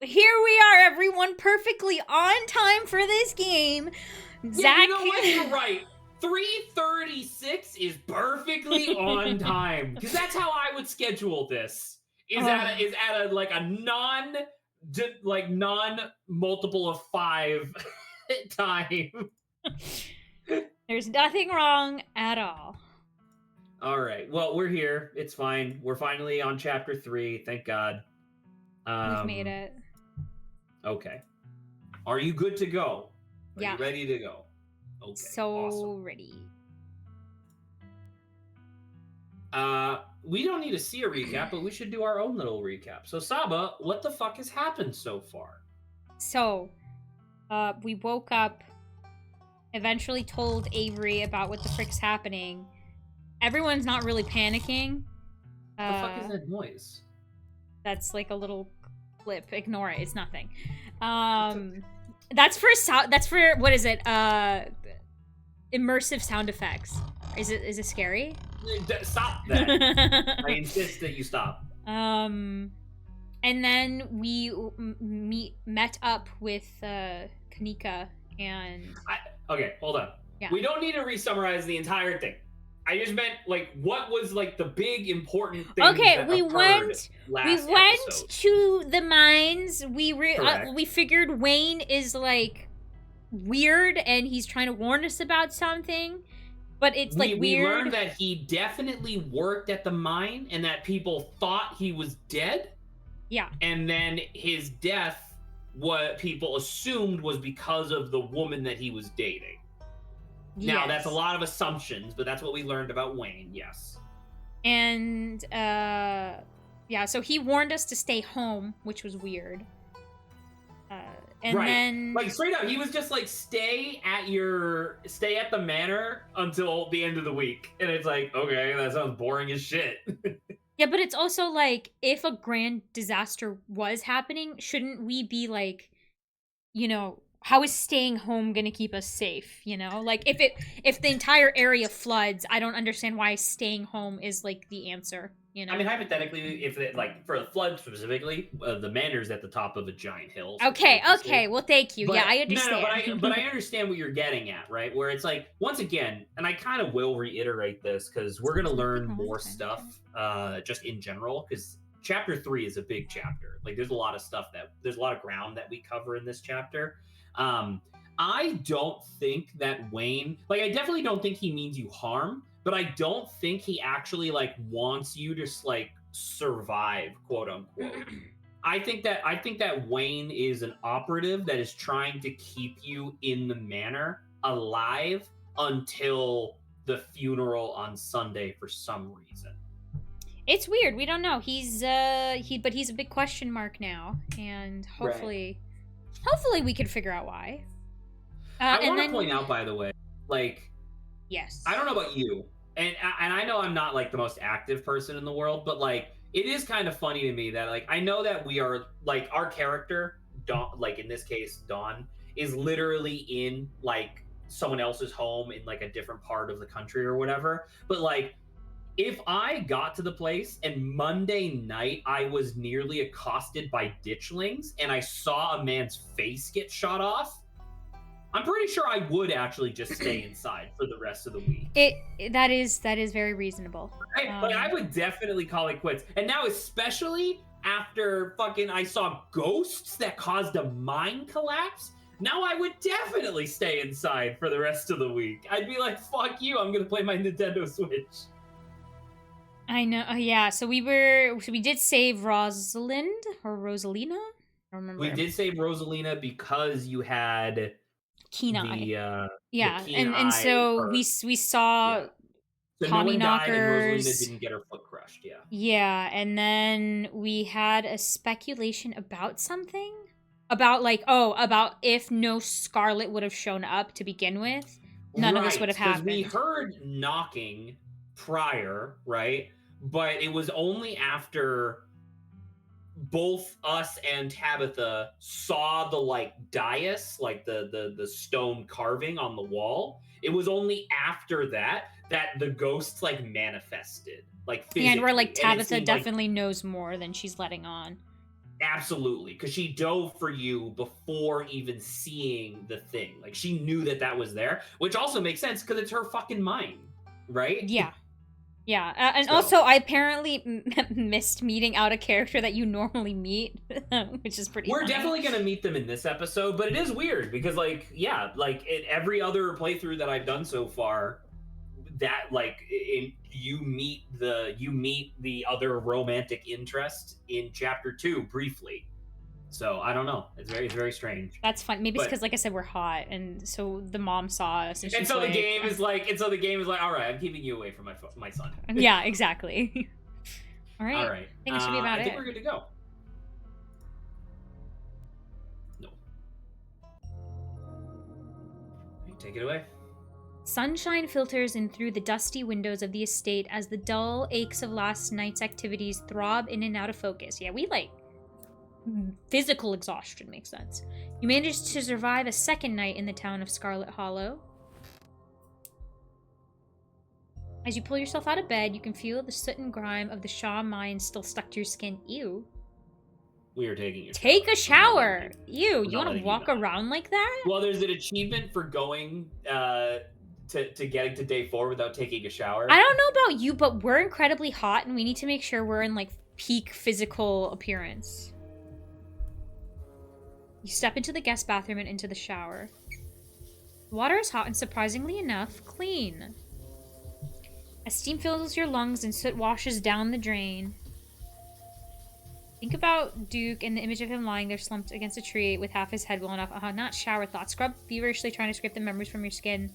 here we are, everyone, perfectly on time for this game. Zach, you know what? You're right. 3:36 is perfectly on time because that's how I would schedule this. Is at a like a non multiple of 5 time. There's nothing wrong at all. All right. Well, we're here. It's fine. We're finally on chapter 3. Thank God. We've made it. Okay. Are you good to go? Are you ready to go? Okay. So awesome. ready. We don't need to see a recap, but we should do our own little recap. So, Saba, what the fuck has happened so far? So, we woke up, eventually told Avery about what the frick's happening. Everyone's not really panicking. What the fuck is that noise? That's like a little clip. Ignore it. It's nothing. That's for what is it? Immersive sound effects. Is it scary? Stop that. I insist that you stop. And then we met up with Kanika and... Okay, hold on. Yeah. We don't need to re-summarize the entire thing. I just meant, like, what was, like, the big important thing that we went episode? To the mines. We figured Wayne is, like, weird and he's trying to warn us about something. But it's weird. We learned that he definitely worked at the mine and that people thought he was dead. Yeah. And then his death, what people assumed was because of the woman that he was dating. Yes. Now, that's a lot of assumptions, but that's what we learned about Wayne, yes. And, so he warned us to stay home, which was weird. And right. then... Like, straight up, he was just like, stay at the manor until the end of the week. And it's like, okay, that sounds boring as shit. Yeah, but it's also like, if a grand disaster was happening, shouldn't we be like, how is staying home gonna keep us safe, Like, if the entire area floods, I don't understand why staying home is, like, the answer, I mean, hypothetically, if it, like, for the flood specifically, the manor's at the top of a giant hill. Okay, well, thank you. I understand. No, but I understand what you're getting at, right? Where it's like, once again, and I kind of will reiterate this, because we're going to learn more stuff, just in general, because chapter 3 is a big chapter. Like, there's a lot of ground that we cover in this chapter. I don't think that Wayne, like, I definitely don't think he means you harm, but I don't think he actually, like, wants you to, like, survive, quote unquote. I think that Wayne is an operative that is trying to keep you in the manor alive until the funeral on Sunday for some reason. It's weird. We don't know. He's but he's a big question mark now, and hopefully we can figure out why. I want to point out, by the way, like, yes, I don't know about you, and I know I'm not, like, the most active person in the world, but, like, it is kind of funny to me that, like, I know that we are, like, our character, Dawn, like, in this case, Dawn, is literally in, like, someone else's home in, like, a different part of the country or whatever, but, like, if I got to the place and Monday night I was nearly accosted by ditchlings and I saw a man's face get shot off, I'm pretty sure I would actually just stay inside for the rest of the week. That is very reasonable. I would definitely call it quits. And now, especially after I saw ghosts that caused a mine collapse, now I would definitely stay inside for the rest of the week. I'd be like, fuck you, I'm gonna play my Nintendo Switch. I know. Yeah. So we did save Rosalind or Rosalina. I don't remember. We did save Rosalina because you had keen eye. And so we saw so Tommy no knockers. And Rosalina didn't get her foot crushed. Yeah. Yeah, and then we had a speculation about something about if no Scarlet would have shown up to begin with, none of this would have happened. We heard knocking prior, right? But it was only after both us and Tabitha saw the, like, dais, like the stone carving on the wall. It was only after that the ghosts, like, manifested, like, physically. And we're like, Tabitha definitely knows more than she's letting on. Absolutely, because she dove for you before even seeing the thing. Like, she knew that was there, which also makes sense because it's her fucking mind, right? Yeah. Yeah, and So. also I apparently missed meeting out a character that you normally meet, which is pretty We're funny. definitely going to meet them in this episode, but it is weird because, like, yeah, like, in every other playthrough that I've done so far, that, like, you meet the other romantic interest in chapter 2 briefly. So I don't know. It's very strange. That's fun. Maybe it's because, like I said, we're hot, and so the mom saw us, and so the game is like, all right, I'm keeping you away from my son. Yeah, exactly. All right. I think it should be about it. I think we're good to go. No. Take it away. Sunshine filters in through the dusty windows of the estate as the dull aches of last night's activities throb in and out of focus. Yeah, we like physical exhaustion, makes sense. You managed to survive a second night in the town of Scarlet Hollow. As you pull yourself out of bed, you can feel the soot and grime of the Shaw mine still stuck to your skin. Ew. We are taking a shower. Take a shower! Ew, you want to walk around like that? Well, there's an achievement for going to getting to day 4 without taking a shower. I don't know about you, but we're incredibly hot and we need to make sure we're in like peak physical appearance. You step into the guest bathroom and into the shower. The water is hot and, surprisingly enough, clean. As steam fills your lungs and soot washes down the drain. Think about Duke and the image of him lying there slumped against a tree with half his head blown off. Not shower thoughts. Scrub feverishly trying to scrape the memories from your skin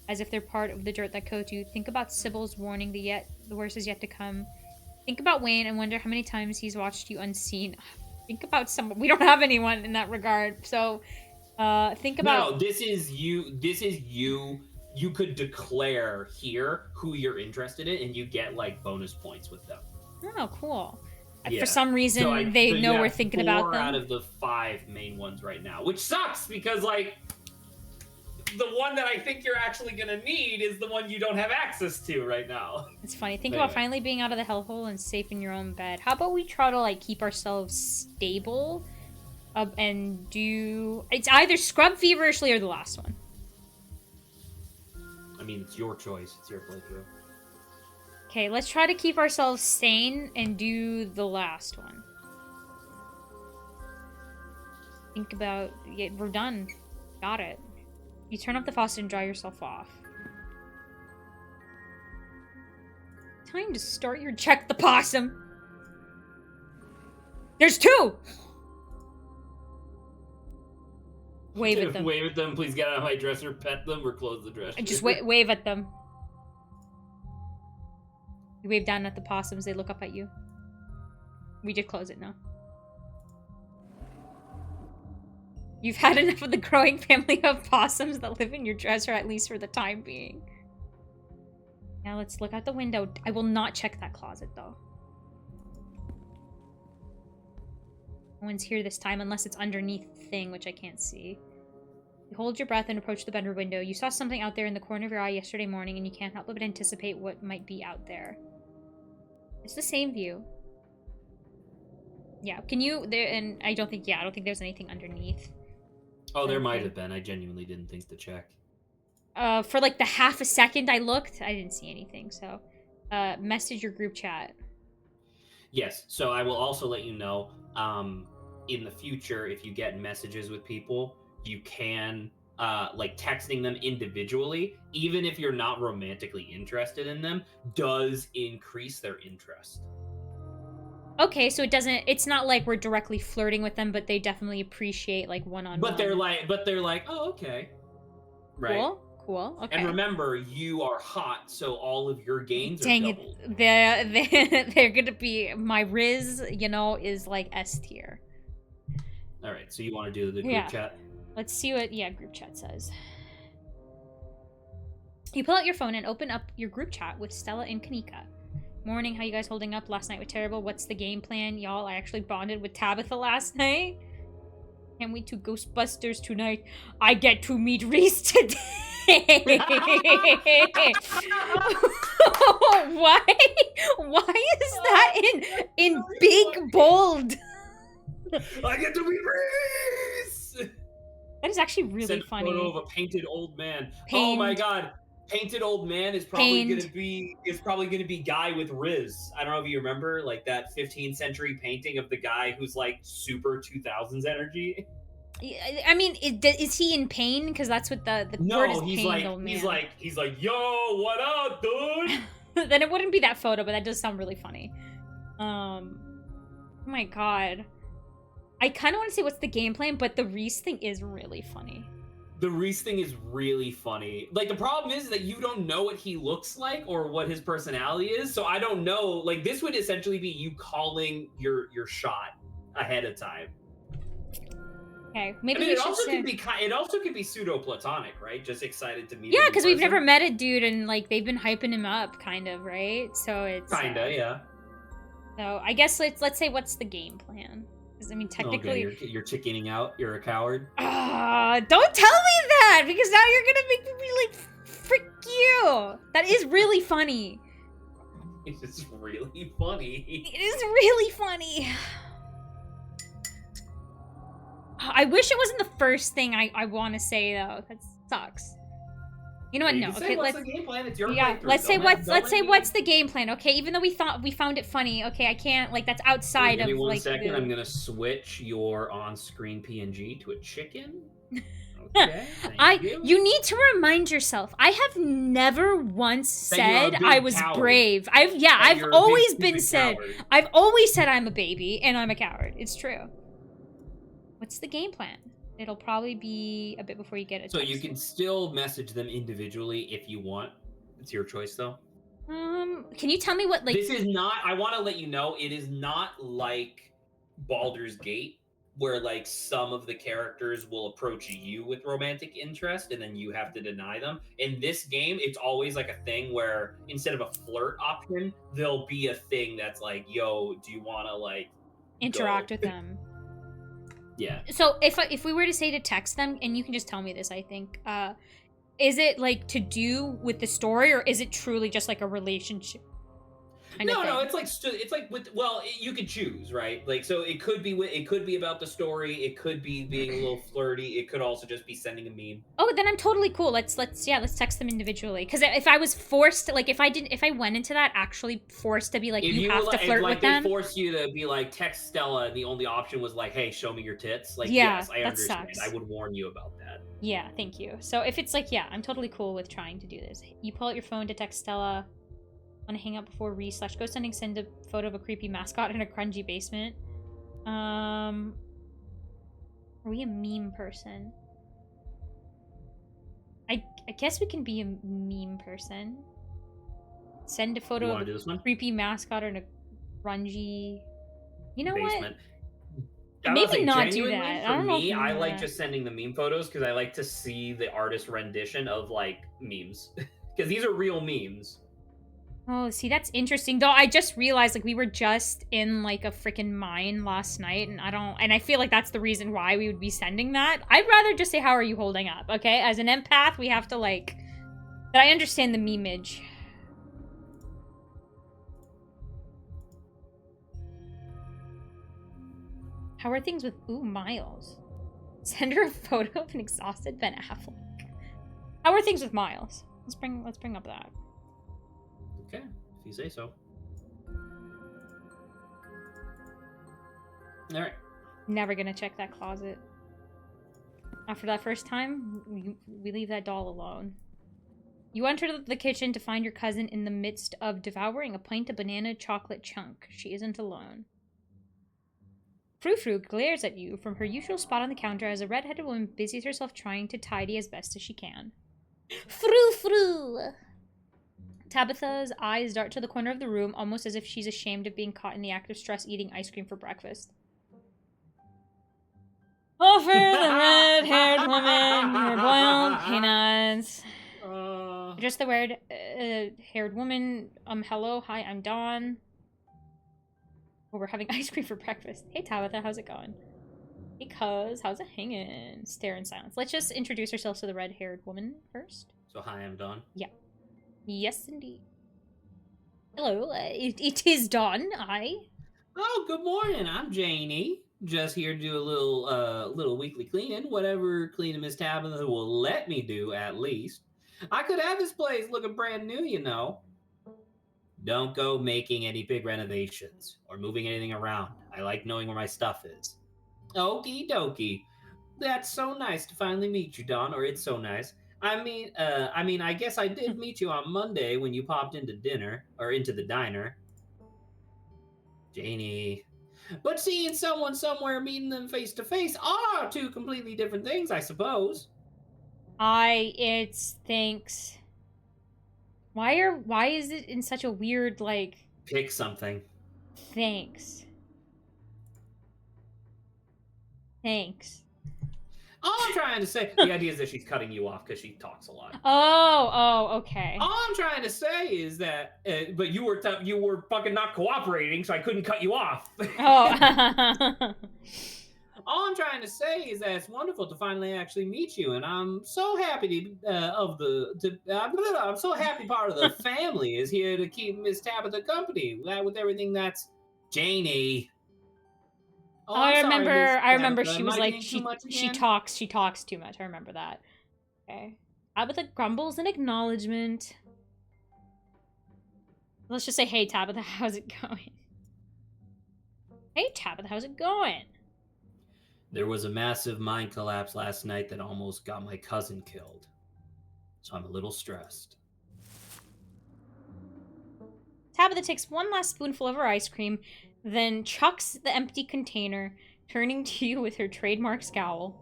as if they're part of the dirt that coats you. Think about Sybil's warning, the worst is yet to come. Think about Wayne and wonder how many times he's watched you unseen. Think about someone. We don't have anyone in that regard. So, think about... No, this is you. You could declare here who you're interested in, and you get, like, bonus points with them. Oh, cool. Yeah. For some reason, they know we're thinking about them. 4 out of the 5 main ones right now, which sucks because, like, the one that I think you're actually gonna need is the one you don't have access to right now. It's funny. Think about finally being out of the hellhole and safe in your own bed. How about we try to, like, keep ourselves stable and do... It's either scrub feverishly or the last one. I mean, it's your choice. It's your playthrough. Okay, let's try to keep ourselves sane and do the last one. Think about... Yeah, we're done. Got it. You turn off the faucet and dry yourself off. Time to start your check the possum. There's 2! Wave at them. Wave at them. Please get out of my dresser. Pet them or close the dresser. Just wave at them. You wave down at the possums. They look up at you. We just close it now. You've had enough of the growing family of possums that live in your dresser, at least for the time being. Now let's look out the window. I will not check that closet, though. No one's here this time, unless it's underneath the thing, which I can't see. You hold your breath and approach the bedroom window. You saw something out there in the corner of your eye yesterday morning, and you can't help but anticipate what might be out there. It's the same view. Yeah, can you... There, and I don't think there's anything underneath. Oh, there might have been. I genuinely didn't think to check. For like the half a second I looked, I didn't see anything, so... message your group chat. Yes, so I will also let you know, in the future, if you get messages with people, you can, like, texting them individually, even if you're not romantically interested in them, does increase their interest. Okay, so it's not like we're directly flirting with them, but they definitely appreciate, like, one-on-one. But they're like, oh, okay. Right. Cool, okay. And remember, you are hot, so all of your gains are doubled. They're gonna be, my Riz, you know, is like S tier. Alright, so you want to do the group chat? Let's see what, group chat says. You pull out your phone and open up your group chat with Stella and Kanika. Morning, how you guys holding up? Last night was terrible. What's the game plan? Y'all, I actually bonded with Tabitha last night. Can't wait to Ghostbusters tonight. I get to meet Reese today. Why? Why is that in big bold? I get to be Reese. That is actually really Send a funny. photo of a painted old man. Oh my god. Painted old man is probably gonna be Guy with Riz. I don't know if you remember, like that 15th century painting of the guy who's like super 2000s energy. I mean, is he in pain? Because that's what the word is. He's pain, old man. he's like, yo, what up, dude? Then it wouldn't be that photo, but that does sound really funny. Oh my god. I kind of want to say what's the game plan, but the Reese thing is really funny. The Reese thing is really funny. Like, the problem is that you don't know what he looks like or what his personality is, so I don't know. Like, this would essentially be you calling your shot ahead of time. Okay, maybe I mean, it also could be pseudo platonic, right? Just excited to meet. Yeah, because we've never met a dude, and like they've been hyping him up, kind of, right? So it's yeah. So I guess let's say what's the game plan? Because I mean, technically, okay, you're chickening out. You're a coward. Don't tell me that, because now you're gonna make me really frick you. That is really funny. It's really funny. It is really funny. I wish it wasn't the first thing I want to say though. That sucks. You know what? No. Okay, let's the game plan. It's your let's say what's the game plan. Okay, even though we found it funny. Okay, I can't like that's outside of like. Give me 1 second. I'm gonna switch your on-screen PNG to a chicken. Okay. You need to remind yourself. I have never once said I was brave. I've always been said. I've always said I'm a baby and I'm a coward. It's true. What's the game plan? It'll probably be a bit before you get it. So you can still message them individually if you want. It's your choice, though. Can you tell me what like? This is not. I want to let you know. It is not like Baldur's Gate, where like some of the characters will approach you with romantic interest, and then you have to deny them. In this game, it's always like a thing where instead of a flirt option, there'll be a thing that's like, "Yo, do you want to like interact with them?" Yeah. So if we were to say to text them, and you can just tell me this, I think, is it like to do with the story, or is it truly just like a relationship? No, it's like with you could choose, right? Like, so it could be about the story, it could be being a little flirty, it could also just be sending a meme. Oh, then I'm totally cool. Let's text them individually. Because if I was forced, like if I went into that actually forced to be like you have to flirt with them, they forced you to be like text Stella, and the only option was like, hey, show me your tits. Like, yes, I understand. Sucks. I would warn you about that. Yeah, thank you. So if it's like, yeah, I'm totally cool with trying to do this. You pull out your phone to text Stella. Want to hang out before Reese / go send a photo of a creepy mascot in a grungy basement. Are we a meme person? I guess we can be a meme person. Send a photo of a creepy mascot in a grungy. You know basement. What? Maybe not do that. For me, I like just sending the meme photos because I like to see the artist rendition of like memes because these are real memes. Oh, see, that's interesting. Though I just realized, like, we were just in, like, a freaking mine last night, and I feel like that's the reason why we would be sending that. I'd rather just say, how are you holding up, okay? As an empath, we have to, like... But I understand the meme-age. How are things with... Ooh, Miles. Send her a photo of an exhausted Ben Affleck. How are things with Miles? Let's bring up that. Okay, if you say so. All right. Never gonna check that closet. After that first time, we leave that doll alone. You enter the kitchen to find your cousin in the midst of devouring a pint of banana chocolate chunk. She isn't alone. Frou-Frou glares at you from her usual spot on the counter as a red-headed woman busies herself trying to tidy as best as she can. Frou-Frou! Tabitha's eyes dart to the corner of the room, almost as if she's ashamed of being caught in the act of stress eating ice cream for breakfast. Offer the red-haired woman her boiled peanuts. Just the red-haired woman. Hello, hi, I'm Dawn. Oh, we're having ice cream for breakfast. Hey, Tabitha, how's it going? Hey, cuz, how's it hanging? Stare in silence. Let's just introduce ourselves to the red-haired woman first. So, hi, I'm Dawn. Yeah. Yes, indeed. Hello, it is Dawn. Hi. Oh, good morning. I'm Janie. Just here to do a little weekly cleaning, whatever cleaning Miss Tabitha will let me do, at least. I could have this place looking brand new, you know. Don't go making any big renovations or moving anything around. I like knowing where my stuff is. Okie dokie. That's so nice to finally meet you, Don. Or it's so nice. I guess I did meet you on Monday when you popped into dinner or into the diner. Janie. But seeing someone somewhere, meeting them face to face are two completely different things, I suppose. It's thanks. Why is it in such a weird like Pick something. thanks? Thanks. All I'm trying to say, the idea is that she's cutting you off because she talks a lot. Okay. All I'm trying to say is that, but you were fucking not cooperating, so I couldn't cut you off. Oh. All I'm trying to say is that it's wonderful to finally actually meet you, and I'm so happy I'm so happy part of the family is here to keep Miss Tabitha company with everything that's Janie. Oh, I'm sorry, Miss I remember Tabitha. she Am was I like being too much she again? talks too much. I remember that. Okay. Tabitha grumbles in acknowledgement. Let's just say, hey Tabitha, how's it going? Hey Tabitha, how's it going? There was a massive mine collapse last night that almost got my cousin killed. So I'm a little stressed. Tabitha takes one last spoonful of her ice cream, then chucks the empty container, turning to you with her trademark scowl.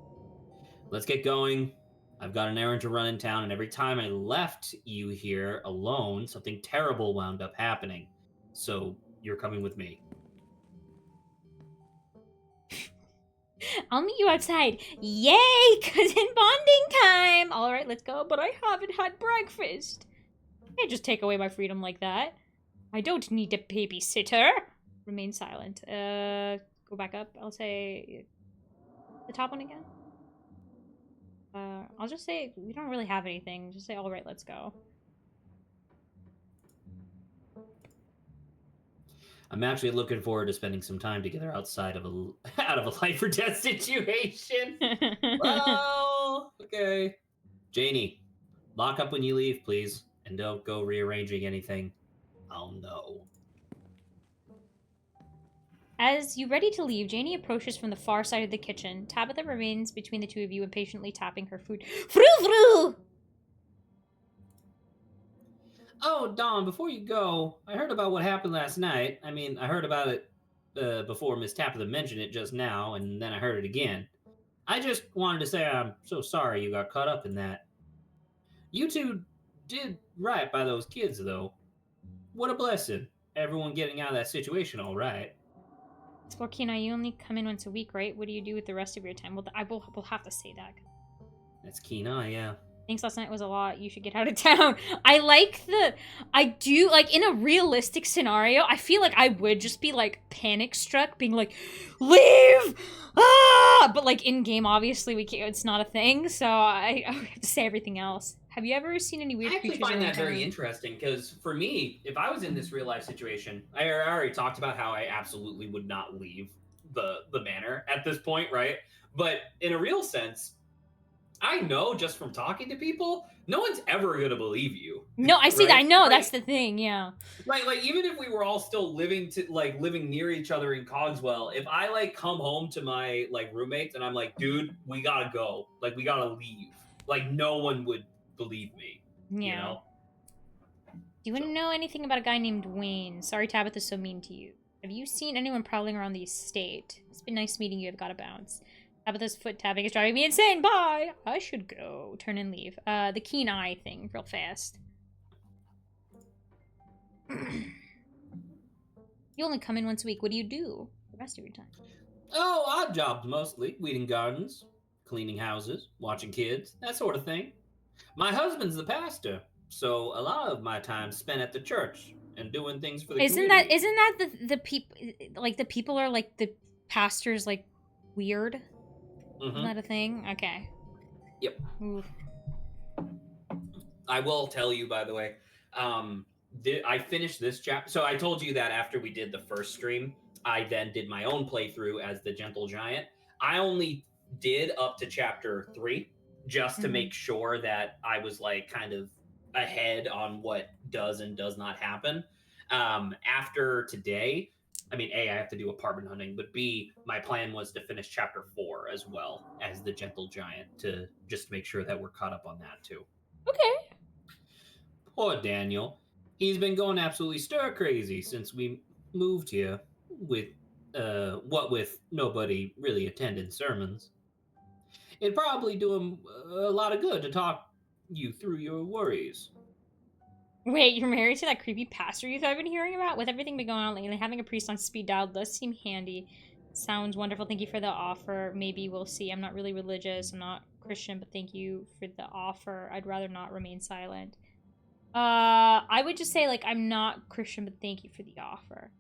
Let's get going. I've got an errand to run in town, and every time I left you here alone, something terrible wound up happening. So you're coming with me. I'll meet you outside. Yay, cousin bonding time! Alright, let's go, but I haven't had breakfast. You can't just take away my freedom like that. I don't need a babysitter. Remain silent. Go back up. I'll say the top one again. I'll just say we don't really have anything. Just say, alright, let's go. I'm actually looking forward to spending some time together outside of a life or death situation. Well, okay. Janie, lock up when you leave, please, and don't go rearranging anything. I'll know. As you ready to leave, Janie approaches from the far side of the kitchen. Tabitha remains between the two of you, impatiently tapping her food. Frou frou! Oh, Don, before you go, I heard about what happened last night. I heard about it before Miss Tabitha mentioned it just now, and then I heard it again. I just wanted to say I'm so sorry you got caught up in that. You two did right by those kids, though. What a blessing. Everyone getting out of that situation all right. Well, Kina, you only come in once a week, right? What do you do with the rest of your time? Well, we'll have to say that. That's keen eye, yeah. Thanks, last night was a lot. You should get out of town. I do, like, in a realistic scenario, I feel like I would just be, like, panic struck, being like, leave! Ah! But, like, in game, obviously, we can't, it's not a thing, so I have to say everything else. Have you ever seen any weird creatures? I actually find that very interesting, because for me, if I was in this real life situation, I already talked about how I absolutely would not leave the manor at this point, right? But in a real sense, I know just from talking to people, no one's ever gonna believe you. No, I see right? that. I know, like, that's the thing, yeah. Like even if we were all still living near each other in Cogswell, if I like come home to my like roommates and I'm like, dude, we gotta go, like we gotta leave, like no one would believe me. Yeah. You know? Do you want to know anything about a guy named Wayne? Sorry Tabitha's so mean to you. Have you seen anyone prowling around the estate? It's been nice meeting you. I've got to bounce. Tabitha's foot tapping is driving me insane. Bye! I should go. Turn and leave. The keen eye thing, real fast. You only come in once a week. What do you do the rest of your time? Oh, odd jobs mostly. Weeding gardens, cleaning houses, watching kids, that sort of thing. My husband's the pastor, so a lot of my time's spent at the church and doing things for the community. Isn't that the people, like, the people are, like, the pastors, like, weird? Mm-hmm. Isn't that a thing? Okay. Yep. Oof. I will tell you, by the way, I finished this chapter. So I told you that after we did the first stream, I then did my own playthrough as the Gentle Giant. I only did up to chapter 3 just to make sure that I was like kind of ahead on what does and does not happen. After today, I mean, A, I have to do apartment hunting, but B, my plan was to finish chapter 4 as well as the Gentle Giant to just make sure that we're caught up on that too. Okay. Poor Daniel. He's been going absolutely stir crazy since we moved here with what with nobody really attending sermons. It'd probably do him a lot of good to talk you through your worries. Wait, you're married to that creepy pastor youth I've been hearing about? With everything been going on lately, having a priest on speed dial does seem handy. Sounds wonderful. Thank you for the offer. Maybe we'll see. I'm not really religious. I'm not Christian, but thank you for the offer. I'd rather not remain silent. I would just say, like, I'm not Christian, but thank you for the offer.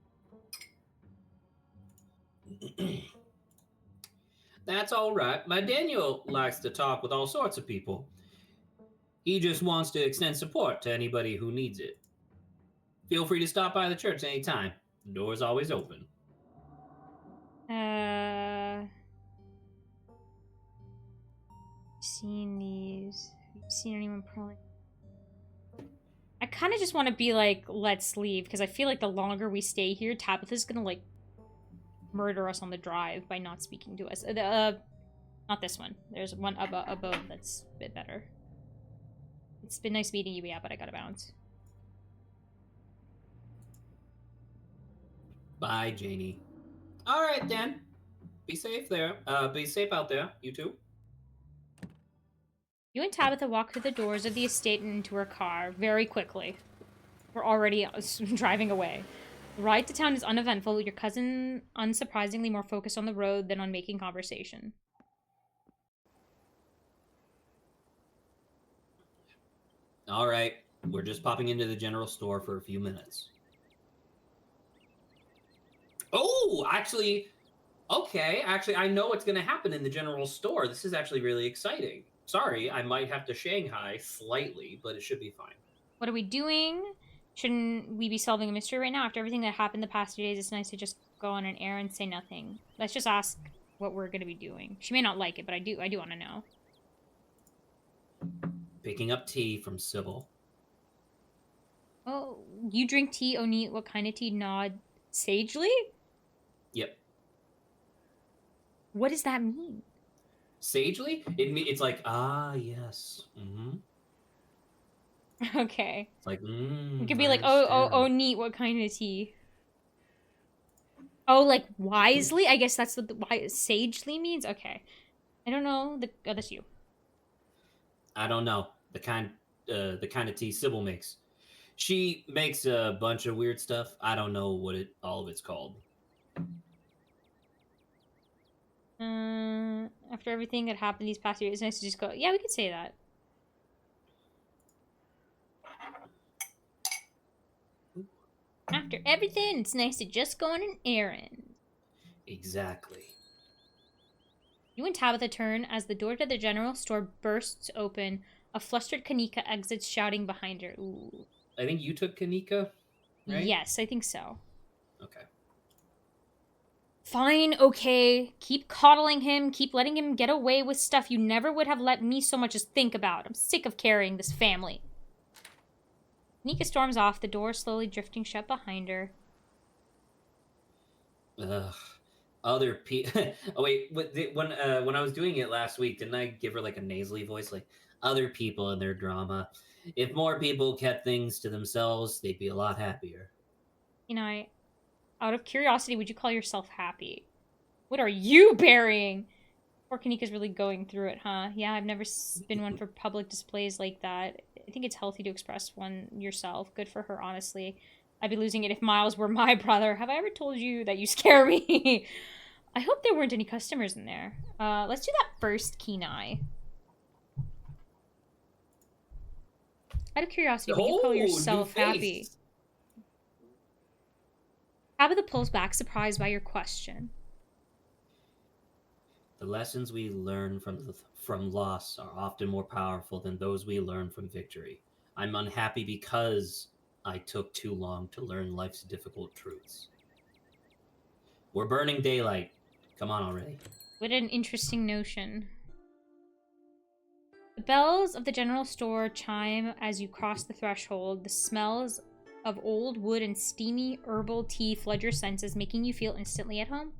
That's all right. My Daniel likes to talk with all sorts of people. He just wants to extend support to anybody who needs it. Feel free to stop by the church anytime. The door's always open. Seen these? Have you seen anyone probably? I kind of just want to be like, let's leave, because I feel like the longer we stay here, Tabitha's gonna like murder us on the drive by not speaking to us. Not this one. There's one above that's a bit better. It's been nice meeting you, yeah, but I gotta bounce. Bye, Janie. All right, then. Be safe there. Be safe out there, you two. You and Tabitha walk through the doors of the estate and into her car very quickly. We're already driving away. The ride to town is uneventful, your cousin unsurprisingly more focused on the road than on making conversation. All right, we're just popping into the general store for a few minutes. Oh, actually, okay. Actually, I know what's going to happen in the general store. This is actually really exciting. Sorry, I might have to Shanghai slightly, but it should be fine. What are we doing? Shouldn't we be solving a mystery right now? After everything that happened the past 2 days, it's nice to just go on an errand and say nothing. Let's just ask what we're going to be doing. She may not like it, but I do want to know. Picking up tea from Sybil. Oh, you drink tea, Oni? What kind of tea? Nod sagely? Yep. What does that mean? Sagely? It's like, ah, yes. Mm-hmm. Okay. It's like, it could be like, oh, neat. What kind of tea? Oh, like wisely? I guess that's what the sagely means. Okay. I don't know. That's you. I don't know the kind of tea Sybil makes. She makes a bunch of weird stuff. I don't know what all of it's called. After everything that happened these past years, it's nice to just go. Yeah, we could say that. After everything, it's nice to just go on an errand. Exactly. You and Tabitha turn as the door to the general store bursts open. A flustered Kanika exits, shouting behind her. Ooh. I think you took Kanika, right? Yes, I think so. Okay. Fine, okay. Keep coddling him. Keep letting him get away with stuff you never would have let me so much as think about. I'm sick of carrying this family. Kanika storms off, the door slowly drifting shut behind her. Ugh. Other people. Oh wait, when I was doing it last week, didn't I give her like a nasally voice, like other people and their drama? If more people kept things to themselves, they'd be a lot happier. You know, out of curiosity, would you call yourself happy? What are you burying? Poor Kanika's really going through it, huh? Yeah, I've never been one for public displays like that. I think it's healthy to express one yourself. Good for her, honestly. I'd be losing it if Miles were my brother. Have I ever told you that you scare me? I hope there weren't any customers in there. Let's do that first, Kenai. Out of curiosity, would you call yourself happy? Tabitha pulls back, surprised by your question. The lessons we learn from loss are often more powerful than those we learn from victory. I'm unhappy because I took too long to learn life's difficult truths. We're burning daylight. Come on already. What an interesting notion. The bells of the general store chime as you cross the threshold. The smells of old wood and steamy herbal tea flood your senses, making you feel instantly at home.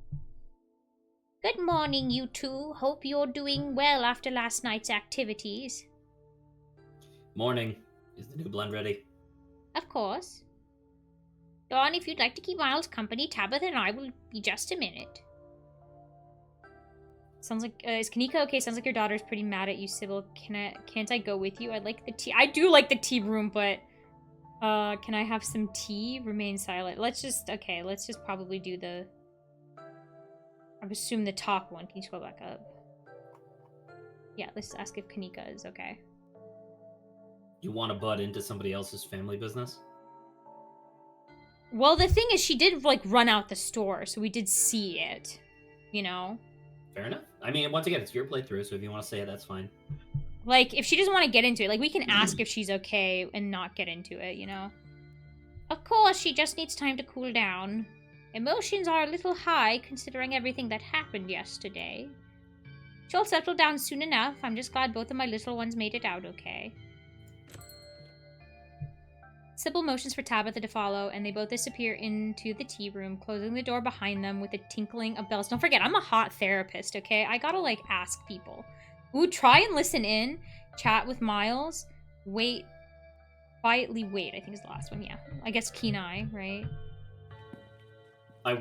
Good morning, you two. Hope you're doing well after last night's activities. Morning. Is the new blend ready? Of course. Dawn, if you'd like to keep Miles company, Tabitha and I will be just a minute. Sounds like, is Kanika okay? Sounds like your daughter's pretty mad at you, Sybil. Can't I go with you? I like the tea. I do like the tea room, but, can I have some tea? Remain silent. Let's just probably do the, I would assume the top one. Can you scroll back up? Yeah, let's ask if Kanika is okay. You want to butt into somebody else's family business? Well, the thing is, she did, like, run out the store, so we did see it, you know? Fair enough. I mean, once again, it's your playthrough, so if you want to say it, that's fine. Like, if she doesn't want to get into it, like, we can ask if she's okay and not get into it, you know? Of course, she just needs time to cool down. Emotions are a little high, considering everything that happened yesterday. She'll settle down soon enough. I'm just glad both of my little ones made it out okay. Sybil motions for Tabitha to follow, and they both disappear into the tea room, closing the door behind them with a tinkling of bells. Don't forget, I'm a hot therapist, okay? I gotta, like, ask people. Ooh, try and listen in. Chat with Miles. Wait. Quietly wait, I think is the last one, yeah. I guess Kenai, right? I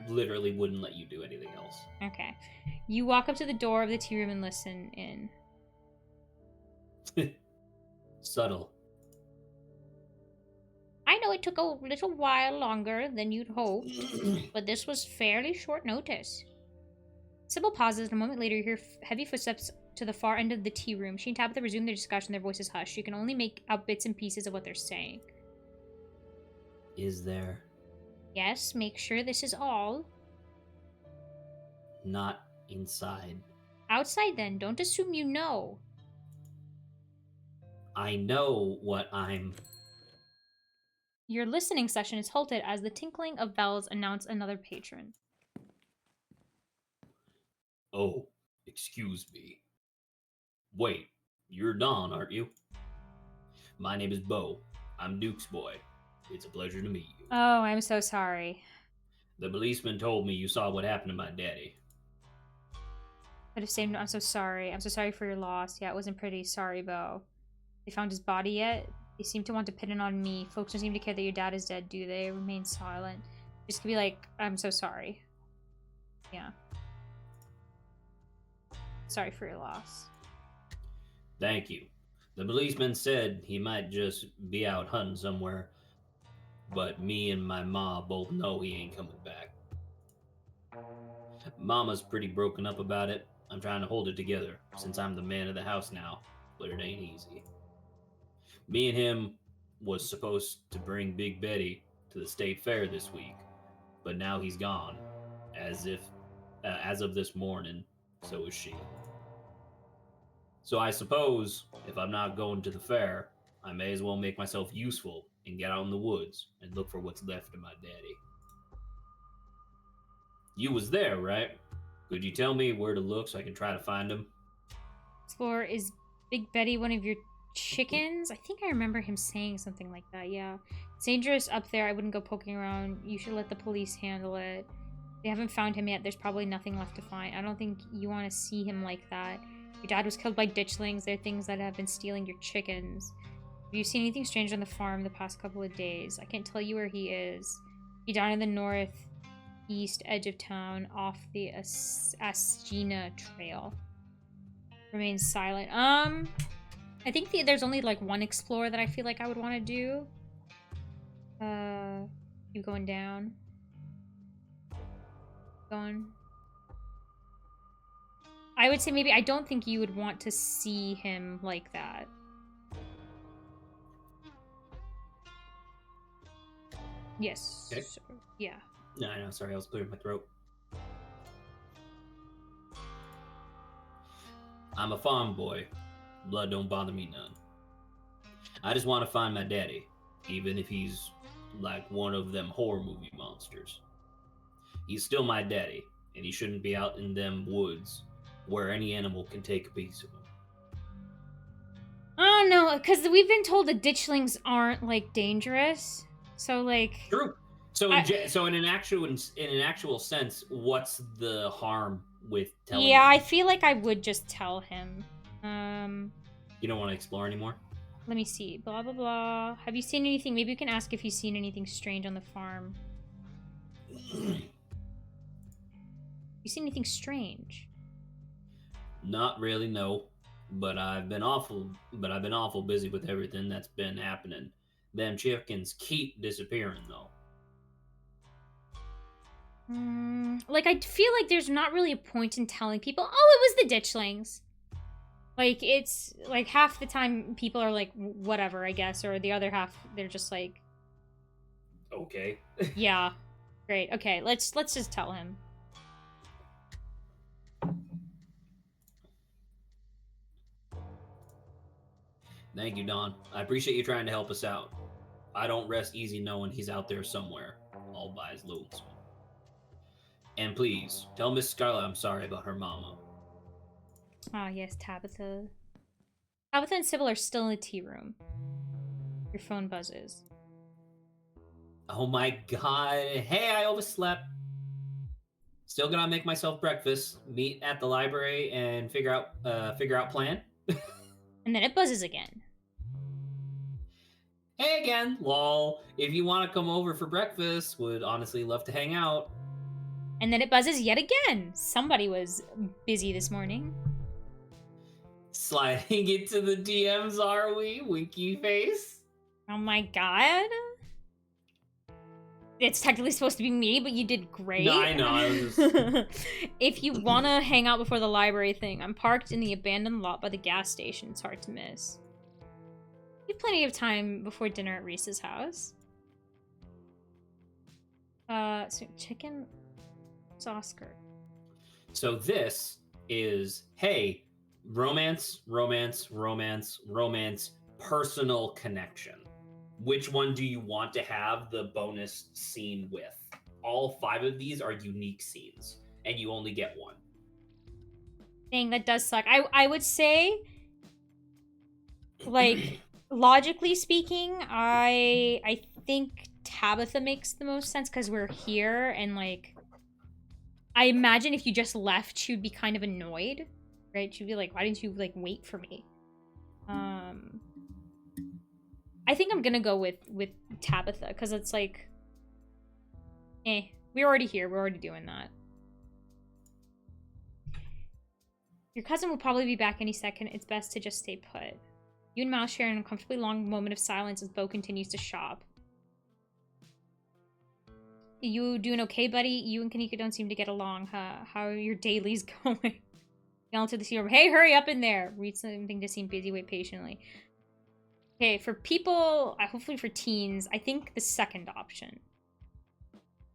literally wouldn't let you do anything else. Okay. You walk up to the door of the tea room and listen in. Subtle. I know it took a little while longer than you'd hoped, but this was fairly short notice. Sybil pauses, and a moment later you hear heavy footsteps to the far end of the tea room. She and Tabitha resume their discussion, their voices hushed. You can only make out bits and pieces of what they're saying. Is there? Yes, make sure this is all. Not inside. Outside then, don't assume you know. I know what I'm... Your listening session is halted as the tinkling of bells announce another patron. Oh, excuse me. Wait, you're Don, aren't you? My name is Bo. I'm Duke's boy. It's a pleasure to meet you. Oh, I'm so sorry. The policeman told me you saw what happened to my daddy. But if same, I'm so sorry. I'm so sorry for your loss. Yeah, it wasn't pretty. Sorry, Bo. They found his body yet? They seem to want to pin it on me. Folks don't seem to care that your dad is dead, do they? Remain silent. Just be like, I'm so sorry. Yeah. Sorry for your loss. Thank you. The policeman said he might just be out hunting somewhere, but me and my ma both know he ain't coming back. Mama's pretty broken up about it. I'm trying to hold it together, since I'm the man of the house now, but it ain't easy. Me and him was supposed to bring Big Betty to the state fair this week, but now he's gone, as of this morning, so is she. So I suppose, if I'm not going to the fair, I may as well make myself useful and get out in the woods and look for what's left of my daddy. You was there, right? Could you tell me where to look so I can try to find him? Explore, is Big Betty one of your chickens? I think I remember him saying something like that, yeah. It's dangerous up there. I wouldn't go poking around. You should let the police handle it. They haven't found him yet. There's probably nothing left to find. I don't think you want to see him like that. Your dad was killed by ditchlings. They're things that have been stealing your chickens. Have you seen anything strange on the farm the past couple of days? I can't tell you where he is. He down in the northeast edge of town, off the Asgina Trail. Remain silent. I think there's only like one explore that I feel like I would want to do. Keep going down. Going. I would say maybe I don't think you would want to see him like that. Yes. Okay. So, yeah. No, I know. Sorry, I was clearing my throat. I'm a farm boy. Blood don't bother me none. I just want to find my daddy, even if he's like one of them horror movie monsters. He's still my daddy, and he shouldn't be out in them woods where any animal can take a piece of him. Oh no, because we've been told the ditchlings aren't like dangerous. So like. True. So in an actual sense, what's the harm with telling him? I feel like I would just tell him. You don't want to explore anymore? Let me see. Blah blah blah. Have you seen anything? Maybe you can ask if he's seen anything strange on the farm. You seen anything strange? Not really, no. But I've been awful busy with everything that's been happening. Them chickens keep disappearing though. Like I feel like there's not really a point in telling people, oh, it was the ditchlings. Like it's like half the time people are like whatever, I guess, or the other half they're just like okay. Yeah. Great. Okay, let's just tell him. Thank you, Don. I appreciate you trying to help us out. I don't rest easy knowing he's out there somewhere, all by his lonesome. And please, tell Miss Scarlet I'm sorry about her mama. Ah, yes, Tabitha. Tabitha and Sybil are still in the tea room. Your phone buzzes. Oh my god. Hey, I overslept. Still gonna make myself breakfast, meet at the library, and figure out plan. And then it buzzes again. Hey again, lol. If you want to come over for breakfast, would honestly love to hang out. And then it buzzes yet again. Somebody was busy this morning. Sliding into the DMs, are we? Winky face. Oh my god. It's technically supposed to be me, but you did great. No, I know. I was just... If you want to hang out before the library thing, I'm parked in the abandoned lot by the gas station. It's hard to miss. You have plenty of time before dinner at Reese's house. So chicken sauce skirt. So this is, hey, romance, romance, romance, romance, personal connection. Which one do you want to have the bonus scene with? All 5 of these are unique scenes, and you only get one. Dang, that does suck. I would say, like, logically speaking, I think Tabitha makes the most sense because we're here, and, like, I imagine if you just left, she would be kind of annoyed, right? She'd be like, why didn't you, like, wait for me? I think I'm gonna go with Tabitha, because it's like, we're already here. We're already doing that. Your cousin will probably be back any second. It's best to just stay put. You and Mal share an uncomfortably long moment of silence as Bo continues to shop. You doing okay, buddy? You and Kanika don't seem to get along, huh? How are your dailies going? Yell to the sea room. Hey, hurry up in there! Read something to seem busy. Wait patiently. Okay, for people, hopefully for teens, I think the second option.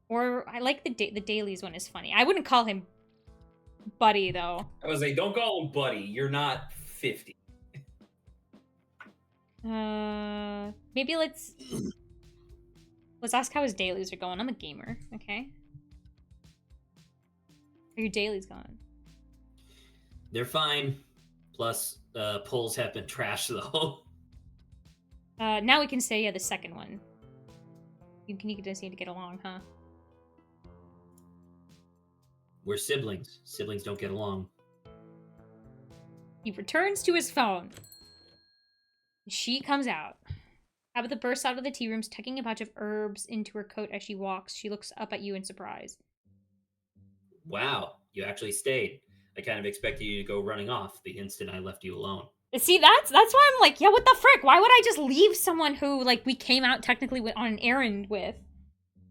Or I like the dailies one is funny. I wouldn't call him Buddy though. I was like, don't call him Buddy. You're not 50. Maybe let's ask how his dailies are going. I'm a gamer, okay? How are your dailies going? They're fine. Plus, polls have been trashed though. Now we can say, yeah, the second one. You and Kanika don't seem to get along, huh? We're siblings. Siblings don't get along. He returns to his phone. She comes out. Tabitha bursts out of the tea rooms, tucking a pouch of herbs into her coat as she walks. She looks up at you in surprise. Wow, you actually stayed. I kind of expected you to go running off the instant I left you alone. See, that's why I'm like, yeah, what the frick? Why would I just leave someone who, like, we came out technically on an errand with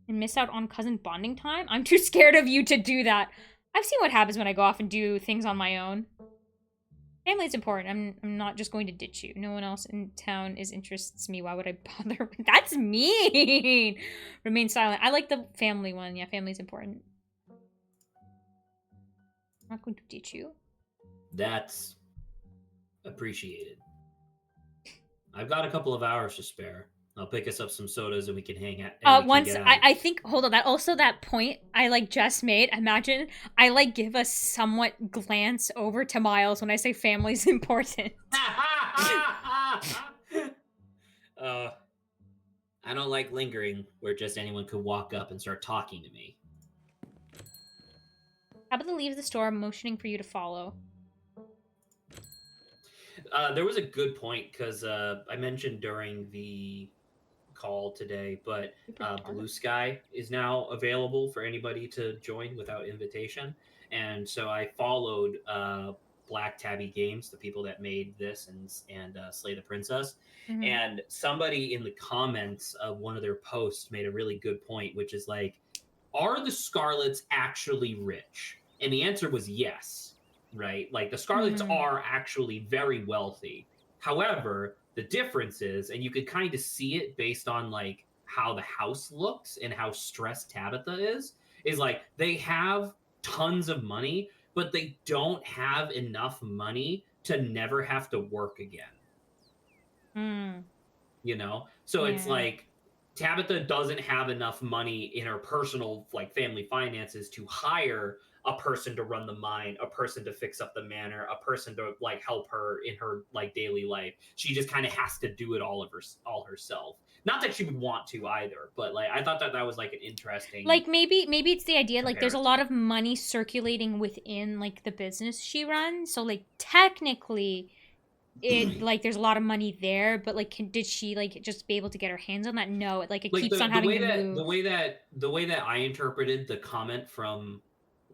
and miss out on cousin bonding time? I'm too scared of you to do that. I've seen what happens when I go off and do things on my own. Family's important. I'm not just going to ditch you. No one else in town interests me. Why would I bother? That's mean! Remain silent. I like the family one. Yeah, family's important. I'm not going to ditch you. That's appreciated. I've got a couple of hours to spare. I'll pick us up some sodas and we can hang out. And we can Once get out. I think hold on, that point I like just made. Imagine I like give a somewhat glance over to Miles when I say family's important. I don't like lingering where just anyone could walk up and start talking to me. Tabitha leaves the store, motioning for you to follow. There was a good point because I mentioned during the call today, but Blue Sky is now available for anybody to join without invitation. And so I followed Black Tabby Games, the people that made this and Slay the Princess. Mm-hmm. And somebody in the comments of one of their posts made a really good point, which is like, are the Scarlets actually rich? And the answer was yes, right? Like the Scarlets are actually very wealthy. However, the difference is, and you could kind of see it based on like how the house looks and how stressed Tabitha is like they have tons of money, but they don't have enough money to never have to work again. You know? So it's like Tabitha doesn't have enough money in her personal like family finances to hire a person to run the mine, a person to fix up the manor, a person to like help her in her like daily life. She just kind of has to do it all herself. Not that she would want to either, but like I thought that was like an interesting like maybe it's the idea comparison. Like there's a lot of money circulating within like the business she runs, so like technically it like there's a lot of money there, but like did she like just be able to get her hands on that? No, it keeps on having to move. The way that I interpreted the comment from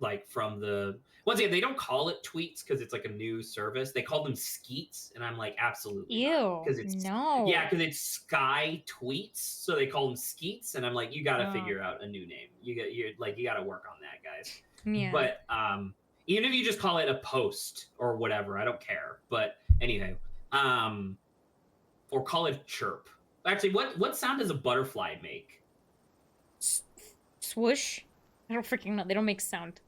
the once again, they don't call it tweets because it's like a news service. They call them skeets, and I'm like, absolutely Ew, because it's because it's Sky Tweets, so they call them skeets, and I'm like, you got to figure out a new name. You got to work on that, guys. Yeah. But even if you just call it a post or whatever, I don't care. But anyway, or call it chirp. Actually, what sound does a butterfly make? Swoosh. I don't freaking know. They don't make sound.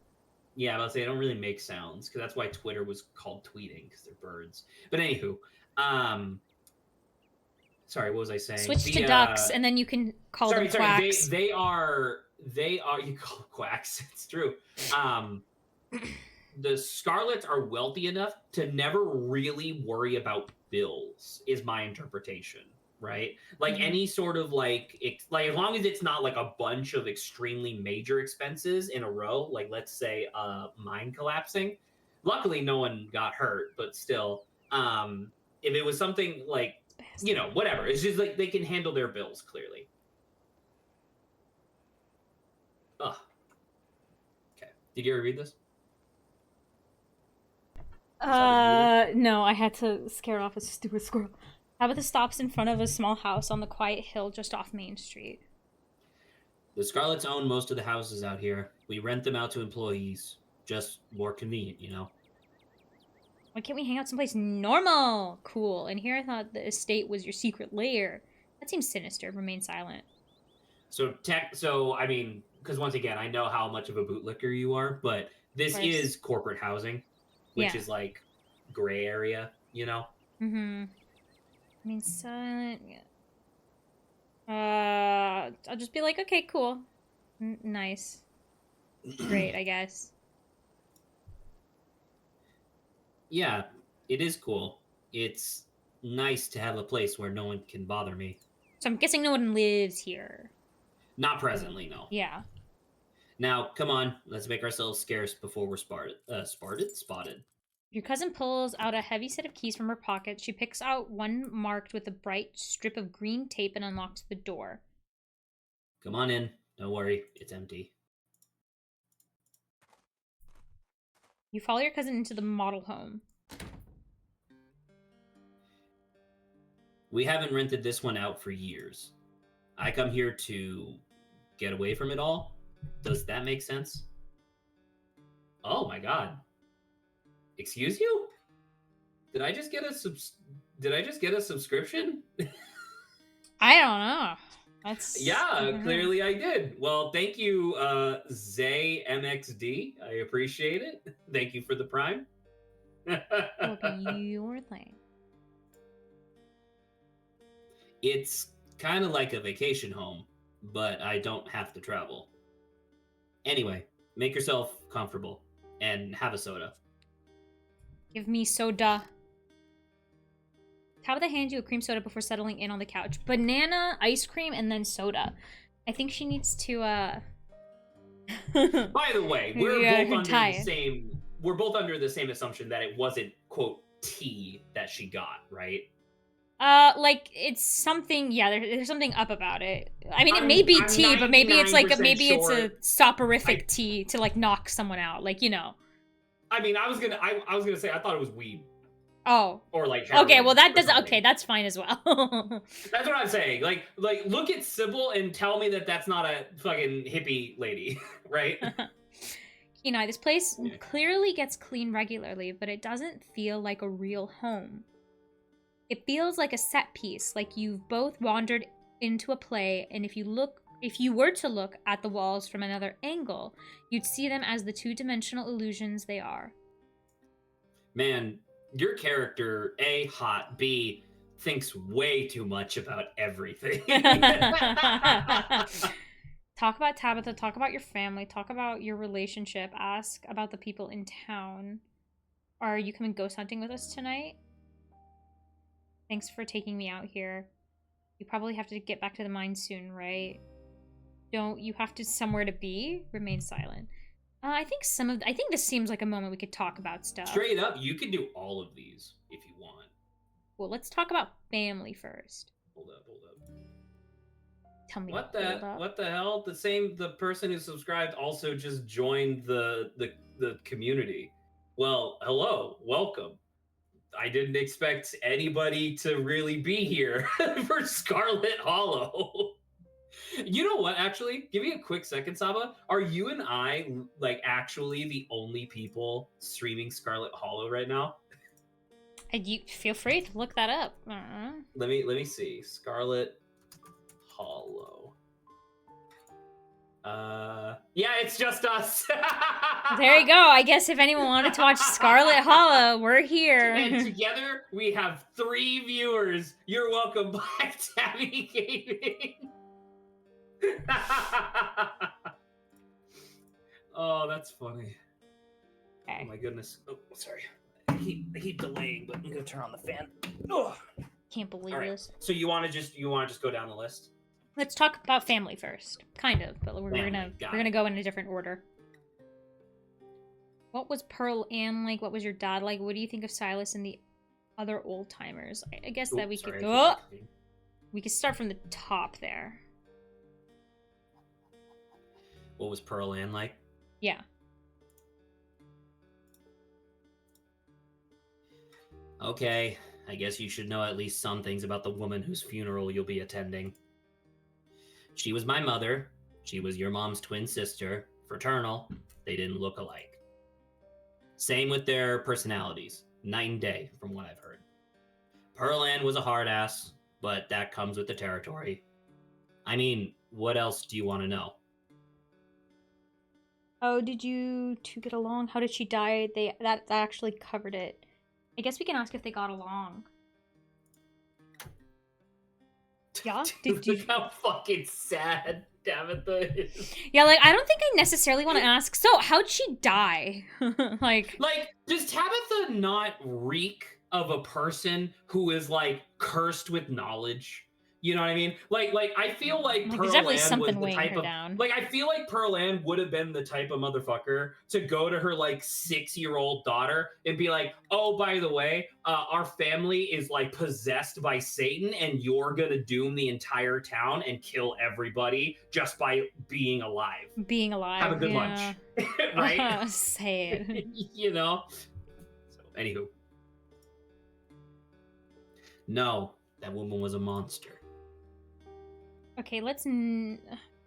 Yeah, I was say they don't really make sounds because that's why Twitter was called tweeting because they're birds. But anywho, sorry, what was I saying? Switch to ducks, and then you can call them quacks. They are you call them quacks. It's true. The Scarlets are wealthy enough to never really worry about bills. Is my interpretation. Right, like any sort of like as long as it's not like a bunch of extremely major expenses in a row, like let's say mine collapsing. Luckily no one got hurt, but still if it was something like whatever, it's just like they can handle their bills clearly. Okay, did you ever read this? No, I had to scare off a stupid squirrel. Tabitha stops in front of a small house on the quiet hill just off Main Street. The Scarlets own most of the houses out here. We rent them out to employees. Just more convenient, you know? Why can't we hang out someplace normal? Cool. And here I thought the estate was your secret lair. That seems sinister. Remain silent. So, I mean, because once again, I know how much of a bootlicker you are, but this is corporate housing, which is like gray area, you know? I mean, silent. Yeah. I'll just be like, okay, cool, nice, great, I guess. Yeah, it is cool. It's nice to have a place where no one can bother me. So I'm guessing no one lives here. Not presently, no. Yeah. Now, come on, let's make ourselves scarce before we're spotted. Your cousin pulls out a heavy set of keys from her pocket. She picks out one marked with a bright strip of green tape and unlocks the door. Come on in. Don't worry, it's empty. You follow your cousin into the model home. We haven't rented this one out for years. I come here to get away from it all. Does that make sense? Oh my god. Excuse you? Did I just get a subscription? I don't know. That's clearly I did. Well, thank you, Zay MXD. I appreciate it. Thank you for the Prime. Your thing. It's kind of like a vacation home, but I don't have to travel. Anyway, make yourself comfortable and have a soda. Give me soda. Tabitha hands you a cream soda before settling in on the couch. Banana, ice cream, and then soda. I think she needs to, By the way, we're both under the same assumption that it wasn't, quote, tea that she got, right? Like, it's something, yeah, there's something up about it. I mean, it may be tea, but maybe it's like, maybe it's a soporific tea to, like, knock someone out, like, you know. I mean, I was gonna say, I thought it was weed. Oh. Or, like, heroin. Okay, well, that does, okay, that's fine as well. That's what I'm saying. Like, look at Sybil and tell me that that's not a fucking hippie lady, right? You know, this place clearly gets clean regularly, but it doesn't feel like a real home. It feels like a set piece, like you've both wandered into a play, and if you were to look at the walls from another angle, you'd see them as the two-dimensional illusions they are. Man, your character, A, hot, B, thinks way too much about everything. Talk about Tabitha, talk about your family, talk about your relationship, ask about the people in town. Are you coming ghost hunting with us tonight? Thanks for taking me out here. You probably have to get back to the mine soon, right? Don't you have to somewhere to be? Remain silent. I think this seems like a moment we could talk about stuff. Straight up, you can do all of these if you want. Well, let's talk about family first. Hold up. Tell me what the hell? The person who subscribed also just joined the community. Well, hello, welcome. I didn't expect anybody to really be here for Scarlet Hollow. You know what, actually? Give me a quick second, Saba. Are you and I, like, actually the only people streaming Scarlet Hollow right now? You feel free to look that up. Let me see. Scarlet Hollow. Yeah, it's just us. There you go. I guess if anyone wanted to watch Scarlet Hollow, we're here. And together we have 3 viewers. You're welcome back, Tabby Gaming. Oh, that's funny. Okay. Oh my goodness. Oh, sorry. I keep delaying, but I'm gonna turn on the fan. Oh. Can't believe this. So you want to just go down the list? Let's talk about family first, kind of, but we're gonna go in a different order. What was Pearl Ann like? What was your dad like? What do you think of Silas and the other old timers? I guess that we could go. We could start from the top there. What was Pearl Ann like? Yeah. Okay, I guess you should know at least some things about the woman whose funeral you'll be attending. She was my mother. She was your mom's twin sister. Fraternal. They didn't look alike. Same with their personalities. Night and day, from what I've heard. Pearl Ann was a hard ass, but that comes with the territory. I mean, what else do you want to know? Oh, did you two get along? How did she die? That actually covered it. I guess we can ask if they got along. Yeah? Look how fucking sad Tabitha is. Yeah, like, I don't think I necessarily want to ask, so, how'd she die? Like, does Tabitha not reek of a person who is, like, cursed with knowledge? You know what I mean? Like I feel like Pearl Ann was the type of like I feel like Pearl Ann would have been the type of motherfucker to go to her like 6-year-old daughter and be like, "Oh, by the way, our family is like possessed by Satan, and you're gonna doom the entire town and kill everybody just by being alive." Being alive. Have a good lunch, right? Say it. You know. So, anywho, no, that woman was a monster. Okay, let's. No,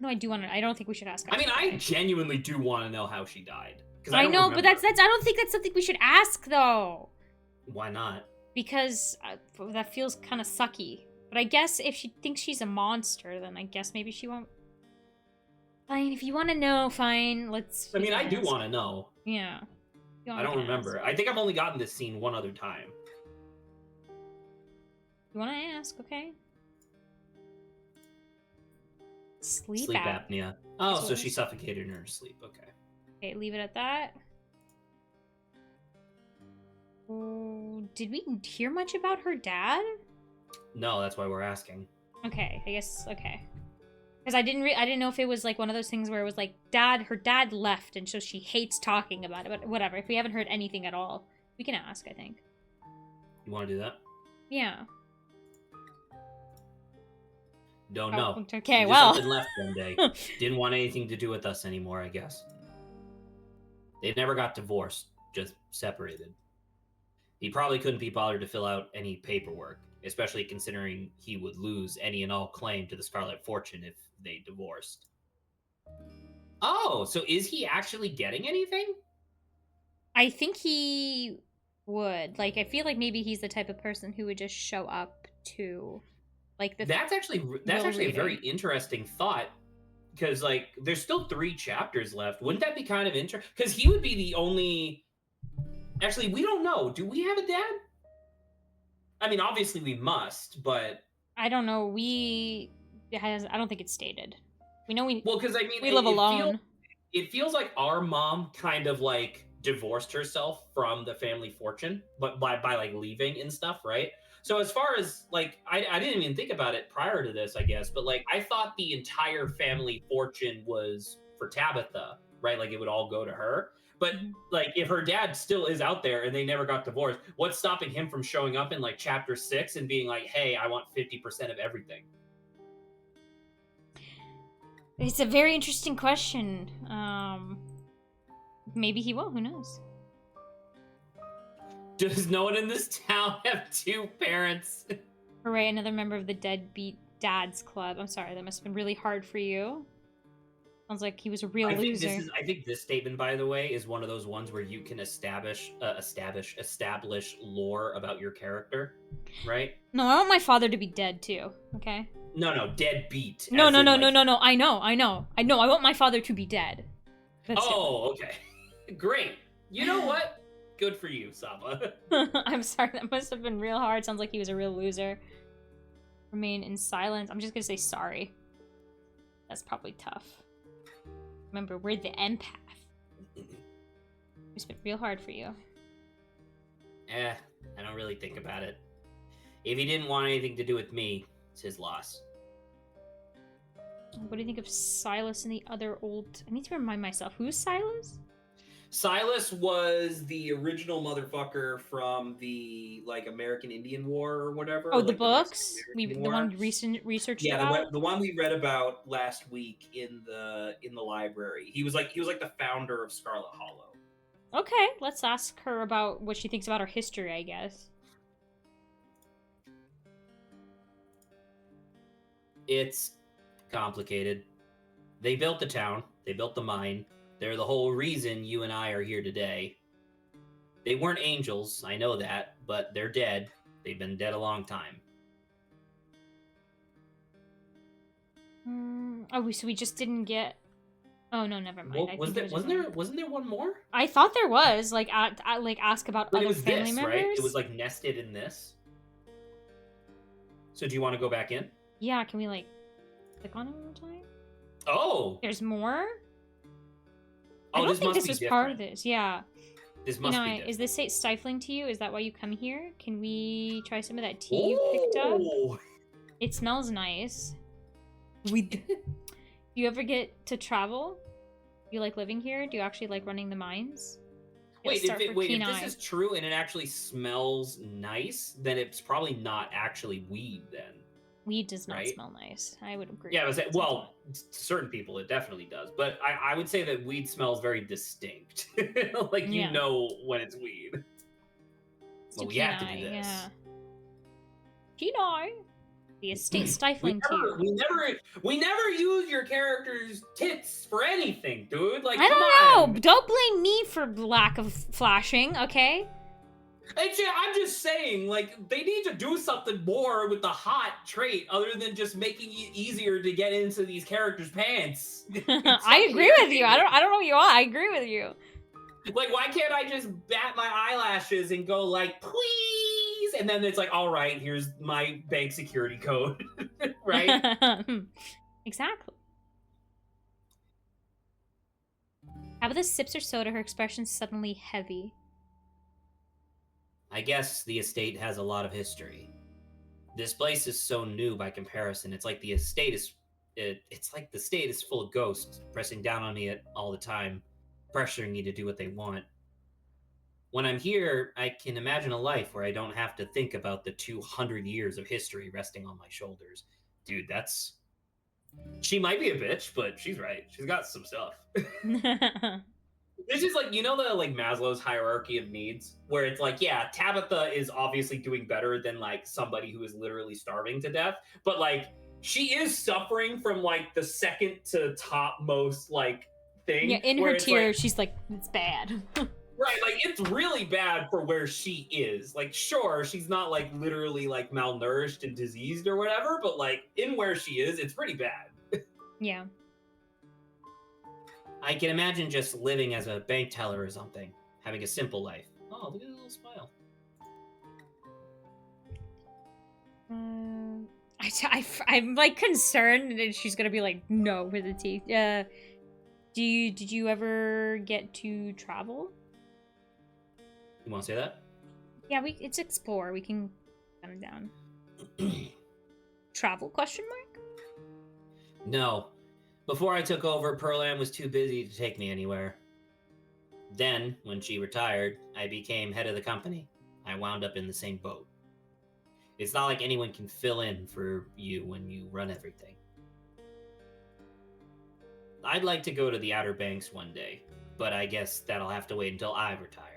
I do want to. I don't think we should ask. I mean, I genuinely do want to know how she died. I know, but that's. I don't think that's something we should ask, though. Why not? Because that feels kind of sucky. But I guess if she thinks she's a monster, then I guess maybe she won't. Fine, if you want to know, fine. Let's. I mean, I do want to know. Yeah. I don't remember. I think I've only gotten this scene one other time. You want to ask? Okay. Sleep Sleep app. apnea. Oh, so she suffocated in her sleep. Okay. Okay, leave it at that. Oh, did we hear much about her dad? No, that's why we're asking. Okay, I guess, okay. Because I didn't know if it was like one of those things where it was like her dad left and so she hates talking about it, but whatever. If we haven't heard anything at all, we can ask, I think. You want to do that? Yeah. Don't know. Okay, Just well. something left one day. Didn't want anything to do with us anymore, I guess. They never got divorced, just separated. He probably couldn't be bothered to fill out any paperwork, especially considering he would lose any and all claim to the Scarlet fortune if they divorced. Oh, so is he actually getting anything? I think he would. Like, I feel like maybe he's the type of person who would just show up to, like, That's actually a very interesting thought, because like there's still 3 chapters left. Wouldn't that be kind of interesting? Because he would be the only. Actually, we don't know. Do we have a dad? I mean, obviously we must, but I don't know. I don't think it's stated. We know we. Well, because I mean, we live alone. It feels like our mom kind of like divorced herself from the family fortune, but by like leaving and stuff, right? So as far as like, I didn't even think about it prior to this, I guess, but like I thought the entire family fortune was for Tabitha, right? Like it would all go to her. But like if her dad still is out there and they never got divorced, what's stopping him from showing up in like chapter 6 and being like, hey, I want 50% of everything? It's a very interesting question. Maybe he will. Who knows? Does no one in this town have 2 parents? Hooray, another member of the Deadbeat Dads Club. I'm sorry, that must have been really hard for you. Sounds like he was a real loser. I think this statement, by the way, is one of those ones where you can establish lore about your character, right? No, I want my father to be dead too. Okay. No, deadbeat. No. I know. I want my father to be dead. That's okay. Great. You know what? Good for you, Saba. I'm sorry, that must have been real hard. Sounds like he was a real loser. Remain in silence. I'm just gonna say sorry. That's probably tough. Remember, we're the empath. It's been real hard for you. I don't really think about it. If he didn't want anything to do with me, it's his loss. What do you think of Silas and the other old... I need to remind myself. Who's Silas? Silas was the original motherfucker from the like American Indian War or whatever. Oh, like the books? The one we researched about? Yeah, the one we read about last week in the library. He was like the founder of Scarlet Hollow. Okay, let's ask her about what she thinks about her history, I guess. It's complicated. They built the town. They built the mine. They're the whole reason you and I are here today. They weren't angels, I know that, but they're dead. They've been dead a long time. So we just didn't get... Oh, no, never mind. Well, wasn't there one more? I thought there was, like, ask about but other family members. Right? It was, like, nested in this. So do you want to go back in? Yeah, can we, like, click on it one more time? Oh! There's more? Oh, I don't think this was part of this. Yeah. This must be different. Is this stifling to you? Is that why you come here? Can we try some of that tea you picked up? It smells nice. Do you ever get to travel? You like living here? Do you actually like running the mines? Wait, if this is true and it actually smells nice, then it's probably not actually weed then. Weed does not smell nice. I would agree. Yeah, to certain people it definitely does. But I would say that weed smells very distinct. Like, you know when it's weed. Well, we have to do this. Yeah. Kenai. The estate stifling tea. We never use your character's tits for anything, dude. Like, I don't know. Don't blame me for lack of flashing, okay? I'm just saying, like, they need to do something more with the hot trait other than just making it easier to get into these characters' pants. I agree with you. I don't know what you want. I agree with you. Like, why can't I just bat my eyelashes and go like, please? And then it's like, all right, here's my bank security code, right? Exactly. Tabitha sips her soda, her expression suddenly heavy. I guess the estate has a lot of history. This place is so new by comparison. It's like the estate is it's like the state is full of ghosts pressing down on me all the time, pressuring me to do what they want. When I'm here, I can imagine a life where I don't have to think about the 200 years of history resting on my shoulders. Dude, that's she might be a bitch, but she's right. She's got some stuff. This is like, you know, the like Maslow's hierarchy of needs, where it's like, yeah, Tabitha is obviously doing better than like somebody who is literally starving to death, but like she is suffering from like the second to top most like thing. Yeah, in her tears, she's like, it's bad. Right, like it's really bad for where she is. Like, sure, she's not like literally like malnourished and diseased or whatever, but like in where she is, it's pretty bad. Yeah. I can imagine just living as a bank teller or something, having a simple life. Oh, look at that little smile. I'm like concerned that she's gonna be like, no, with the teeth. Did you ever get to travel? You want to say that? Yeah, it's explore. We can count it down. Travel? Question mark? No. Before I took over, Pearl was too busy to take me anywhere. Then, when she retired, I became head of the company. I wound up in the same boat. It's not like anyone can fill in for you when you run everything. I'd like to go to the Outer Banks one day, but I guess that'll have to wait until I retire.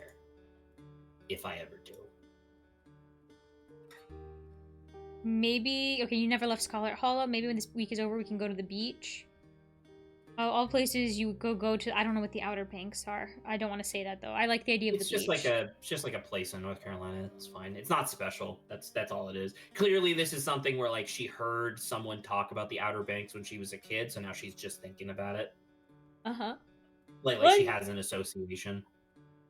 If I ever do. Maybe, okay, you never left Scarlet Hollow. Maybe when this week is over, we can go to the beach. All places you go to. I don't know what the Outer Banks are. I don't want to say that though. I like the idea of the beach. It's just like a place in North Carolina. It's fine. It's not special. That's all it is. Clearly, this is something where like she heard someone talk about the Outer Banks when she was a kid, so now she's just thinking about it. Like she has an association.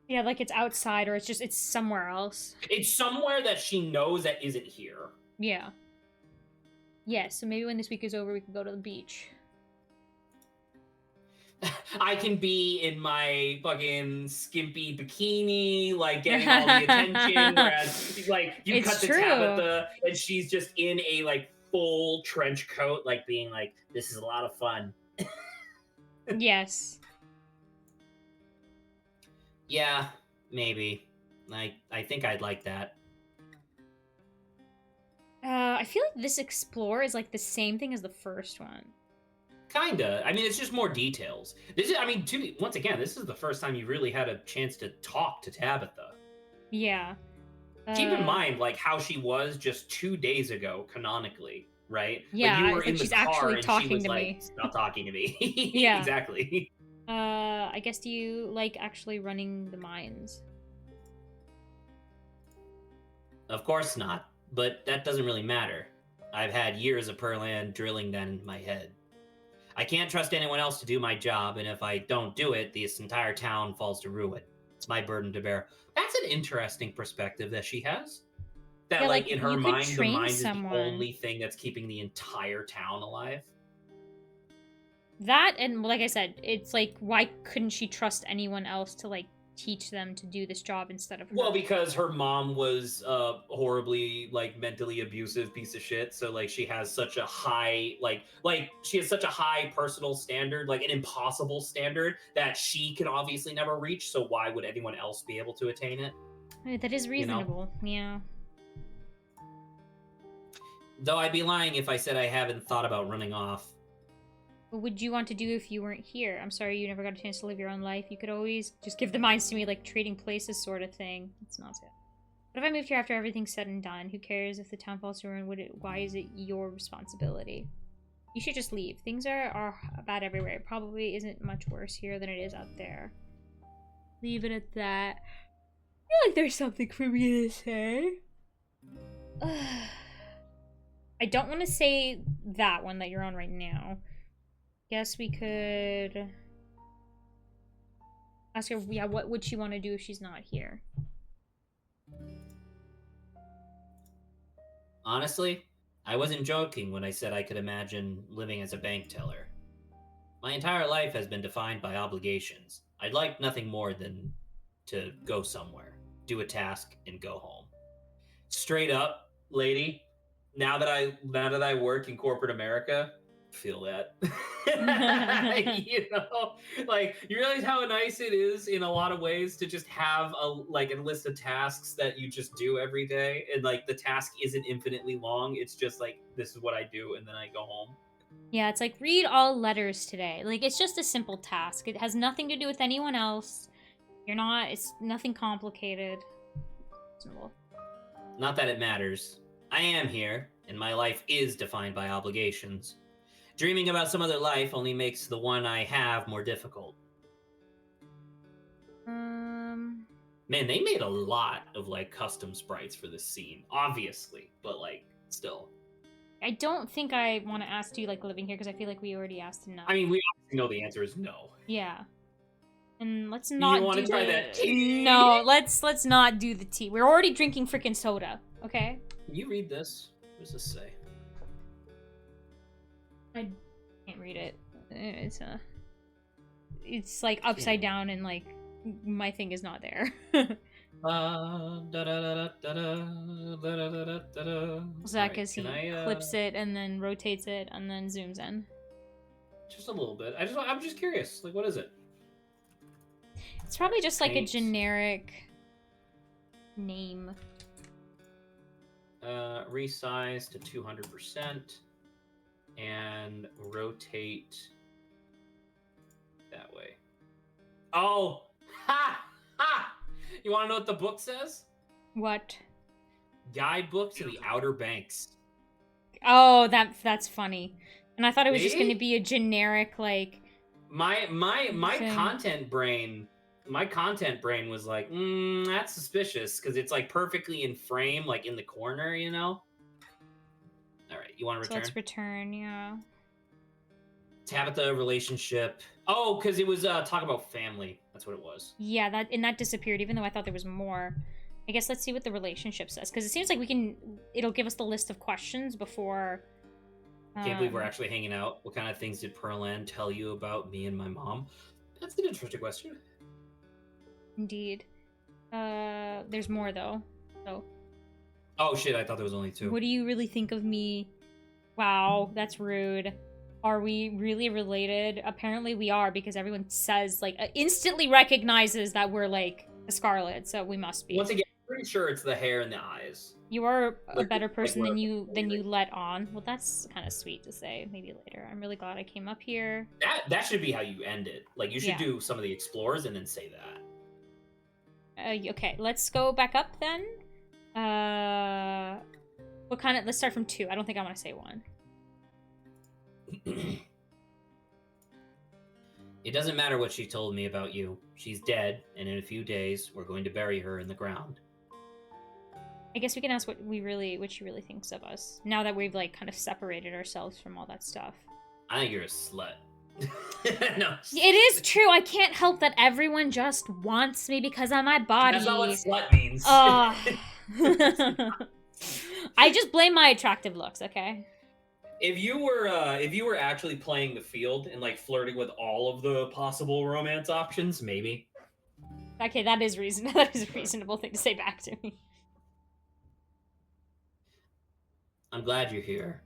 Yeah, like it's outside or it's somewhere else. It's somewhere that she knows that isn't here. Yeah. Yeah, so maybe when this week is over, we can go to the beach. I can be in my fucking skimpy bikini, like getting all the attention, whereas like you cut to Tabitha and she's just in a like full trench coat, like being like, this is a lot of fun. Yes. Yeah, maybe. I think I'd like that. I feel like this Explore is like the same thing as the first one. Kinda. I mean, it's just more details. This is, I mean, once again, this is the first time you really had a chance to talk to Tabitha. Yeah. Keep in mind, like, how she was just 2 days ago, canonically, right? Yeah, like, you were in the she's car actually and talking she was to like, me. stop talking to me. Yeah. Exactly. I guess, do you like actually running the mines? Of course not, but that doesn't really matter. I've had years of Perland drilling that into my head. I can't trust anyone else to do my job, and if I don't do it, this entire town falls to ruin. It's my burden to bear. That's an interesting perspective that she has. That, yeah, like, in her mind, the mine is the only thing that's keeping the entire town alive. That, and like I said, it's like, why couldn't she trust anyone else to, like, teach them to do this job instead of her? Well, because her mom was a horribly, like, mentally abusive piece of shit, so, like, she has such a high, she has such a high personal standard, like, an impossible standard, that she can obviously never reach, so why would anyone else be able to attain it? That is reasonable, yeah. Though I'd be lying if I said I haven't thought about running off. What would you want to do if you weren't here? I'm sorry you never got a chance to live your own life. You could always just give the mines to me, like trading places sort of thing. It's not so. What if I moved here after everything's said and done? Who cares if the town falls to ruin? Why is it your responsibility? You should just leave. Things are bad everywhere. It probably isn't much worse here than it is out there. Leave it at that. I feel like there's something for me to say. I don't want to say that one that you're on right now. Guess we could ask her, yeah, what would she want to do if she's not here? Honestly, I wasn't joking when I said I could imagine living as a bank teller. My entire life has been defined by obligations. I'd like nothing more than to go somewhere, do a task, and go home. Straight up, lady. Now that I work in corporate America, feel that. you know, like you realize how nice it is in a lot of ways to just have a list of tasks that you just do every day, and like the task isn't infinitely long. It's just like this is what I do, and then I go home. Yeah, it's like read all letters today. Like it's just a simple task. It has nothing to do with anyone else. It's nothing complicated. Simple. Not that it matters. I am here, and my life is defined by obligations. Dreaming about some other life only makes the one I have more difficult. Man, they made a lot of like custom sprites for this scene, obviously, but like still. I don't think I want to ask, do you like living here? Because I feel like we already asked enough. I mean, we obviously know the answer is no. Yeah. And let's not want to try that tea? No, let's not do the tea. We're already drinking freaking soda, okay? Can you read this? What does this say? I can't read it. It's like upside down and like my thing is not there. Zach as he clips it and then rotates it and then zooms in. Just a little bit. I'm just curious. Like, what is it? It's probably just like a generic name. Resize to 200% and rotate that way. Oh, ha! Ha! You want to know what the book says? What? Guidebook to the Outer Banks. Oh, that's funny. And I thought it was just going to be a generic like. My content brain was like, that's suspicious because it's like perfectly in frame, like in the corner, you know. All right, you want to return? So let's return, yeah. Tabitha relationship. Oh, because it was talk about family. That's what it was. Yeah, that disappeared, even though I thought there was more. I guess let's see what the relationship says, because it seems like it'll give us the list of questions before. Can't believe we're actually hanging out. What kind of things did Pearlan tell you about me and my mom? That's an interesting question. Indeed. There's more though. So. Oh shit! I thought there was only 2. What do you really think of me? Wow, that's rude. Are we really related? Apparently we are, because everyone says, like, instantly recognizes that we're, like, a Scarlet, so we must be. Once again, I'm pretty sure it's the hair and the eyes. You are a better person than you let on. Well, that's kind of sweet to say. Maybe later. I'm really glad I came up here. That should be how you end it. Like, you should do some of the explorers and then say that. Okay, let's go back up then. Let's start from 2. I don't think I want to say 1. It doesn't matter what she told me about you. She's dead, and in a few days, we're going to bury her in the ground. I guess we can ask what she really thinks of us, now that we've, like, kind of separated ourselves from all that stuff. I think you're a slut. No. It is true. I can't help that everyone just wants me because of my body. That's not what slut means. I just blame my attractive looks, okay? If you were actually playing the field and like flirting with all of the possible romance options, maybe. Okay, that is reasonable. That is a reasonable thing to say back to me. I'm glad you're here.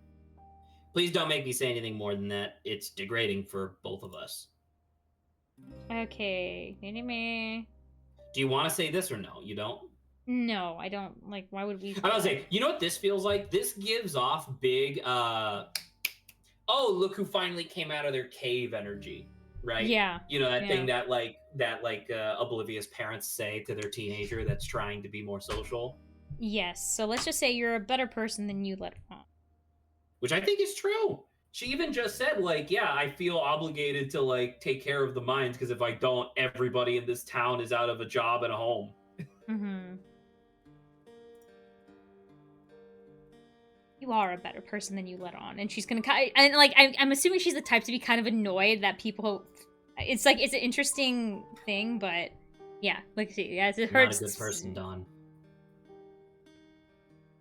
Please don't make me say anything more than that. It's degrading for both of us. Okay. Do you want to say this or no? You don't? No, I don't. Like, why would we? I was gonna say, you know what this feels like? This gives off big, oh, look who finally came out of their cave energy, right? Yeah. You know, that thing that oblivious parents say to their teenager that's trying to be more social. Yes. So let's just say you're a better person than you let on. Which I think is true. She even just said, like, yeah, I feel obligated to, like, take care of the mines because if I don't, everybody in this town is out of a job and a home. Mm-hmm. You are a better person than you let on. And she's gonna and like I'm assuming she's the type to be kind of annoyed that people it's like it's an interesting thing, but yeah, like it hurts. Not a good person, Dawn.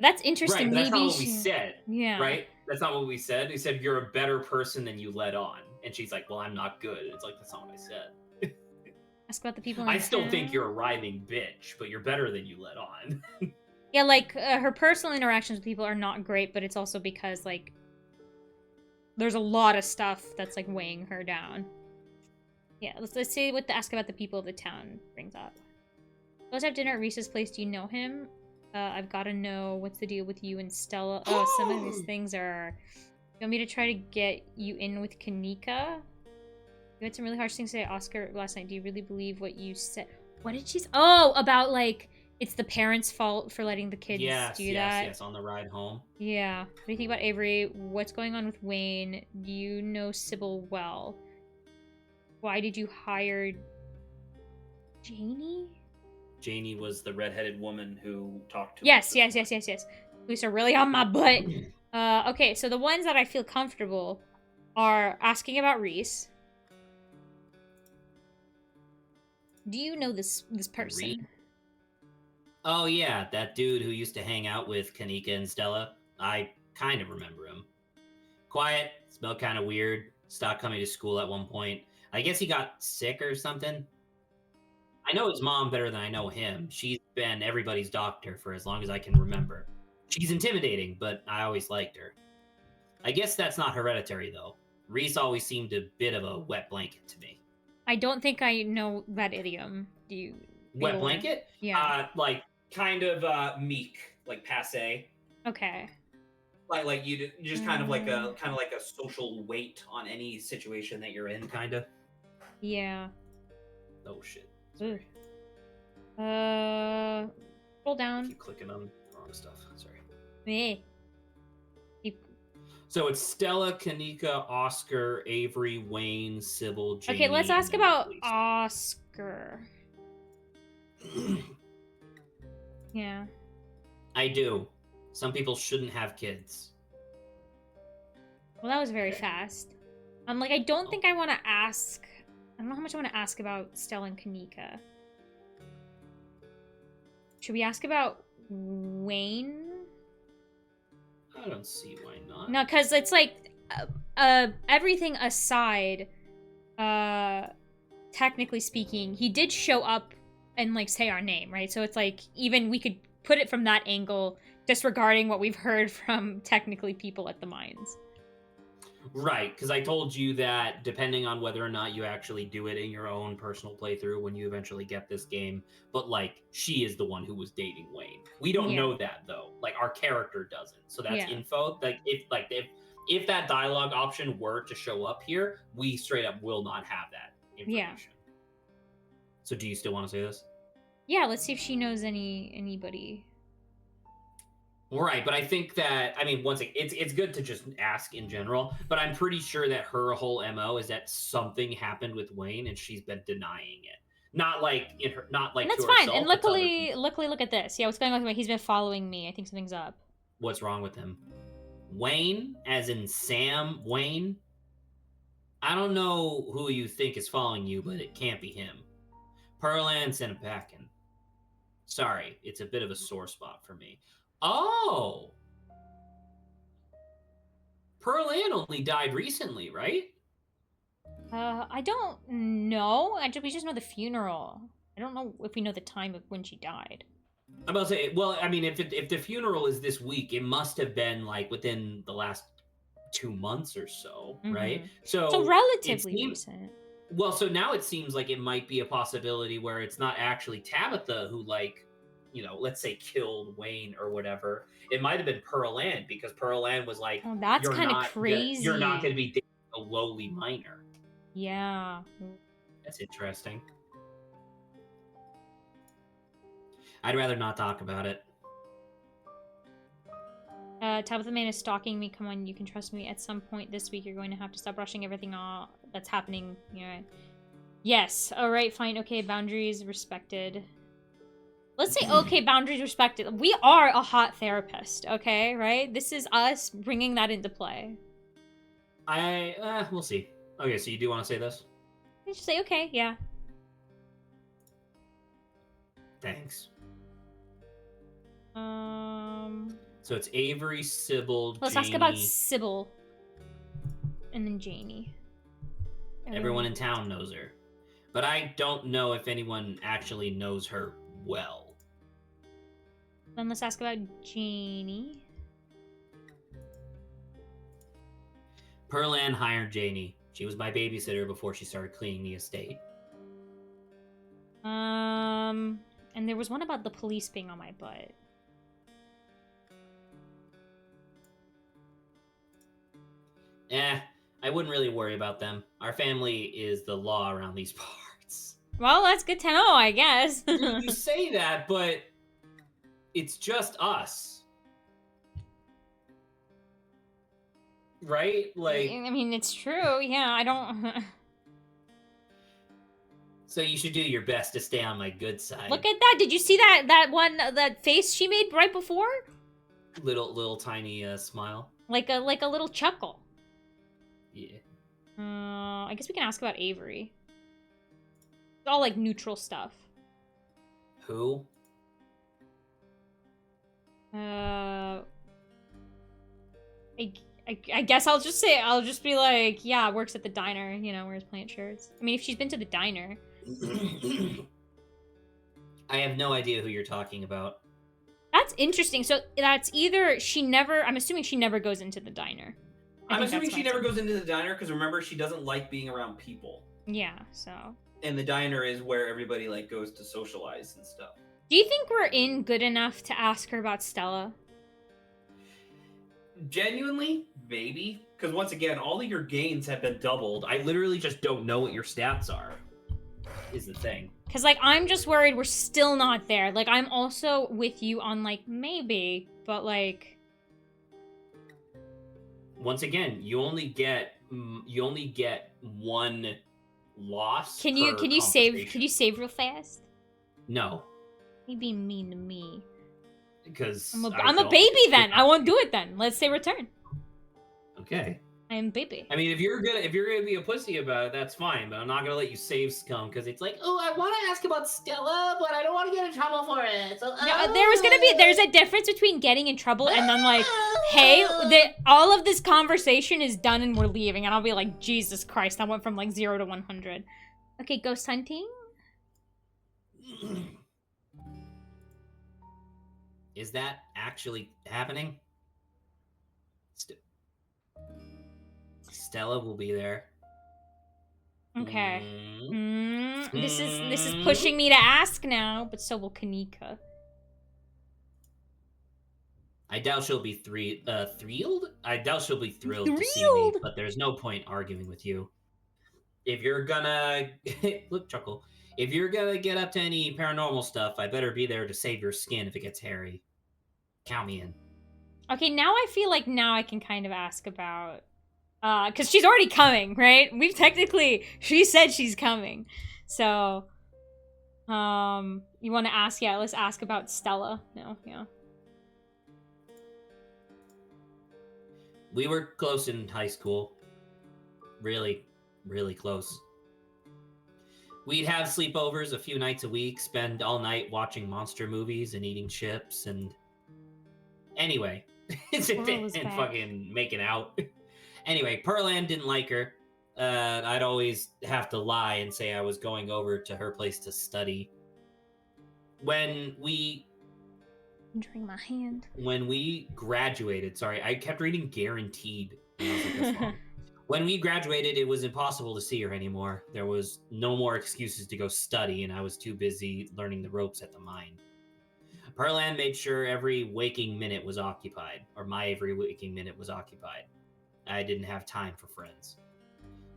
That's interesting. Right, that's maybe not what we said. Yeah. Right? That's not what we said. We said you're a better person than you let on. And she's like, well, I'm not good. It's like, that's not what I said. Ask about the people in I still town. think you're a writhing bitch, but you're better than you let on. Yeah, like, her personal interactions with people are not great, but it's also because, like, there's a lot of stuff that's, like, weighing her down. Yeah, let's see what the ask about the people of the town brings up. Let's have dinner at Reese's place. Do you know him? I've got to know what's the deal with you and Stella. Oh, some of these things are... You want me to try to get you in with Kanika? You had some really harsh things to say to Oscar last night. Do you really believe what you said? What did she say? Oh, about, like, it's the parents' fault for letting the kids do that. Yes, on the ride home. Yeah. What do you think about Avery? What's going on with Wayne? Do you know Sybil well? Why did you hire Janie? Janie was the redheaded woman who talked to Yes. Police are really on my butt. Okay, so the ones that I feel comfortable are asking about Reese. Do you know this person? Reese? Oh yeah, that dude who used to hang out with Kanika and Stella. I kind of remember him. Quiet, smelled kind of weird, stopped coming to school at one point. I guess he got sick or something. I know his mom better than I know him. She's been everybody's doctor for as long as I can remember. She's intimidating, but I always liked her. I guess that's not hereditary, though. Reese always seemed a bit of a wet blanket to me. I don't think I know that idiom. Do you? Wet blanket? Yeah. Like, kind of meek, like passe. Okay. Like you just kind of like a social weight on any situation that you're in, kind of. Yeah. Oh shit. Roll down. Keep clicking on the wrong stuff. Sorry. Me. So it's Stella, Kanika, Oscar, Avery, Wayne, Sybil, Jamie. Okay, let's ask about Oscar. Yeah. I do. Some people shouldn't have kids. Well, that was very fast. Like, I don't think I want to ask... I don't know how much I want to ask about Stella and Kanika. Should we ask about Wayne? I don't see why not. No, because it's like... everything aside, technically speaking, he did show up and, like, say our name, right? So it's like, even we could put it from that angle, disregarding what we've heard from, technically, people at the mines. Right, because I told you that depending on whether or not you actually do it in your own personal playthrough when you eventually get this game, but, like, she is the one who was dating Wayne. We don't know that, though. Like, our character doesn't. So that's info. If that dialogue option were to show up here, we straight up will not have that information. So do you still want to say this? Yeah, let's see if she knows anybody. Right, but I think that, I mean, once it's good to just ask in general, but I'm pretty sure that her whole MO is that something happened with Wayne and she's been denying it. Not like in her, not like. And that's fine. And luckily, look at this. Yeah, what's going on with Wayne? He's been following me. I think something's up. What's wrong with him? Wayne, as in Sam Wayne. I don't know who you think is following you, but it can't be him. Pearland sent him packing. Sorry, it's a bit of a sore spot for me. Oh! Pearland only died recently, right? I don't know. We just know the funeral. I don't know if we know the time of when she died. I'm about to say, well, I mean, if the funeral is this week, it must have been, like, within the last 2 months or so, right? So relatively recent. Well, so now it seems like it might be a possibility where it's not actually Tabitha who, like, you know, let's say killed Wayne or whatever. It might have been Pearland, because Pearland was like, oh, that's kind of crazy. You're not going to be dating a lowly miner. Yeah. That's interesting. I'd rather not talk about it. Tabitha Man is stalking me. Come on, you can trust me. At some point this week, you're going to have to stop rushing everything off that's happening. Yeah. Yes. All right. Fine. Okay. Boundaries respected. Let's say, okay, boundaries respected. We are a hot therapist, okay? Right? This is us bringing that into play. We'll see. Okay, so you do want to say this? You just say, okay, yeah. Thanks. So it's Avery, Sybil, Let's ask about Sybil. And then Janie. Everyone in town knows her. but I don't know if anyone actually knows her well. Then let's ask about Janie. Pearl Ann hired Janie. She was my babysitter before she started cleaning the estate. And there was one about the police being on my butt. I wouldn't really worry about them. Our family is the law around these parts. Well, that's good to know, I guess. You say that, but it's just us. Right? Like, I mean, it's true. Yeah, I don't... So you should do your best to stay on my good side. Look at that. Did you see that face she made right before? Little tiny smile. Like a little chuckle. Yeah. I guess we can ask about Avery. It's all like neutral stuff. Who? I guess I'll just be like, yeah, works at the diner, you know, wears plant shirts. I mean, if she's been to the diner. I have no idea who you're talking about. That's interesting. So that's either I'm assuming she never goes into the diner. I'm assuming she never goes into the diner because remember, she doesn't like being around people. Yeah, so. And the diner is where everybody like goes to socialize and stuff. Do you think we're in good enough to ask her about Stella? Genuinely, maybe. Because once again, all of your gains have been doubled. I literally just don't know what your stats are, is the thing. Because, like, I'm just worried we're still not there. Like, I'm also with you on, like, maybe, but, like... Once again, you only get one loss. Can you save real fast? No. You be mean to me. Because I'm a baby then. I won't do it then. Let's say return. Okay. I am baby. I mean, if you're gonna be a pussy about it, that's fine. But I'm not gonna let you save scum because it's like, oh, I want to ask about Stella, but I don't want to get in trouble for it. So, there's a difference between getting in trouble and then like, hey, all of this conversation is done and we're leaving, and I'll be like, Jesus Christ, I went from like 0 to 100. Okay, ghost hunting. Is that actually happening? Stella will be there. Okay. This is pushing me to ask now, but so will Kanika. I doubt she'll be thrilled. I doubt she'll be thrilled to see me, but there's no point arguing with you. If you're gonna look, chuckle. If you're gonna get up to any paranormal stuff, I better be there to save your skin if it gets hairy. Count me in. Okay, now I feel like now I can kind of ask about... because she's already coming, right? She said she's coming. So, you want to ask? Yeah, let's ask about Stella. No, yeah. We were close in high school. Really, really close. We'd have sleepovers a few nights a week, spend all night watching monster movies and eating chips and... Anyway, and fucking making out. Anyway, Pearl Ann didn't like her. I'd always have to lie and say I was going over to her place to study. When we graduated, sorry, I kept reading guaranteed. When I was like, that's wrong. When we graduated, it was impossible to see her anymore. There was no more excuses to go study, and I was too busy learning the ropes at the mine. Pearl Ann made sure every waking minute was occupied, or my every waking minute was occupied. I didn't have time for friends.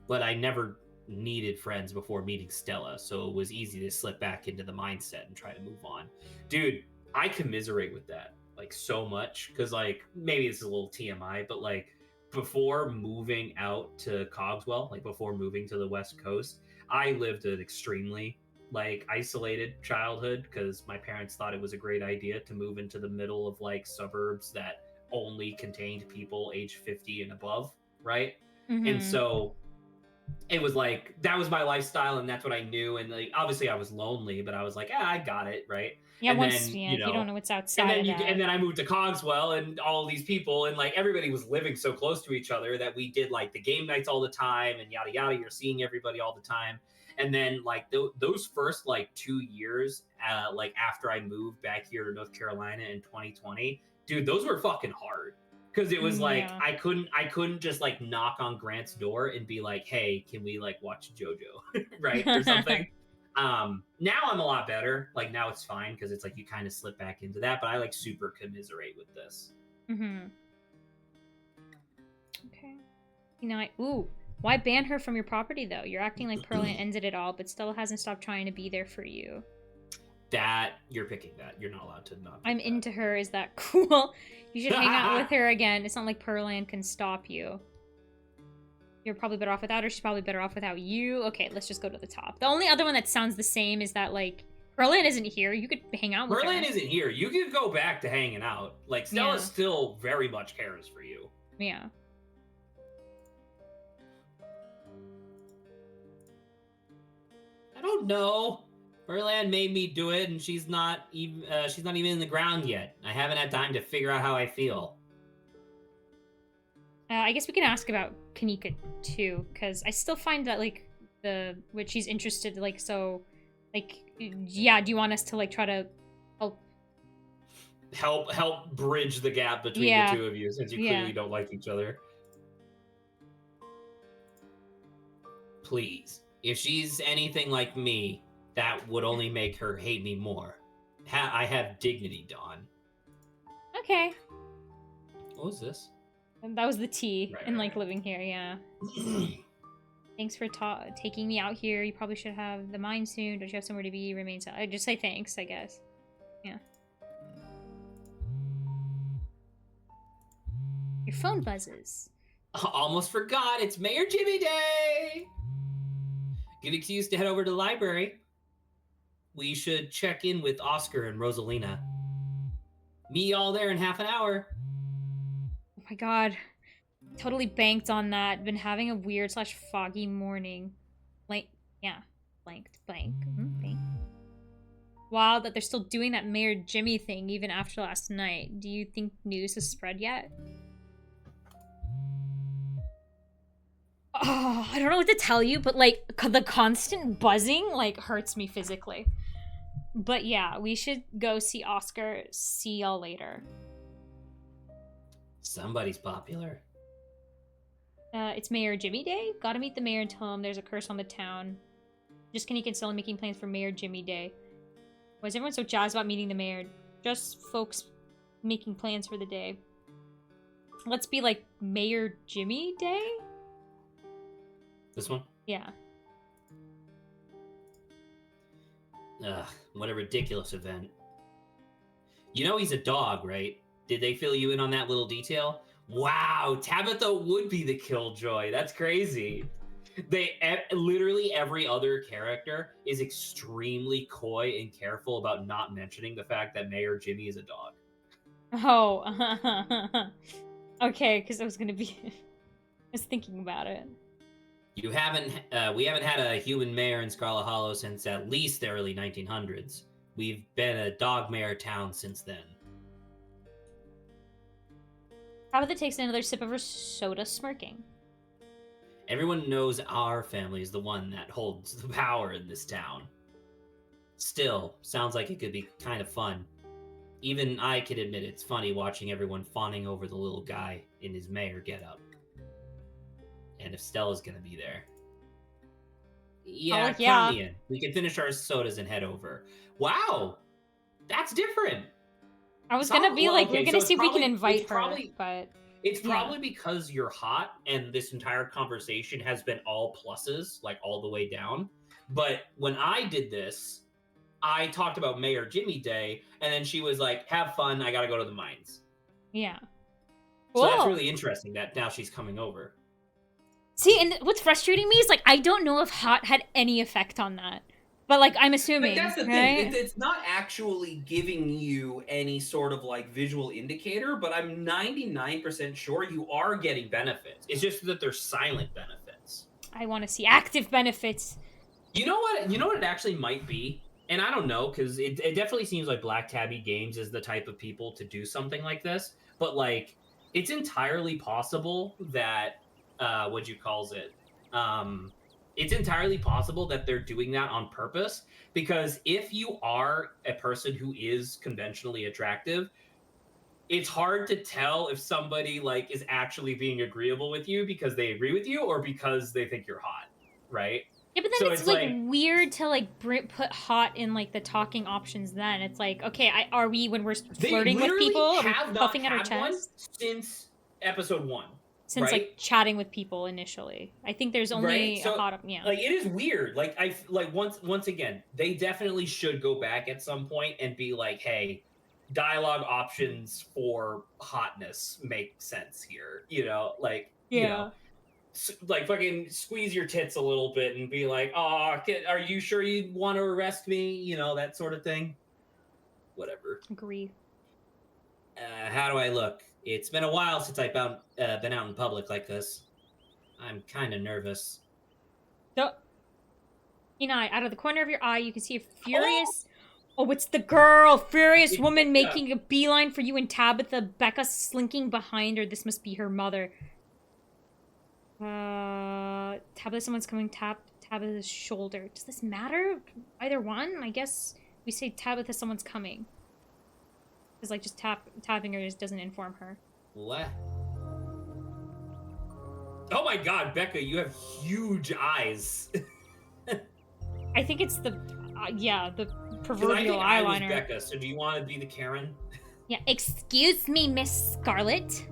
But I never needed friends before meeting Stella, so it was easy to slip back into the mindset and try to move on. Dude, I commiserate with that, like, so much, because, like, maybe this is a little TMI, but, like, before moving out to Cogswell, like, before moving to the West Coast, I lived an extremely, like, isolated childhood, because my parents thought it was a great idea to move into the middle of, like, suburbs that only contained people age 50 and above, right? Mm-hmm. And so it was like, that was my lifestyle, and that's what I knew. And like, obviously I was lonely, but I was like, I got it, right? Yeah, and once then, you don't know what's outside and then I moved to Cogswell, and all these people, and like everybody was living so close to each other that we did like the game nights all the time, and yada yada. You're seeing everybody all the time, And then like those first like 2 years, like after I moved back here to North Carolina in 2020, dude, those were fucking hard. Because it was like Yeah. I couldn't just like knock on Grant's door and be like, hey, can we like watch JoJo, right, or something. Now I'm a lot better. Like now it's fine because it's like you kind of slip back into that. But I like super commiserate with this. Mm-hmm. Okay. You know, why ban her from your property though? You're acting like Pearland ended it all, but still hasn't stopped trying to be there for you. That you're picking that. You're not allowed to not. I'm into her. Is that cool? You should hang out with her again. It's not like Pearland can stop you. You're probably better off without her. She's probably better off without you. Okay, let's just go to the top. The only other one that sounds the same is that, like, Pearland isn't here. You could hang out with her. Pearland isn't here. You could go back to hanging out. Like, Stella still very much cares for you. Yeah. I don't know. Pearland made me do it, and she's not even in the ground yet. I haven't had time to figure out how I feel. I guess we can ask about Kanika too, because I still find that like what she's interested, like, so, like, yeah. Do you want us to like try to help bridge the gap between the two of you, since you clearly don't like each other? Please, if she's anything like me, that would only make her hate me more. I have dignity, Dawn. Okay. What was this? And that was the tea, right, and like living here, yeah. Thanks for taking me out here. You probably should have the mine soon. Don't you have somewhere to be? Remain silent. I just say thanks, I guess. Yeah. Your phone buzzes. Almost forgot. It's Mayor Jimmy Day. Good excuse to head over to the library. We should check in with Oscar and Rosalina. Meet y'all there in half an hour. Oh my god. Totally banked on that. Been having a weird / foggy morning. Blanked. Wow, that they're still doing that Mayor Jimmy thing even after last night. Do you think news has spread yet? Oh, I don't know what to tell you, but like the constant buzzing like hurts me physically. But yeah, we should go see Oscar. See y'all later. Somebody's popular. It's Mayor Jimmy Day. Gotta meet the mayor and tell him there's a curse on the town. Just Kanika still making plans for Mayor Jimmy Day. Why is everyone so jazzed about meeting the mayor? Just folks making plans for the day. Let's be like Mayor Jimmy Day? This one? Yeah. Ugh, what a ridiculous event. You know he's a dog, right? Did they fill you in on that little detail? Wow, Tabitha would be the killjoy. That's crazy. Literally every other character is extremely coy and careful about not mentioning the fact that Mayor Jimmy is a dog. Oh, okay, because I was gonna be... I was thinking about it. We haven't had a human mayor in Scarlet Hollow since at least the early 1900s. We've been a dog mayor town since then. Tabitha takes another sip of her soda, smirking. Everyone knows our family is the one that holds the power in this town. Still, sounds like it could be kind of fun. Even I could admit it's funny watching everyone fawning over the little guy in his mayor getup. And if Stella's gonna be there. Yeah, count me in. We can finish our sodas and head over. Wow! That's different! I was gonna be like, we're gonna see if we can invite her, but... It's probably because you're hot and this entire conversation has been all pluses, like all the way down. But when I did this, I talked about Mayor Jimmy Day, and then she was like, have fun, I gotta go to the mines. Yeah. So that's really interesting that now she's coming over. See, and what's frustrating me is, like, I don't know if hot had any effect on that. But, like, I'm assuming, But that's the right? thing. It's not actually giving you any sort of, like, visual indicator, but I'm 99% sure you are getting benefits. It's just that they're silent benefits. I want to see active benefits. You know what? You know what it actually might be? And I don't know, because it definitely seems like Black Tabby Games is the type of people to do something like this. But, like, it's entirely possible that, it's entirely possible that they're doing that on purpose, because if you are a person who is conventionally attractive, it's hard to tell if somebody like is actually being agreeable with you because they agree with you or because they think you're hot, right? Yeah, but then So it's it's like like weird to like put hot in like the talking options. Then it's like, okay, are we when we're they flirting with literally people? Are we have not puffing at our had one chest? since episode 1, Since right? like chatting with people initially, I think there's Right? only a So hot yeah. like it is weird. Like like once again, they definitely should go back at some point and be like, "Hey, dialogue options for hotness make sense here." Like, Yeah. like fucking squeeze your tits a little bit and be like, "Oh, are you sure you want to arrest me?" That sort of thing. Whatever. Agree. How do I look? It's been a while since I've been out in public like this. I'm kind of nervous. So, out of the corner of your eye, you can see a Oh, furious. Oh, it's the girl! Furious it's woman Becca. making a beeline for you and Tabitha. Becca slinking behind her. This must be her mother. Tabitha, someone's coming. Tabitha's shoulder. Does this matter? Either one? I guess we say Tabitha, someone's coming. Because, like, just tapping her just doesn't inform her. What? Oh my god, Becca, you have huge eyes. I think it's the, the I proverbial think I was eyeliner. Becca, so do you want to be the Karen? Yeah, excuse me, Miss Scarlet.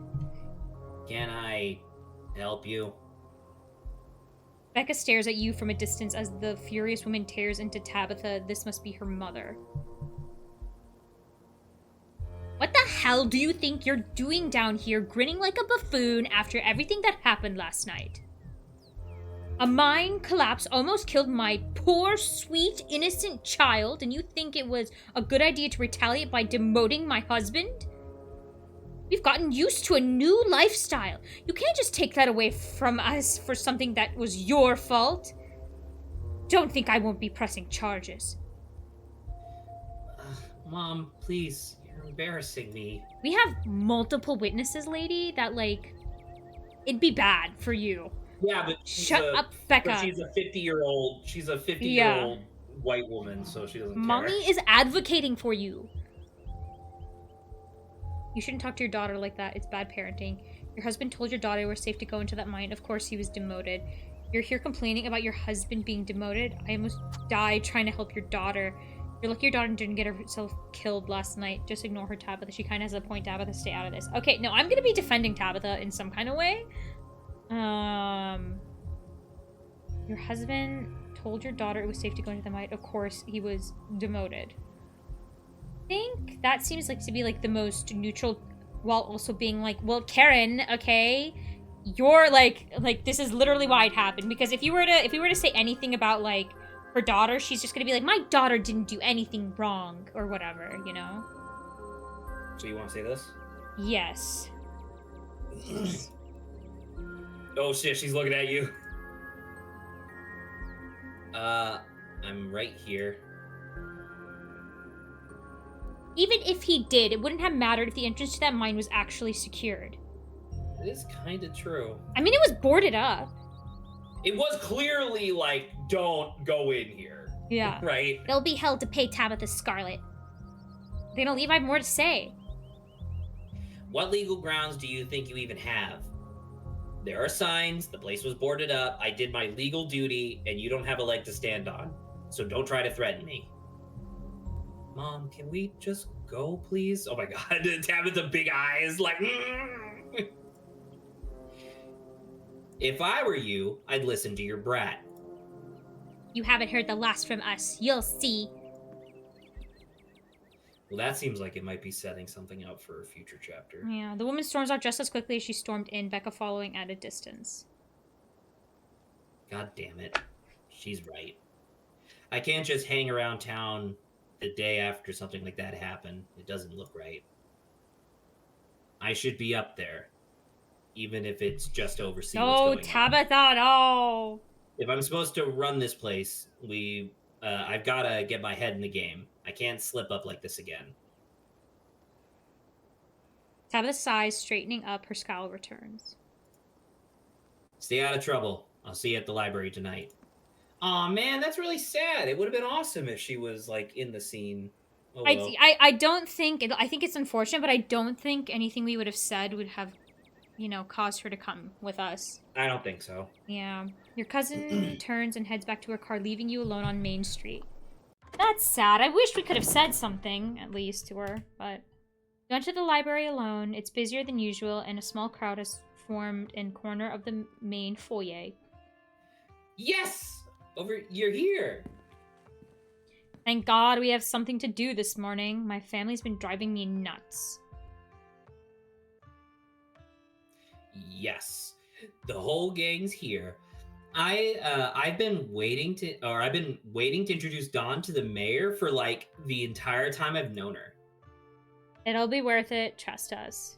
Can I help you? Becca stares at you from a distance as the furious woman tears into Tabitha. This must be her mother. What the hell do you think you're doing down here, grinning like a buffoon after everything that happened last night? A mine collapse almost killed my poor, sweet, innocent child, and you think it was a good idea to retaliate by demoting my husband? We've gotten used to a new lifestyle. You can't just take that away from us for something that was your fault. Don't think I won't be pressing charges. Mom, please. You're embarrassing me. We have multiple witnesses, lady, that, like, it'd be bad for you. Yeah, but Shut up, Becca. But she's a 50-year-old. She's a 50-year-old white woman, so she doesn't care. Mommy is advocating for you. You shouldn't talk to your daughter like that. It's bad parenting. Your husband told your daughter you were safe to go into that mine. Of course, he was demoted. You're here complaining about your husband being demoted. I almost died trying to help your daughter. You're lucky your daughter didn't get herself killed last night. Just ignore her, Tabitha. She kind of has a point, Tabitha. Stay out of this. Okay, no, I'm going to be defending Tabitha in some kind of way. Your husband told your daughter it was safe to go into the mine. Of course, he was demoted. I think that seems like to be like the most neutral, while also being like, well, Karen, okay, you're like this is literally why it happened. Because if you were to say anything about like her daughter, she's just gonna be like, my daughter didn't do anything wrong or whatever, you know? So you want to say this? Yes. Oh shit, she's looking at you. I'm right here. Even if he did, it wouldn't have mattered if the entrance to that mine was actually secured. It is kind of true. I mean, it was boarded up. It was clearly like, don't go in here. Yeah. Right? They'll be held to pay Tabitha Scarlet. They don't leave, I have more to say. What legal grounds do you think you even have? There are signs, the place was boarded up, I did my legal duty, and you don't have a leg to stand on. So don't try to threaten me. Mom, can we just go, please? Oh my god, Tabitha big eyes, like... If I were you, I'd listen to your brat. You haven't heard the last from us. You'll see. Well, that seems like it might be setting something up for a future chapter. Yeah, the woman storms out just as quickly as she stormed in, Becca following at a distance. God damn it. She's right. I can't just hang around town the day after something like that happened. It doesn't look right. I should be up there, even if it's just overseeing what's going on. No, Tabitha, no! If I'm supposed to run this place, I've got to get my head in the game. I can't slip up like this again. Tabitha sighs, straightening up. Her scowl returns. Stay out of trouble. I'll see you at the library tonight. Aw, man, that's really sad. It would have been awesome if she was, like, in the scene. Oh, well. I don't think I think it's unfortunate, but I don't think anything we would have said would have, caused her to come with us. I don't think so. Yeah. Your cousin turns and heads back to her car, leaving you alone on Main Street. That's sad. I wish we could have said something, at least, to her, but... You enter the library alone. It's busier than usual, and a small crowd has formed in corner of the main foyer. Yes! You're here! Thank God we have something to do this morning. My family's been driving me nuts. Yes. The whole gang's here. I've been waiting to introduce Dawn to the mayor for like the entire time I've known her. It'll be worth it, trust us.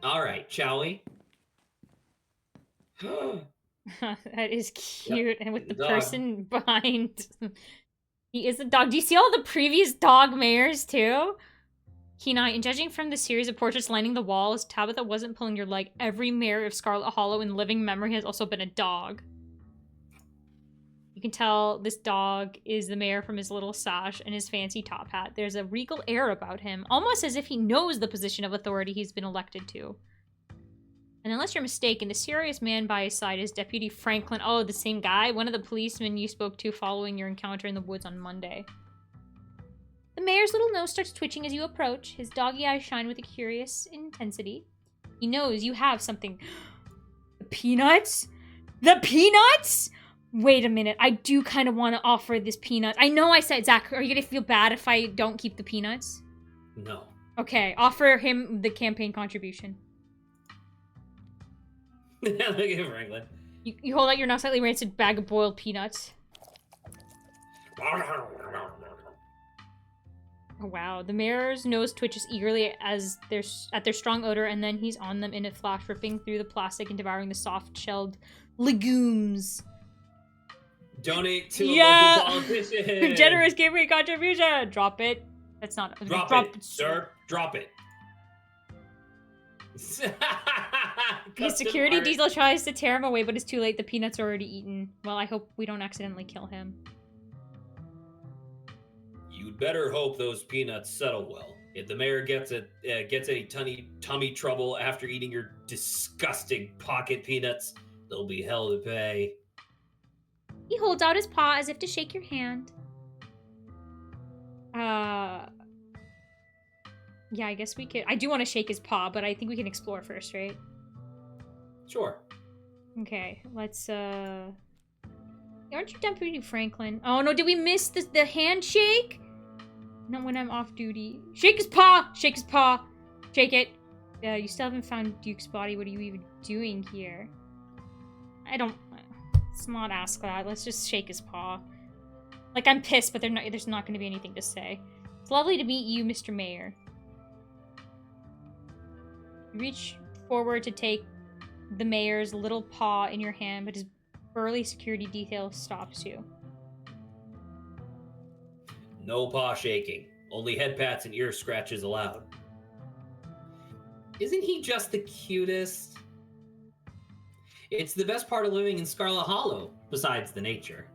All right, shall we? That is cute, and with the dog. person behind. He is a dog. Do you see all the previous dog mayors too? Kenai, in judging from the series of portraits lining the walls, Tabitha wasn't pulling your leg. Every mayor of Scarlet Hollow in living memory has also been a dog. You can tell this dog is the mayor from his little sash and his fancy top hat. There's a regal air about him, almost as if he knows the position of authority he's been elected to. And unless you're mistaken, the serious man by his side is Deputy Franklin. Oh, the same guy? One of the policemen you spoke to following your encounter in the woods on Monday. The mayor's little nose starts twitching as you approach. His doggy eyes shine with a curious intensity. He knows you have something. The peanuts? The peanuts? Wait a minute. I do kind of want to offer this peanuts. I know I said, Zach, are you going to feel bad if I don't keep the peanuts? No. Okay, offer him the campaign contribution. Look at Franklin. You hold out your now slightly rancid bag of boiled peanuts. Oh, wow. The mayor's nose twitches eagerly at their strong odor, and then he's on them in a flash, ripping through the plastic and devouring the soft-shelled legumes. Donate to a local politician. Generous campaign contribution. Drop it. That's not. Drop it, sir. Drop it. The security diesel tries to tear him away, but it's too late. The peanuts are already eaten. Well, I hope we don't accidentally kill him. You'd better hope those peanuts settle well. If the mayor gets any tummy trouble after eating your disgusting pocket peanuts, there'll be hell to pay. He holds out his paw as if to shake your hand. Yeah, I guess we could. I do want to shake his paw, but I think we can explore first, right? Sure. Okay, let's, Aren't you Deputy Franklin? Oh, no, did we miss the handshake? Not when I'm off duty. Shake his paw! Shake his paw! Shake it! You still haven't found Duke's body. What are you even doing here? Let's not ask that. Let's just shake his paw. Like, I'm pissed, but there's not going to be anything to say. It's lovely to meet you, Mr. Mayor. You reach forward to take the mayor's little paw in your hand, but his burly security detail stops you. No paw shaking. Only head pats and ear scratches allowed. Isn't he just the cutest? It's the best part of living in Scarlet Hollow, besides the nature.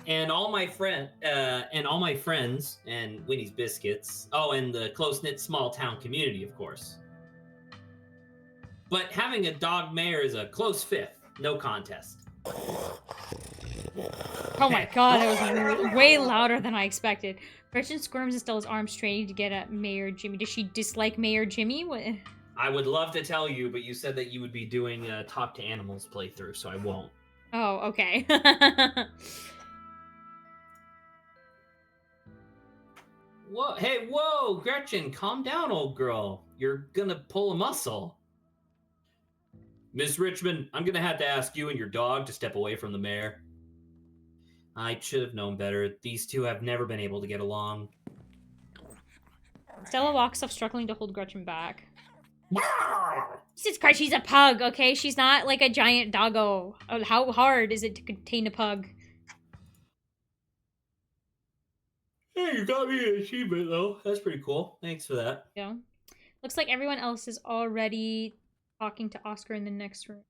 And all my friends and Winnie's Biscuits. Oh, and the close-knit small town community, of course. But having a dog mayor is a close fifth. No contest. Oh my god, that was way louder than I expected. Gretchen squirms and still his arms straining to get at Mayor Jimmy. Does she dislike Mayor Jimmy? What? I would love to tell you, but you said that you would be doing a Talk to Animals playthrough, so I won't. Oh, okay. Whoa, hey, whoa, Gretchen, calm down, old girl. You're gonna pull a muscle. Miss Richmond, I'm gonna have to ask you and your dog to step away from the mayor. I should have known better. These two have never been able to get along. Stella walks off, struggling to hold Gretchen back. Jesus Christ, she's a pug, okay? She's not like a giant doggo. How hard is it to contain a pug? Hey, you got me an achievement, though. That's pretty cool. Thanks for that. Yeah. Looks like everyone else is already talking to Oscar in the next room.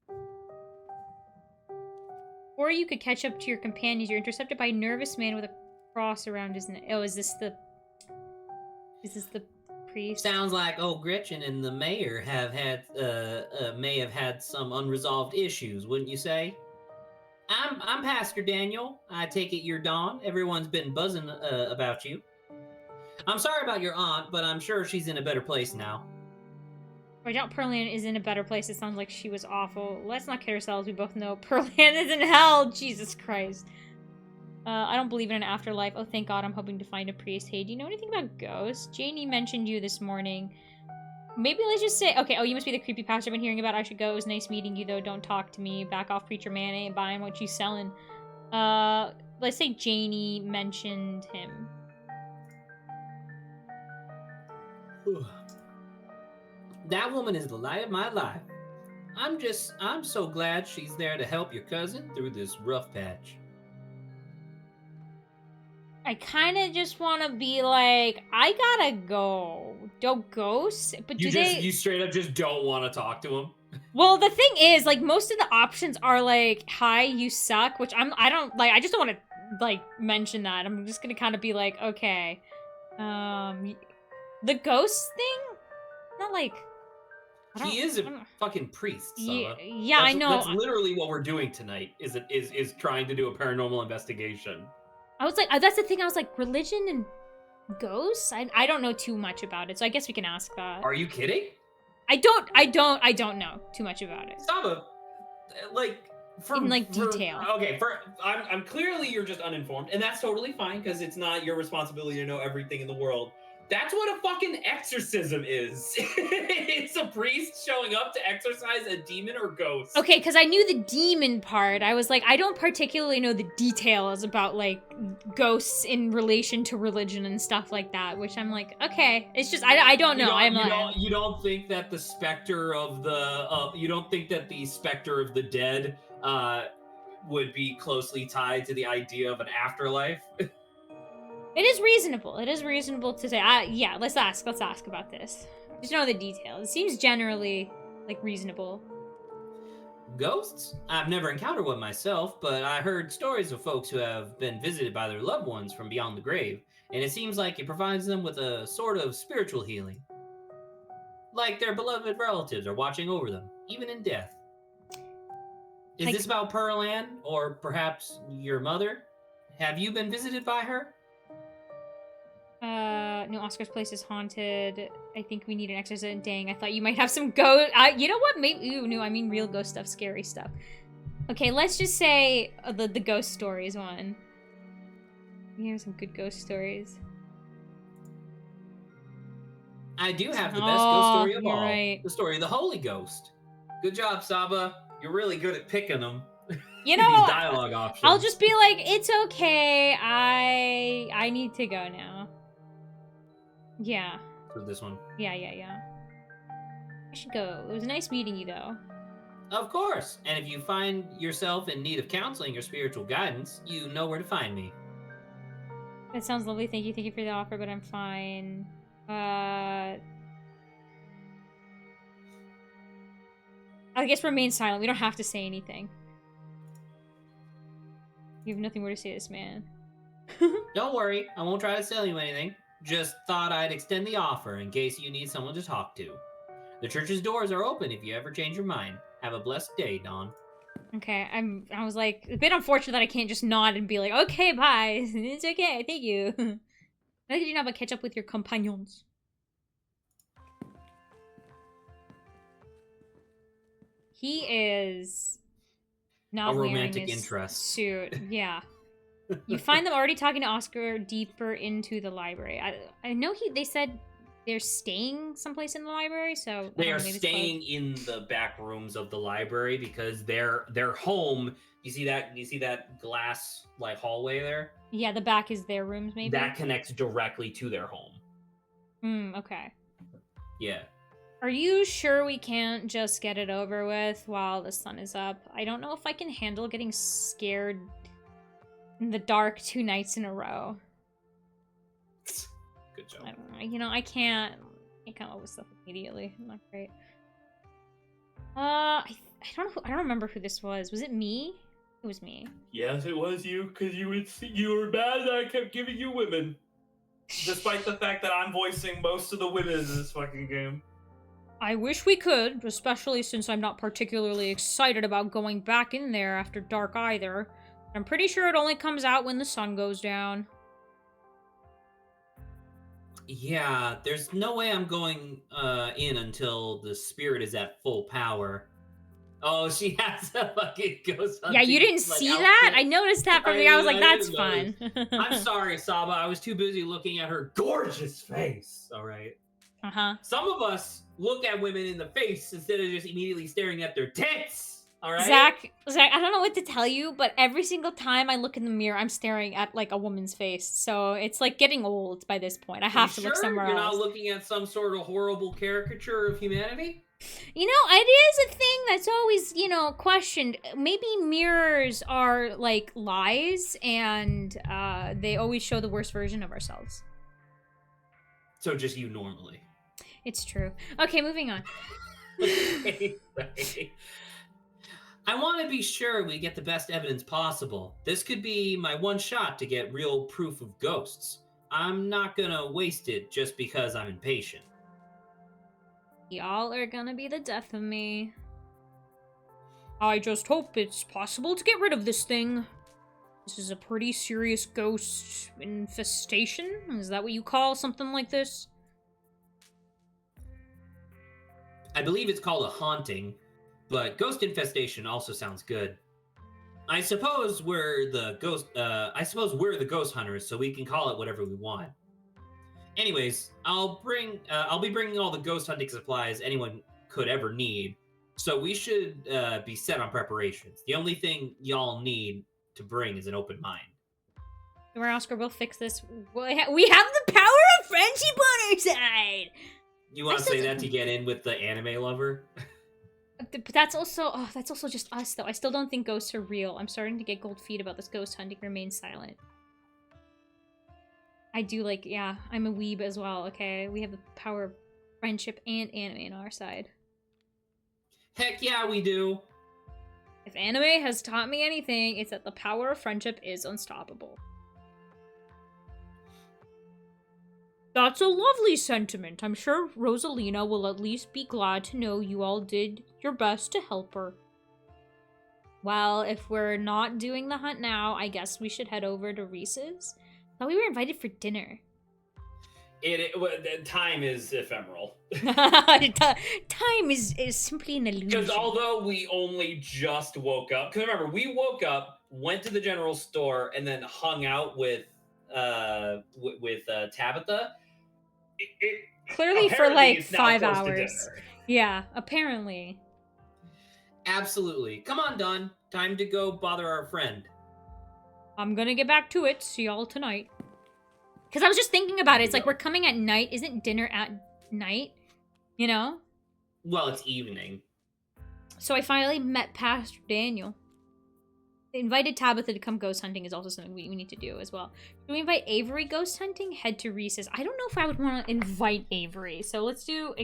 Or you could catch up to your companions. You're intercepted by a nervous man with a cross around his neck. Oh, is this the priest? Sounds like old Gretchen and the mayor may have had some unresolved issues, wouldn't you say? I'm Pastor Daniel. I take it you're Dawn. Everyone's been buzzing about you. I'm sorry about your aunt, but I'm sure she's in a better place now. I doubt Pearland is in a better place. It sounds like she was awful. Let's not kid ourselves. We both know Pearland is in hell. Jesus Christ. I don't believe in an afterlife. Oh, thank God. I'm hoping to find a priest. Hey, do you know anything about ghosts? Janie mentioned you this morning. Maybe let's just say... Okay, oh, you must be the creepy pastor I've been hearing about. I should go. It was nice meeting you, though. Don't talk to me. Back off, preacher man. I ain't buying what you selling. Let's say Janie mentioned him. That woman is the light of my life. I'm so glad she's there to help your cousin through this rough patch. I kind of just want to be like, I gotta go. Don't ghosts? But You straight up just don't want to talk to him? Well, the thing is, like, most of the options are like, hi, you suck, which I just don't want to, like, mention that. I'm just gonna kind of be like, okay. The ghost thing? Not like... He is a fucking priest, Saba. Yeah, I know. That's literally what we're doing tonight, is trying to do a paranormal investigation. I was like, that's the thing, I was like, religion and ghosts? I don't know too much about it, so I guess we can ask that. Are you kidding? I don't know too much about it. Saba, like, detail. I'm clearly you're just uninformed, and that's totally fine, because it's not your responsibility to know everything in the world. That's what a fucking exorcism is. It's a priest showing up to exorcise a demon or ghost. Okay, because I knew the demon part. I was like, I don't particularly know the details about, like, ghosts in relation to religion and stuff like that, which I'm like, okay. It's just, I don't know. You don't think that the specter of the, you don't think that the specter of the dead would be closely tied to the idea of an afterlife? It is reasonable. It is reasonable to say, yeah, let's ask about this. Just know the details. It seems generally, like, reasonable. Ghosts? I've never encountered one myself, but I heard stories of folks who have been visited by their loved ones from beyond the grave, and it seems like it provides them with a sort of spiritual healing. Like their beloved relatives are watching over them, even in death. Is this about Pearl Ann, or perhaps your mother? Have you been visited by her? No, Oscar's place is haunted. I think we need an exorcism. Dang, I thought you might have some ghost. You know what? Maybe. No, I mean real ghost stuff, scary stuff. Okay, let's just say the ghost stories one. Here's some good ghost stories. I do have the best ghost story of all. Right. The story of the Holy Ghost. Good job, Saba. You're really good at picking them. You know, these dialogue options. I'll just be like, it's okay. I need to go now. Yeah. For this one. Yeah. I should go. It was nice meeting you, though. Of course. And if you find yourself in need of counseling or spiritual guidance, you know where to find me. That sounds lovely. Thank you for the offer, but I'm fine. I guess remain silent. We don't have to say anything. You have nothing more to say to this man. Don't worry. I won't try to sell you anything. Just thought I'd extend the offer in case you need someone to talk to. The church's doors are open if you ever change your mind. Have a blessed day, Dawn. Okay, I was like, a bit unfortunate that I can't just nod and be like, okay, bye. It's okay, thank you. I think you have a catch up with your companions. He is not a wearing romantic his interest suit. Yeah. You find them already talking to Oscar deeper into the library. I know they said they're staying someplace in the library, so they are staying in the back rooms of the library because their home. You see that glass like hallway there? Yeah, the back is their rooms, maybe. That connects directly to their home. Okay. Yeah. Are you sure we can't just get it over with while the sun is up? I don't know if I can handle getting scared in the dark 2 nights in a row. Good job. I don't know. You know, I can't come up with stuff immediately. I'm not great. I don't know. I don't remember who this was. Was it me? It was me. Yes, it was you, because you were mad that I kept giving you women. Despite the fact that I'm voicing most of the women in this fucking game. I wish we could, especially since I'm not particularly excited about going back in there after dark either. I'm pretty sure it only comes out when the sun goes down. Yeah, there's no way I'm going in until the spirit is at full power. Oh, she has a fucking ghost hunting, Yeah, you didn't like, see outfit. that? I noticed that from I was like, that's didn't fun. I'm sorry, Saba. I was too busy looking at her gorgeous face. All right. Uh-huh. Some of us look at women in the face instead of just immediately staring at their tits. All right. Zach, I don't know what to tell you, but every single time I look in the mirror, I'm staring at like a woman's face. So it's like getting old by this point. I have to look somewhere You're else. not looking at some sort of horrible caricature of humanity? You know, it is a thing that's always, questioned. Maybe mirrors are like lies and they always show the worst version of ourselves. So just you normally. It's true. Okay, moving on. Okay, right. I want to be sure we get the best evidence possible. This could be my one shot to get real proof of ghosts. I'm not gonna waste it just because I'm impatient. Y'all are gonna be the death of me. I just hope it's possible to get rid of this thing. This is a pretty serious ghost infestation. Is that what you call something like this? I believe it's called a haunting, but ghost infestation also sounds good. I suppose we're the ghost hunters, so we can call it whatever we want. Anyways, I'll be bringing all the ghost hunting supplies anyone could ever need, so we should be set on preparations. The only thing y'all need to bring is an open mind. Don't worry, Oscar, we'll fix this. We have the power of friendship on our side! You want to say that to get in with the anime lover? But that's also just us, though. I still don't think ghosts are real. I'm starting to get cold feet about this ghost hunting. Remain silent. I do I'm a weeb as well, okay? We have the power of friendship and anime on our side. Heck yeah, we do. If anime has taught me anything, it's that the power of friendship is unstoppable. That's a lovely sentiment. I'm sure Rosalina will at least be glad to know you all did your best to help her. Well, if we're not doing the hunt now, I guess we should head over to Reese's. I thought we were invited for dinner. Time is ephemeral. Time is simply an illusion. Because although we only just woke up, because remember, we woke up, went to the general store, and then hung out with Tabitha. Clearly for like 5 hours. Yeah, apparently. Absolutely. Come on, Don. Time to go bother our friend. I'm gonna get back to it. See y'all tonight. Because I was just thinking about it. It's like we're coming at night. Isn't dinner at night? You know? Well, it's evening. So I finally met Pastor Daniel. They invited Tabitha to come ghost hunting is also something we need to do as well. Do we invite Avery ghost hunting? Head to Reese's. I don't know if I would want to invite Avery. So let's do...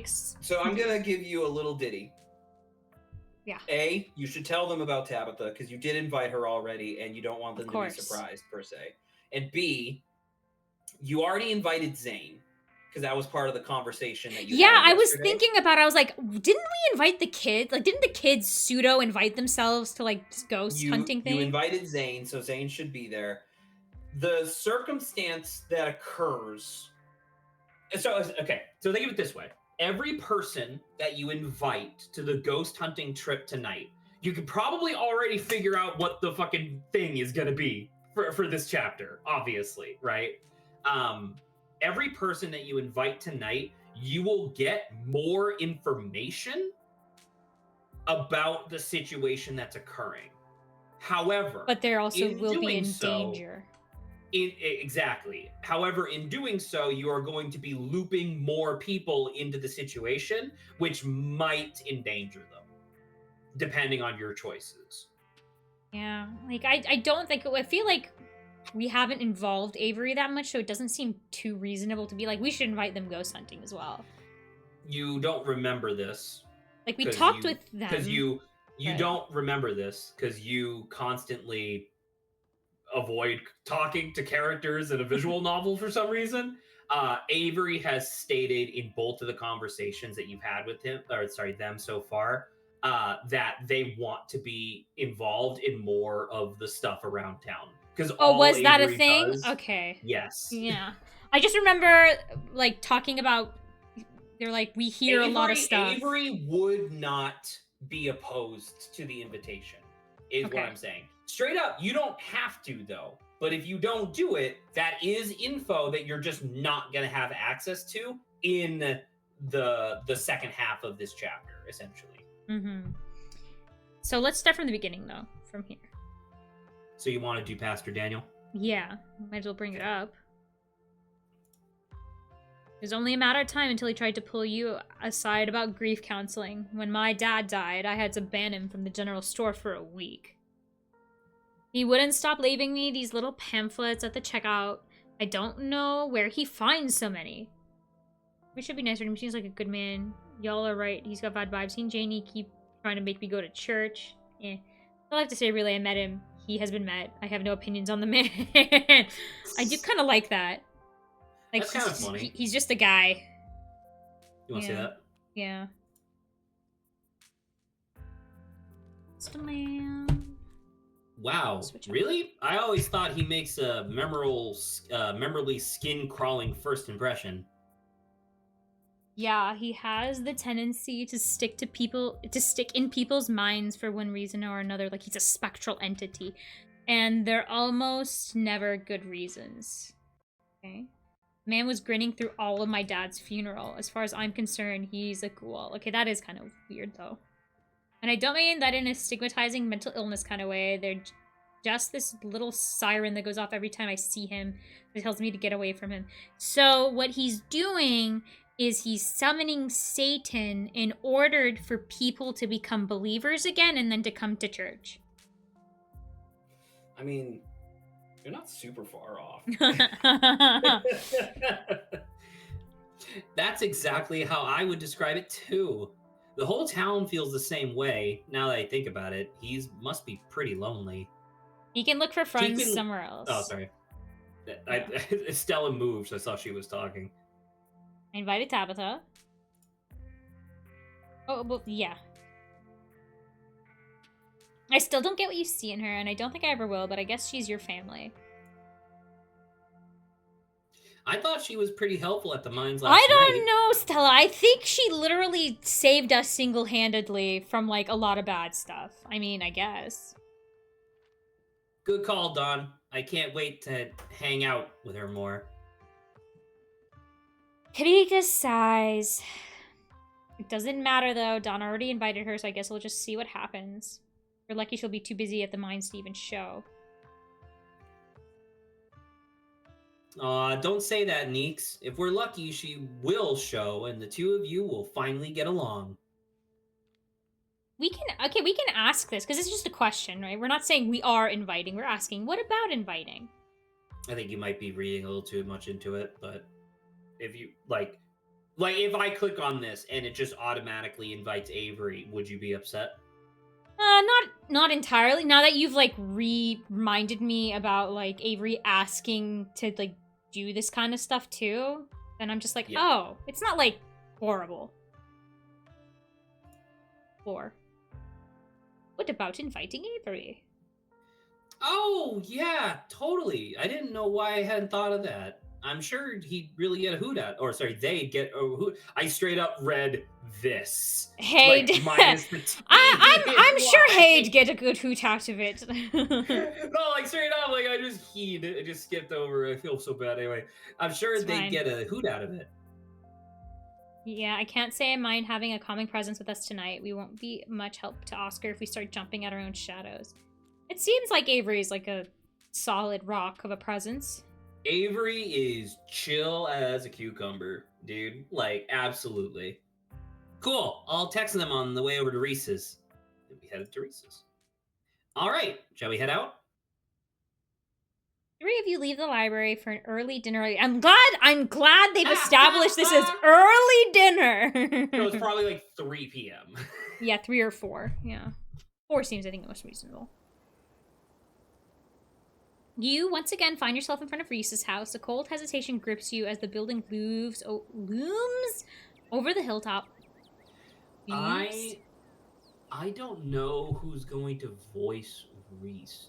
So I'm going to give you a little ditty. Yeah. A, you should tell them about Tabitha because you did invite her already and you don't want them to be surprised per se. And B, you already invited Zane because that was part of the conversation that you had I was yesterday. thinking about it. I was like, didn't we invite the kids? Like, didn't the kids pseudo invite themselves to like this ghost hunting thing? You invited Zane, so Zane should be there. The circumstance that occurs. So think of it this way. Every person that you invite to the ghost hunting trip tonight, you can probably already figure out what the fucking thing is going to be for this chapter, obviously, right? Every person that you invite tonight, you will get more information about the situation that's occurring. However, but there also will be in danger. Exactly. However, in doing so, you are going to be looping more people into the situation, which might endanger them, depending on your choices. Yeah, like I don't think I feel like we haven't involved Avery that much, so it doesn't seem too reasonable to be like we should invite them ghost hunting as well. You don't remember this. Like we talked with them. Because You Right. don't remember this because you constantly avoid talking to characters in a visual novel for some reason. Avery has stated in both of the conversations that you've had with them so far, that they want to be involved in more of the stuff around town. Because Oh, all was that a Avery thing? does, Okay. yes. Yeah. I just remember like talking about they're like we hear a lot of stuff. Avery would not be opposed to the invitation, is what Okay. I'm saying. Straight up, you don't have to though. But if you don't do it, that is info that you're just not gonna have access to in the second half of this chapter, essentially. Mm-hmm. So let's start from the beginning though, from here. So you want to do Pastor Daniel? Yeah, might as well bring it up. It was only a matter of time until he tried to pull you aside about grief counseling. When my dad died, I had to ban him from the general store for a week. He wouldn't stop leaving me these little pamphlets at the checkout. I don't know where he finds so many. We should be nicer to him. He seems like a good man. Y'all are right. He's got bad vibes. He and Janie keep trying to make me go to church. All I have to say, really, I met him. He has been met. I have no opinions on the man. I do kind of like that. Like, That's kind of funny. He's just a guy. You want to say that? Yeah. Just a man. Wow, really? I always thought he makes a memorably skin-crawling first impression. Yeah, he has the tendency to stick in people's minds for one reason or another. Like, he's a spectral entity. And they're almost never good reasons. Okay? Man was grinning through all of my dad's funeral. As far as I'm concerned, he's a ghoul. Okay, that is kind of weird, though. And I don't mean that in a stigmatizing mental illness kind of way. They're just this little siren that goes off every time I see him that tells me to get away from him. So what he's doing is he's summoning Satan in order for people to become believers again and then to come to church. I mean, you're not super far off. That's exactly how I would describe it too. The whole town feels the same way. Now that I think about it, he must be pretty lonely. He can look for friends somewhere else. Oh, sorry. Stella moved, so I saw she was talking. I invited Tabitha. Oh, well, yeah. I still don't get what you see in her, and I don't think I ever will, but I guess she's your family. I thought she was pretty helpful at the mines last night. I don't know, Stella. I think she literally saved us single-handedly from, like, a lot of bad stuff. I mean, I guess. Good call, Dawn. I can't wait to hang out with her more. Krika sighs. It doesn't matter, though. Dawn already invited her, so I guess we'll just see what happens. We're lucky she'll be too busy at the mines to even show. Don't say that, Neeks. If we're lucky, she will show, and the two of you will finally get along. We can ask this, because it's just a question, right? We're not saying we are inviting, we're asking, what about inviting? I think you might be reading a little too much into it, but if you, like if I click on this and it just automatically invites Avery, would you be upset? Not entirely. Now that you've, like, reminded me about, like, Avery asking to, like, do this kind of stuff, too, then I'm just like, Yeah. Oh, it's not, like, horrible. Or, what about inviting Avery? Oh, yeah, totally. I didn't know why I hadn't thought of that. I'm sure he'd really get a hoot out. Or, sorry, they'd get a hoot. I straight up read this. Hey, like, minus the T. I'm sure Hay'd get a good hoot out of it. No, like, straight up, like, I just skipped over. I feel so bad anyway. I'm sure It's they'd fine. get a hoot out of it. Yeah, I can't say I mind having a calming presence with us tonight. We won't be much help to Oscar if we start jumping at our own shadows. It seems like Avery's like a solid rock of a presence. Avery is chill as a cucumber, dude. Like, absolutely. Cool. I'll text them on the way over to Reese's. Then we headed to Reese's. All right. Shall we head out? 3 of you leave the library for an early dinner. I'm glad they've established this as early dinner. So it's probably like 3 p.m. Yeah, 3 or 4. Yeah. 4 seems, I think, the most reasonable. You once again find yourself in front of Reese's house. A cold hesitation grips you as the building looms over the hilltop. I don't know who's going to voice Reese.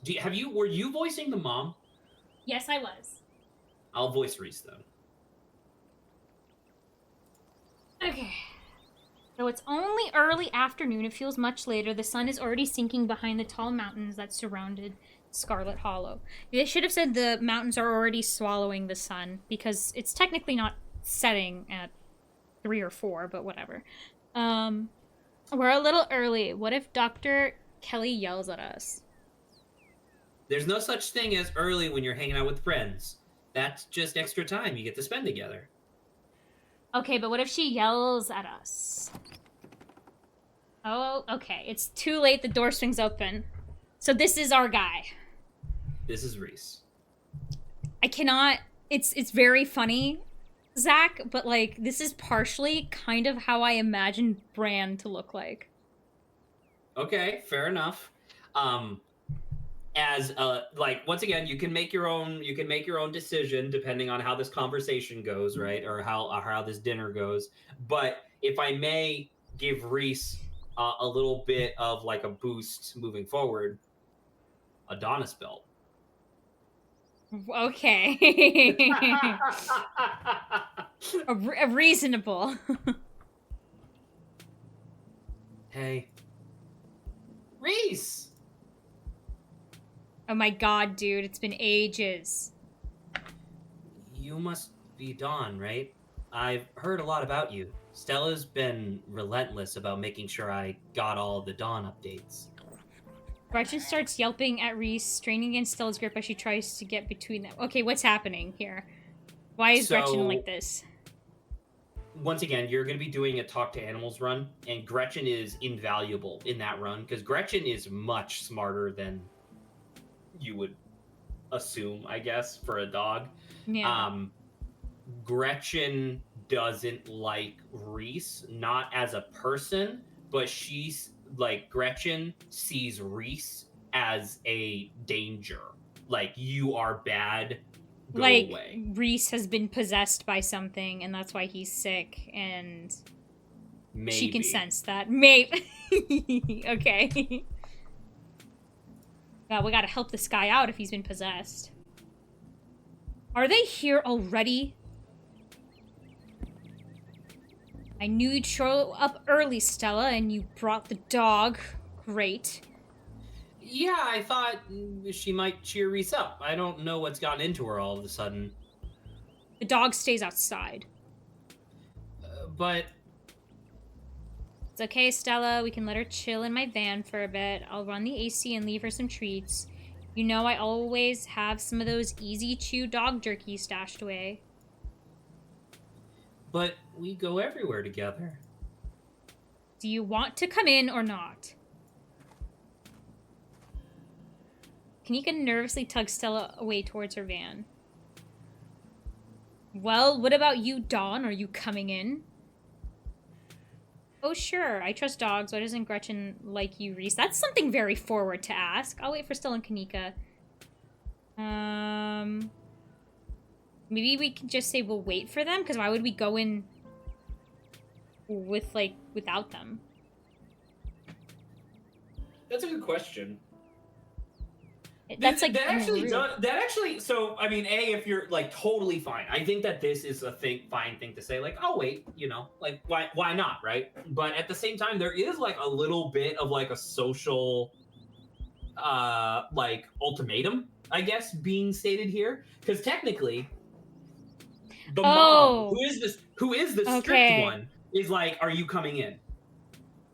Were you voicing the mom? Yes, I was. I'll voice Reese then. Okay. Though it's only early afternoon, it feels much later. The sun is already sinking behind the tall mountains that surrounded Scarlet Hollow. They should have said the mountains are already swallowing the sun, because it's technically not setting at 3 or 4, but whatever. We're a little early. What if Dr. Kelly yells at us? There's no such thing as early when you're hanging out with friends. That's just extra time you get to spend together. Okay, but what if she yells at us? Oh, okay. It's too late. The door swings open. So this is our guy. This is Reese. I cannot... It's very funny, Zach, but, like, this is partially kind of how I imagine Bran to look like. Okay, fair enough. Once again, you can make your own decision depending on how this conversation goes, right? Or how this dinner goes. But if I may give Reese a little bit of like a boost moving forward, Adonis belt. Okay. a reasonable. Hey. Reese! Oh my god, dude, it's been ages. You must be Dawn, right? I've heard a lot about you. Stella's been relentless about making sure I got all the Dawn updates. Gretchen starts yelping at Reese, straining against Stella's grip as she tries to get between them. Okay, what's happening here? Why is Gretchen like this? Once again, you're going to be doing a Talk to Animals run, and Gretchen is invaluable in that run, because Gretchen is much smarter than you would assume, I guess, for a dog. Yeah. Gretchen doesn't like Reese, not as a person, but Gretchen sees Reese as a danger. Like, you are bad, go away. Reese has been possessed by something, and that's why he's sick, and Maybe. She can sense that. Maybe. Okay. Well, we gotta help this guy out if he's been possessed. Are they here already? I knew you'd show up early, Stella, and you brought the dog. Great. Yeah, I thought she might cheer Reese up. I don't know what's gotten into her all of a sudden. The dog stays outside. But... It's okay, Stella. We can let her chill in my van for a bit. I'll run the AC and leave her some treats. You know I always have some of those easy-chew dog jerky stashed away. But we go everywhere together. Do you want to come in or not? Kanika nervously tugs Stella away towards her van. Well, what about you, Dawn? Are you coming in? Oh, sure. I trust dogs. Why doesn't Gretchen like you, Reese? That's something very forward to ask. I'll wait for Stella and Kanika. Maybe we can just say we'll wait for them? Because why would we go in without them? That's a good question. That's that actually. So I mean, if you're like totally fine, I think that this is a fine thing to say. Like, oh wait, like why not, right? But at the same time, there is like a little bit of like a social, like ultimatum, I guess, being stated here, because technically, the mom, who is the strict one, is like, are you coming in?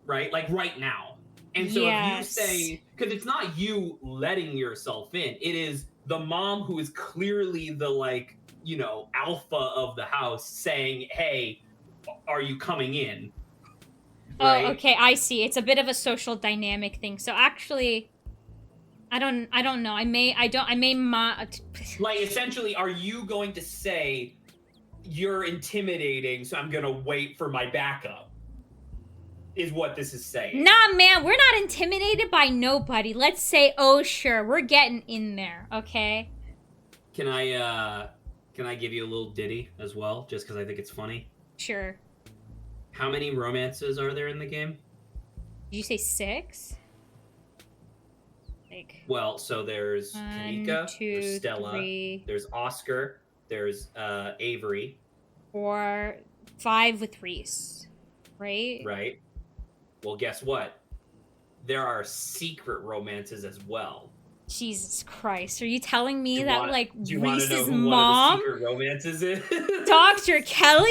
Right, like right now. And so if you say, because it's not you letting yourself in, it is the mom who is clearly the, like, alpha of the house saying, hey, are you coming in? Right? Oh, okay, I see. It's a bit of a social dynamic thing. So actually, I don't know. Like, essentially, are you going to say, you're intimidating, so I'm going to wait for my backup? is what this is saying. Nah, man, we're not intimidated by nobody. Let's say, oh, sure, we're getting in there, okay? Can I give you a little ditty as well, just because I think it's funny? Sure. How many romances are there in the game? Did you say 6? Like, Well, so there's 1, Kanika, 2, there's Stella, 3, there's Oscar, there's Avery. 4, 5 with Reese, right? Right. Well, guess what? There are secret romances as well. Jesus Christ. Are you telling me Do you want to know Reese's who mom? one of the secret romances is? Dr. Kelly?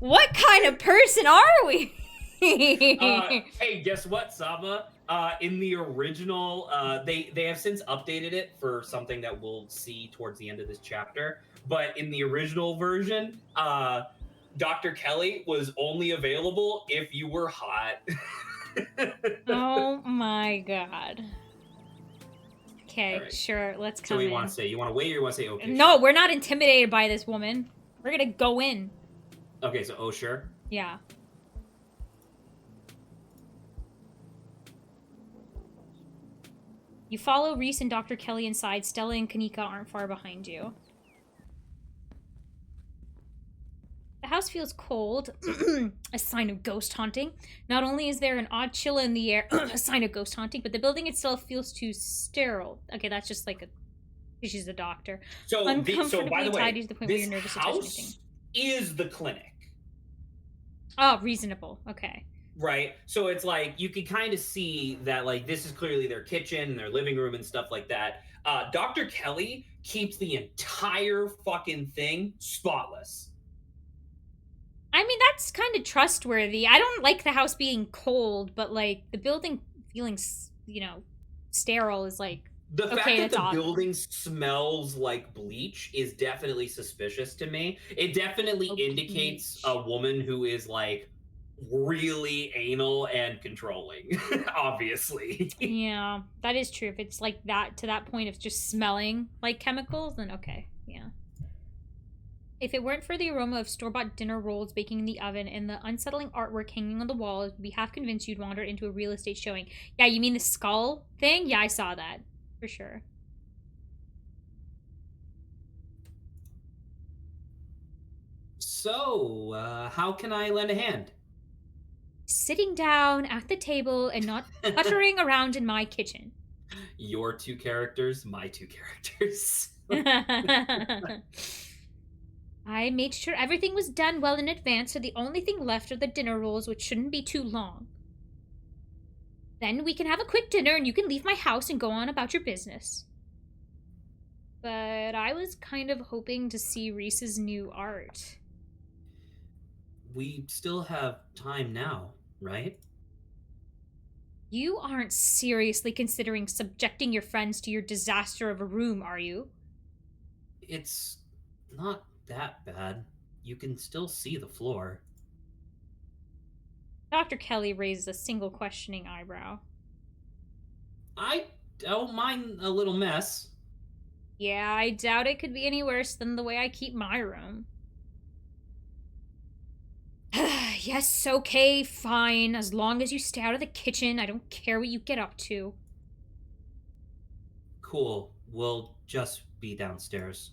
What kind of person are we? Hey, guess what, Saba? In the original, they have since updated it for something that we'll see towards the end of this chapter. But in the original version, Dr. Kelly was only available if you were hot. Oh my god. Okay, right. sure, let's come So what do in. you want to say? You want to wait or you want to say okay? No, we're not intimidated by this woman. We're gonna go in. Okay, so oh sure. Yeah. You follow Reese and Dr. Kelly inside. Stella and Kanika aren't far behind you. The house feels cold, a sign of ghost haunting. Not only is there an odd chill in the air, a sign of ghost haunting, but the building itself feels too sterile. Okay, that's just like she's a doctor. So, by the way, tidy to the point where you're nervous to touch anything. House is the clinic. Oh, reasonable. Okay. Right. So it's like you can kind of see that like this is clearly their kitchen, their living room and stuff like that. Dr. Kelly keeps the entire fucking thing spotless. I mean, that's kind of trustworthy. I don't like the house being cold, but like the building feeling, sterile is like The fact okay, that the awesome. building smells like bleach is definitely suspicious to me. It definitely indicates a woman who is like really anal and controlling, obviously. Yeah, that is true. If it's like that to that point of just smelling like chemicals, then okay, yeah. If it weren't for the aroma of store-bought dinner rolls baking in the oven and the unsettling artwork hanging on the wall, I'd be half convinced you'd wander into a real estate showing. Yeah, you mean the skull thing? Yeah, I saw that. For sure. So, how can I lend a hand? Sitting down at the table and not puttering around in my kitchen. Your 2 characters, my 2 characters. I made sure everything was done well in advance, so the only thing left are the dinner rolls, which shouldn't be too long. Then we can have a quick dinner and you can leave my house and go on about your business. But I was kind of hoping to see Reese's new art. We still have time now, right? You aren't seriously considering subjecting your friends to your disaster of a room, are you? It's not that bad. You can still see the floor. Dr. Kelly raises a single questioning eyebrow. I don't mind a little mess. Yeah, I doubt it could be any worse than the way I keep my room. Yes, okay, fine. As long as you stay out of the kitchen, I don't care what you get up to. Cool. We'll just be downstairs.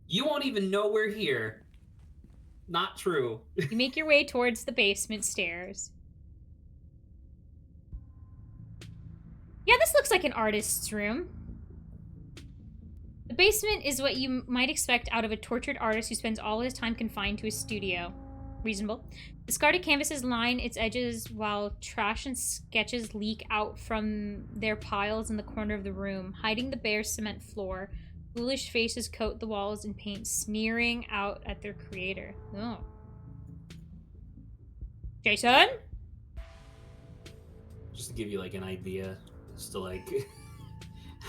You won't even know we're here. Not true. You make your way towards the basement stairs. Yeah, this looks like an artist's room. The basement is what you might expect out of a tortured artist who spends all his time confined to his studio. Reasonable. Discarded canvases line its edges while trash and sketches leak out from their piles in the corner of the room, hiding the bare cement floor. Foolish faces coat the walls in paint, sneering out at their creator. Oh. Jason? Just to give you like an idea, just to like.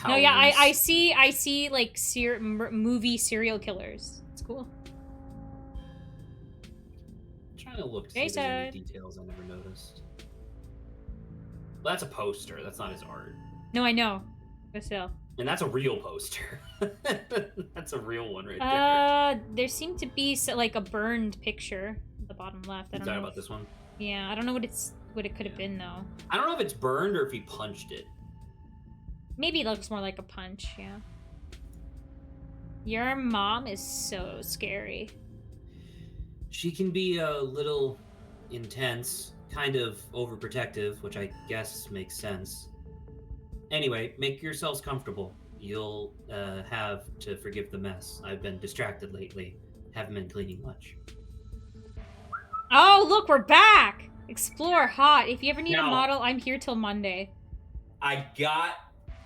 No, yeah, I see like movie serial killers. It's cool. I'm trying to look to see if there's any details I never noticed. Well, that's a poster. That's not his art. No, I know, but still. And that's a real poster. That's a real one right there. There seemed to be like a burned picture, The bottom left. I Is don't that know. about this one? Yeah, I don't know what it could have been though. I don't know if it's burned or if he punched it. Maybe it looks more like a punch, yeah. Your mom is so scary. She can be a little intense, kind of overprotective, which I guess makes sense. Anyway, make yourselves comfortable. You'll have to forgive the mess. I've been distracted lately. Haven't been cleaning much. Oh, look, we're back! Explore hot. If you ever need a Now- model, I'm here till Monday. I got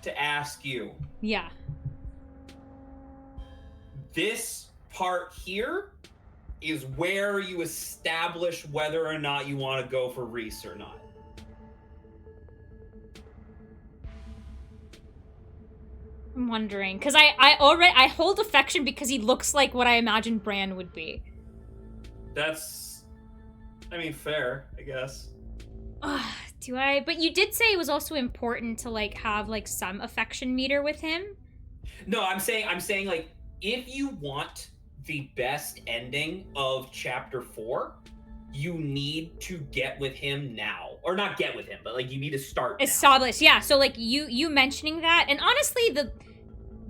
to ask you, Yeah. this part here is where you establish whether or not you want to go for Reese or not. I'm wondering. Because I hold affection because he looks like what I imagined Bran would be. That's, I mean, fair, I guess. Do I? But you did say it was also important to, like, have, like, some affection meter with him. No, I'm saying like, if you want the best ending of chapter 4, you need to get with him now. Or not get with him, but like you need to start now. Established, yeah. So, like, you mentioning that, and honestly, this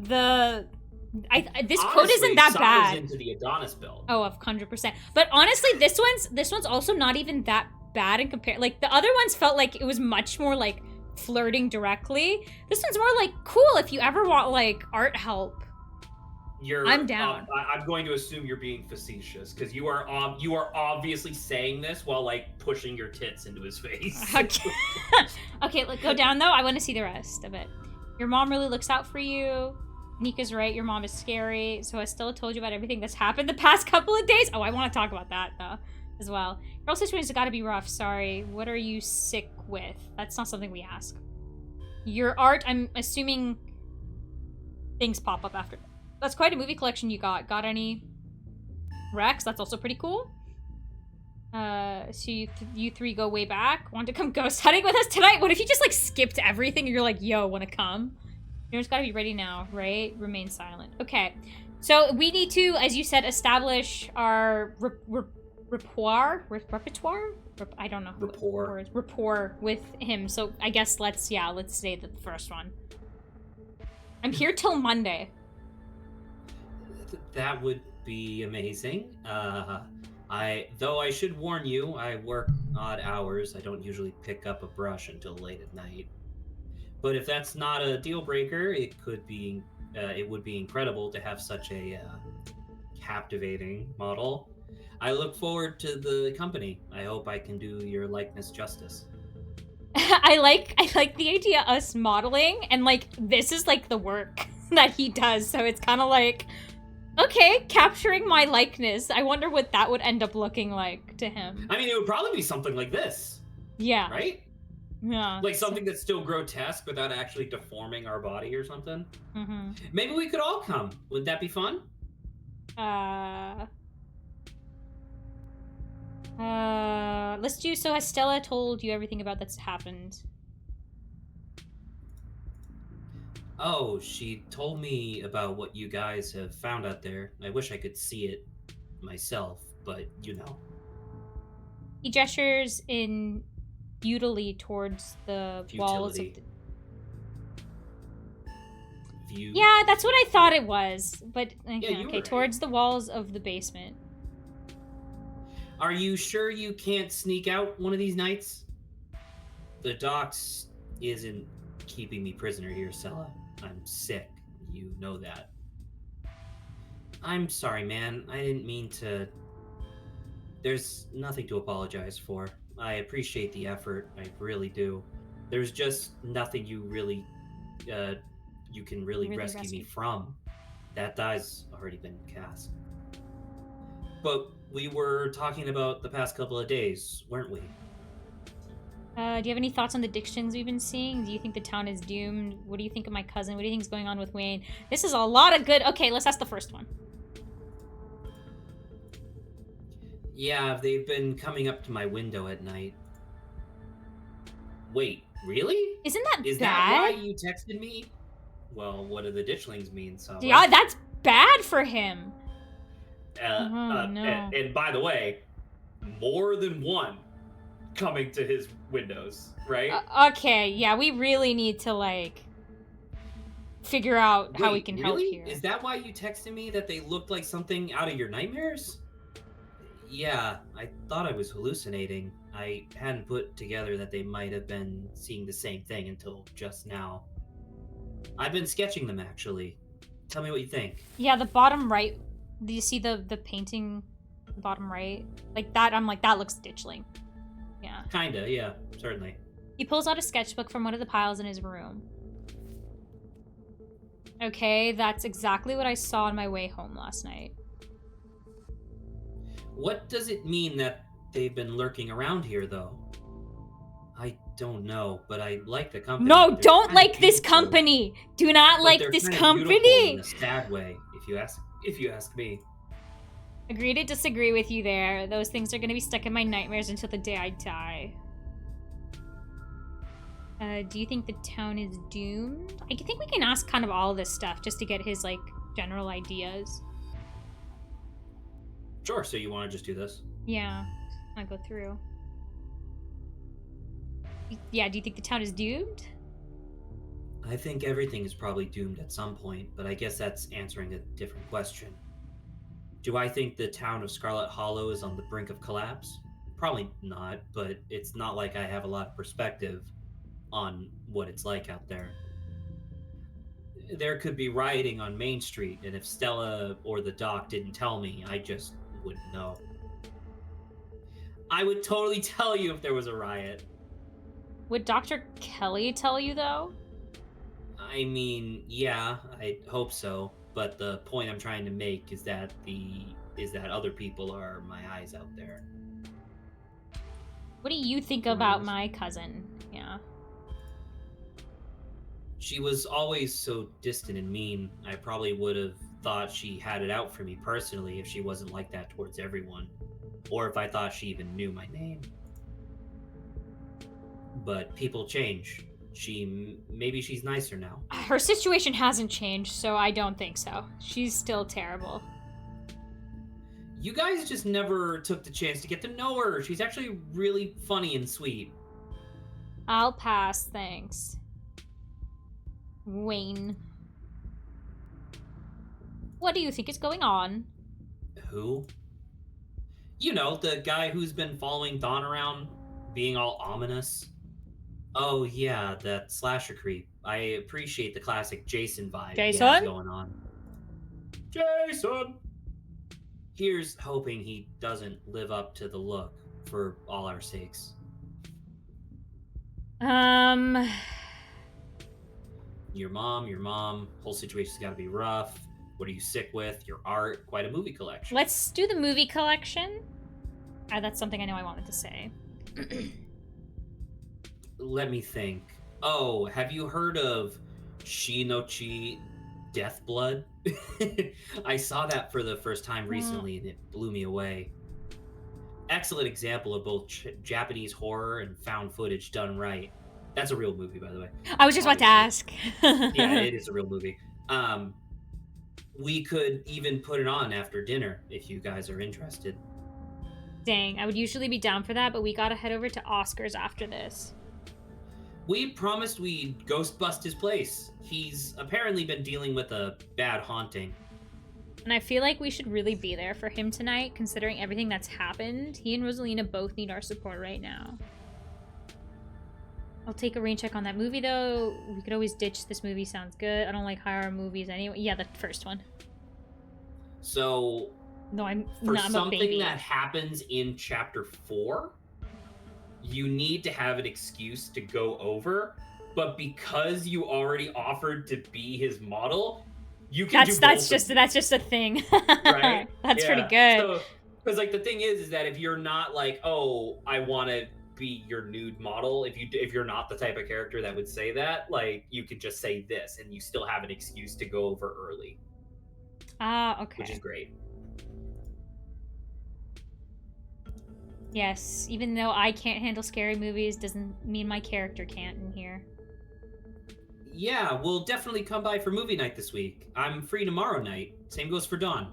quote Honestly, isn't that Summer's bad. into the Adonis build. Oh, 100%. But honestly, this one's also not even that bad in compare. Like, the other ones felt like it was much more like flirting directly. This one's more like, cool, if you ever want, like, art help. I'm down. I'm going to assume you're being facetious because you are obviously saying this while like pushing your tits into his face. Okay, let's go down though. I want to see the rest of it. Your mom really looks out for you. Nika's right. Your mom is scary. So I still told you about everything that's happened the past couple of days. Oh, I want to talk about that though, as well. Girl situation's got to be rough. Sorry. What are you sick with? That's not something we ask. Your art. I'm assuming things pop up after. That's quite a movie collection you got. Got any Rex? That's also pretty cool. So you three go way back. Want to come ghost hunting with us tonight? What if you just, like, skipped everything and you're like, yo, wanna come? You just gotta be ready now, right? Remain silent. Okay. So we need to, as you said, establish our repertoire? I don't know. Rapport with him. So I guess let's say the first one. I'm here till Monday. That would be amazing. Though I should warn you, I work odd hours. I don't usually pick up a brush until late at night. But if that's not a deal breaker, it would be incredible to have such a captivating model. I look forward to the company. I hope I can do your likeness justice. I like the idea of us modeling, and, like, this is, like, the work that he does, so it's kind of like, okay, capturing my likeness. I wonder what that would end up looking like to him. I mean, it would probably be something like this. Yeah. Right? Yeah. Like something that's still grotesque without actually deforming our body or something. Mm-hmm. Maybe we could all come. Would that be fun? Let's do, so has Stella told you everything about that's happened? Oh, she told me about what you guys have found out there. I wish I could see it myself, but you know. He gestures in futilely towards the walls of the... View. Yeah, that's what I thought it was. But, you okay, were towards the walls of the basement. Are you sure you can't sneak out one of these nights? The docks isn't keeping me prisoner here, Stella. I'm sick. You know that. I'm sorry, man. I didn't mean to... There's nothing to apologize for. I appreciate the effort. I really do. There's just nothing you really... you can really rescue me from. That die's already been cast. But we were talking about the past couple of days, weren't we? Do you have any thoughts on the addictions we've been seeing? Do you think the town is doomed? What do you think of my cousin? What do you think is going on with Wayne? This is a lot of good... Okay, let's ask the first one. Yeah, they've been coming up to my window at night. Wait, really? Isn't that Is bad? that why you texted me? Well, what do the ditchlings mean, so... Yeah, that's bad for him. No. And by the way, more than one coming to his windows, right? Okay, yeah, we really need to, like, figure out how we can help here. Is that why you texted me that they looked like something out of your nightmares? Yeah, I thought I was hallucinating. I hadn't put together that they might have been seeing the same thing until just now. I've been sketching them, actually. Tell me what you think. Yeah, the bottom right. Do you see the painting? Bottom right, like that. I'm like, that looks ditchling. Yeah. Kinda, yeah, certainly. He pulls out a sketchbook from one of the piles in his room. Okay, that's exactly what I saw on my way home last night. What does it mean that they've been lurking around here, though? I don't know, but I like the company. No, They're don't kinda like this beautiful. company. Do not But like they're this kinda company. beautiful in a sad way, if you ask me. Agree to disagree with you there. Those things are gonna be stuck in my nightmares until the day I die. Do you think the town is doomed? I think we can ask kind of all this stuff just to get his, like, general ideas. Sure, so you want to just do this? Yeah, I'll go through. Yeah, do you think the town is doomed? I think everything is probably doomed at some point, but I guess that's answering a different question. Do I think the town of Scarlet Hollow is on the brink of collapse? Probably not, but it's not like I have a lot of perspective on what it's like out there. There could be rioting on Main Street, and if Stella or the doc didn't tell me, I just wouldn't know. I would totally tell you if there was a riot. Would Dr. Kelly tell you, though? I mean, yeah, I hope so. But the point I'm trying to make is that other people are my eyes out there. What do you think about my cousin? Yeah. She was always so distant and mean. I probably would have thought she had it out for me personally if she wasn't like that towards everyone. Or if I thought she even knew my name. But people change. Maybe she's nicer now. Her situation hasn't changed, so I don't think so. She's still terrible. You guys just never took the chance to get to know her. She's actually really funny and sweet. I'll pass, thanks. Wayne. What do you think is going on? Who? You know, the guy who's been following Dawn around, being all ominous. Oh yeah, that slasher creep. I appreciate the classic Jason vibe he has going on. Jason! Here's hoping he doesn't live up to the look, for all our sakes. Your mom, whole situation's gotta be rough. What are you sick with? Your art, quite a movie collection. Let's do the movie collection. That's something I know I wanted to say. Let me think. Oh, have you heard of Shinochi Death Blood? I saw that for the first time recently and it blew me away. Excellent example of both Japanese horror and found footage done right. That's a real movie, by the way. I was just about to ask. Yeah, it is a real movie. We could even put it on after dinner if you guys are interested. Dang, I would usually be down for that, but we gotta head over to Oscar's after this. We promised we'd ghost bust his place. He's apparently been dealing with a bad haunting. And I feel like we should really be there for him tonight, considering everything that's happened. He and Rosalina both need our support right now. I'll take a rain check on that movie, though. We could always ditch this movie. Sounds good. I don't like horror movies anyway. Yeah, the first one. So, no, I'm something that happens in chapter 4, you need to have an excuse to go over. But because you already offered to be his model, you can that's just a thing. Right? That's pretty good. So, because like the thing is that if you're not like, oh, I want to be your nude model, if you're not the type of character that would say that, like you could just say this and you still have an excuse to go over early. Ah, okay. Which is great. Yes, even though I can't handle scary movies, doesn't mean my character can't in here. Yeah, we'll definitely come by for movie night this week. I'm free tomorrow night. Same goes for Dawn.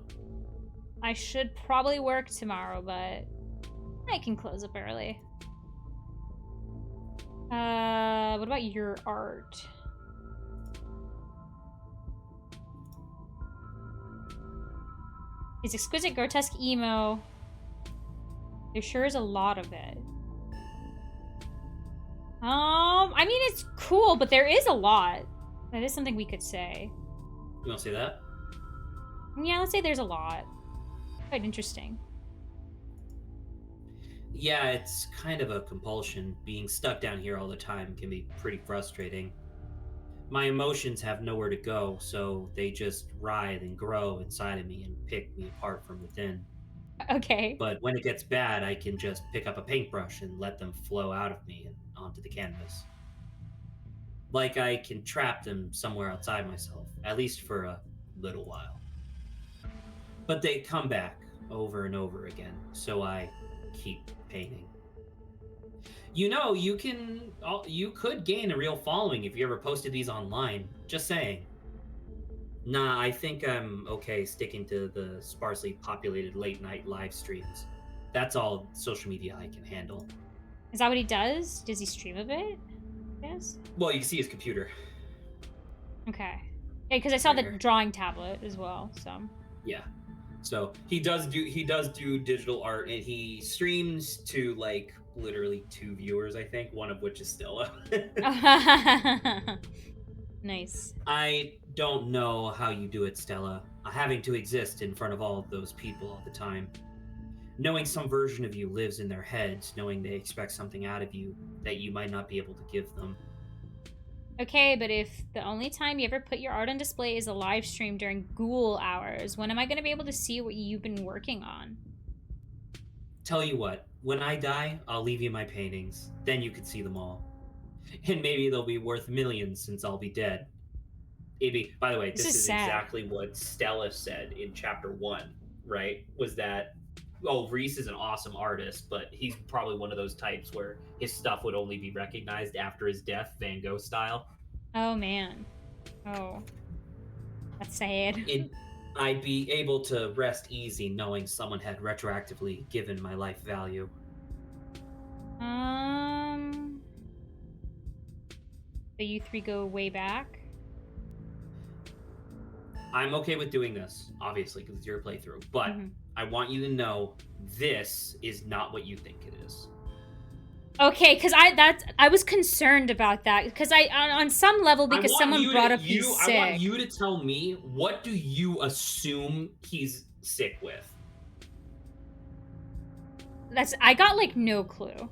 I should probably work tomorrow, but I can close up early. What about your art? It's exquisite, grotesque emo. There sure is a lot of it. I mean, it's cool, but there is a lot. That is something we could say. You want to say that? Yeah, let's say there's a lot. Quite interesting. Yeah, it's kind of a compulsion. Being stuck down here all the time can be pretty frustrating. My emotions have nowhere to go, so they just writhe and grow inside of me and pick me apart from within. Okay. But when it gets bad, I can just pick up a paintbrush and let them flow out of me and onto the canvas. Like I can trap them somewhere outside myself, at least for a little while. But they come back over and over again, so I keep painting. You know, you could gain a real following if you ever posted these online. Just saying. Nah, I think I'm okay sticking to the sparsely populated late night live streams. That's all social media I can handle. Is that what he does? Does he stream a bit? Yes. Well, you can see his computer. Okay. Yeah, because I saw the Here. drawing tablet as well. So. Yeah. So he does do digital art, and he streams to like literally 2 viewers, I think, one of which is Stella. Nice. I don't know how you do it, Stella. Having to exist in front of all of those people all the time. Knowing some version of you lives in their heads, knowing they expect something out of you that you might not be able to give them. Okay, but if the only time you ever put your art on display is a live stream during ghoul hours, when am I going to be able to see what you've been working on? Tell you what, when I die, I'll leave you my paintings. Then you can see them all. And maybe they'll be worth millions since I'll be dead. By the way, this is sad. exactly what Stella said in chapter 1, right? Was that, Reese is an awesome artist, but he's probably one of those types where his stuff would only be recognized after his death, Van Gogh style. Oh, man. Oh. That's sad. I'd be able to rest easy knowing someone had retroactively given my life value. So you three go way back? I'm okay with doing this, obviously, because it's your playthrough, but I want you to know this is not what you think it is. Okay, because I was concerned about that, because on some level, because someone brought up he's sick. I want you to tell me, what do you assume he's sick with? I got like no clue.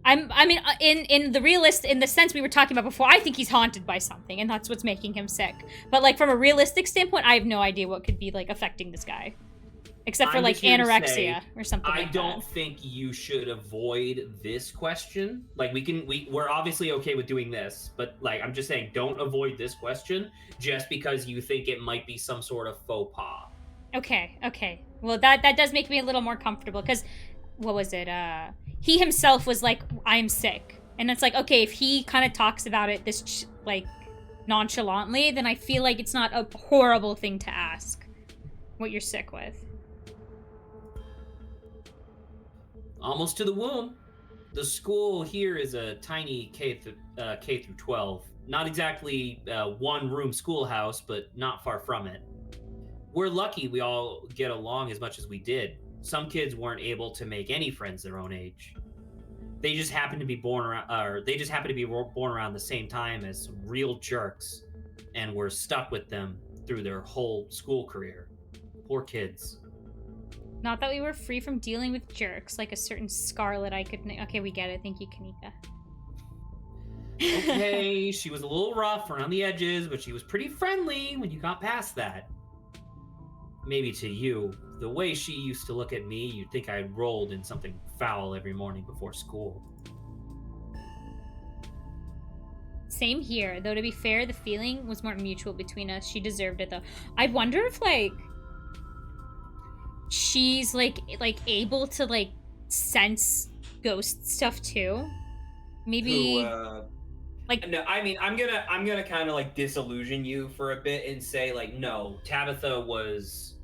I mean, in the sense we were talking about before, I think he's haunted by something, and that's what's making him sick. But like from a realistic standpoint, I have no idea what could be like affecting this guy, except for like anorexia or something. I don't think you should avoid this question. Like we're obviously okay with doing this, but like I'm just saying, don't avoid this question just because you think it might be some sort of faux pas. Okay. Well, that does make me a little more comfortable, because what was it? He himself was like, I'm sick. And it's like, okay, if he kind of talks about it this, like, nonchalantly, then I feel like it's not a horrible thing to ask what you're sick with. Almost to the womb. The school here is a tiny K through 12. Not exactly a one-room schoolhouse, but not far from it. We're lucky we all get along as much as we did. Some kids weren't able to make any friends their own age. They just happened to be born around the same time as some real jerks, and were stuck with them through their whole school career. Poor kids. Not that we were free from dealing with jerks, like a certain Scarlet I could... Okay, we get it. Thank you, Kanika. Okay, she was a little rough around the edges, but she was pretty friendly when you got past that. Maybe to you, the way she used to look at me, you'd think I rolled in something foul every morning before school. Same here, though to be fair, the feeling was more mutual between us. She deserved it, though. I wonder if, like, she's, like able to, like, sense ghost stuff, too. Maybe... No, I mean, I'm gonna kind of, like, disillusion you for a bit and say, like, no, Tabitha was...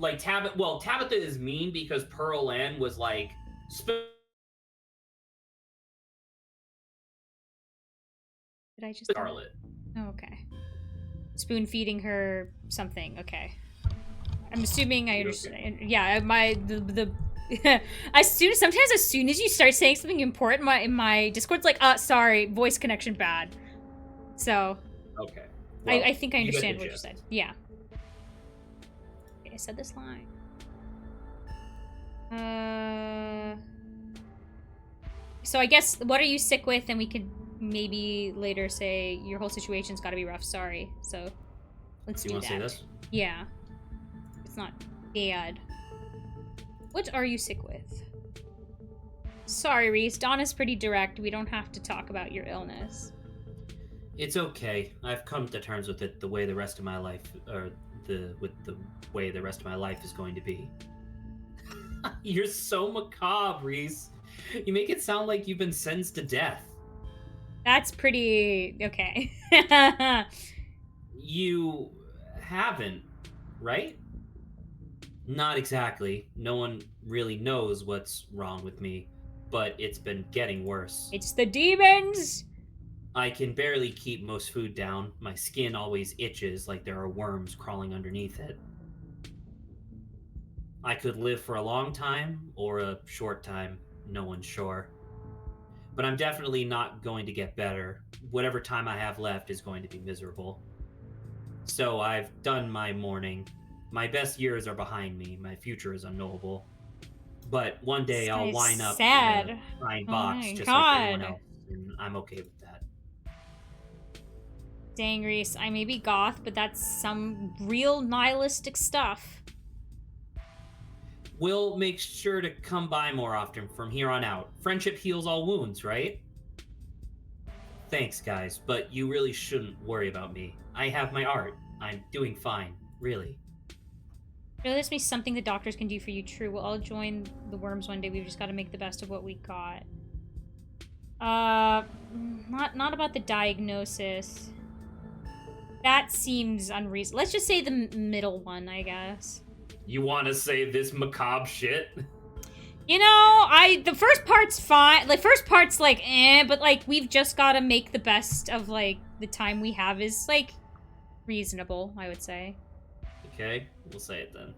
like Tabitha is mean because Pearl Ann was like Did I just Scarlet. Oh, okay. Spoon feeding her something. Okay. I'm assuming I understand. Okay. Yeah, as soon as you start saying something important, in my Discord's like, sorry, voice connection bad. So. Okay. Well, I think I understand what you said. Yeah. Okay, I said this line. So I guess, what are you sick with? And we could maybe later say your whole situation's got to be rough. Sorry. So let's do that. You want to say this? Yeah. It's not bad. What are you sick with? Sorry, Reese. Donna's pretty direct. We don't have to talk about your illness. It's okay. I've come to terms with it the way the rest of my life, with the way the rest of my life is going to be. You're so macabre, Reese. You make it sound like you've been sentenced to death. That's pretty okay. You haven't, right? Not exactly. No one really knows what's wrong with me, but it's been getting worse. It's the demons! I can barely keep most food down. My skin always itches like there are worms crawling underneath it. I could live for a long time or a short time, no one's sure. But I'm definitely not going to get better. Whatever time I have left is going to be miserable. So I've done my mourning. My best years are behind me. My future is unknowable. But one day I'll line up in a fine box just like everyone else, and I'm okay with that. Dang, Reese, I may be goth, but that's some real nihilistic stuff. We'll make sure to come by more often from here on out. Friendship heals all wounds, right? Thanks, guys, but you really shouldn't worry about me. I have my art. I'm doing fine, really. Really, this means something the doctors can do for you. True, we'll all join the worms one day. We've just got to make the best of what we got. Not about the diagnosis. That seems unreasonable. Let's just say the middle one, I guess. You want to say this macabre shit? You know, the first part's fine. Like, first part's like, but like, we've just got to make the best of like the time we have is like reasonable, I would say. Okay, we'll say it then.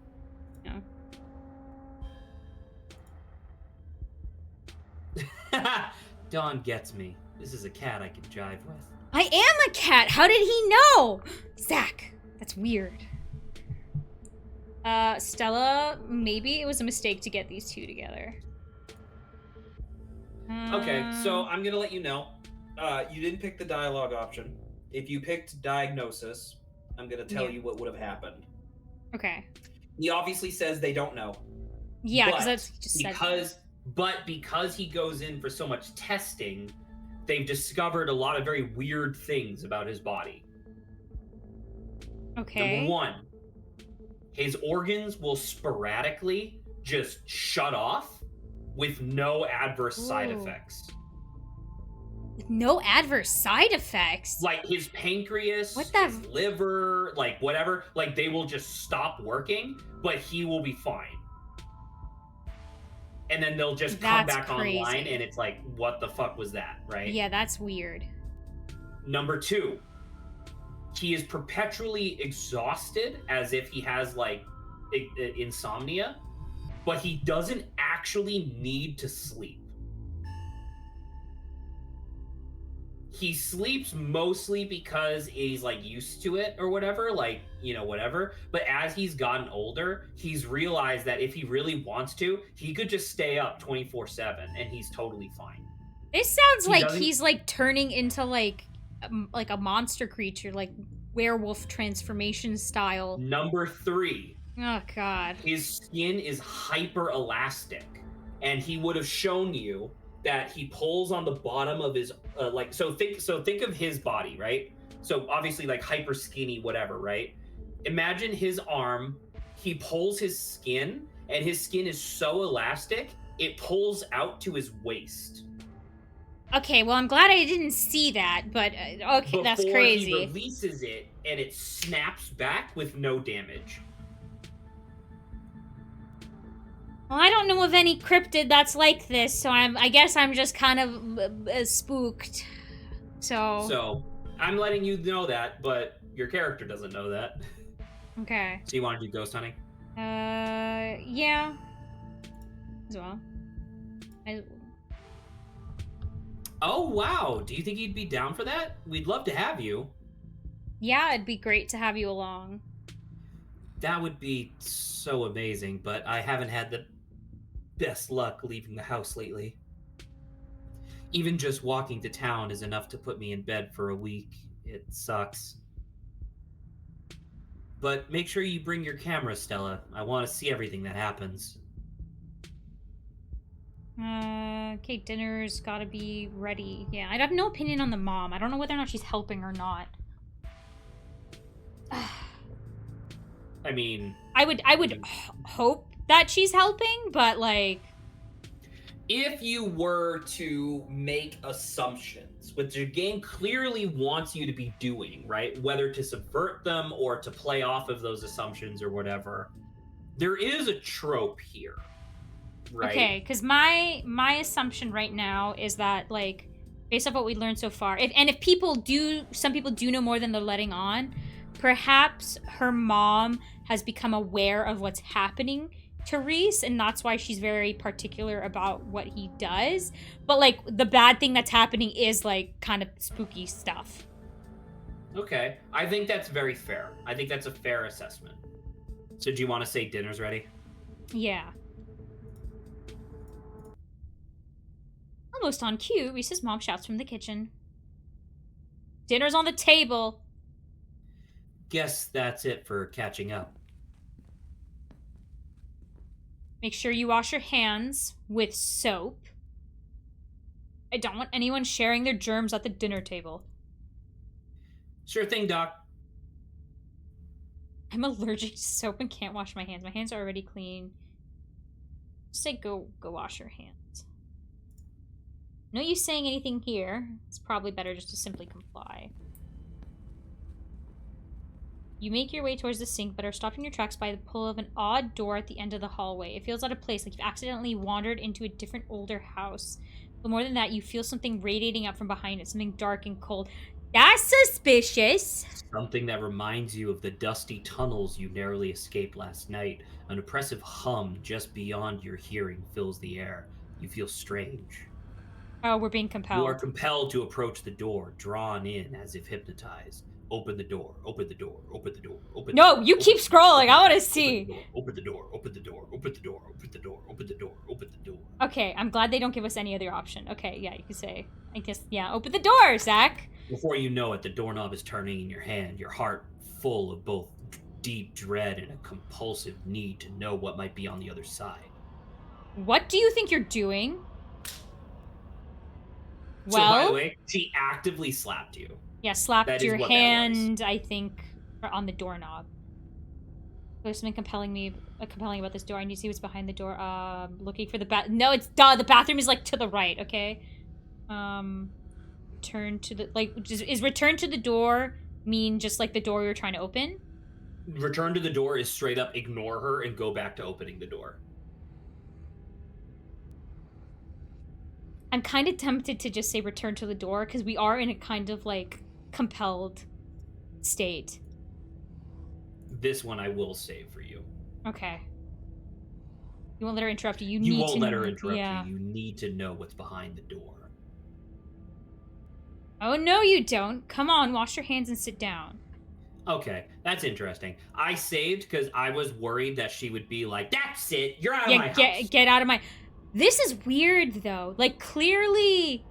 Yeah. Dawn gets me. This is a cat I can jive with. I am a cat. How did he know? Zach, that's weird. Stella, maybe it was a mistake to get these two together. Okay, so I'm gonna let you know. You didn't pick the dialogue option. If you picked diagnosis, I'm gonna tell you what would have happened. Okay. He obviously says they don't know. Yeah, because that's just because he goes in for so much testing, they've discovered a lot of very weird things about his body. Okay. Number one, his organs will sporadically just shut off with no adverse side effects. No adverse side effects? Like his pancreas, his liver, like whatever, like they will just stop working, but he will be fine. And then they'll just come back online and it's like, what the fuck was that, right? Yeah, that's weird. Number two, he is perpetually exhausted as if he has like insomnia, but he doesn't actually need to sleep. He sleeps mostly because he's like used to it or whatever, like, you know, whatever. But as he's gotten older, he's realized that if he really wants to, he could just stay up 24/7 and he's totally fine. This sounds like he's like turning into like a monster creature, like werewolf transformation style. Number three. Oh God. His skin is hyper elastic, and he would have shown you that he pulls on the bottom of his think of his body, right? So obviously like hyper skinny, whatever, right? Imagine his arm, he pulls his skin, and his skin is so elastic, it pulls out to his waist. Okay, well I'm glad I didn't see that, but okay, that's crazy. Before he releases it, and it snaps back with no damage. Well, I don't know of any cryptid that's like this, so I guess I'm just kind of spooked. So, I'm letting you know that, but your character doesn't know that. Okay. So you want to do ghost hunting? Yeah. As well. Oh, wow. Do you think you'd be down for that? We'd love to have you. Yeah, it'd be great to have you along. That would be so amazing, but I haven't had the best luck leaving the house lately. Even just walking to town is enough to put me in bed for a week. It sucks. But make sure you bring your camera, Stella. I want to see everything that happens. Okay, dinner's gotta be ready. Yeah, I have no opinion on the mom. I don't know whether or not she's helping or not. I mean... I would hope that she's helping, but, like... If you were to make assumptions, which the game clearly wants you to be doing, right? Whether to subvert them or to play off of those assumptions or whatever, there is a trope here, right? Okay, because my assumption right now is that, like, based off what we learned so far, if some people do know more than they're letting on, perhaps her mom has become aware of what's happening to Reese, and that's why she's very particular about what he does. But, like, the bad thing that's happening is, like, kind of spooky stuff. Okay, I think that's very fair. I think that's a fair assessment. So do you want to say dinner's ready? Yeah. Almost on cue, Reese's mom shouts from the kitchen. Dinner's on the table. Guess that's it for catching up. Make sure you wash your hands with soap. I don't want anyone sharing their germs at the dinner table. Sure thing, Doc. I'm allergic to soap and can't wash my hands. My hands are already clean. Just say go wash your hands. No use saying anything here. It's probably better just to simply comply. You make your way towards the sink, but are stopped in your tracks by the pull of an odd door at the end of the hallway. It feels out of place, like you've accidentally wandered into a different, older house. But more than that, you feel something radiating out from behind it, something dark and cold. That's suspicious! Something that reminds you of the dusty tunnels you narrowly escaped last night. An oppressive hum just beyond your hearing fills the air. You feel strange. Oh, we're being compelled. You are compelled to approach the door, drawn in as if hypnotized. Open the door, open the door, open the door, open the door. No, you keep scrolling. I want to see. Open the door, open the door, open the door, open the door, open the door, open the door. Okay, I'm glad they don't give us any other option. Okay, yeah, you can say. I guess, yeah, open the door, Zach. Before you know it, the doorknob is turning in your hand, your heart full of both deep dread and a compulsive need to know what might be on the other side. What do you think you're doing? So, by the way, she actively slapped you. Yeah, slapped your hand, I think, on the doorknob. There's something compelling about this door. I need to see what's behind the door. Looking for the No, it's the bathroom is, like, to the right, okay? Turn to the, like, is return to the door mean just, like, the door we were trying to open? Return to the door is straight up ignore her and go back to opening the door. I'm kind of tempted to just say return to the door, because we are in a kind of, like, compelled state. This one I will save for you. Okay. You won't let her interrupt you. You won't let her interrupt you. You need to know what's behind the door. Oh, no, you don't. Come on, wash your hands and sit down. Okay, that's interesting. I saved because I was worried that she would be like, that's it, you're out of my house. Get out of my... This is weird, though. Like, clearly...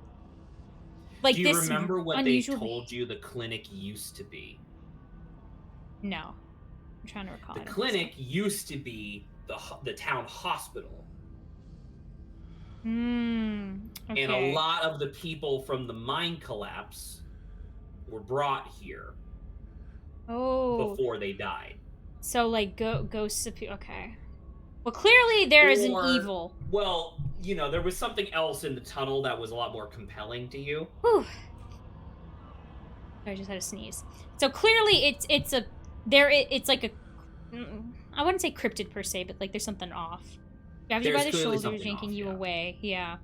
Like, do you remember what unusual... they told you the clinic used to be? No. I'm trying to recall. The clinic used to be the town hospital. Okay. And a lot of the people from the mine collapse were brought here. Before they died. So, like, ghosts appear... Okay. Well, clearly there is an evil. Well, you know, there was something else in the tunnel that was a lot more compelling to you. Whew. I just had a sneeze. So clearly it's like a... I wouldn't say cryptid per se, but, like, there's something off. Grabs you by There's the clearly shoulders, something yanking off, you yeah. away. Yeah.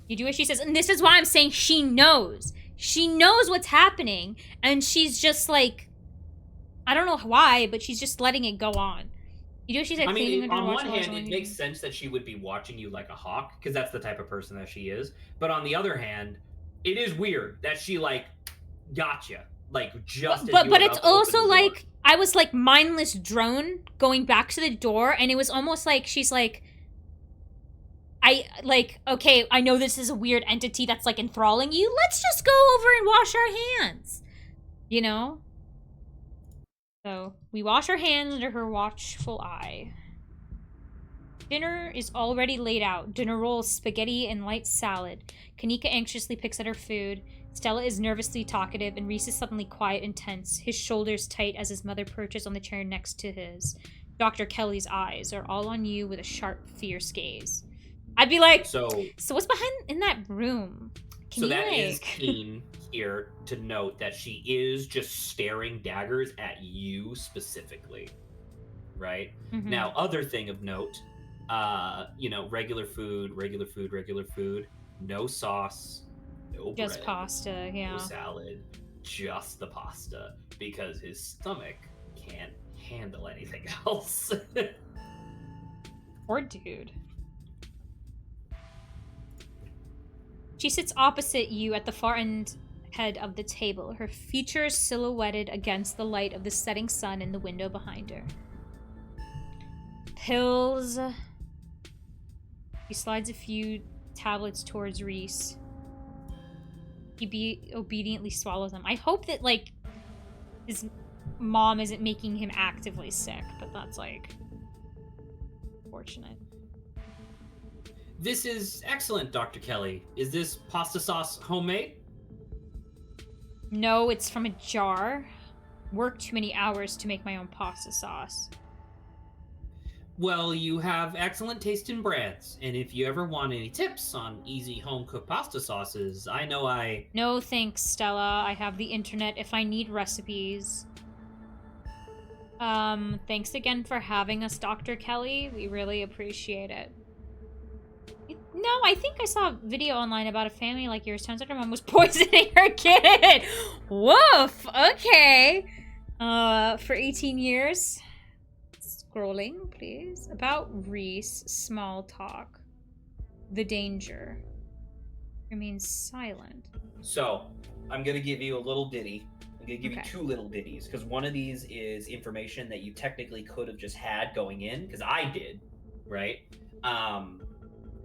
You do as she says. And this is why I'm saying she knows. She knows what's happening. And she's just like, I don't know why, but she's just letting it go on. You do as she said, I cleaning mean, under on one watchful eyes hand, it makes sense that she would be watching you like a hawk, because that's the type of person that she is. But on the other hand, it is weird that she, like, gotcha. Like, just but as you were it's about to open also the door. like, I was like mindless drone going back to the door, and it was almost like she's like, okay, I know this is a weird entity that's like enthralling you. Let's just go over and wash our hands. You know? So, we wash our hands under her watchful eye. Dinner is already laid out. Dinner rolls, spaghetti, and light salad. Kanika anxiously picks at her food. Stella is nervously talkative, and Reese is suddenly quiet and tense, his shoulders tight as his mother perches on the chair next to his. Dr. Kelly's eyes are all on you with a sharp, fierce gaze. I'd be like, so what's behind in that room? So that is keen here to note that she is just staring daggers at you specifically, right? Mm-hmm. Now, other thing of note, regular food, no sauce, no bread, just pasta, yeah. no salad, just the pasta, because his stomach can't handle anything else. Poor dude. She sits opposite you at the far head of the table, her features silhouetted against the light of the setting sun in the window behind her. Pills. He slides a few tablets towards Reese. He obediently swallows them. I hope that, like, his mom isn't making him actively sick, but that's, like, unfortunate. This is excellent, Dr. Kelly. Is this pasta sauce homemade? No, it's from a jar. Worked too many hours to make my own pasta sauce. Well, you have excellent taste in breads, and if you ever want any tips on easy home-cooked pasta sauces, I know I... No thanks, Stella. I have the internet if I need recipes. Thanks again for having us, Dr. Kelly. We really appreciate it. No, I think I saw a video online about a family like yours. Turns out her mom was poisoning her kid. Woof. Okay. For 18 years. Scrolling, please. About Reese. Small talk. The danger. Remains silent. So, I'm going to give you a little ditty. I'm going to give you two little ditties, because one of these is information that you technically could have just had going in, because I did, right?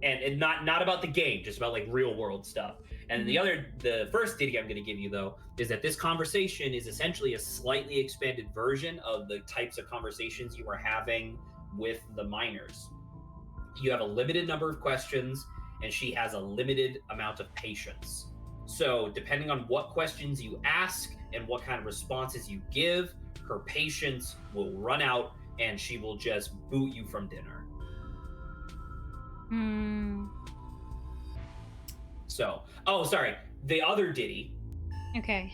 And not about the game, just about like real world stuff. And the first ditty I'm going to give you though is that this conversation is essentially a slightly expanded version of the types of conversations you were having with the minors. You have a limited number of questions, and she has a limited amount of patience. So depending on what questions you ask and what kind of responses you give, her patience will run out, and she will just boot you from dinner. So, sorry. The other ditty. Okay.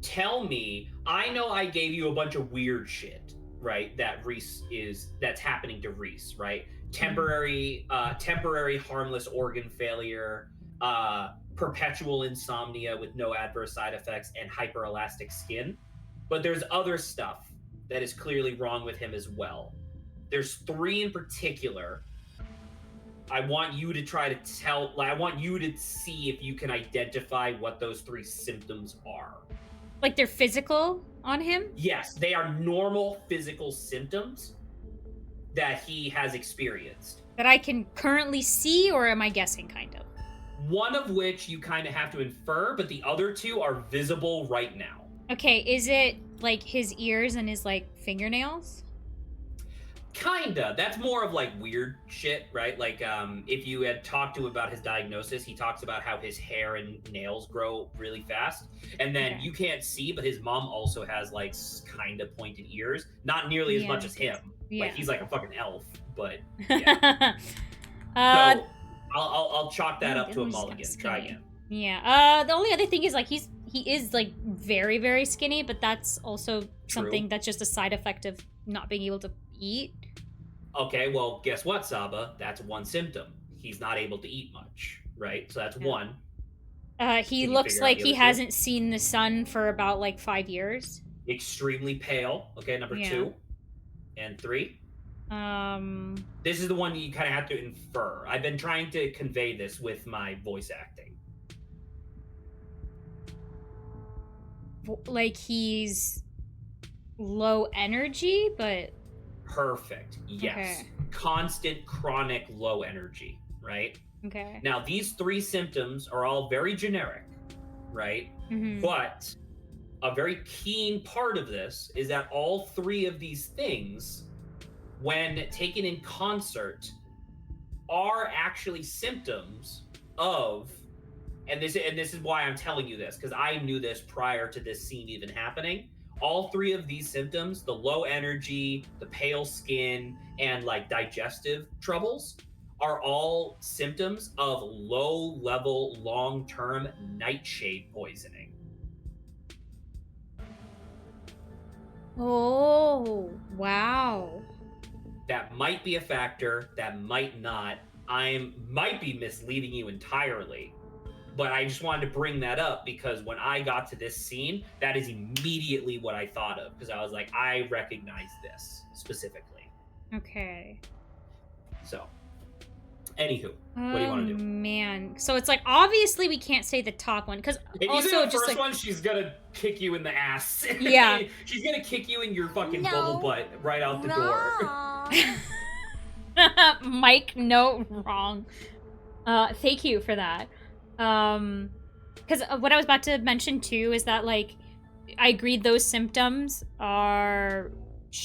Tell me, I know I gave you a bunch of weird shit, right? That's happening to Reese, right? Temporary harmless organ failure, perpetual insomnia with no adverse side effects, and hyperelastic skin. But there's other stuff that is clearly wrong with him as well. There's 3 in particular. I want you to I want you to see if you can identify what those 3 symptoms are. Like they're physical on him? Yes, they are normal physical symptoms that he has experienced. That I can currently see, or am I guessing, kind of? One of which you kind of have to infer, but the other 2 are visible right now. Okay, is it like his ears and his like fingernails? Kinda. That's more of like weird shit, right? Like if you had talked to him about his diagnosis, he talks about how his hair and nails grow really fast. And then you can't see, but his mom also has like kind of pointed ears. Not nearly as much as him. Yeah. Like he's like a fucking elf, but yeah. So I'll chalk that up to a mulligan. Try again. Yeah. The only other thing is like he is like very, very skinny, but that's also something that's just a side effect of not being able to eat. Okay, well, guess what, Saba? That's one symptom. He's not able to eat much, right? So that's Yeah. one. He Can you looks figure out like the he other two? hasn't seen the sun for about like 5 years. Extremely pale. Okay, number Yeah. 2. And 3. Um, This is the one you kind of have to infer. I've been trying to convey this with my voice acting. like he's low energy, but Perfect. Yes. Okay. Constant, chronic, low energy, right? okay. Now, these 3 symptoms are all very generic, right? Mhm. But a very keen part of this is that all 3 of these things, when taken in concert, are actually symptoms of, and this is why I'm telling you this, because I knew this prior to this scene even happening. All 3 of these symptoms, the low energy, the pale skin, and like digestive troubles, are all symptoms of low level, long term nightshade poisoning. Oh, wow. That might be a factor, that might not. I might be misleading you entirely, but I just wanted to bring that up because when I got to this scene, that is immediately what I thought of, because I was like, I recognize this specifically. Okay. So, anywho, what do you want to do? Man. So it's like obviously we can't say the top one because If also you say the just first like one, she's gonna kick you in the ass. Yeah. She's gonna kick you in your fucking No. bubble butt right out the door. Mike, no, wrong. Thank you for that. Because what I was about to mention too is that like I agreed those symptoms are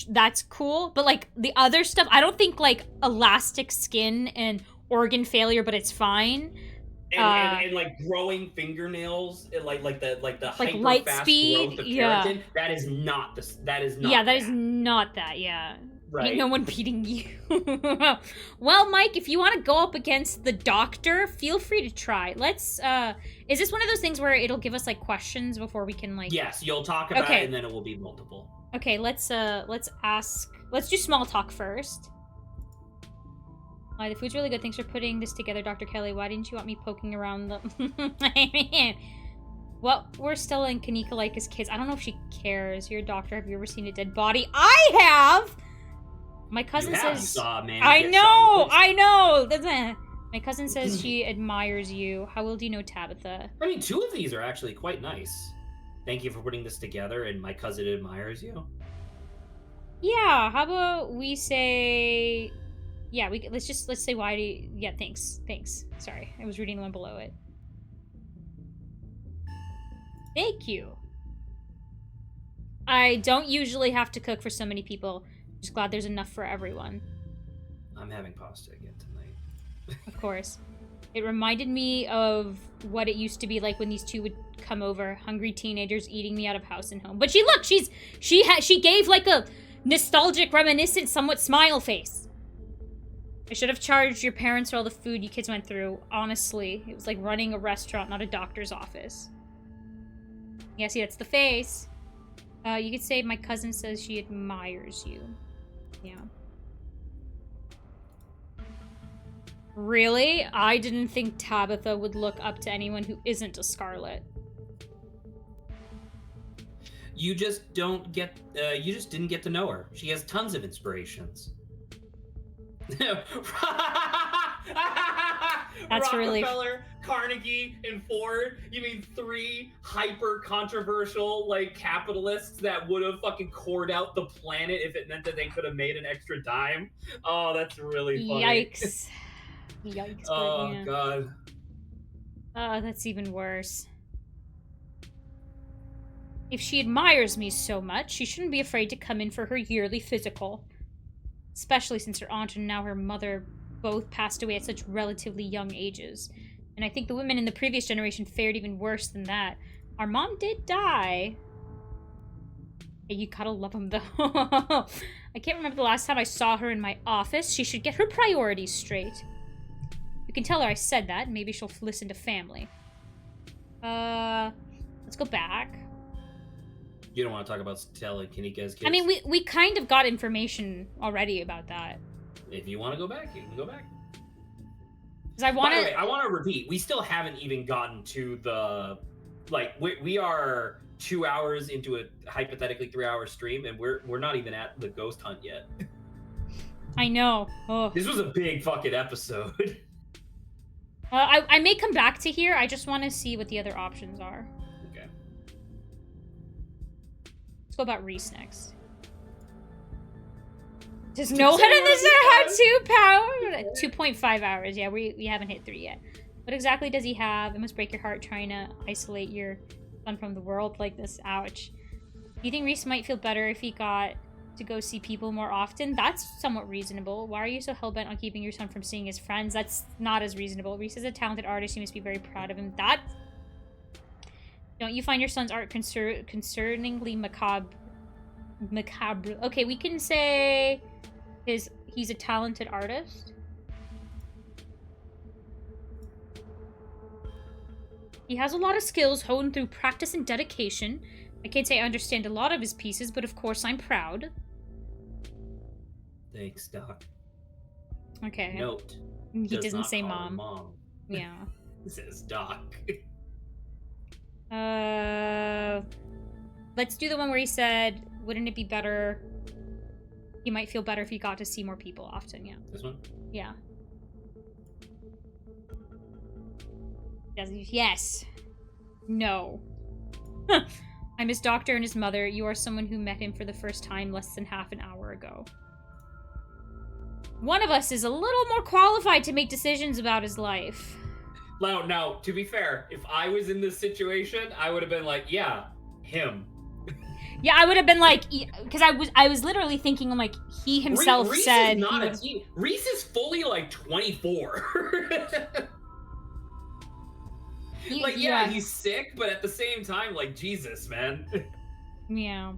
that's cool, but like the other stuff, I don't think like elastic skin and organ failure, but it's fine. And like growing fingernails, and like the hyper light fast speed, growth of yeah. keratin. That is not that is not. Yeah, that is not that. Yeah. Right. Ain't no one beating you. Well, Mike, if you want to go up against the doctor, feel free to try. Let's is this one of those things where it'll give us like questions before we can like Yes, you'll talk about Okay. it and then it will be multiple. Okay, let's do small talk first. The food's really good. Thanks for putting this together, Dr. Kelly. Why didn't you want me poking around the I mean, well, we're still in Kanika like as kids. I don't know if she cares. You're a doctor. Have you ever seen a dead body? I have! My cousin You have, says... you saw a man I get know! shot in the face. I know! That's My cousin says she admires you. How well do you know Tabitha? I mean, 2 of these are actually quite nice. Thank you for putting this together, and my cousin admires you. Yeah, how about we say... Yeah, let's say why do you... Yeah, thanks. Sorry, I was reading the one below it. Thank you. I don't usually have to cook for so many people. Just glad there's enough for everyone. I'm having pasta again tonight. Of course. It reminded me of what it used to be like when these 2 would come over, hungry teenagers eating me out of house and home. But she gave like a nostalgic, reminiscent, somewhat smile face. I should have charged your parents for all the food you kids went through. Honestly, it was like running a restaurant, not a doctor's office. Yeah, see, that's the face. You could say my cousin says she admires you. Yeah. Really? I didn't think Tabitha would look up to anyone who isn't a Scarlet. You just didn't get to know her. She has tons of inspirations. That's really Rockefeller, Carnegie, and Ford. You mean 3 hyper controversial like capitalists that would have fucking cored out the planet if it meant that they could have made an extra dime? Oh, that's really funny. Yikes. Yikes. Oh yeah. god. Oh, that's even worse. If she admires me so much, she shouldn't be afraid to come in for her yearly physical. Especially since her aunt and now her mother both passed away at such relatively young ages. And I think the women in the previous generation fared even worse than that. Our mom did die. Hey, you gotta love them, though. I can't remember the last time I saw her in my office. She should get her priorities straight. You can tell her I said that. Maybe she'll listen to family. Let's go back. You don't want to talk about Stella and Kanika's kids? I mean, we kind of got information already about that. If you want to go back, you can go back. Because I want By the to. way, I want to repeat. We still haven't even gotten to the, like, we are 2 hours into a hypothetically 3-hour stream, and we're not even at the ghost hunt yet. I know. Oh. This was a big fucking episode. I may come back to here. I just want to see what the other options are. Okay. Let's go about Reese next. Does no one in this have 2 power? 2.5 hours. Yeah, we haven't hit 3 yet. What exactly does he have? It must break your heart trying to isolate your son from the world like this. Ouch. Do you think Reese might feel better if he got to go see people more often? That's somewhat reasonable. Why are you so hell-bent on keeping your son from seeing his friends? That's not as reasonable. Reese is a talented artist. You must be very proud of him. That... Don't you find your son's art concerningly macabre? Okay, we can say... he's a talented artist. He has a lot of skills honed through practice and dedication. I can't say I understand a lot of his pieces, but of course I'm proud. Thanks, Doc. Okay. Note. He does doesn't not say call her mom. mom. Yeah. It says Doc. Let's do the one where he said, wouldn't it be better... He might feel better if he got to see more people often, yeah. This one? Yeah. Yes. No. I'm his doctor and his mother. You are someone who met him for the first time less than half an hour ago. One of us is a little more qualified to make decisions about his life. Now, to be fair, if I was in this situation, I would have been like, yeah, him. Yeah, I would have been like, because I was literally thinking, I'm like, he himself Reese said... Is not a teen. Reese is fully like 24. Like, yeah, he's sick, but at the same time, like, Jesus, man. Yeah.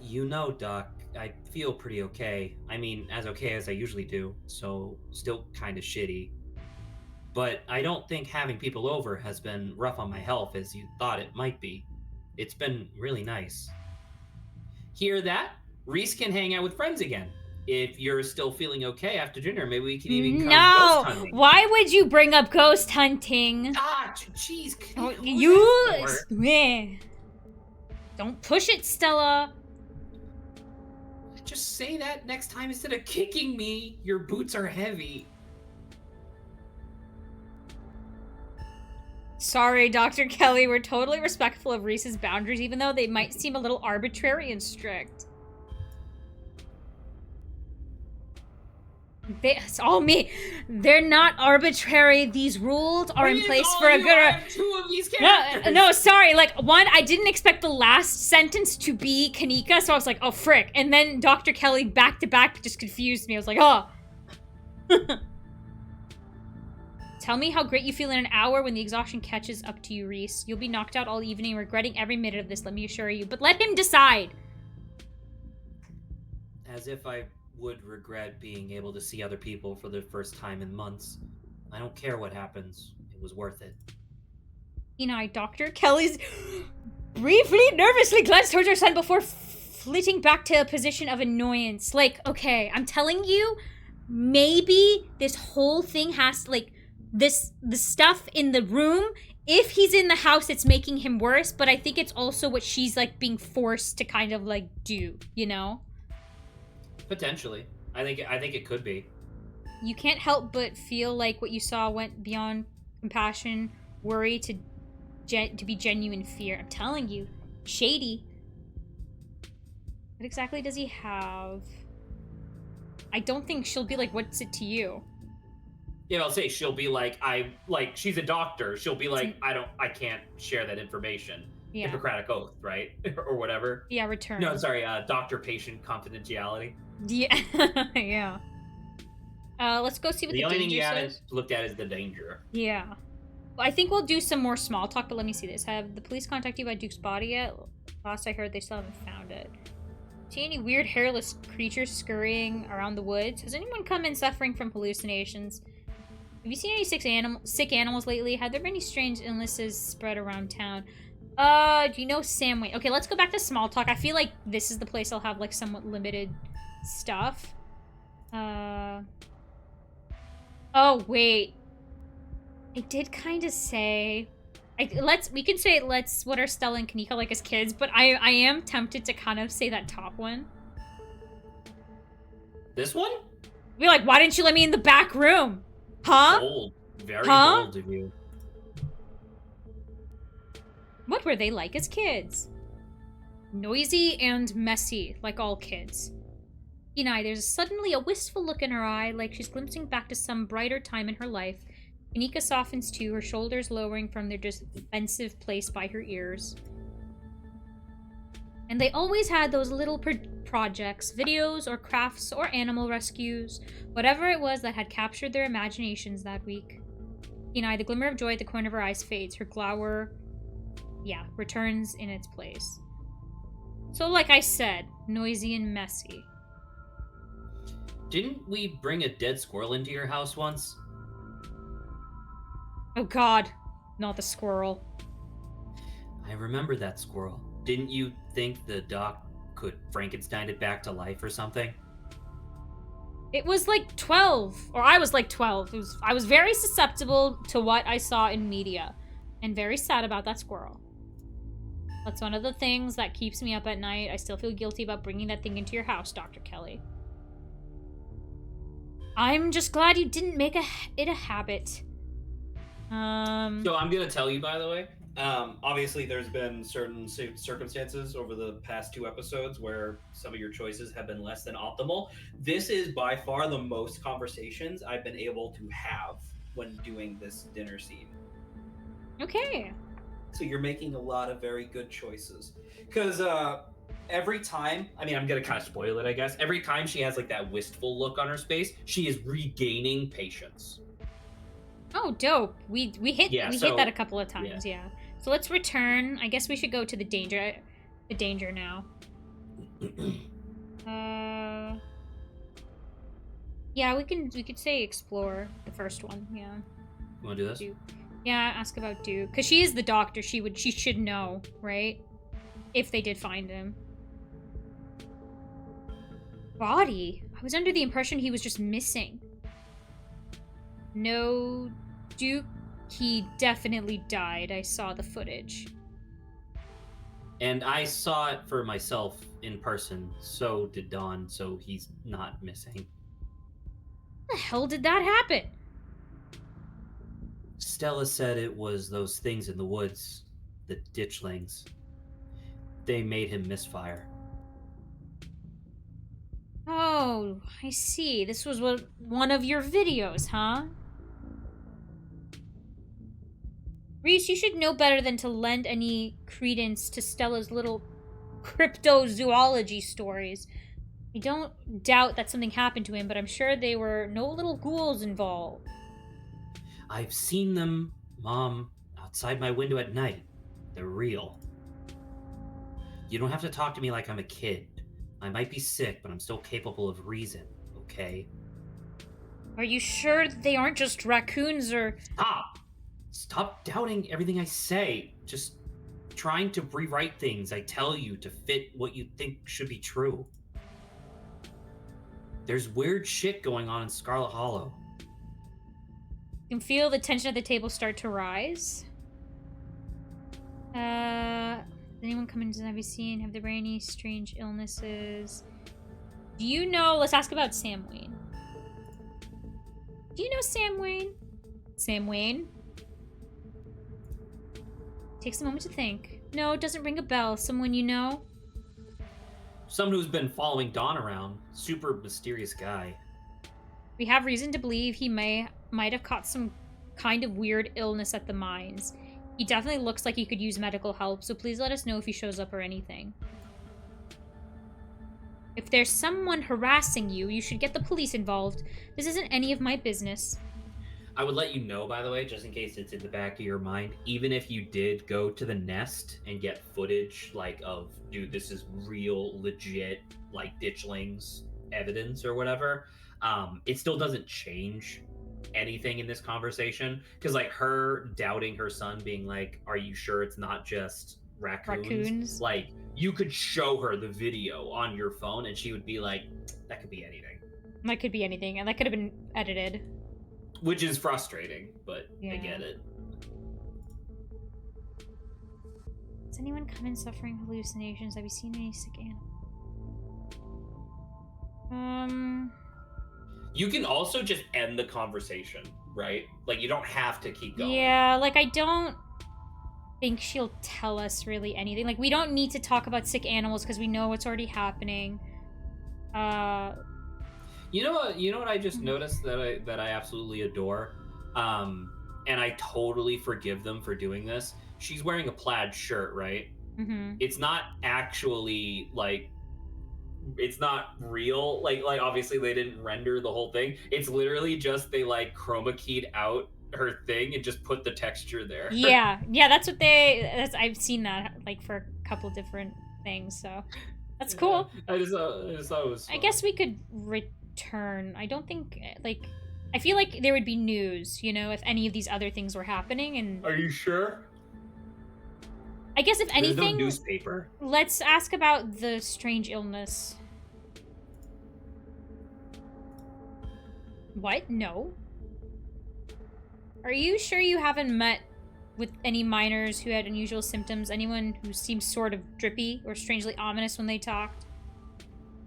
You know, Doc, I feel pretty okay. I mean, as okay as I usually do, so still kind of shitty. But I don't think having people over has been rough on my health as you thought it might be. It's been really nice. Hear that? Reese can hang out with friends again. If you're still feeling okay after dinner, maybe we can even come ghost hunting. Why would you bring up ghost hunting? Ah, jeez. Don't push it, Stella. Just say that next time instead of kicking me. Your boots are heavy. Sorry, Dr. Kelly. We're totally respectful of Reese's boundaries, even though they might seem a little arbitrary and strict. It's all me. They're not arbitrary. These rules are in place for a good... I have 2 of these characters. No, sorry. Like, one, I didn't expect the last sentence to be Kanika, so I was like, oh, frick. And then Dr. Kelly back-to-back just confused me. I was like, oh. Tell me how great you feel in an hour when the exhaustion catches up to you, Reese. You'll be knocked out all evening, regretting every minute of this, let me assure you. But let him decide. As if I would regret being able to see other people for the first time in months. I don't care what happens. It was worth it. Dr. Kelly's briefly, nervously glanced towards her son before flitting back to a position of annoyance. Like, okay, I'm telling you, maybe this whole thing has, like, the stuff in the room, if he's in the house, it's making him worse, but I think it's also what she's, like, being forced to kind of, like, do, you know? Potentially. I think it could be. You can't help but feel like what you saw went beyond compassion, worry to be genuine fear. I'm telling you, shady. What exactly does he have? I don't think she'll be like, what's it to you? Yeah, I'll say she'll be like, she's a doctor. She'll be like, I can't share that information. Yeah. Hippocratic oath, right? Or whatever. Yeah, return. No, sorry, doctor-patient confidentiality. Yeah, yeah. Let's go see what the only thing danger you says. haven't looked at is the danger. Yeah. Well, I think we'll do some more small talk, but let me see this. Have the police contacted you about Duke's body yet? Last I heard, they still haven't found it. See any weird hairless creatures scurrying around the woods? Has anyone come in suffering from hallucinations? Have you seen any sick animals lately? Have there been any strange illnesses spread around town? Do you know Sam Wayne? Okay, let's go back to small talk. I feel like this is the place I'll have, like, somewhat limited stuff. Oh wait, I did kind of say. We can say let's what are Stella and Kanika like as kids, but I am tempted to kind of say that top one. This one? Be like, why didn't you let me in the back room? Huh? Bold. Very bold of you. What were they like as kids? Noisy and messy, like all kids. Kenai, there's suddenly a wistful look in her eye, like she's glimpsing back to some brighter time in her life. Kanika softens too, her shoulders lowering from their defensive place by her ears. And they always had those little projects, videos or crafts or animal rescues, whatever it was that had captured their imaginations that week. Kenai, the glimmer of joy at the corner of her eyes fades, her glower, returns in its place. So like I said, noisy and messy. Didn't we bring a dead squirrel into your house once? Oh god, not the squirrel. I remember that squirrel. Didn't you think the doc could Frankenstein it back to life or something? It was like 12, or I was like 12. I was very susceptible to what I saw in media, and very sad about that squirrel. That's one of the things that keeps me up at night. I still feel guilty about bringing that thing into your house, Dr. Kelly. I'm just glad you didn't make it a habit. So I'm gonna tell you, by the way, obviously there's been certain circumstances over the past 2 episodes where some of your choices have been less than optimal. This is by far the most conversations I've been able to have when doing this dinner scene. Okay. So you're making a lot of very good choices. Because every time, I mean, I'm going to kind of spoil it, I guess. Every time she has like that wistful look on her face, she is regaining patience. Oh, dope. We hit that a couple of times, yeah. So let's return. I guess we should go to the danger now. Yeah, we could say explore the first one, yeah. You want to do this? Yeah, ask about Duke. Because she is the doctor, she should know, right? If they did find him. Body? I was under the impression he was just missing. No, Duke, he definitely died. I saw the footage. And I saw it for myself in person. So did Dawn, so he's not missing. How the hell did that happen? Stella said it was those things in the woods, the ditchlings. They made him misfire. Oh, I see. This was one of your videos, huh? Reese, you should know better than to lend any credence to Stella's little cryptozoology stories. I don't doubt that something happened to him, but I'm sure there were no little ghouls involved. I've seen them, Mom, outside my window at night. They're real. You don't have to talk to me like I'm a kid. I might be sick, but I'm still capable of reason, okay? Are you sure they aren't just raccoons or... Stop doubting everything I say. Just trying to rewrite things I tell you to fit what you think should be true. There's weird shit going on in Scarlet Hollow. You can feel the tension at the table start to rise. Has anyone come into have you seen? Have there been any strange illnesses? Do you know... Let's ask about Sam Wayne. Do you know Sam Wayne? Sam Wayne? Takes a moment to think. No, it doesn't ring a bell. Someone you know? Someone who's been following Dawn around. Super mysterious guy. We have reason to believe he might have caught some kind of weird illness at the mines. He definitely looks like he could use medical help, so please let us know if he shows up or anything. If there's someone harassing you, you should get the police involved. This isn't any of my business. I would let you know, by the way, just in case it's in the back of your mind, even if you did go to the nest and get footage, like, of, dude, this is real, legit, like, ditchlings evidence or whatever, it still doesn't change anything in this conversation. Because, like, her doubting her son, being like, are you sure it's not just raccoons. Like, you could show her the video on your phone and she would be like, that could be anything. That could be anything, and that could have been edited. Which is frustrating, but I get it. Does anyone come in suffering hallucinations? Have you seen any sick animals? You can also just end the conversation, right? Like, you don't have to keep going. Yeah, like, I don't think she'll tell us really anything. Like, we don't need to talk about sick animals because we know what's already happening. You know what I just noticed that I absolutely adore? And I totally forgive them for doing this. She's wearing a plaid shirt, right? Mm-hmm. It's not actually, like, it's not real. Like obviously they didn't render the whole thing. It's literally just they, like, chroma keyed out her thing and just put the texture there. Yeah, that's what I've seen that, like, for a couple different things, so that's cool. I just thought it was fun. I guess we could return. I don't think, like, I feel like there would be news, you know, if any of these other things were happening. And are you sure? I guess if anything, there's no newspaper. Let's ask about the strange illness. What? No. Are you sure you haven't met with any minors who had unusual symptoms? Anyone who seems sort of drippy or strangely ominous when they talked?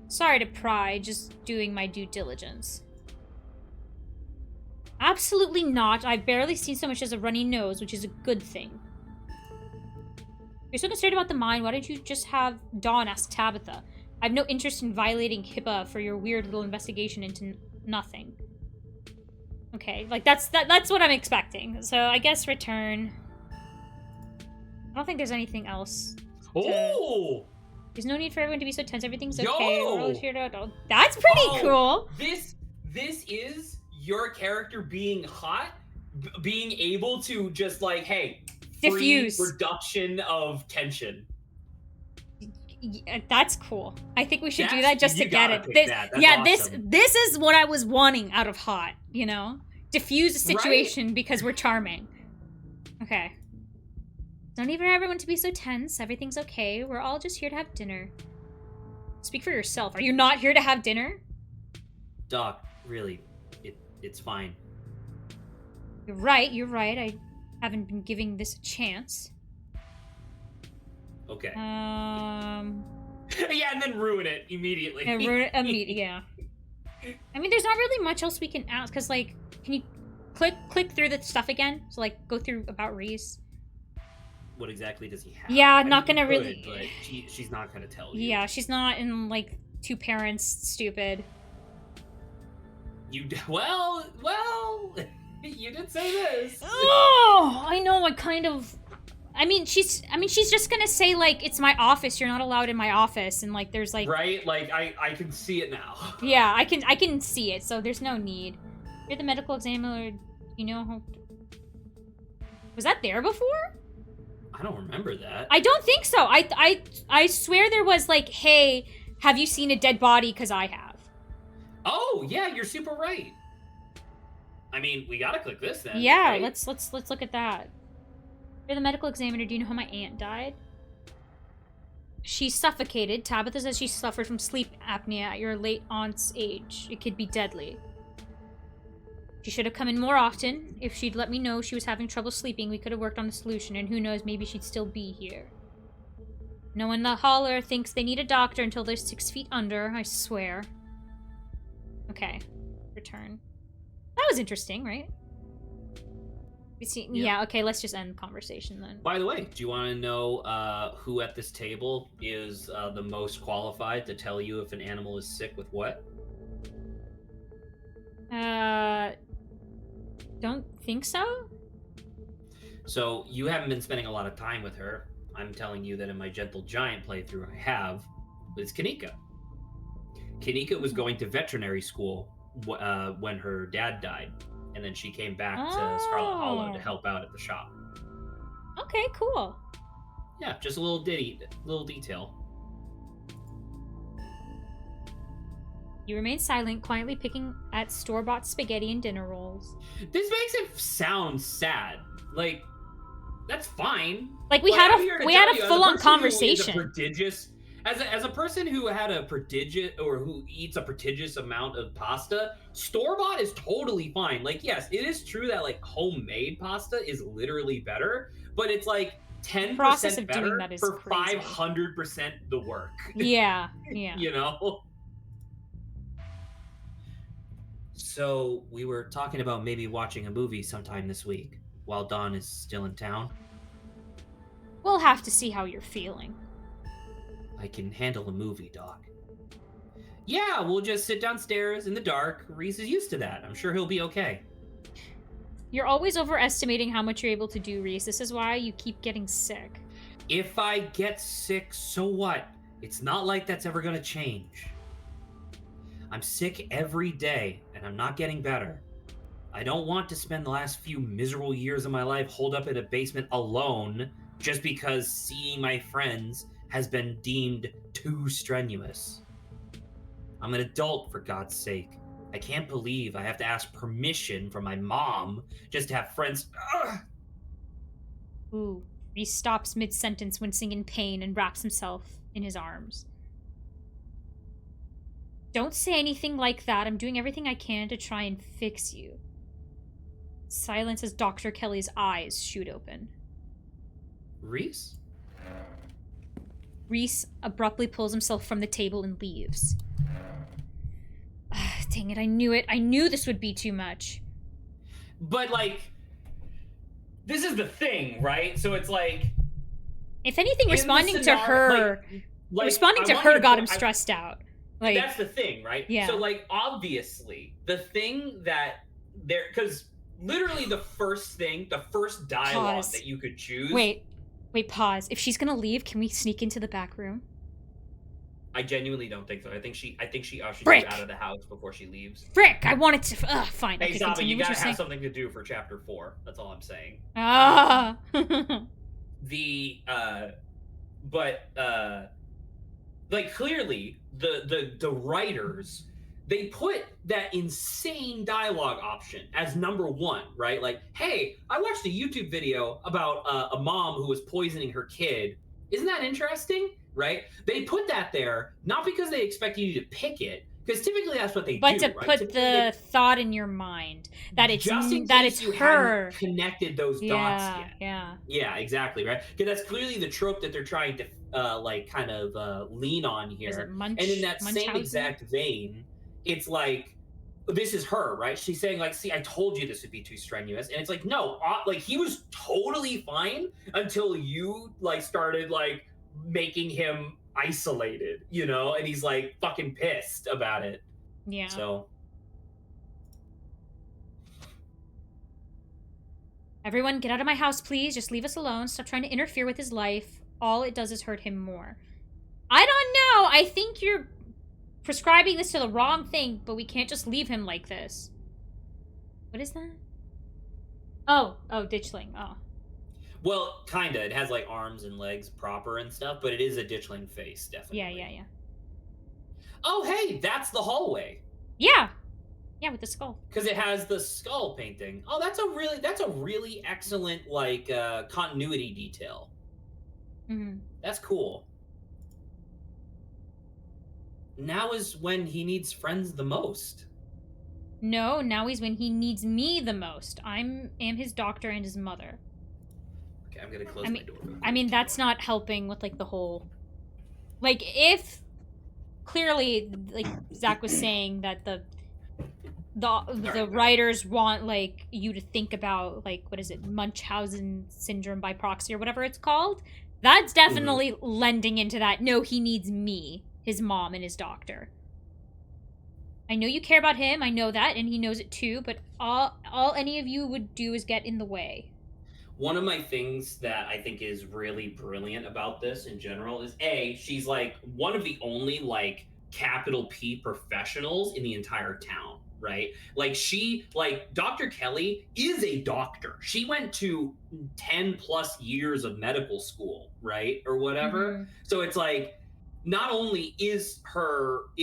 Sorry to pry, just doing my due diligence. Absolutely not. I've barely seen so much as a runny nose, which is a good thing. If you're so concerned about the mind, why don't you just have Dawn ask Tabitha? I have no interest in violating HIPAA for your weird little investigation into nothing. Okay, like, that's what I'm expecting. So I guess return. I don't think there's anything else. Oh! There's no need for everyone to be so tense. Everything's Yo! okay. We're all here to... That's pretty cool. This is your character being hot, being able to just, like, hey, diffuse reduction of tension. Yeah, that's cool. I think we should do that just to get it. Awesome. This is what I was wanting out of hot, you know? Diffuse a situation because we're charming. Okay. Don't need for everyone to be so tense. Everything's okay. We're all just here to have dinner. Speak for yourself. Are you not here to have dinner? Doc, really, it's fine. You're right. I haven't been giving this a chance. Okay. Yeah, and then ruin it immediately. Yeah. I mean, there's not really much else we can ask, because, like, can you click through the stuff again? So, like, go through about Reese. What exactly does he have? Yeah, not gonna really... But she's not gonna tell you. Yeah, she's not in, like, two parents stupid. Well, you did say this. Oh, I know, I mean, she's just gonna say, like, it's my office, you're not allowed in my office, and, like, there's, like... Right? Like, I can see it now. Yeah, I can see it, so there's no need. You're the medical examiner, you know how... Was that there before? I don't remember that. I don't think so. I swear there was, like, hey, have you seen a dead body? Because I have. Oh, yeah, you're super right. I mean, we gotta click this then. Yeah, right? let's look at that. You're the medical examiner. Do you know how my aunt died? She suffocated. Tabitha says she suffered from sleep apnea at your late aunt's age. It could be deadly. She should have come in more often. If she'd let me know she was having trouble sleeping, we could have worked on the solution, and who knows, maybe she'd still be here. No one in the holler thinks they need a doctor until they're 6 feet under, I swear. Okay. Return. That was interesting, right? We see. Yep. Yeah, okay, let's just end the conversation then. By the way, do you want to know who at this table is the most qualified to tell you if an animal is sick with what? Don't think so? So, you haven't been spending a lot of time with her. I'm telling you that in my Gentle Giant playthrough I have. It's Kanika. Kanika was going to veterinary school when her dad died. And then she came back to Scarlet Hollow to help out at the shop. Okay, cool. Yeah, just a little detail. You remain silent, quietly picking at store-bought spaghetti and dinner rolls. This makes it sound sad. Like, that's fine. Like we had a full-on conversation. As a person who had a prodigious, or who eats a prodigious amount of pasta, store-bought is totally fine. Like, yes, it is true that like homemade pasta is literally better, but it's like 10% better for 500% the work. Yeah. You know? So we were talking about maybe watching a movie sometime this week while Dawn is still in town. We'll have to see how you're feeling. I can handle a movie, Doc. Yeah, we'll just sit downstairs in the dark. Reese is used to that. I'm sure he'll be okay. You're always overestimating how much you're able to do, Reese. This is why you keep getting sick. If I get sick, so what? It's not like that's ever gonna change. I'm sick every day, and I'm not getting better. I don't want to spend the last few miserable years of my life holed up in a basement alone just because seeing my friends has been deemed too strenuous. I'm an adult, for God's sake. I can't believe I have to ask permission from my mom just to have friends. Ugh! Ooh. Reese stops mid-sentence, wincing in pain, and wraps himself in his arms. Don't say anything like that. I'm doing everything I can to try and fix you. Silence as Dr. Kelly's eyes shoot open. Reese? Reese abruptly pulls himself from the table and leaves. Dang it, I knew it. I knew this would be too much. But, like, this is the thing, right? So it's like... If anything, responding to her got him stressed out. Like, that's the thing, right? Yeah. So, like, obviously, the thing that there... Because literally the first dialogue that you could choose... Wait, pause. If she's gonna leave, can we sneak into the back room? I genuinely don't think so. I think she ushers Frick! you out of the house before she leaves. Frick! I wanted to... fine. Hey, okay, stop it. continue You what gotta you're have saying. something to do for chapter 4. That's all I'm saying. Ah! Like, clearly, the writers, they put that insane dialogue option as number 1, right? Like, hey, I watched a YouTube video about a mom who was poisoning her kid. Isn't that interesting? Right? They put that there not because they expect you to pick it, because typically that's what they do. But to right? put Typically the thought in your mind that it's just in that case it's you her. hadn't connected those dots yet. Yeah, exactly, right? Because that's clearly the trope that they're trying to lean on here. And in that same exact vein, it's like, this is her, right? She's saying, like, see, I told you this would be too strenuous. And it's like, no, like, he was totally fine until you, like, started, like, making him isolated, you know? And he's, like, fucking pissed about it. Yeah. So. Everyone, get out of my house, please. Just leave us alone. Stop trying to interfere with his life. All it does is hurt him more. I don't know. I think you're prescribing this to the wrong thing, but we can't just leave him like this. What is that? Oh, ditchling. Oh. Well, kinda. It has, like, arms and legs proper and stuff, but it is a ditchling face, definitely. Yeah. Oh, hey, that's the hallway. Yeah, with the skull. Because it has the skull painting. Oh, that's a really excellent, like, continuity detail. Mm-hmm. That's cool. Now is when he needs friends the most. No, now is when he needs me the most. I am his doctor and his mother. Okay, I'm gonna close my door. I mean, that's not helping with, like, the whole... Like, if... Clearly, like, Zach was saying that the writers want, like, you to think about, like, what is it? Munchausen syndrome by proxy or whatever it's called. That's definitely lending into that. No, he needs me, his mom, and his doctor. I know you care about him. I know that, and he knows it too, but all any of you would do is get in the way. One of my things that I think is really brilliant about this in general is she's like one of the only like capital P professionals in the entire town, right? Like Dr. Kelly is a doctor. She went to 10 plus years of medical school, right? Or whatever. Mm-hmm. So it's like, not only is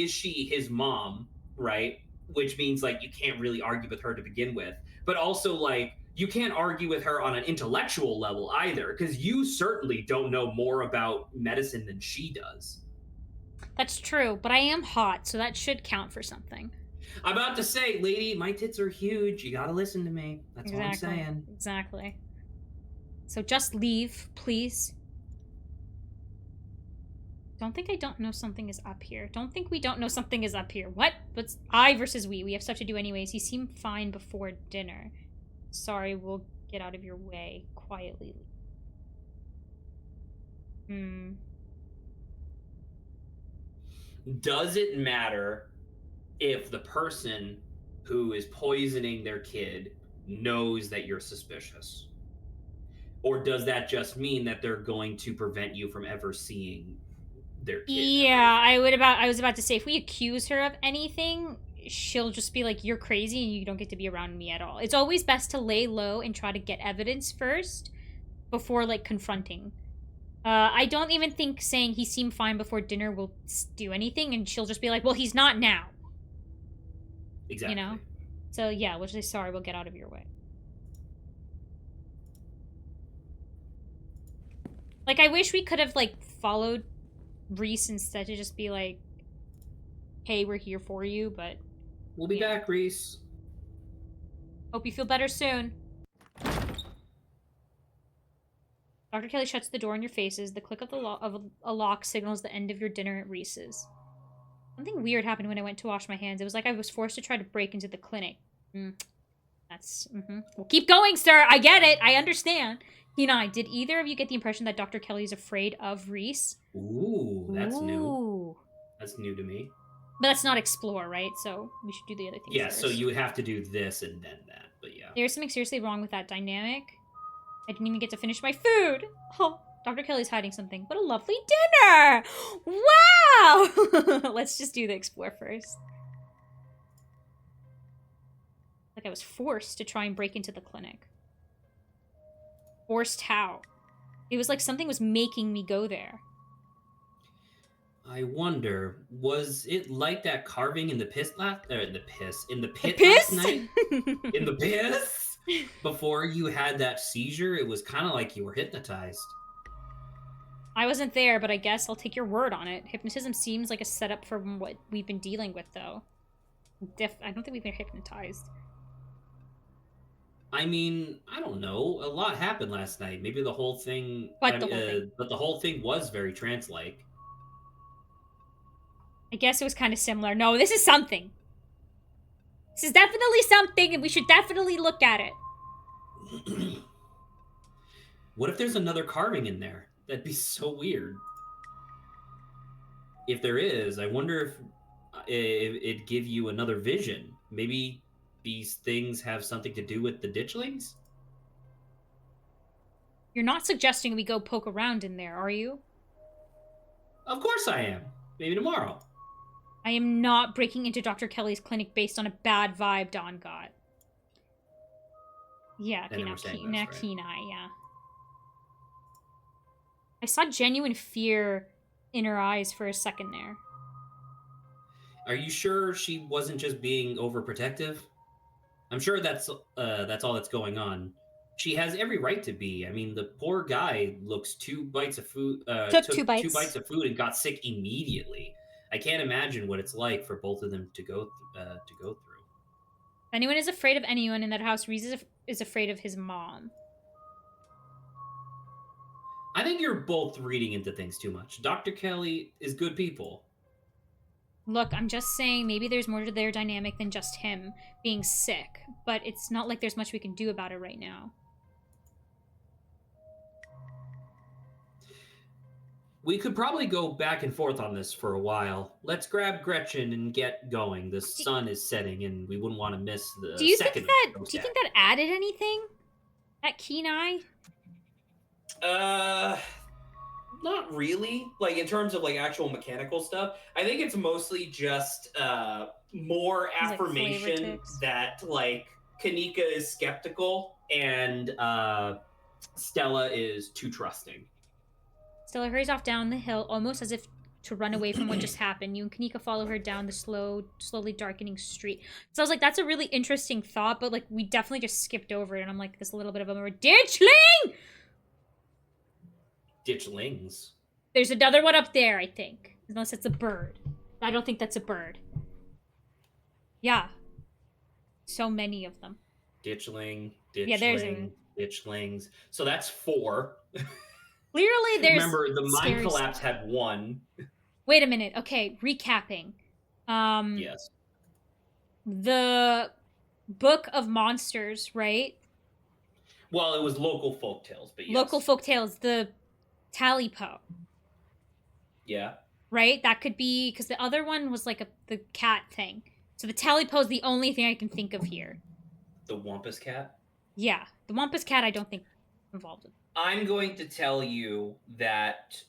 she his mom, right? Which means like you can't really argue with her to begin with, but also like you can't argue with her on an intellectual level either, because you certainly don't know more about medicine than she does. That's true, but I am hot, so that should count for something. I'm about to say, lady, my tits are huge. You gotta listen to me. That's all I'm saying. Exactly. So just leave, please. Don't think I don't know something is up here. Don't think we don't know something is up here. What? What's I versus we? We have stuff to do anyways. He seemed fine before dinner. Sorry, we'll get out of your way. Quietly. Does it matter if the person who is poisoning their kid knows that you're suspicious? Or does that just mean that they're going to prevent you from ever seeing their kid? Yeah, I was about to say, if we accuse her of anything, she'll just be like, you're crazy and you don't get to be around me at all. It's always best to lay low and try to get evidence first before, like, confronting. I don't even think saying he seemed fine before dinner will do anything, and she'll just be like, well, he's not now. Exactly. You know? So, yeah, we'll just say, sorry, we'll get out of your way. Like, I wish we could have, like, followed Reese instead to just be like, hey, we're here for you, but... We'll be back, Reese. Hope you feel better soon. Dr. Kelly shuts the door in your faces. The click of a lock signals the end of your dinner at Reese's. Something weird happened when I went to wash my hands. It was like I was forced to try to break into the clinic. That's... Well, keep going, sir! I get it! I understand! Mina, did either of you get the impression that Dr. Kelly is afraid of Reese? Ooh, that's new. That's new to me. But that's not explore, right? So we should do the other things Yeah, first. so you have to do this and then that, but yeah. There's something seriously wrong with that dynamic. I didn't even get to finish my food. Oh, Dr. Kelly's hiding something. What a lovely dinner! Wow! Let's just do the explore first. Like I was forced to try and break into the clinic. Forced how? It was like something was making me go there. I wonder, was it like that carving in the pit last night? In the piss? Before you had that seizure, it was kind of like you were hypnotized. I wasn't there, but I guess I'll take your word on it. Hypnotism seems like a setup for what we've been dealing with, though. I don't think we've been hypnotized. I mean, I don't know. A lot happened last night. Maybe the whole thing... But the whole thing was very trance-like. I guess it was kind of similar. No, this is something. This is definitely something, and we should definitely look at it. What if there's another carving in there? That'd be so weird. If there is, I wonder if it'd give you another vision. Maybe these things have something to do with the ditchlings? You're not suggesting we go poke around in there, are you? Of course I am. Maybe tomorrow. I am not breaking into Dr. Kelly's clinic based on a bad vibe Dawn got. Yeah, okay, now Kenai, yeah. I saw genuine fear in her eyes for a second there. Are you sure she wasn't just being overprotective? I'm sure that's all that's going on. She has every right to be. I mean, the poor guy took 2 bites of food and got sick immediately. I can't imagine what it's like for both of them to go through. If anyone is afraid of anyone in that house, Reese is afraid of his mom. I think you're both reading into things too much. Dr. Kelly is good people. Look, I'm just saying maybe there's more to their dynamic than just him being sick, but it's not like there's much we can do about it right now. We could probably go back and forth on this for a while. Let's grab Gretchen and get going. The sun is setting, and we wouldn't want to miss the do you second. Do you think that added anything? That keen eye? Not really. Like, in terms of, like, actual mechanical stuff, I think it's mostly just more affirmation that, like, Kanika is skeptical and Stella is too trusting. Stella hurries off down the hill, almost as if to run away from what just happened. You and Kanika follow her down the slowly darkening street. So I was like, that's a really interesting thought, but like we definitely just skipped over it. And I'm like, there's a little bit of a more ditchling. Ditchlings. There's another one up there, I think, unless it's a bird. I don't think that's a bird. Yeah, so many of them. Ditchling. Yeah, there's a... Ditchlings. So that's 4. Clearly, there's. Remember, the mind collapse stuff. had 1. Wait a minute. Okay, recapping. Yes. The Book of Monsters, right? Well, it was local folktales, but yes. Local folktales. The Talipo. Yeah. Right? That could be because the other one was like the cat thing. So the Talipo is the only thing I can think of here. The Wampus Cat? Yeah. The Wampus Cat I don't think involved with. I'm going to tell you that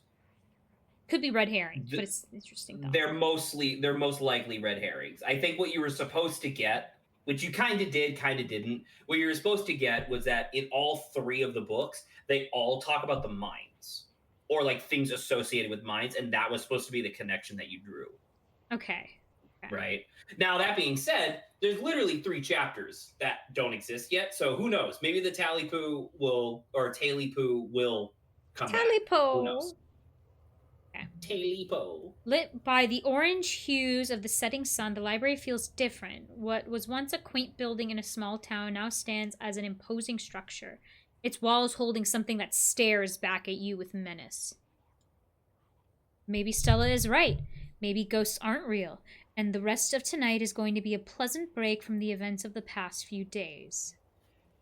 could be red herrings, but it's interesting though. They're most likely red herrings. I think what you were supposed to get, which you kind of did, kind of didn't, what you were supposed to get was that in all 3 of the books, they all talk about the mines or like things associated with mines, and that was supposed to be the connection that you drew. Okay. Right. Now, that being said, there's literally 3 chapters that don't exist yet. So who knows? Maybe the Talipo will, or Talipo will come back. Who knows? Okay. Talipo. Lit by the orange hues of the setting sun, the library feels different. What was once a quaint building in a small town now stands as an imposing structure, its walls holding something that stares back at you with menace. Maybe Stella is right. Maybe ghosts aren't real. And the rest of tonight is going to be a pleasant break from the events of the past few days.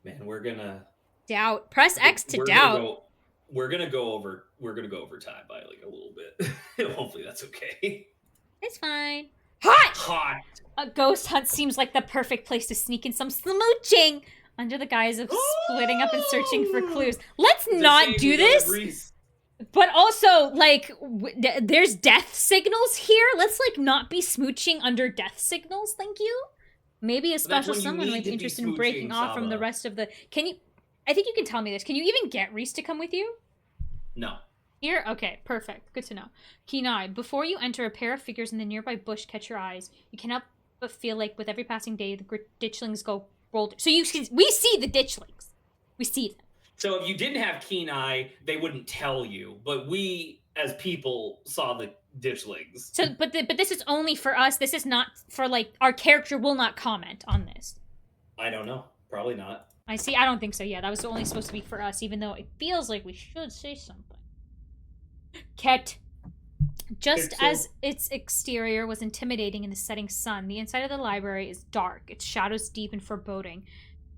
Man, we're gonna doubt. Press X to doubt. We're gonna go over time by like a little bit. Hopefully that's okay. It's fine. Hot! Hot! A ghost hunt seems like the perfect place to sneak in some smooching under the guise of splitting up and searching for clues. Let's not do this. But also, like, there's death signals here. Let's, like, not be smooching under death signals, thank you. Maybe a special someone might be interested in breaking off from the rest of the... I think you can tell me this. Can you even get Reese to come with you? No. Here? Okay, perfect. Good to know. Kenai, before you enter, a pair of figures in the nearby bush catch your eyes. You cannot but feel like with every passing day, the ditchlings go rolled. So we see the ditchlings. We see them. So if you didn't have keen eye, they wouldn't tell you. But we, as people, saw the ditchlings. So, but this is only for us. This is not for, like, our character will not comment on this. I don't know. Probably not. I see. I don't think so. Yeah, that was only supposed to be for us, even though it feels like we should say something. Ket. Just as its exterior was intimidating in the setting sun, the inside of the library is dark, its shadows deep and foreboding.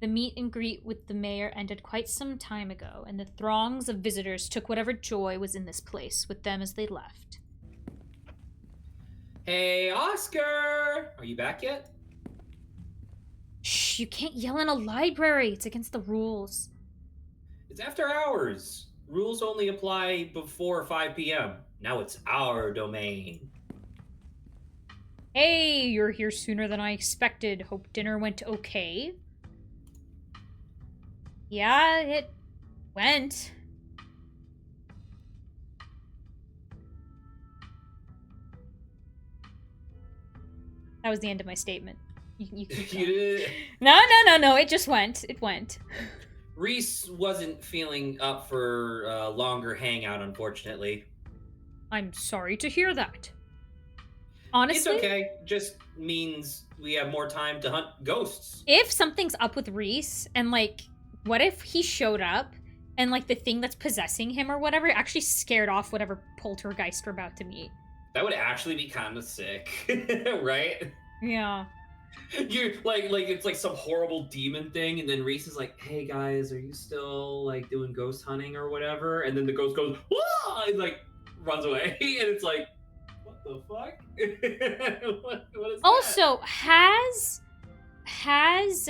The meet and greet with the mayor ended quite some time ago, and the throngs of visitors took whatever joy was in this place with them as they left. Hey, Oscar! Are you back yet? Shh, you can't yell in a library. It's against the rules. It's after hours. Rules only apply before 5 p.m. Now it's our domain. Hey, you're here sooner than I expected. Hope dinner went okay. Yeah, it went. That was the end of my statement. You did. No, it just went. It went. Reese wasn't feeling up for a longer hangout, unfortunately. I'm sorry to hear that. Honestly, it's okay. Just means we have more time to hunt ghosts. If something's up with Reese and, like, what if he showed up and, like, the thing that's possessing him or whatever actually scared off whatever poltergeist we're about to meet? That would actually be kind of sick, right? Yeah. You're like it's like some horrible demon thing, and then Reese is like, "Hey guys, are you still like doing ghost hunting or whatever?" And then the ghost goes, "Whoa!" and like runs away, and it's like, what the fuck? what is also, that? has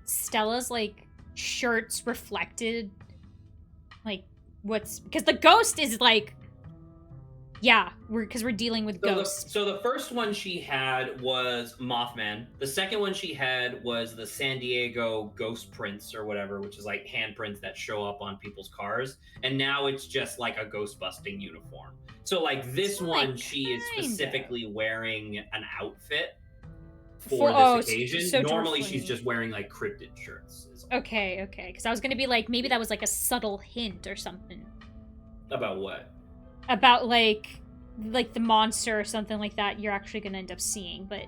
Stella's like shirts reflected like what's because the ghost is like Yeah, because we're dealing with ghosts. So the first one she had was Mothman. The second one she had was the San Diego Ghost Prints or whatever, which is like handprints that show up on people's cars. And now it's just like a ghost busting uniform. So like this So, one, like, she is kinda. specifically wearing an outfit for this occasion. so Normally totally. she's just wearing like cryptid shirts. Okay. Because I was gonna be like, maybe that was like a subtle hint or something. About what? About like the monster or something like that you're actually gonna end up seeing, but...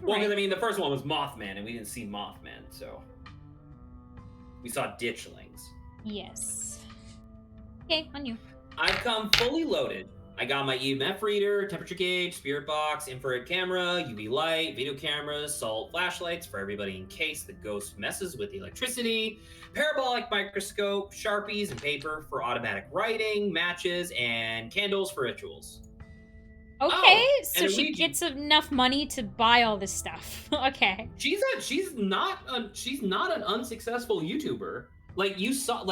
Well, because I mean, the first one was Mothman, and we didn't see Mothman, so... We saw Ditchlings. Yes. Okay, on you. I've come fully loaded. I got my EMF reader, temperature gauge, spirit box, infrared camera, UV light, video cameras, salt flashlights for everybody in case the ghost messes with the electricity, parabolic microscope, Sharpies and paper for automatic writing, matches, and candles for rituals. Okay, so she Ouija. gets enough money to buy all this stuff. Okay. She's not an unsuccessful YouTuber. Like you saw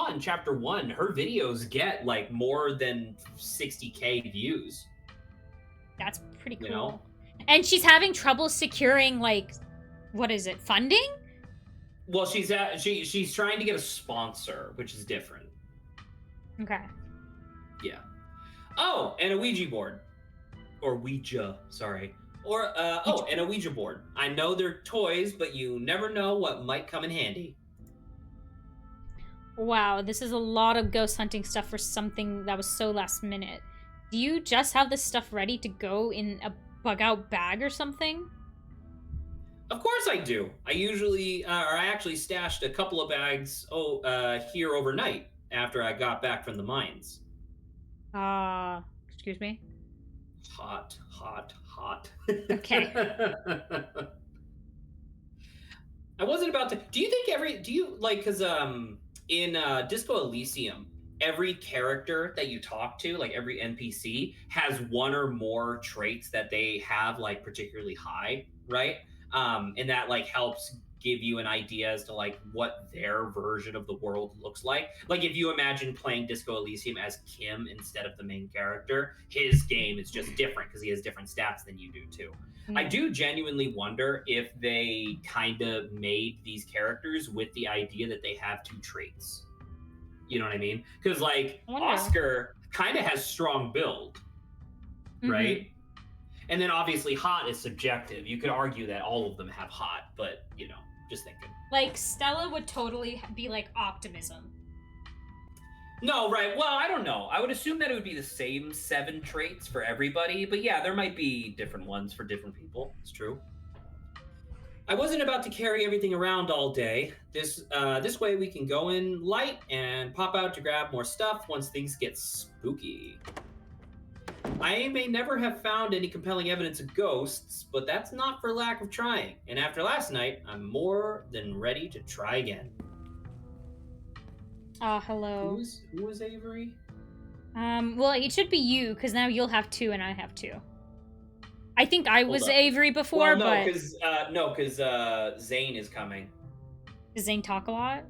in chapter 1, her videos get like more than 60K views. That's pretty cool. You know? And she's having trouble securing, like, what is it, funding? Well, she's trying to get a sponsor, which is different. Okay. Yeah. Oh, and a Ouija board. Or Ouija, sorry. Or and a Ouija board. I know they're toys, but you never know what might come in handy. Wow, this is a lot of ghost hunting stuff for something that was so last minute. Do you just have this stuff ready to go in a bug-out bag or something? Of course I do. I actually stashed a couple of bags here overnight after I got back from the mines. Excuse me? Hot. Okay. I wasn't about to... Do you think because in Disco Elysium, every character that you talk to, like every NPC, has one or more traits that they have like particularly high, right? And that like helps give you an idea as to like what their version of the world looks like. Like if you imagine playing Disco Elysium as Kim instead of the main character, his game is just different because he has different stats than you do too. I do genuinely wonder if they kind of made these characters with the idea that they have two traits. You know what I mean? Because like Oscar kind of has strong build, right? And then obviously hot is subjective. You could argue that all of them have hot, but you know, just thinking. Like Stella would totally be like optimism. No, right. Well, I don't know. I would assume that it would be the same 7 traits for everybody, but yeah, there might be different ones for different people. It's true. I wasn't about to carry everything around all day. This way we can go in light and pop out to grab more stuff once things get spooky. I may never have found any compelling evidence of ghosts, but that's not for lack of trying. And after last night, I'm more than ready to try again. Hello. Who was Avery? Well, it should be you, because now you'll have 2 and I have 2. I think I was Avery before, well, no, because Zane is coming. Does Zane talk a lot?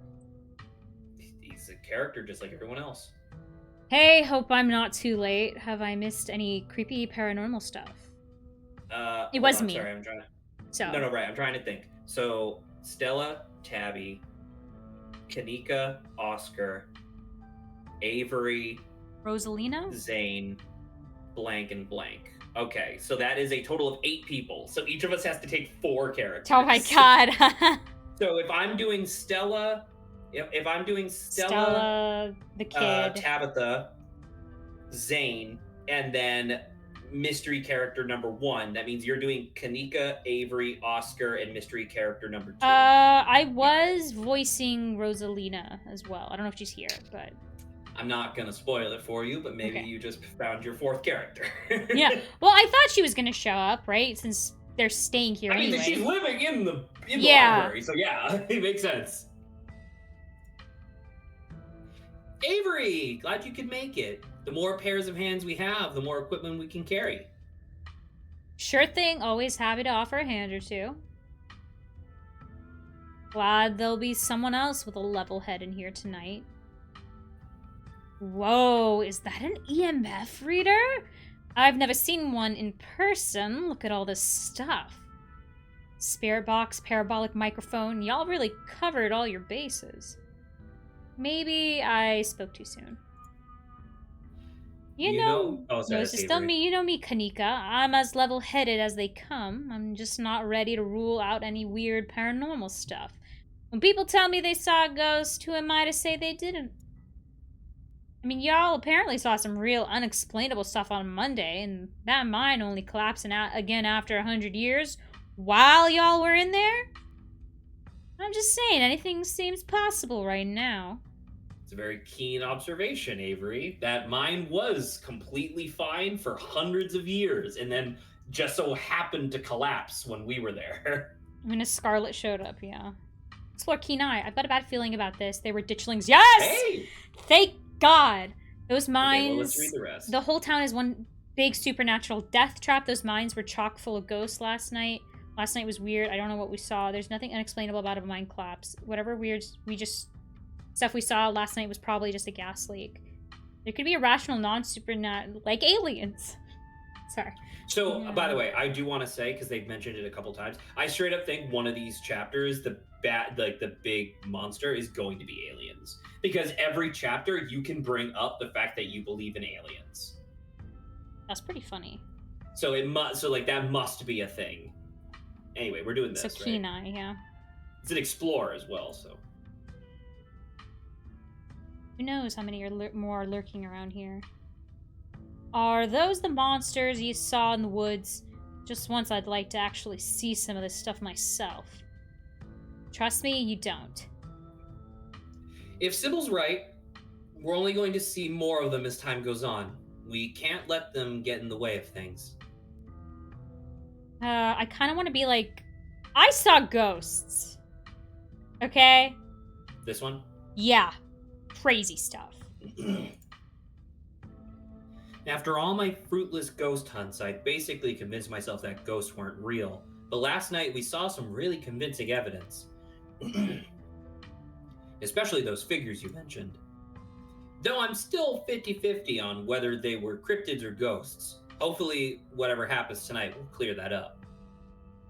He's a character just like everyone else. Hey, hope I'm not too late. Have I missed any creepy paranormal stuff? It was me. Sorry, I'm trying to... So. No, right, I'm trying to think. So, Stella, Tabby, Kanika, Oscar, Avery, Rosalina, Zane, blank and blank. Okay, so that is a total of 8 people. So each of us has to take 4 characters. Oh my god. So if I'm doing Stella, Stella, the kid, Tabitha, Zane, and then mystery character number 1, that means you're doing Kanika, Avery, Oscar, and mystery character number 2. I was voicing Rosalina as well. I don't know if she's here, but I'm not gonna spoil it for you, but maybe you just found your 4th character. Yeah. Well, I thought she was gonna show up, right? Since they're staying here anyway. She's living in the library, so yeah, it makes sense. Avery, glad you could make it. The more pairs of hands we have, the more equipment we can carry. Sure thing. Always happy to offer a hand or 2. Glad there'll be someone else with a level head in here tonight. Whoa, is that an EMF reader? I've never seen one in person. Look at all this stuff. Spirit box, parabolic microphone. Y'all really covered all your bases. Maybe I spoke too soon. You know, Oh, sorry, it's just me. You know me, Kanika. I'm as level-headed as they come. I'm just not ready to rule out any weird paranormal stuff. When people tell me they saw a ghost, who am I to say they didn't? I mean, y'all apparently saw some real unexplainable stuff on Monday, and that mine only collapsing out again after 100 years while y'all were in there? I'm just saying, anything seems possible right now. It's a very keen observation, Avery. That mine was completely fine for hundreds of years, and then just so happened to collapse when we were there. I mean, a Scarlet showed up, yeah. Explore Kenai. I've got a bad feeling about this. They were ditchlings. Yes! Hey! Thank God! Those mines... Okay, well, let's read the rest. The whole town is one big supernatural death trap. Those mines were chock full of ghosts last night. Last night was weird. I don't know what we saw. There's nothing unexplainable about a mine collapse. Whatever weird stuff we saw last night was probably just a gas leak. There could be a rational non-supernatural, like aliens. Sorry. So, Yeah. by the way, I do want to say, because they've mentioned it a couple times, I straight up think one of these chapters, the big monster, is going to be aliens. Because every chapter, you can bring up the fact that you believe in aliens. That's pretty funny. So that must be a thing. Anyway, we're doing this, It's a Kenai, right? yeah. It's an explorer as well, so. Who knows how many more are lurking around here. Are those the monsters you saw in the woods? Just once I'd like to actually see some of this stuff myself. Trust me, you don't. If Sybil's right, we're only going to see more of them as time goes on. We can't let them get in the way of things. I kind of want to be like, I saw ghosts. Okay? This one? Yeah. Crazy stuff. After all my fruitless ghost hunts, I basically convinced myself that ghosts weren't real. But last night we saw some really convincing evidence. Especially those figures you mentioned. Though I'm still 50-50 on whether they were cryptids or ghosts. Hopefully, whatever happens tonight will clear that up.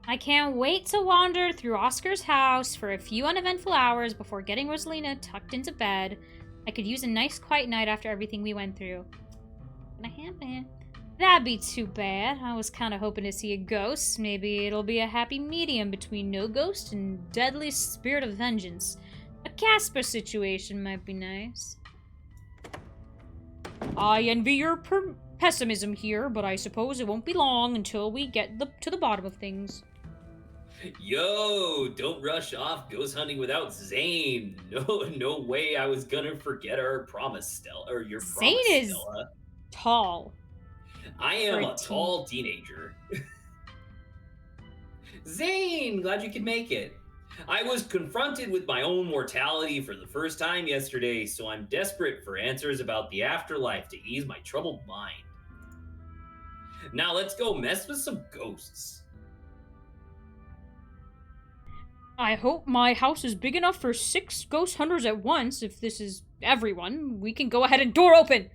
I can't wait to wander through Oscar's house for a few uneventful hours before getting Rosalina tucked into bed. I could use a nice quiet night after everything we went through. Gonna happen. That'd be too bad. I was kind of hoping to see a ghost. Maybe it'll be a happy medium between no ghost and deadly spirit of vengeance. A Casper situation might be nice. I envy your pessimism here, but I suppose it won't be long until we get to the bottom of things. Yo, don't rush off ghost hunting without Zane. No way I was gonna forget our promise, Stella. Or your promise, Zane is Stella. tall. I am for a tall teenager. Zane, glad you could make it. I was confronted with my own mortality for the first time yesterday, so I'm desperate for answers about the afterlife to ease my troubled mind. Now let's go mess with some ghosts. I hope my house is big enough for 6 ghost hunters at once. If this is everyone, we can go ahead and door open.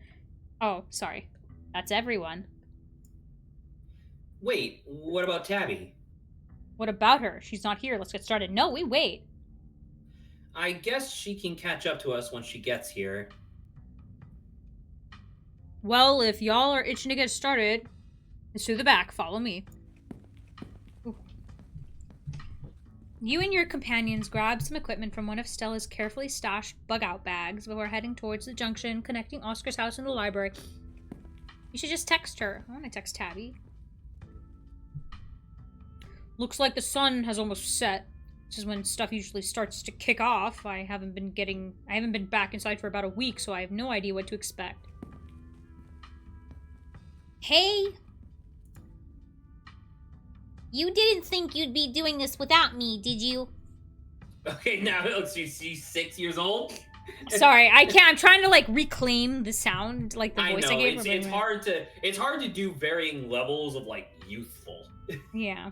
Oh, sorry. That's everyone. Wait, what about Tabby? What about her? She's not here. Let's get started. No, we wait. I guess she can catch up to us when she gets here. Well, if y'all are itching to get started, it's through the back. Follow me. Ooh. You and your companions grab some equipment from one of Stella's carefully stashed bug-out bags before heading towards the junction connecting Oscar's house and the library. You should just text her. I want to text Tabby. Looks like the sun has almost set. This is when stuff usually starts to kick off. I haven't been back inside for about a week, so I have no idea what to expect. Hey! You didn't think you'd be doing this without me, did you? Okay, now she's 6 years old? Sorry, I can't. I'm trying to, like, reclaim the sound, like, the voice I gave her. It's hard to do varying levels of, like, youthful. Yeah.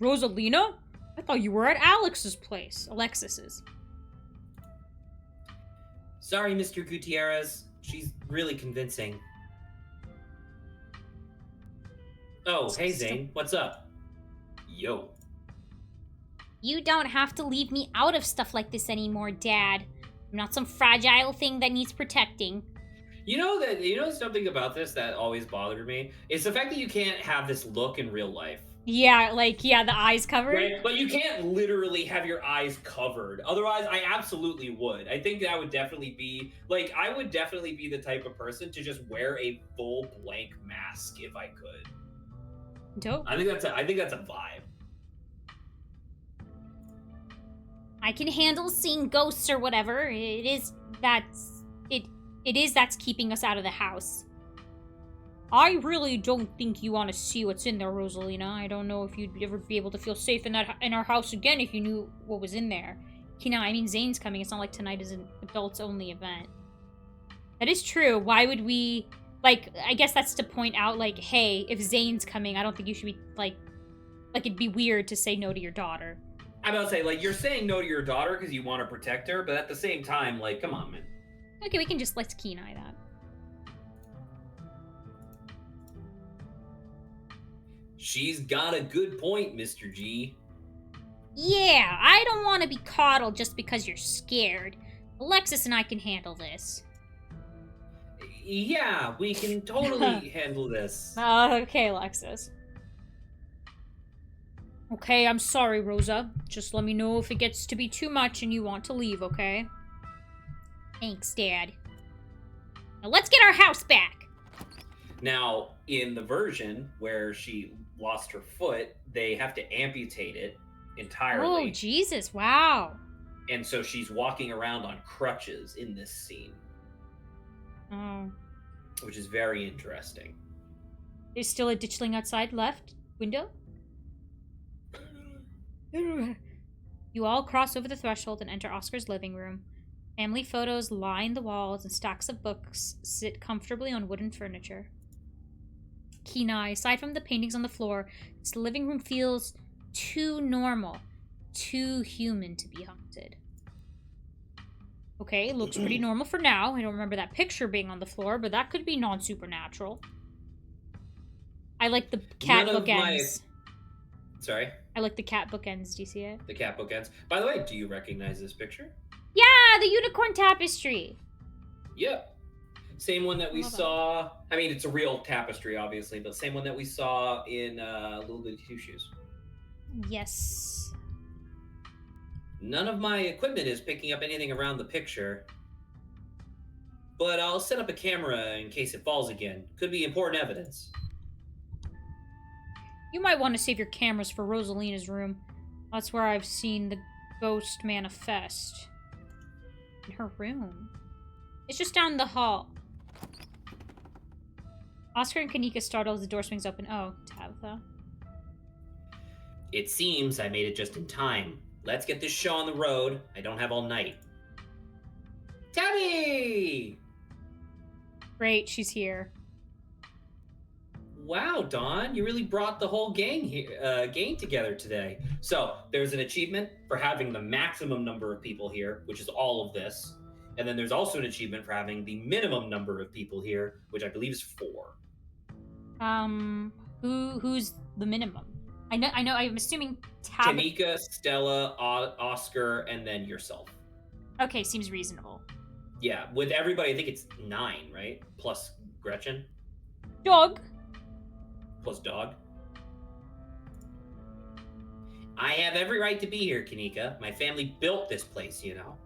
Rosalina? I thought you were at Alexis's. Sorry, Mr. Gutierrez. She's really convincing. Oh, hey, Zane. What's up? Yo. You don't have to leave me out of stuff like this anymore, Dad. I'm not some fragile thing that needs protecting. You know something about this that always bothered me? It's the fact that you can't have this look in real life. Yeah, the eyes covered. Right? But you can't literally have your eyes covered. Otherwise, I absolutely would. I think that would definitely be I would definitely be the type of person to just wear a full blank mask if I could. Dope. I think that's a vibe. I can handle seeing ghosts or whatever. It is that's keeping us out of the house. I really don't think you want to see what's in there, Rosalina. I don't know if you'd ever be able to feel safe in our house again if you knew what was in there. I mean, Zane's coming. It's not like tonight is an adults-only event. That is true. Why would we... I guess that's to point out, hey, if Zane's coming, I don't think you should be, it'd be weird to say no to your daughter. I'm about to say, you're saying no to your daughter because you want to protect her, but at the same time, come on, man. Okay, we can just let's keen eye that. She's got a good point, Mr. G. Yeah, I don't want to be coddled just because you're scared. Alexis and I can handle this. Yeah, we can totally handle this. Okay, Alexis. Okay, I'm sorry, Rosa. Just let me know if it gets to be too much and you want to leave, okay? Thanks, Dad. Now let's get our house back! Now, in the version where she lost her foot, they have to amputate it entirely. Oh, Jesus, wow. And so she's walking around on crutches in this scene. Oh. Which is very interesting. There's still a ditchling outside left window? You all cross over the threshold and enter Oscar's living room. Family photos line the walls and stacks of books sit comfortably on wooden furniture. Keen eye. Aside from the paintings on the floor, this living room feels too normal, too human to be haunted. Okay, looks pretty normal for now. I don't remember that picture being on the floor, but that could be non-supernatural. I like the cat bookends. Sorry? I like the cat bookends. Do you see it? The cat bookends. By the way, do you recognize this picture? Yeah, the unicorn tapestry. Yep. Same one that we saw. I mean, it's a real tapestry, obviously, but same one that we saw in Little Goody Two Shoes. Yes. None of my equipment is picking up anything around the picture. But I'll set up a camera in case it falls again. Could be important evidence. You might want to save your cameras for Rosalina's room. That's where I've seen the ghost manifest. In her room. It's just down the hall. Oscar and Kanika startle as the door swings open. Oh, Tabitha. It seems I made it just in time. Let's get this show on the road. I don't have all night. Tabby! Great, she's here. Wow, Dawn, you really brought the whole gang together today. So, there's an achievement for having the maximum number of people here, which is all of this. And then there's also an achievement for having the minimum number of people here, which I believe is 4. Who's the minimum? I know, I'm assuming Kanika, Stella, Oscar, and then yourself. Okay, seems reasonable. Yeah, with everybody, I think it's 9, right? Plus Gretchen. Dog. Plus dog. I have every right to be here, Kanika. My family built this place, you know.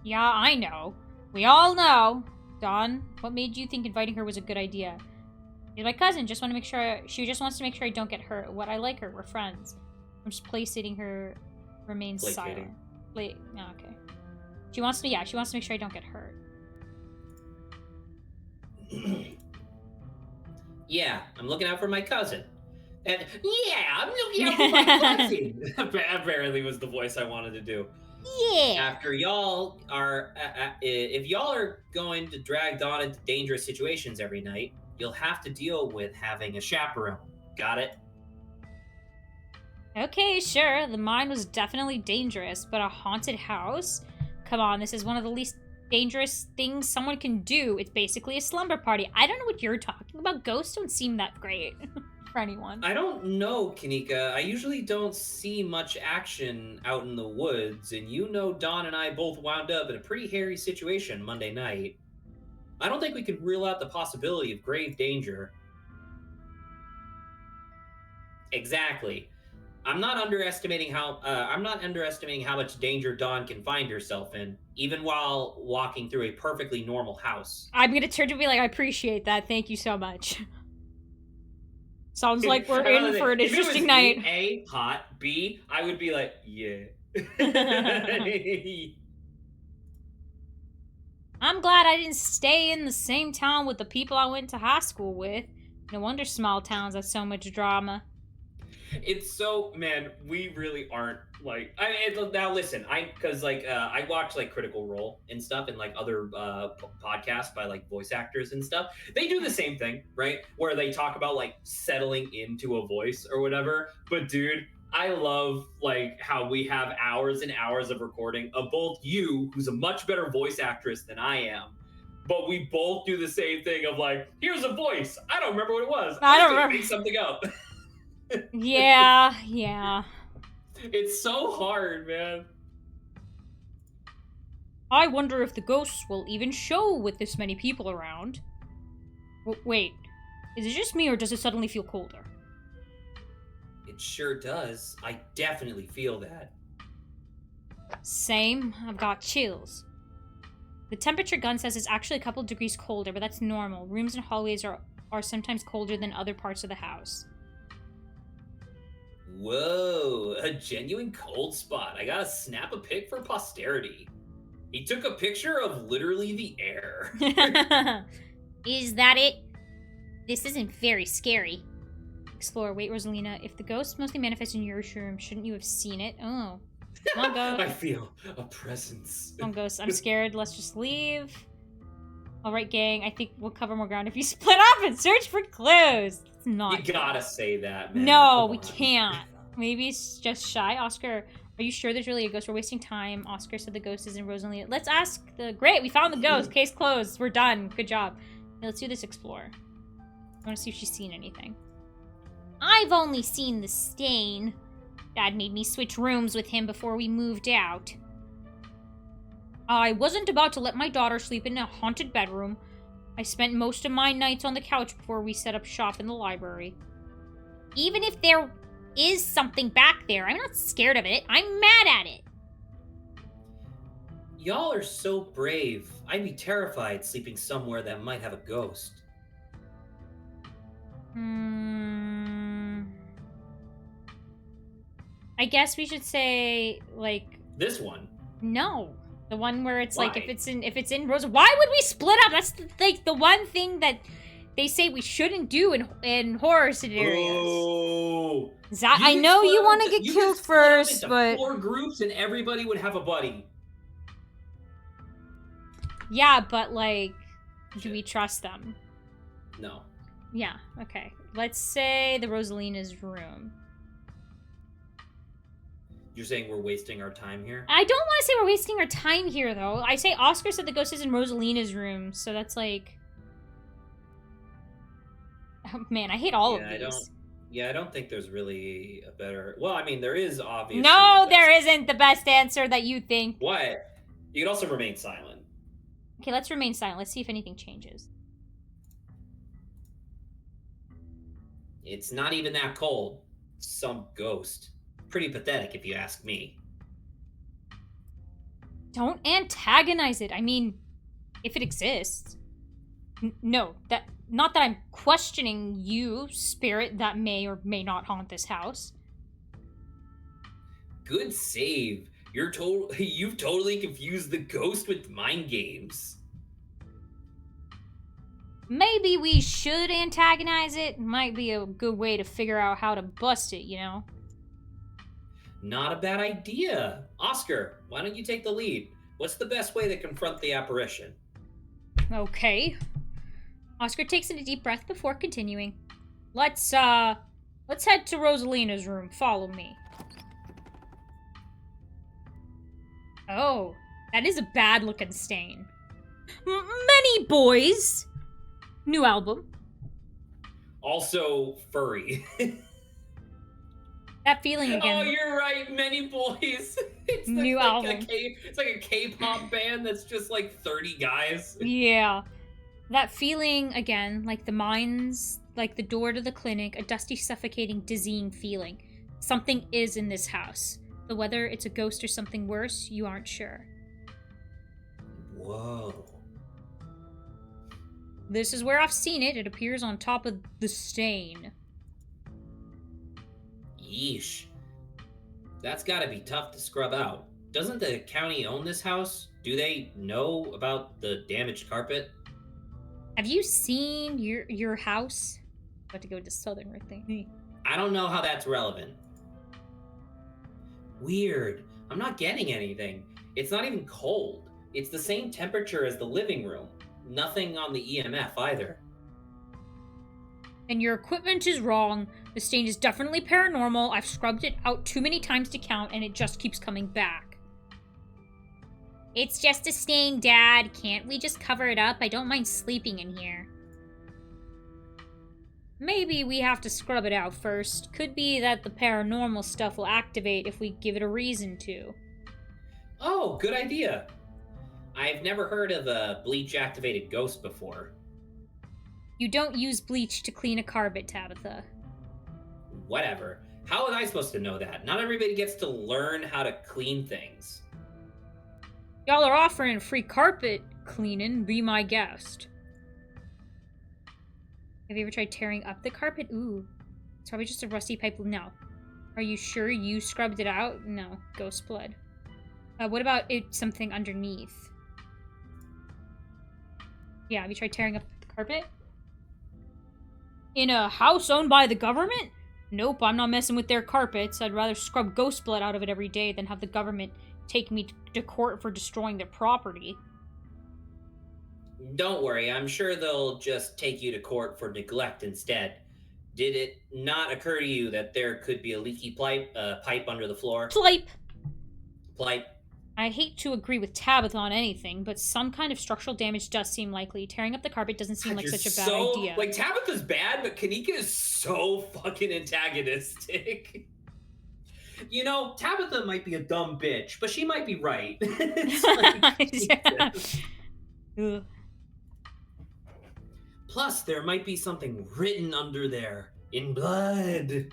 Yeah, I know. We all know. Dawn, what made you think inviting her was a good idea? You're my cousin. She just wants to make sure I don't get hurt. What I like her. We're friends. I'm just placating her. Remain silent. Oh, okay. She wants to make sure I don't get hurt. Yeah, I'm looking out for my cousin. And yeah, I'm looking out for my cousin. Apparently was the voice I wanted to do. Yeah. After y'all are, if y'all are going to drag Dawn into dangerous situations every night, you'll have to deal with having a chaperone. Got it? Okay, sure. The mine was definitely dangerous, but a haunted house? Come on, this is one of the least dangerous things someone can do. It's basically a slumber party. I don't know what you're talking about. Ghosts don't seem that great for anyone. I don't know, Kanika. I usually don't see much action out in the woods, and you know Dawn and I both wound up in a pretty hairy situation Monday night. I don't think we could rule out the possibility of grave danger. Exactly. I'm not underestimating how much danger Dawn can find herself in, even while walking through a perfectly normal house. I'm gonna turn to be like, I appreciate that. Thank you so much. Sounds like we're in for an interesting night. A, hot. B, I would be like, yeah. I'm glad I didn't stay in the same town with the people I went to high school with. No wonder small towns have so much drama. It's so, man, we really aren't like. Now listen, I watch like Critical Role and stuff, and like other podcasts by like voice actors and stuff. They do the same thing, right? Where they talk about like settling into a voice or whatever. But dude, I love like how we have hours and hours of recording of both you, who's a much better voice actress than I am. But we both do the same thing of like, here's a voice. I don't remember what it was. I don't remember. Make something up. Yeah. It's so hard, man. I wonder if the ghosts will even show with this many people around. Wait, is it just me or does it suddenly feel colder? It sure does. I definitely feel that. Same. I've got chills. The temperature gun says it's actually a couple degrees colder, but that's normal. Rooms and hallways are sometimes colder than other parts of the house. Whoa, a genuine cold spot. I gotta snap a pic for posterity. He took a picture of literally the air. Is that it? This isn't very scary. Explore. Wait, Rosalina. If the ghost mostly manifests in your room, shouldn't you have seen it? Oh. Come on, ghost. I feel a presence. Come on, ghost. I'm scared. Let's just leave. Alright, gang. I think we'll cover more ground if you split up and search for clues. It's not. You gotta say that, man. No, we can't. Maybe it's just shy. Oscar, are you sure there's really a ghost? We're wasting time. Oscar said the ghost is in Rosalina. Let's ask the... Great, we found the ghost. Case closed. We're done. Good job. Now let's do this explore. I want to see if she's seen anything. I've only seen the stain. Dad made me switch rooms with him before we moved out. I wasn't about to let my daughter sleep in a haunted bedroom. I spent most of my nights on the couch before we set up shop in the library. Even if there is something back there, I'm not scared of it. I'm mad at it. Y'all are so brave. I'd be terrified sleeping somewhere that might have a ghost. I guess we should say, like... This one? No. The one where it's Why? like, if it's in Rosa... Why would we split up? That's, like, the one thing that they say we shouldn't do in horror scenarios. Oh! I know you want to get killed first, but... 4 groups and everybody would have a buddy. Yeah, but, like, do we trust them? No. Yeah, okay. Let's say the Rosalina's room. You're saying we're wasting our time here? I don't want to say we're wasting our time here, though. I say Oscar said the ghost is in Rosalina's room, so that's like... Oh, man, I hate all of these. I don't think there's really a better... Well, I mean, there is obviously... No, there isn't the best answer that you think. What? You could also remain silent. Okay, let's remain silent. Let's see if anything changes. It's not even that cold. Some ghost. Pretty pathetic, if you ask me. Don't antagonize it. I mean, if it exists. No, not that I'm questioning you, spirit that may or may not haunt this house. Good save. You've totally confused the ghost with mind games. Maybe we should antagonize it. Might be a good way to figure out how to bust it, you know? Not a bad idea. Oscar, why don't you take the lead? What's the best way to confront the apparition? Okay. Oscar takes in a deep breath before continuing. Let's head to Rosalina's room. Follow me. Oh, that is a bad looking stain. Many boys. New album. Also furry. That feeling again. Oh, you're right. Many boys. It's New like album. It's like a K-pop band that's just like 30 guys. Yeah. That feeling again, like the mines, like the door to the clinic, a dusty, suffocating, dizzying feeling. Something is in this house. But whether it's a ghost or something worse, you aren't sure. Whoa. This is where I've seen it. It appears on top of the stain. Yeesh. That's gotta be tough to scrub out. Doesn't the county own this house? Do they know about the damaged carpet? Have you seen your house? About to go to southern right there. I don't know how that's relevant. Weird. I'm not getting anything. It's not even cold. It's the same temperature as the living room. Nothing on the EMF either. And your equipment is wrong. The stain is definitely paranormal. I've scrubbed it out too many times to count, and it just keeps coming back. It's just a stain, Dad. Can't we just cover it up? I don't mind sleeping in here. Maybe we have to scrub it out first. Could be that the paranormal stuff will activate if we give it a reason to. Oh, good idea. I've never heard of a bleach-activated ghost before. You don't use bleach to clean a carpet, Tabitha. Whatever. How was I supposed to know that? Not everybody gets to learn how to clean things. Y'all are offering free carpet cleaning. Be my guest. Have you ever tried tearing up the carpet? Ooh. It's probably just a rusty pipe. No. Are you sure you scrubbed it out? No. Ghost blood. What about something underneath? Yeah, have you tried tearing up the carpet? In a house owned by the government? Nope, I'm not messing with their carpets. I'd rather scrub ghost blood out of it every day than have the government take me to court for destroying their property. Don't worry, I'm sure they'll just take you to court for neglect instead. Did it not occur to you that there could be a leaky pipe under the floor? Plipe! Pipe. I hate to agree with Tabitha on anything, but some kind of structural damage does seem likely. Tearing up the carpet doesn't seem like such a bad idea. Like, Tabitha's bad, but Kanika is so fucking antagonistic. You know, Tabitha might be a dumb bitch, but she might be right. It's like, plus, there might be something written under there in blood.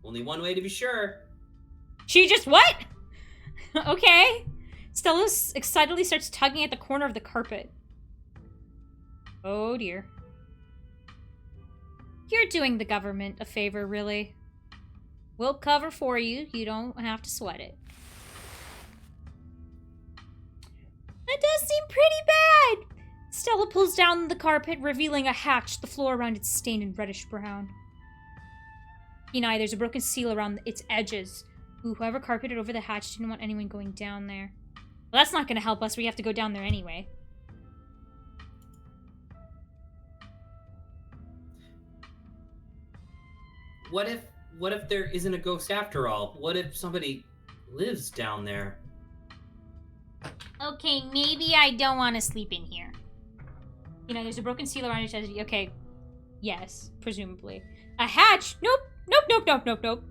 Only one way to be sure. She just what? Okay. Stella excitedly starts tugging at the corner of the carpet. Oh dear. You're doing the government a favor, really. We'll cover for you. You don't have to sweat it. That does seem pretty bad. Stella pulls down the carpet, revealing a hatch, the floor around it stained in reddish brown. Mina, there's a broken seal around its edges. Ooh, whoever carpeted over the hatch didn't want anyone going down there. Well, that's not going to help us. We have to go down there anyway. What if there isn't a ghost after all? What if somebody lives down there? Okay, maybe I don't want to sleep in here. You know, there's a broken seal around its edge. Okay, yes, presumably. A hatch? Nope, nope, nope, nope, nope, nope.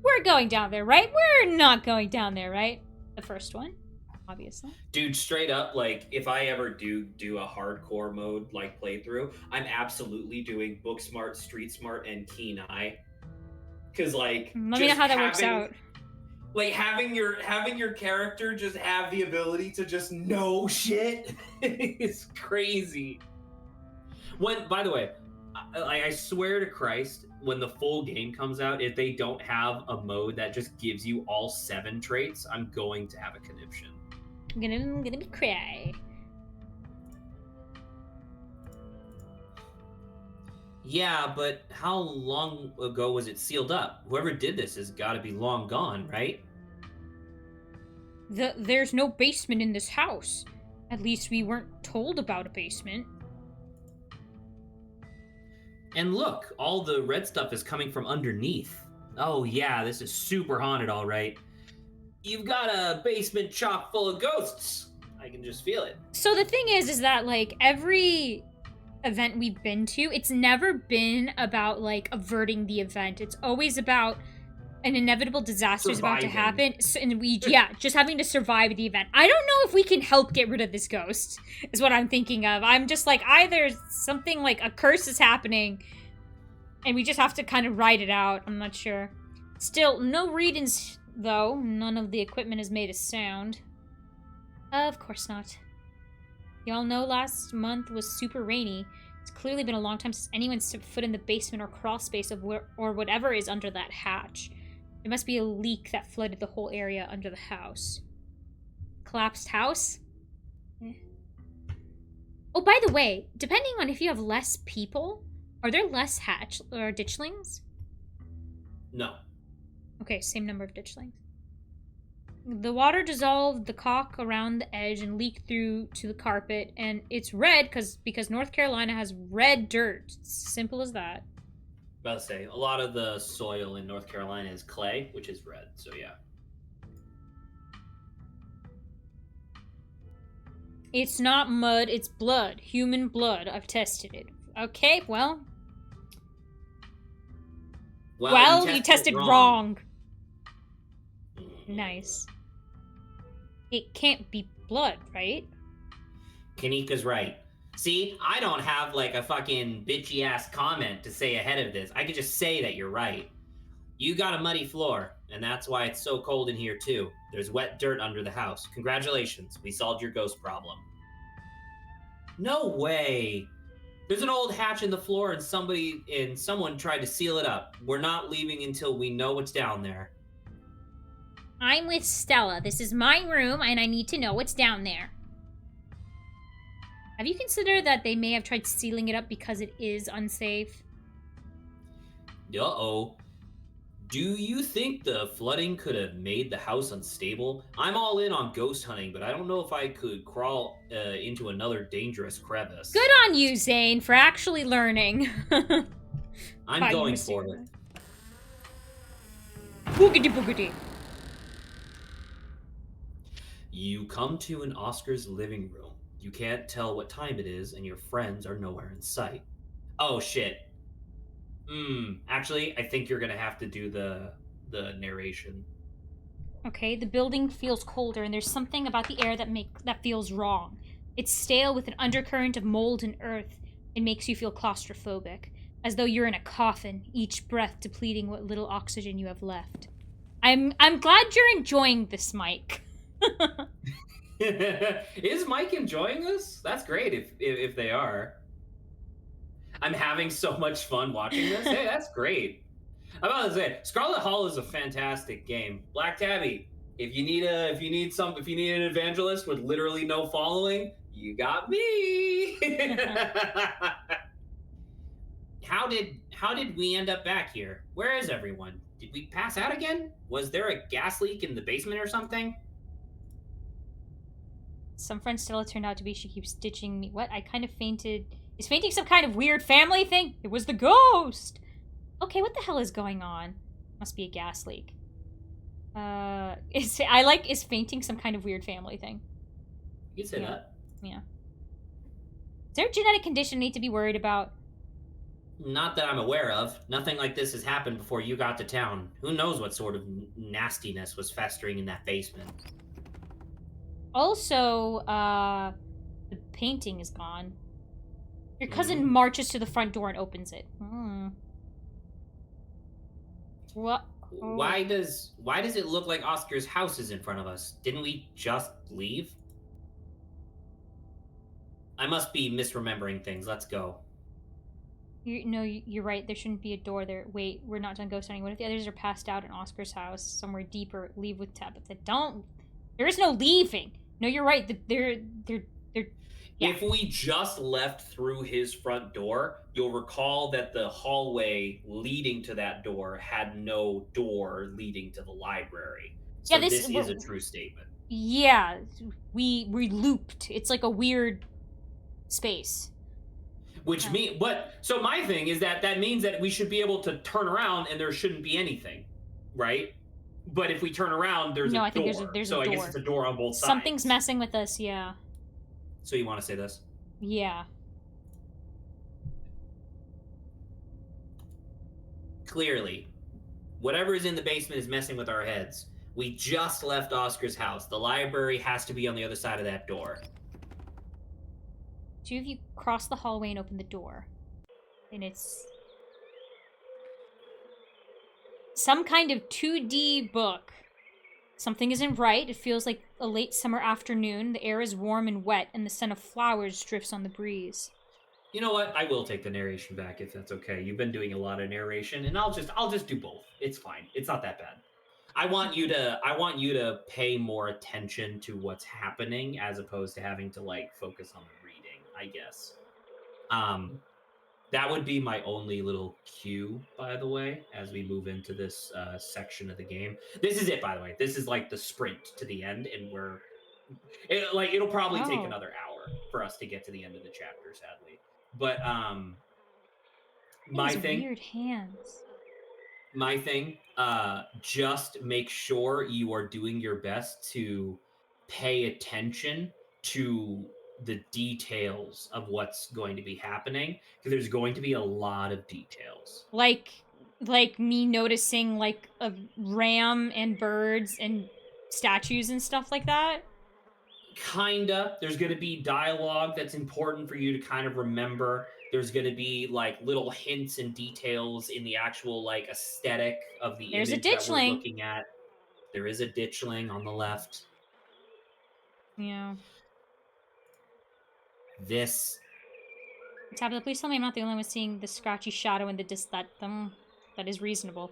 We're going down there, right? We're not going down there, right? The first one, obviously. Dude, straight up, like, if I ever do a hardcore mode, like, playthrough, I'm absolutely doing Book Smart, Street Smart, and Keen Eye. Because, like, let me know how that works out. Like, having your character just have the ability to just know shit is crazy. By the way, I swear to Christ, when the full game comes out, if they don't have a mode that just gives you all 7 traits, I'm going to have a conniption. I'm gonna be cry. Yeah, but how long ago was it sealed up? Whoever did this has got to be long gone, right? There's no basement in this house. At least we weren't told about a basement. And look, all the red stuff is coming from underneath. Oh yeah, this is super haunted, all right. You've got a basement chock full of ghosts. I can just feel it. So the thing is that, like, every event we've been to, it's never been about, like, averting the event. It's always about an inevitable disaster is about to happen, and we, just having to survive the event. I don't know if we can help get rid of this ghost, is what I'm thinking of. I'm just like, either something like a curse is happening, and we just have to kind of ride it out. I'm not sure. Still, no readings, though. None of the equipment has made a sound. Of course not. Y'all know last month was super rainy. It's clearly been a long time since anyone stepped foot in the basement or crawl space of or whatever is under that hatch. There must be a leak that flooded the whole area under the house. Collapsed house? Oh, by the way, depending on if you have less people, are there less hatch or ditchlings? No. Okay, same number of ditchlings. The water dissolved the caulk around the edge and leaked through to the carpet, and it's red because North Carolina has red dirt. It's simple as that. About to say, a lot of the soil in North Carolina is clay, which is red, so yeah. It's not mud, it's blood. Human blood. I've tested it. Okay, well, you tested wrong. Nice. It can't be blood, right? Kanika's right. See, I don't have like a fucking bitchy ass comment to say ahead of this. I could just say that you're right. You got a muddy floor, and that's why it's so cold in here too. There's wet dirt under the house. Congratulations, we solved your ghost problem. No way. There's an old hatch in the floor and someone tried to seal it up. We're not leaving until we know what's down there. I'm with Stella. This is my room, and I need to know what's down there. Have you considered that they may have tried sealing it up because it is unsafe? Uh-oh. Do you think the flooding could have made the house unstable? I'm all in on ghost hunting, but I don't know if I could crawl into another dangerous crevice. Good on you, Zane, for actually learning. I'm going for it. Boogity boogity. You come to an Oscar's living room. You can't tell what time it is, and your friends are nowhere in sight. Oh, shit. Actually, I think you're gonna have to do the narration. Okay, the building feels colder, and there's something about the air that feels wrong. It's stale with an undercurrent of mold and earth. It makes you feel claustrophobic, as though you're in a coffin, each breath depleting what little oxygen you have left. I'm glad you're enjoying this, Mike. Is Mike enjoying this? That's great if they are. I'm having so much fun watching this. Hey, that's great. I'm about to say, Scarlet Hall is a fantastic game. Black Tabby, if you need an evangelist with literally no following, you got me. How did we end up back here? Where is everyone? Did we pass out again? Was there a gas leak in the basement or something? Some friend Stella turned out to be. She keeps ditching me. What? I kind of fainted. Is fainting some kind of weird family thing? It was the ghost! Okay, what the hell is going on? Must be a gas leak. Is fainting some kind of weird family thing? You could say that. Yeah. Is there a genetic condition I need to be worried about? Not that I'm aware of. Nothing like this has happened before you got to town. Who knows what sort of nastiness was festering in that basement. Also, the painting is gone. Your cousin marches to the front door and opens it. What? Oh. Why does it look like Oscar's house is in front of us? Didn't we just leave? I must be misremembering things. Let's go. You're right. There shouldn't be a door there. Wait, we're not done ghost hunting. What if the others are passed out in Oscar's house somewhere deeper? Leave with Tabitha. Don't. There is no leaving. No, you're right. They're. Yeah. If we just left through his front door, you'll recall that the hallway leading to that door had no door leading to the library. So this is a true statement. Yeah, we looped. It's like a weird space. Which so my thing is that means that we should be able to turn around and there shouldn't be anything, right? But if we turn around, there's a door. I think there's a so door. I guess it's a door on both sides. Something's messing with us, yeah. So you want to say this? Yeah. Clearly, whatever is in the basement is messing with our heads. We just left Oscar's house. The library has to be on the other side of that door. Two of you cross the hallway and open the door. And it's some kind of 2D book. Something isn't right. It feels like a late summer afternoon. The air is warm and wet, and the scent of flowers drifts on the breeze. You know what? I will take the narration back if that's okay. You've been doing a lot of narration, and I'll just do both. It's fine. It's not that bad. I want you to pay more attention to what's happening as opposed to having to like focus on the reading, I guess. That would be my only little cue, by the way, as we move into this section of the game. This is it, by the way. This is like the sprint to the end, and it'll probably take another hour for us to get to the end of the chapter, sadly. But my thing. Weird hands. My thing, just make sure you are doing your best to pay attention to the details of what's going to be happening, because there's going to be a lot of details. Like me noticing like a ram and birds and statues and stuff like that? Kinda. There's going to be dialogue that's important for you to kind of remember. There's going to be like little hints and details in the actual like aesthetic of the There's image a that we're ditchling. looking at. There is a ditchling on the left. Yeah. This. Tabitha, please tell me I'm not the only one seeing the scratchy shadow in the that is reasonable.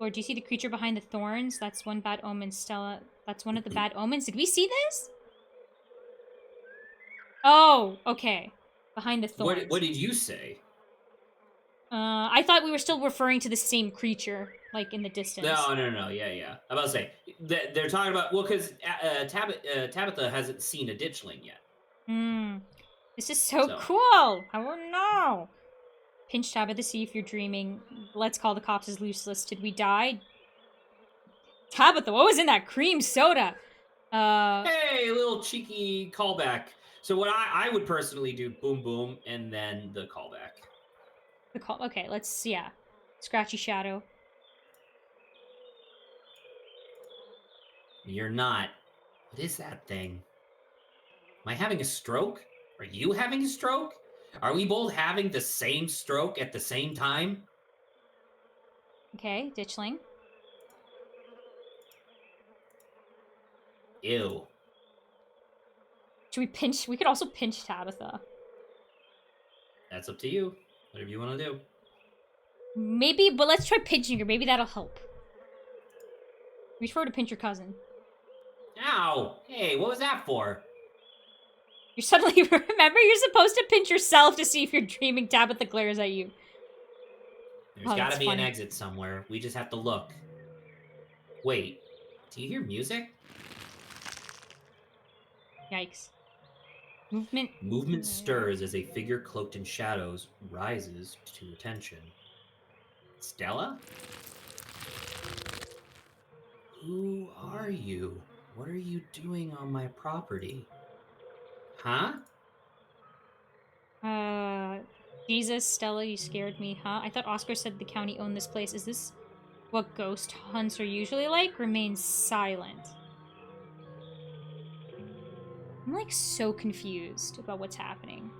Lord, do you see the creature behind the thorns? That's one bad omen, Stella. That's one of the bad omens. Did we see this? Oh, okay. Behind the thorns. What did you say? I thought we were still referring to the same creature, like in the distance. No. Yeah. I'm about to say they're talking about because Tabitha hasn't seen a ditchling yet. This is so cool. I don't know. Pinch Tabitha to see if you're dreaming. Let's call the cops as useless. Did we die? Tabitha, what was in that cream soda? Hey, a little cheeky callback. So what I would personally do, boom, boom, and then the callback. Okay, yeah. Scratchy shadow. You're not. What is that thing? Am I having a stroke? Are you having a stroke? Are we both having the same stroke at the same time? Okay, ditchling. Ew. Should we pinch? We could also pinch Tabitha. That's up to you. Whatever you want to do. Maybe, but let's try pinching her. Maybe that'll help. Reach forward to pinch your cousin. Ow! Hey, what was that for? You suddenly remember you're supposed to pinch yourself to see if you're dreaming. Tabitha glares at you. There's gotta be an exit somewhere. We just have to look. Wait, do you hear music? Yikes. Movement stirs as a figure cloaked in shadows rises to attention. Stella? Who are you? What are you doing on my property? Huh? Jesus, Stella, you scared me, huh? I thought Oscar said the county owned this place. Is this what ghost hunts are usually like? Remain silent. I'm like so confused about what's happening.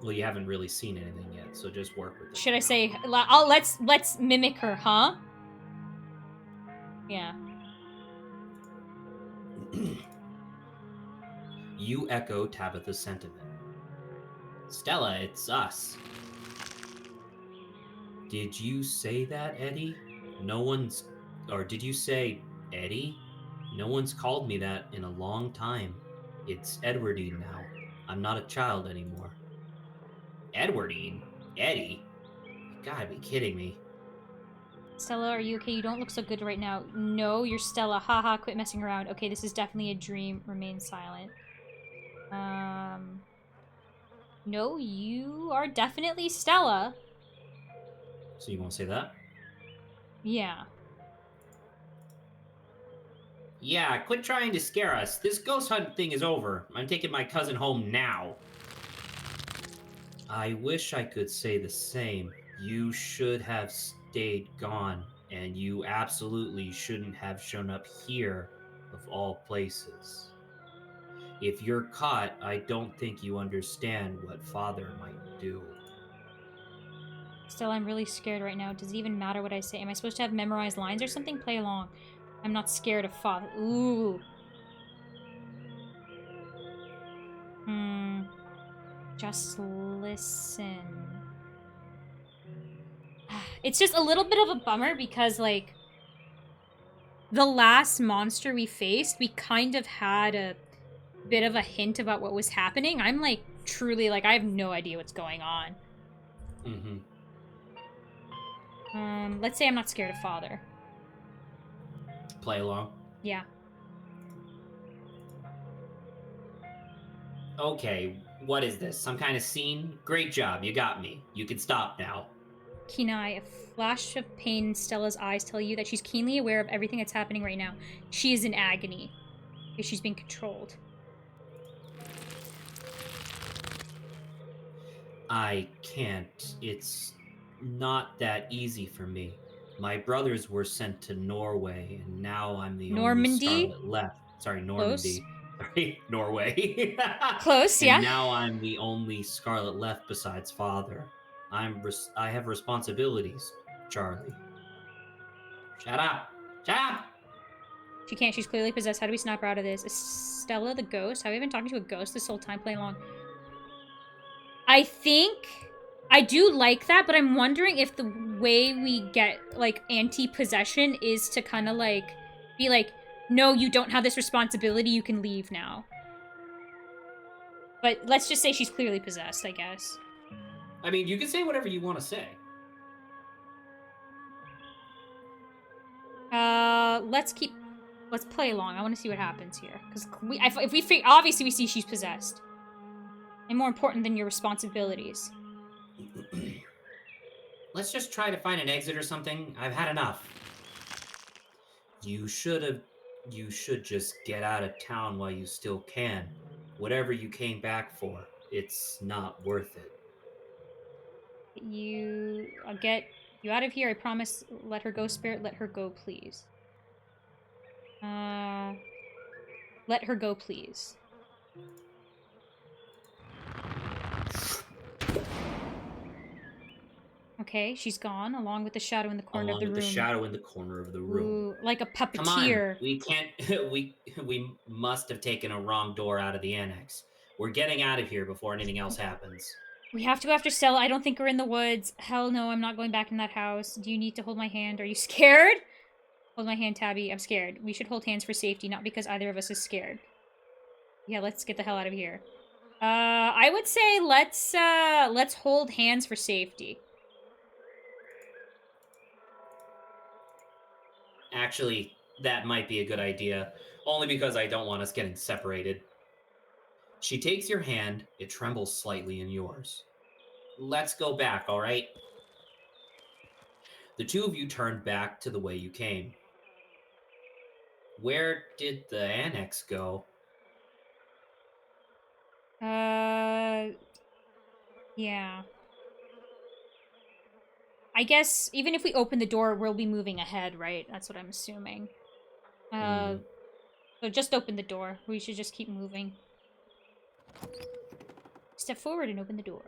Well, you haven't really seen anything yet, so just work with it. Should I say, let's mimic her, huh? Yeah. You echo Tabitha's sentiment. Stella, it's us. Did you say that, Eddie? Or did you say Eddie? No one's called me that in a long time. It's Edwardine now. I'm not a child anymore. Edwardine? Eddie? You gotta be kidding me. Stella, are you okay? You don't look so good right now. No, you're Stella. Haha, quit messing around. Okay, this is definitely a dream. Remain silent. No, you are definitely Stella. So you won't say that? Yeah. Yeah, quit trying to scare us. This ghost hunt thing is over. I'm taking my cousin home now. I wish I could say the same. You should have stayed gone, and you absolutely shouldn't have shown up here, of all places. If you're caught, I don't think you understand what father might do. Still, I'm really scared right now. Does it even matter what I say? Am I supposed to have memorized lines or something? Play along. I'm not scared of father. Ooh. Just listen. It's just a little bit of a bummer because, like, the last monster we faced, we kind of had a bit of a hint about what was happening. I'm, like, truly, like, I have no idea what's going on. Let's say I'm not scared of father. Play along. Yeah. Okay, what is this? Some kind of scene? Great job, you got me. You can stop now. Kenai, a flash of pain in Stella's eyes tell you that she's keenly aware of everything that's happening right now. She is in agony because she's being controlled. I can't. It's not that easy for me. My brothers were sent to Norway, and now I'm the Normandy? only Scarlet left. Sorry, Normandy. Sorry, Norway. Close, yeah. And now I'm the only Scarlet left besides father. I have responsibilities, Charlie. Shut up! Shut up! She can't. She's clearly possessed. How do we snap her out of this? Is Stella the ghost? Have we been talking to a ghost this whole time playing along? I think I do like that, but I'm wondering if the way we get, like, anti-possession is to kind of, like, be like, no, you don't have this responsibility. You can leave now. But let's just say she's clearly possessed, I guess. I mean, you can say whatever you want to say. Let's play along. I want to see what happens here. Because obviously we see she's possessed. And more important than your responsibilities. Let's just try to find an exit or something. I've had enough. You should just get out of town while you still can. Whatever you came back for, it's not worth it. I'll get you out of here, I promise. Let her go, spirit. Let her go, please. Let her go, please. Okay, she's gone, along with the shadow in the corner of the room. The shadow in the corner of the room. Ooh, like a puppeteer. Come on, we can't. We must have taken a wrong door out of the annex. We're getting out of here before anything else happens. We have to go after Stella. I don't think we're in the woods. Hell no, I'm not going back in that house. Do you need to hold my hand? Are you scared? Hold my hand, Tabby. I'm scared. We should hold hands for safety, not because either of us is scared. Yeah, let's get the hell out of here. I would say let's hold hands for safety. Actually, that might be a good idea, only because I don't want us getting separated. She takes your hand, it trembles slightly in yours. Let's go back, all right? The two of you turn back to the way you came. Where did the annex go? Yeah. I guess even if we open the door, we'll be moving ahead, right? That's what I'm assuming. So just open the door. We should just keep moving. Step forward and open the door.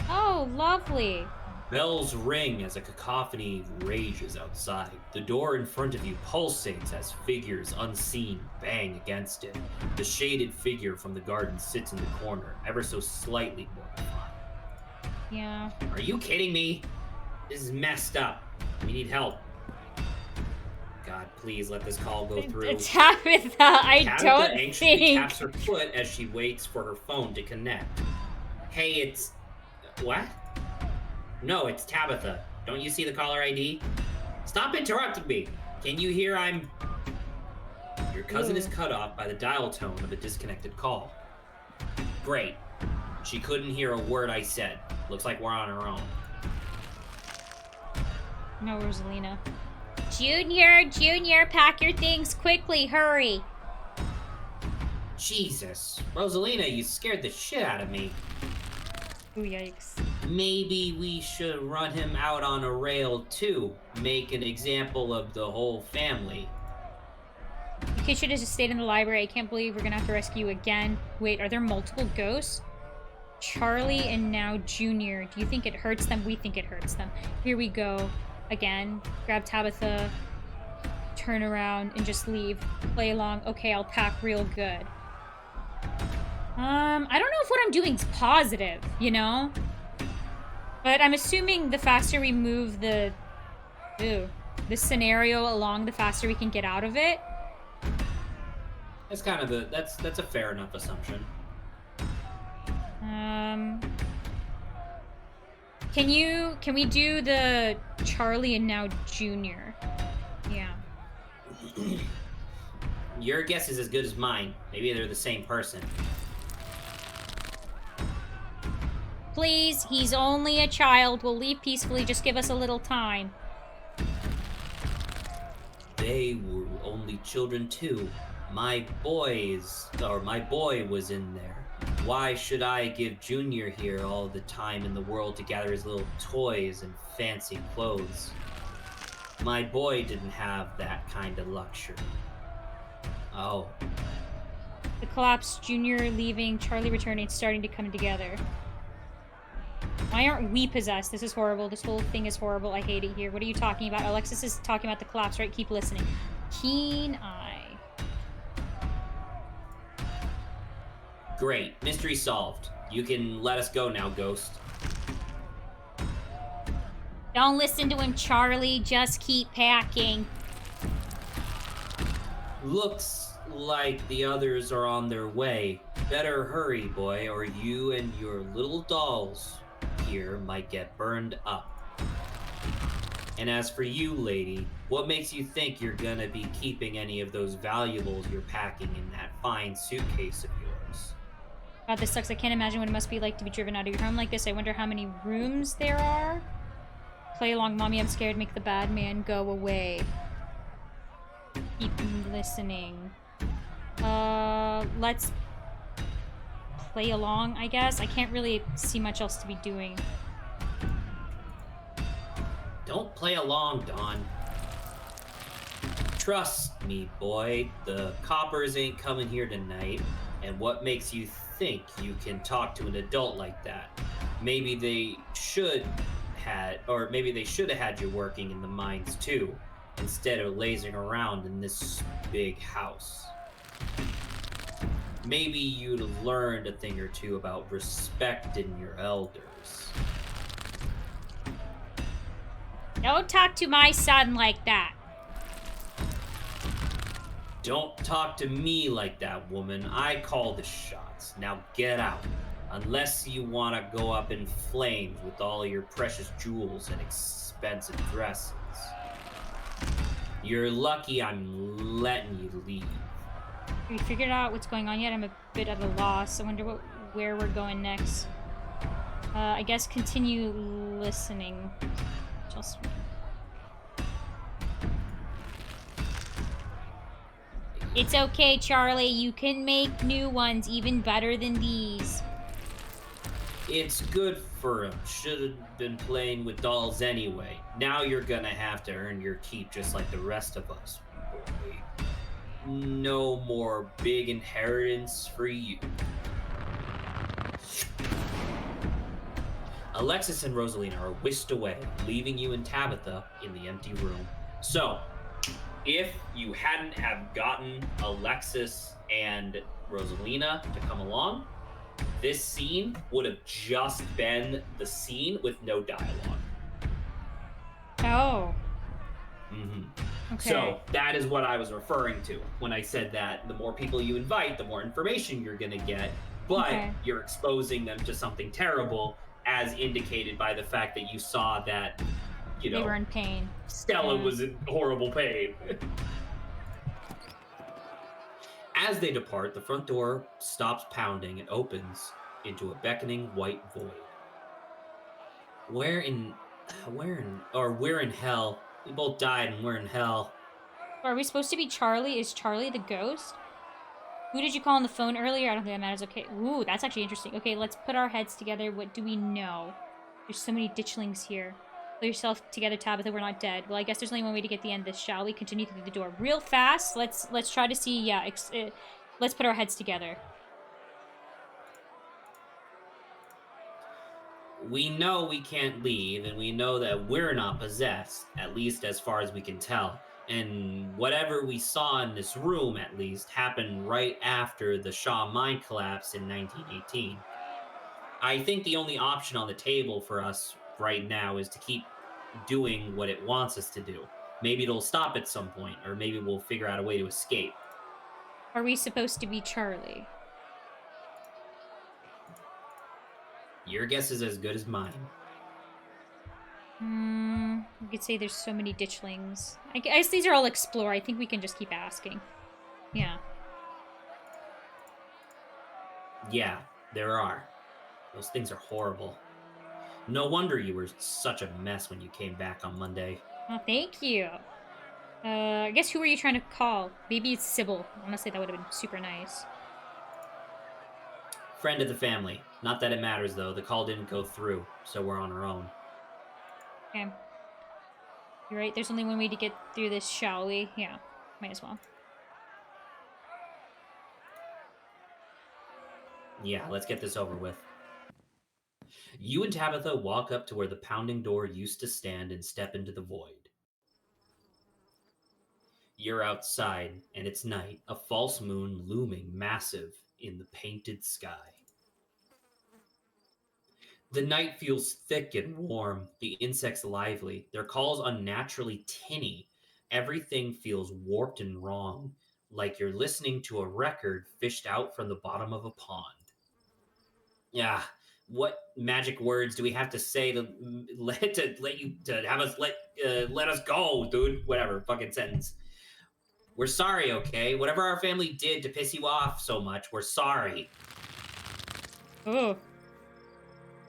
Oh, lovely. Bells ring as a cacophony rages outside. The door in front of you pulsates as figures unseen bang against it. The shaded figure from the garden sits in the corner, ever so slightly mortified. Yeah. Are you kidding me? This is messed up. We need help. God, please let this call go through. Tabitha, Tabitha anxiously taps her foot as she waits for her phone to connect. Hey, it's... What? No, it's Tabitha. Don't you see the caller ID? Stop interrupting me. Can you hear I'm... Your cousin is cut off by the dial tone of a disconnected call. Great. She couldn't hear a word I said. Looks like we're on our own. No, Rosalina. Junior, pack your things quickly, hurry. Jesus, Rosalina, you scared the shit out of me. Ooh, yikes. Maybe we should run him out on a rail too. Make an example of the whole family. You kids should have just stayed in the library. I can't believe we're gonna have to rescue you again. Wait, are there multiple ghosts? Charlie and now Junior. Do you think it hurts them? We think it hurts them. Here we go. Again. Grab Tabitha. Turn around and just leave. Play along. Okay, I'll pack real good. I don't know if what I'm doing is positive, you know? But I'm assuming the faster we move the scenario along, the faster we can get out of it. That's kind of that's a fair enough assumption. Can we do the Charlie and now Junior? Yeah. Your guess is as good as mine. Maybe they're the same person. Please, he's only a child. We'll leave peacefully. Just give us a little time. They were only children too. My boy was in there. Why should I give Junior here all the time in the world to gather his little toys and fancy clothes? My boy didn't have that kind of luxury. Oh. The collapse, Junior leaving, Charlie returning, starting to come together. Why aren't we possessed? This is horrible. This whole thing is horrible. I hate it here. What are you talking about? Alexis is talking about the collapse, right? Keep listening. Keen eye. Great. Mystery solved. You can let us go now, Ghost. Don't listen to him, Charlie. Just keep packing. Looks like the others are on their way. Better hurry, boy, or you and your little dolls here might get burned up. And as for you, lady, what makes you think you're gonna be keeping any of those valuables you're packing in that fine suitcase of yours? God, this sucks. I can't imagine what it must be like to be driven out of your home like this. I wonder how many rooms there are. Play along, Mommy. I'm scared. Make the bad man go away. Keep listening. Let's play along, I guess. I can't really see much else to be doing. Don't play along, Dawn. Trust me, boy. The coppers ain't coming here tonight. And what makes you think you can talk to an adult like that? Maybe they should have had you working in the mines too, instead of lazing around in this big house. Maybe you'd have learned a thing or two about respecting your elders. Don't talk to my son like that. Don't talk to me like that, woman. I call the shots. Now get out. Unless you want to go up in flames with all your precious jewels and expensive dresses. You're lucky I'm letting you leave. Have we figured out what's going on yet? I'm a bit at a loss. I wonder where we're going next. I guess continue listening. Just... It's okay, Charlie. You can make new ones even better than these. It's good for him. Should have been playing with dolls anyway. Now you're gonna have to earn your keep just like the rest of us, boy. No more big inheritance for you. Alexis and Rosalina are whisked away, leaving you and Tabitha in the empty room. So, if you hadn't have gotten Alexis and Rosalina to come along, this scene would have just been the scene with no dialogue. Oh. Mm-hmm. Okay. So that is what I was referring to when I said that the more people you invite, the more information you're going to get, but you're exposing them to something terrible, as indicated by the fact that you saw that, you know, they were in pain. Stella was in horrible pain. As they depart, the front door stops pounding and opens into a beckoning white void. Where in hell We both died and we're in hell. Are we supposed to be Charlie? Is Charlie the ghost? Who did you call on the phone earlier? I don't think that matters. Okay. Ooh, that's actually interesting. Okay, let's put our heads together. What do we know? There's so many ditchlings here. Pull yourself together, Tabitha. We're not dead. Well, I guess there's only one way to get the end of this, shall we? Continue through the door real fast. Let's try to see. Yeah, let's put our heads together. We know we can't leave, and we know that we're not possessed, at least as far as we can tell. And whatever we saw in this room, at least, happened right after the Shaw mine collapse in 1918. I think the only option on the table for us right now is to keep doing what it wants us to do. Maybe it'll stop at some point, or maybe we'll figure out a way to escape. Are we supposed to be Charlie? Your guess is as good as mine. You could say there's so many ditchlings. I guess these are all explore. I think we can just keep asking. Yeah. Yeah, there are. Those things are horrible. No wonder you were such a mess when you came back on Monday. Oh, thank you. I guess who were you trying to call? Maybe it's Sybil. Honestly, that would have been super nice. Friend of the family. Not that it matters, though. The call didn't go through, so we're on our own. Okay. You're right. There's only one way to get through this, shall we? Yeah. Might as well. Yeah, let's get this over with. You and Tabitha walk up to where the pounding door used to stand and step into the void. You're outside, and it's night, a false moon looming massive in the painted sky. The night feels thick and warm, the insects lively, their calls unnaturally tinny. Everything feels warped and wrong, like you're listening to a record fished out from the bottom of a pond. Yeah, what magic words do we have to say to let us go, dude? Whatever, fucking sentence. We're sorry, okay? Whatever our family did to piss you off so much, we're sorry. Oh.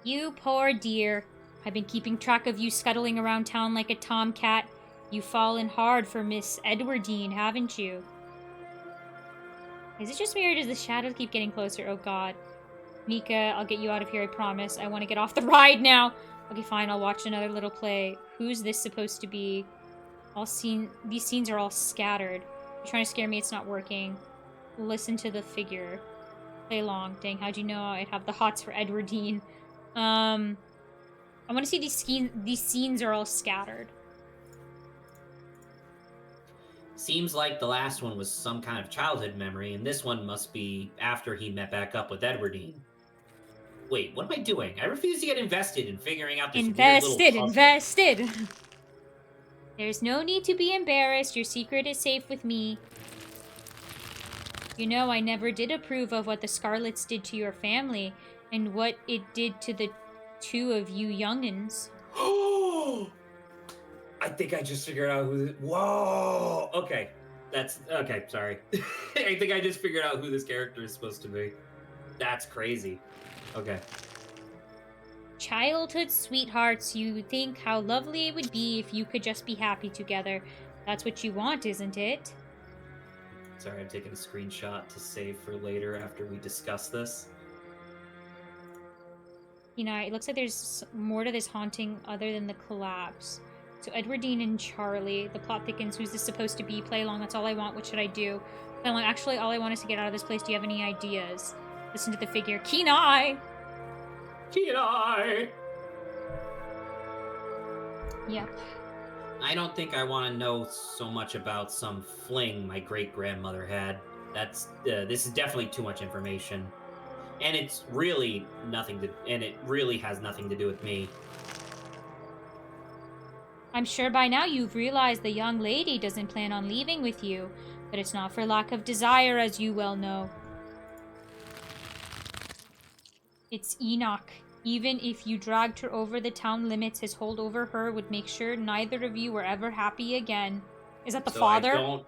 You poor dear. I've been keeping track of you scuttling around town like a tomcat. You've fallen hard for Miss Edwardine, haven't you? Is it just me or does the shadow keep getting closer? Oh god. Mika, I'll get you out of here, I promise. I want to get off the ride now. Okay, fine, I'll watch another little play. Who's this supposed to be? These scenes are all scattered. You're trying to scare me, it's not working. Listen to the figure. Play along. Dang, how'd you know I'd have the hots for Edwardine? I want to see these scenes are all scattered. Seems like the last one was some kind of childhood memory, and this one must be after he met back up with Edwardine. Wait, what am I doing? I refuse to get invested in figuring out this weird little puzzle. Invested! There's no need to be embarrassed. Your secret is safe with me. You know, I never did approve of what the Scarlets did to your family, and what it did to the two of you young'uns. I think I just figured out who. Whoa! Okay, okay. Sorry, I think I just figured out who this character is supposed to be. That's crazy. Okay. Childhood sweethearts, you think how lovely it would be if you could just be happy together. That's what you want, isn't it? Sorry, I'm taking a screenshot to save for later after we discuss this. You know, it looks like there's more to this haunting other than the collapse. So Edwardine and Charlie, the plot thickens. Who's this supposed to be? Play along, that's all I want. What should I do? Play along. Actually, all I want is to get out of this place. Do you have any ideas? Listen to the figure. Keen eye! Keen eye! Yep. I don't think I want to know so much about some fling my great-grandmother had. This is definitely too much information. And it really has nothing to do with me. I'm sure by now you've realized the young lady doesn't plan on leaving with you, but it's not for lack of desire, as you well know. It's Enoch. Even if you dragged her over the town limits, his hold over her would make sure neither of you were ever happy again. Is that the father?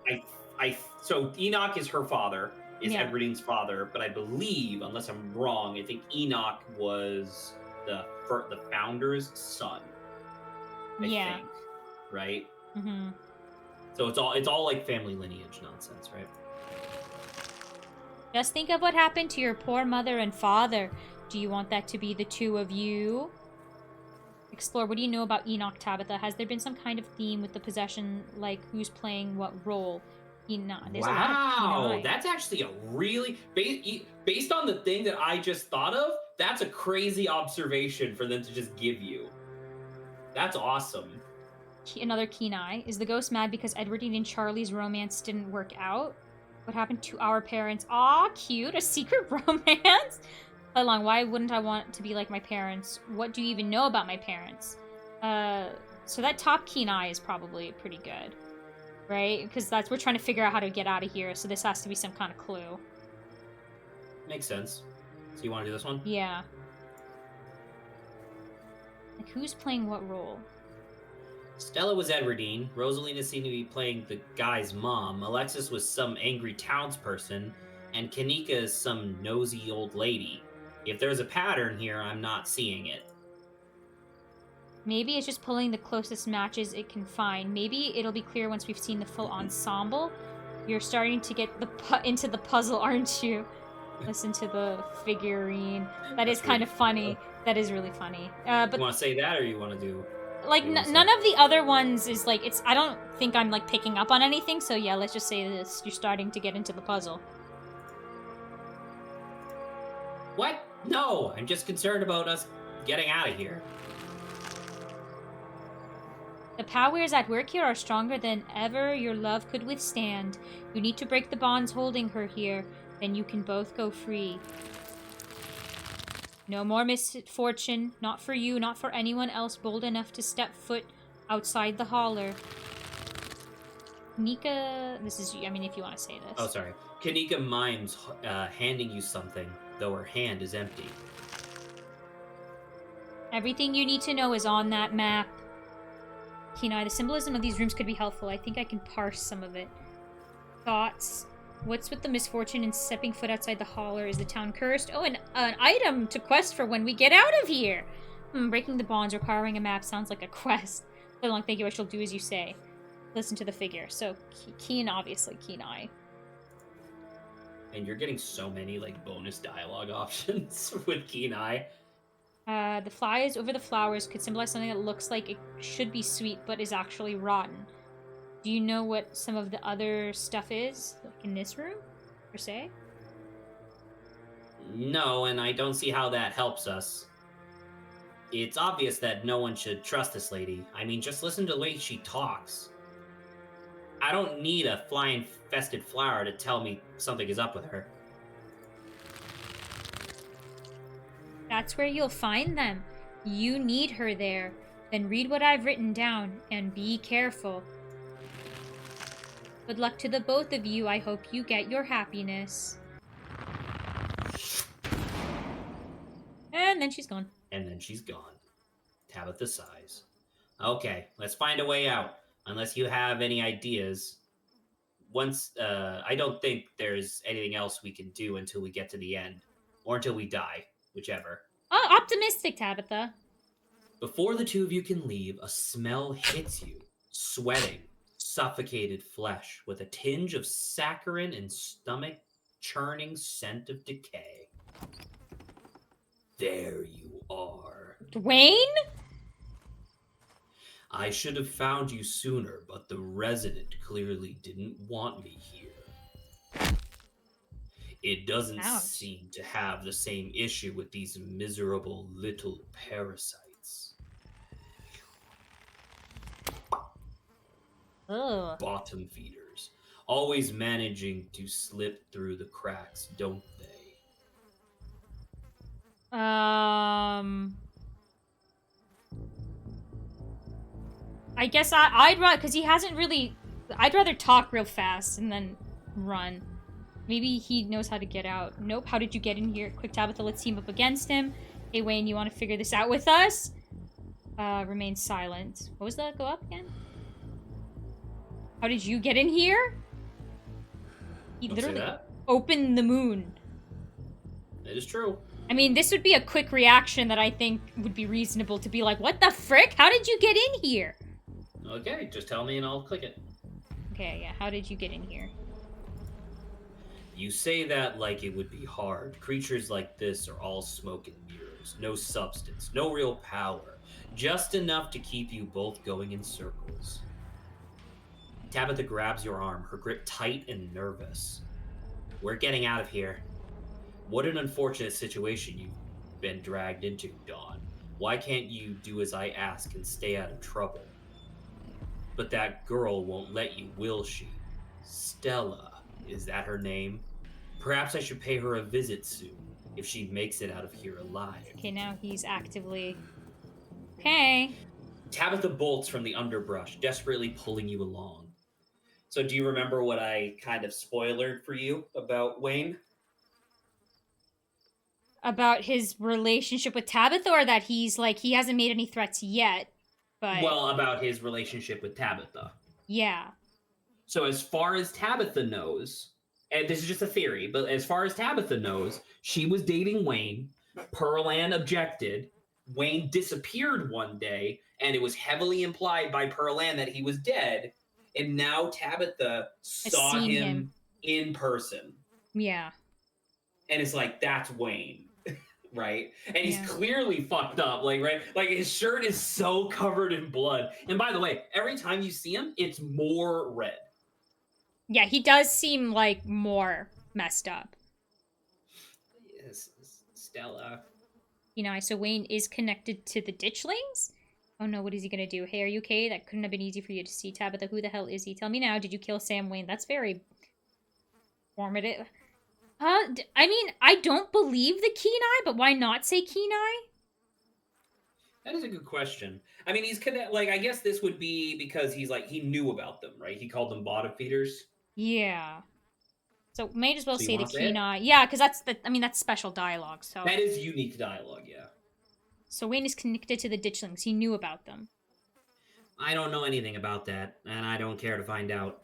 So Enoch is her father, is Edwardine's father, but I believe, unless I'm wrong, I think Enoch was the founder's son. I think, right? Mm-hmm. So it's all like family lineage nonsense, right? Just think of what happened to your poor mother and father. Do you want that to be the two of you? Explore. What do you know about Enoch, Tabitha? Has there been some kind of theme with the possession, like who's playing what role? There's a lot of Kenai. That's actually a really based on the thing that I just thought of. That's a crazy observation for them to just give you. That's awesome. Another Kenai. Is the ghost mad because Edwardine and Charlie's romance didn't work out? What happened to our parents? Aw, cute. A secret romance? How long? Why wouldn't I want to be like my parents? What do you even know about my parents? So that top Kenai is probably pretty good. Right? Because we're trying to figure out how to get out of here, so this has to be some kind of clue. Makes sense. So you want to do this one? Yeah. Like, who's playing what role? Stella was Edwardine. Rosalina seemed to be playing the guy's mom. Alexis was some angry townsperson. And Kanika is some nosy old lady. If there's a pattern here, I'm not seeing it. Maybe it's just pulling the closest matches it can find. Maybe it'll be clear once we've seen the full ensemble. You're starting to get into the puzzle, aren't you? Listen to the figurine. That is kind of funny. That is really funny. But you want to say that, or you want to do? Like none of the other ones is like it's. I don't think I'm like picking up on anything. So yeah, let's just say this. You're starting to get into the puzzle. What? No, I'm just concerned about us getting out of here. The powers at work here are stronger than ever your love could withstand. You need to break the bonds holding her here, then you can both go free. No more misfortune, not for you, not for anyone else bold enough to step foot outside the holler. Nika, this is, I mean, if you want to say this. Oh, sorry. Kanika mimes handing you something, though her hand is empty. Everything you need to know is on that map. Kenai, the symbolism of these rooms could be helpful. I think I can parse some of it. Thoughts? What's with the misfortune in stepping foot outside the holler? Is the town cursed? Oh, an item to quest for when we get out of here! Breaking the bonds, requiring a map sounds like a quest. So long, thank you, I shall do as you say. Listen to the figure. So, Keen, obviously, Kenai. And you're getting so many, like, bonus dialogue options with Kenai. The flies over the flowers could symbolize something that looks like it should be sweet, but is actually rotten. Do you know what some of the other stuff is? Like in this room, per se? No, and I don't see how that helps us. It's obvious that no one should trust this lady. I mean, just listen to the way she talks. I don't need a fly-infested flower to tell me something is up with her. That's where you'll find them. You need her there. Then read what I've written down, and be careful. Good luck to the both of you. I hope you get your happiness. And then she's gone. And then she's gone. Tabitha sighs. Okay, let's find a way out. Unless you have any ideas. I don't think there's anything else we can do until we get to the end. Or until we die. Whichever. Oh, optimistic, Tabitha. Before the two of you can leave, a smell hits you. Sweating. Suffocated flesh with a tinge of saccharine and stomach-churning scent of decay. There you are. Dwayne? I should have found you sooner, but the resident clearly didn't want me here. It doesn't seem to have the same issue with these miserable little parasites. Ugh. Bottom feeders. Always managing to slip through the cracks, don't they? I guess I'd rather, because he hasn't really... I'd rather talk real fast and then run. Maybe he knows how to get out. Nope, how did you get in here? Quick, Tabitha, let's team up against him. Hey, Wayne, you want to figure this out with us? Remain silent. What was that? Go up again? How did you get in here? He literally opened the moon. That is true. I mean, this would be a quick reaction that I think would be reasonable to be like, what the frick? How did you get in here? Okay, just tell me and I'll click it. Okay, yeah. How did you get in here? You say that like it would be hard. Creatures like this are all smoke and mirrors. No substance, no real power. Just enough to keep you both going in circles. Tabitha grabs your arm, her grip tight and nervous. We're getting out of here. What an unfortunate situation you've been dragged into, Dawn. Why can't you do as I ask and stay out of trouble? But that girl won't let you, will she? Stella, is that her name? Perhaps I should pay her a visit soon, if she makes it out of here alive. Okay, now he's actively... Okay. Tabitha bolts from the underbrush, desperately pulling you along. So do you remember what I kind of spoilered for you about Wayne? About his relationship with Tabitha, or that he's like, he hasn't made any threats yet, but... Well, about his relationship with Tabitha. Yeah. So as far as Tabitha knows, and this is just a theory, but as far as Tabitha knows, she was dating Wayne. Pearl Ann objected. Wayne disappeared one day, and it was heavily implied by Pearl Ann that he was dead. And now Tabitha saw him in person. Yeah. And it's like, that's Wayne. Right? And he's Yeah. clearly fucked up. Like, right? Like, his shirt is so covered in blood. And by the way, every time you see him, it's more red. Yeah, he does seem like more messed up. Yes, Stella. You know, so Wayne is connected to the ditchlings? Oh no, what is he gonna do? Hey, are you okay? That couldn't have been easy for you to see, Tabitha. Who the hell is he? Tell me now, did you kill Sam Wayne? That's very formative. I mean, I don't believe the Kenai, but why not say Kenai? That is a good question. I mean, he's like, I guess this would be because he's like, he knew about them, right? He called them bottom feeders. Yeah. So might as well So you say the wanna say it? Kenai. Yeah, because that's special dialogue, so. That is unique dialogue, yeah. So Wayne is connected to the ditchlings. He knew about them. I don't know anything about that, and I don't care to find out.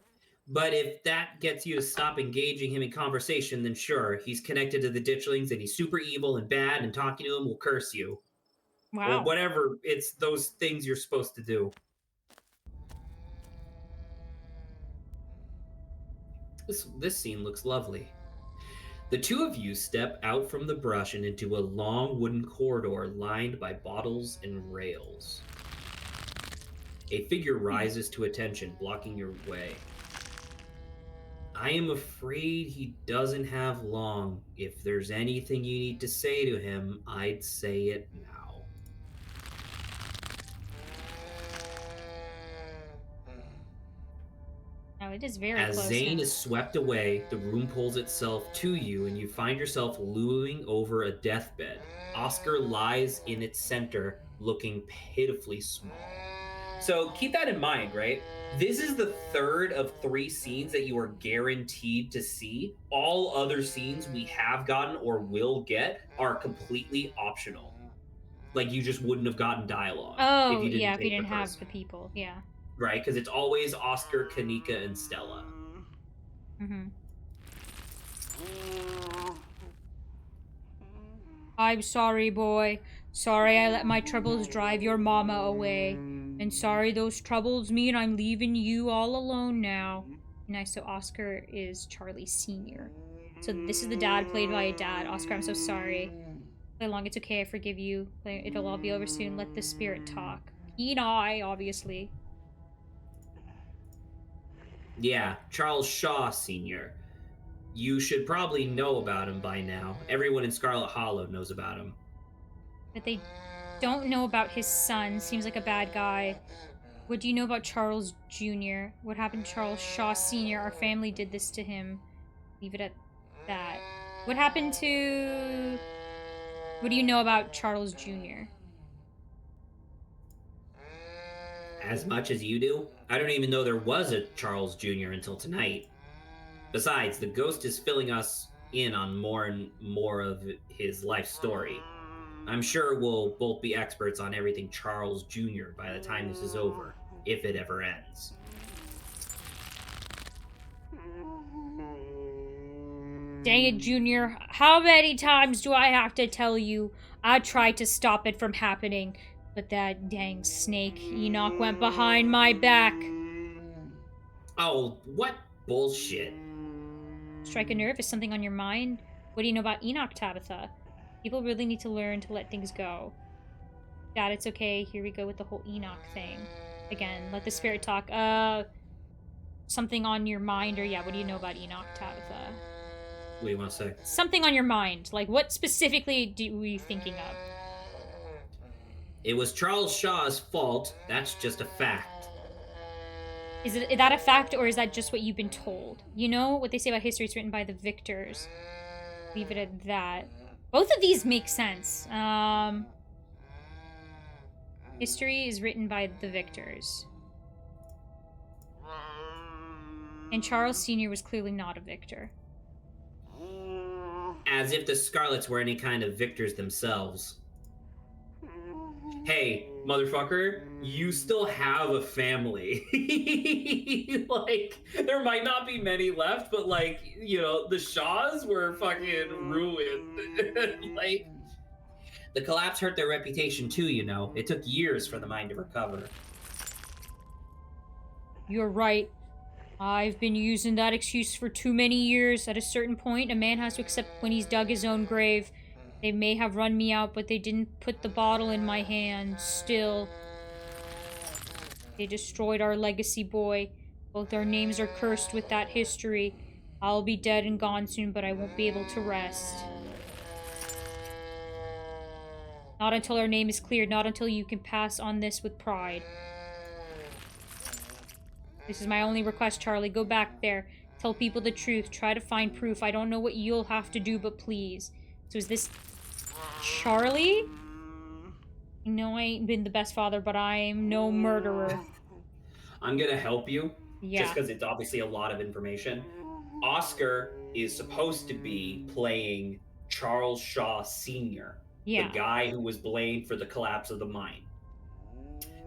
But if that gets you to stop engaging him in conversation, then sure, he's connected to the ditchlings and he's super evil and bad, and talking to him will curse you. Wow. Or whatever, it's those things you're supposed to do. This scene looks lovely. The two of you step out from the brush and into a long wooden corridor lined by bottles and rails. A figure rises to attention, blocking your way. I am afraid he doesn't have long. If there's anything you need to say to him, I'd say it now. Now it is very As close. Zane now. is swept away, the room pulls itself to you and you find yourself looming over a deathbed. Oscar lies in its center, looking pitifully small. So keep that in mind, right? This is the third of 3 scenes that you are guaranteed to see. All other scenes we have gotten or will get are completely optional. Like, you just wouldn't have gotten dialogue Oh, if you didn't yeah, take if you didn't the have person. the people, yeah. Right? Because it's always Oscar, Kanika, and Stella. Mm-hmm. I'm sorry, boy. Sorry I let my troubles drive your mama away. And sorry those troubles mean I'm leaving you all alone now. Nice, so Oscar is Charlie Sr. So this is the dad played by a dad. Oscar, I'm so sorry. Play along, it's okay, I forgive you. It'll all be over soon. Let the spirit talk. Kenai, obviously. Yeah, Charles Shaw Sr. You should probably know about him by now. Everyone in Scarlet Hollow knows about him. But they don't know about his son. Seems like a bad guy. What do you know about Charles Jr.? What happened to Charles Shaw Sr.? Our family did this to him. Leave it at that. What happened to... What do you know about Charles Jr.? As much as you do? I don't even know there was a Charles Jr. until tonight. Besides, the ghost is filling us in on more and more of his life story. I'm sure we'll both be experts on everything Charles Jr. by the time this is over, if it ever ends. Dang it, Junior. How many times do I have to tell you I tried to stop it from happening? But that dang snake Enoch went behind my back. Oh, what bullshit. Strike a nerve? Is something on your mind? What do you know about Enoch, Tabitha? People really need to learn to let things go. Dad, it's okay. Here we go with the whole Enoch thing. Again, let the spirit talk. Something on your mind, or yeah, what do you know about Enoch, Tabitha? What do you want to say? Something on your mind. Like, what specifically were you thinking of? It was Charles Shaw's fault. That's just a fact. Is that a fact, or is that just what you've been told? You know what they say about history is written by the victors. Leave it at that. Both of these make sense. History is written by the victors. And Charles Sr. was clearly not a victor. As if the Scarlets were any kind of victors themselves. Hey, motherfucker, you still have a family. Like, there might not be many left, but like, you know, the Shaws were fucking ruined. Like, the collapse hurt their reputation too, you know. It took years for the mine to recover. You're right. I've been using that excuse for too many years. At a certain point, a man has to accept when he's dug his own grave. They may have run me out, but they didn't put the bottle in my hand. Still, they destroyed our legacy, boy. Both our names are cursed with that history. I'll be dead and gone soon, but I won't be able to rest. Not until our name is cleared. Not until you can pass on this with pride. This is my only request, Charlie. Go back there. Tell people the truth. Try to find proof. I don't know what you'll have to do, but please. So is this Charlie? I know I ain't been the best father, but I'm no murderer. I'm gonna help you. Yeah. Just because it's obviously a lot of information. Oscar is supposed to be playing Charles Shaw Sr., the guy who was blamed for the collapse of the mine.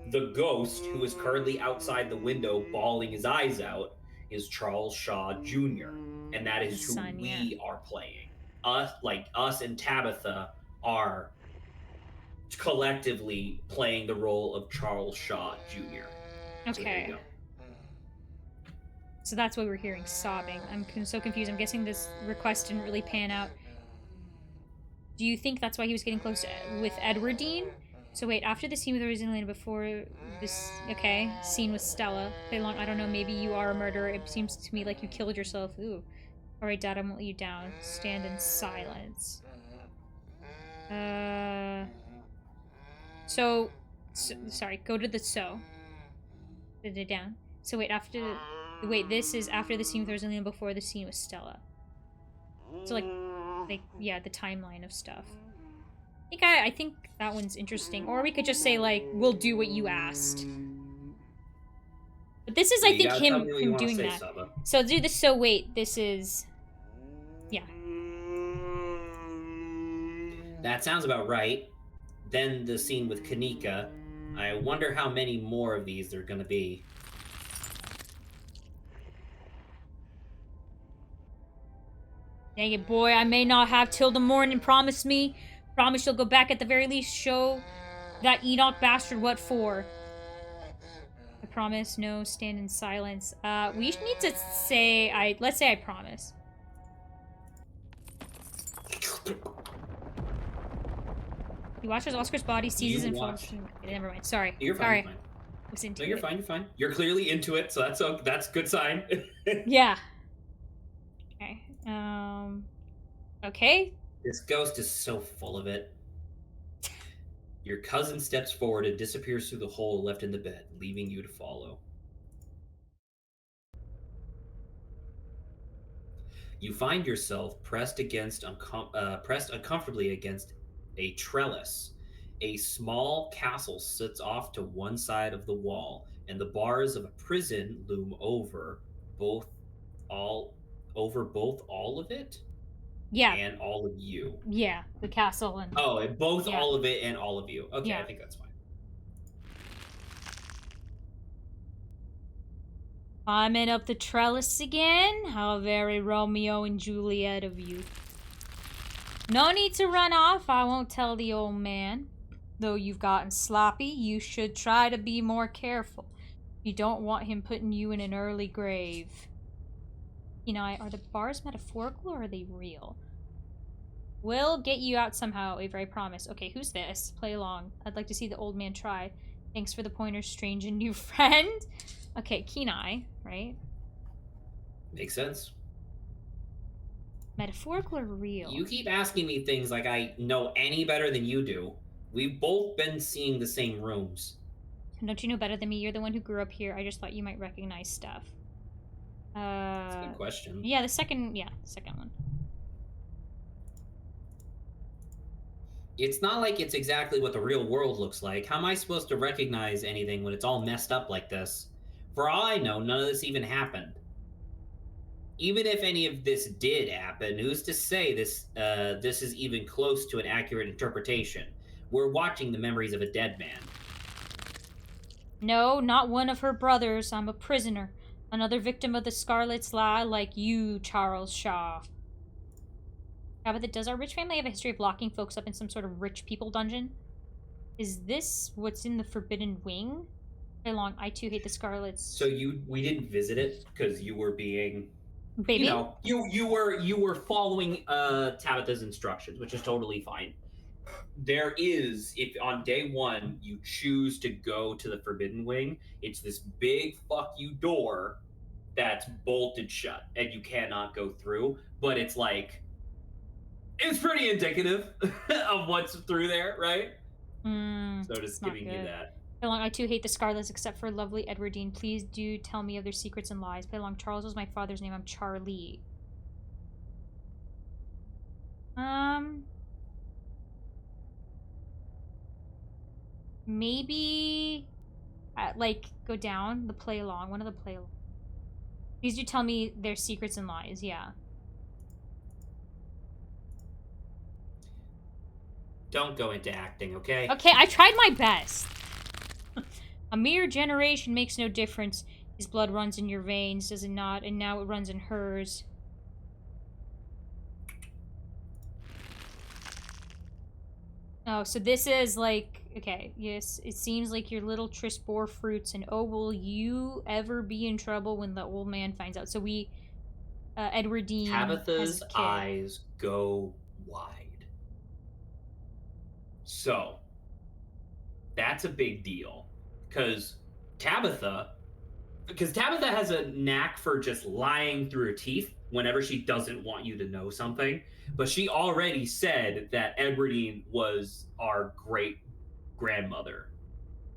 The ghost, who is currently outside the window bawling his eyes out, is Charles Shaw Jr., and that is who we are playing. Us and Tabitha are collectively playing the role of Charles Shaw Jr. Okay. So, so that's why we're hearing sobbing. I'm so confused. I'm guessing this request didn't really pan out. Do you think that's why he was getting close with Edwardine? So wait, after the scene with Rosalina, before this, okay, scene with Stella. I don't know, maybe you are a murderer. It seems to me like you killed yourself. Ooh. Alright, Dad, I won't let you down. Stand in silence. Sorry, go to the Did it down. So wait, this is after the scene with Rosalina, before the scene with Stella. So yeah, the timeline of stuff. I think that one's interesting. Or we could just say, like, we'll do what you asked. But this is, I think, him doing that. Saba. So do this. So wait, this is... Yeah. That sounds about right. Then the scene with Kanika. I wonder how many more of these there are gonna be. Dang it, boy. I may not have till the morning. Promise me. Promise you'll go back at the very least. Show that Enoch bastard what for. I promise. No, stand in silence. We need to say... Let's say I promise. He watches Oscar's body, seizes and falls. Okay, never mind. Sorry. You're fine. Sorry. You're fine. I was into you're fine. You're fine. You're clearly into it, so that's a good sign. Yeah. Okay. Okay. This ghost is so full of it. Your cousin steps forward and disappears through the hole left in the bed, leaving you to follow. You find yourself pressed uncomfortably against a trellis. A small castle sits off to one side of the wall, and the bars of a prison loom over all of it. Yeah. And all of you. Yeah, the castle and... Oh, and both all of it and all of you. Okay, yeah. I think that's fine. Climbing up the trellis again? How very Romeo and Juliet of you. No need to run off, I won't tell the old man. Though you've gotten sloppy, you should try to be more careful. You don't want him putting you in an early grave. You know, are the bars metaphorical or are they real? We'll get you out somehow, Avery, I promise. Okay, who's this? Play along. I'd like to see the old man try. Thanks for the pointer, strange and new friend. Okay, Kenai, right? Makes sense. Metaphorical or real? You keep asking me things like I know any better than you do. We've both been seeing the same rooms. Don't you know better than me? You're the one who grew up here. I just thought you might recognize stuff. That's a good question. Yeah, the second one. It's not like it's exactly what the real world looks like. How am I supposed to recognize anything when it's all messed up like this? For all I know, none of this even happened. Even if any of this did happen, who's to say this is even close to an accurate interpretation? We're watching the memories of a dead man. No, not one of her brothers. I'm a prisoner. Another victim of the Scarlet's lie like you, Charles Shaw. Tabitha, does our rich family have a history of locking folks up in some sort of rich people dungeon? Is this what's in the Forbidden Wing? Play along. I too hate the Scarlets. So we didn't visit it because you were being... Baby? You know, you were following Tabitha's instructions, which is totally fine. There is, if on day one you choose to go to the Forbidden Wing, it's this big fuck you door that's bolted shut and you cannot go through, but it's like, it's pretty indicative of what's through there, right? So just giving you that. Play along. I too hate the Scarlets except for lovely Edwardine. Please do tell me of their secrets and lies. Play along. Charles was my father's name. I'm Charlie. Maybe like go down the play along. One of the play along. Please do tell me their secrets and lies. Yeah. Don't go into acting, okay? Okay, I tried my best. A mere generation makes no difference. His blood runs in your veins, does it not? And now it runs in hers. Oh, so this is like... Okay, yes, it seems like your little tryst bore fruits, and oh, will you ever be in trouble when the old man finds out? So we... Edwardine Tabitha's eyes go wide. So, that's a big deal. Because Tabitha has a knack for just lying through her teeth whenever she doesn't want you to know something. But she already said that Edwardine was our great grandmother.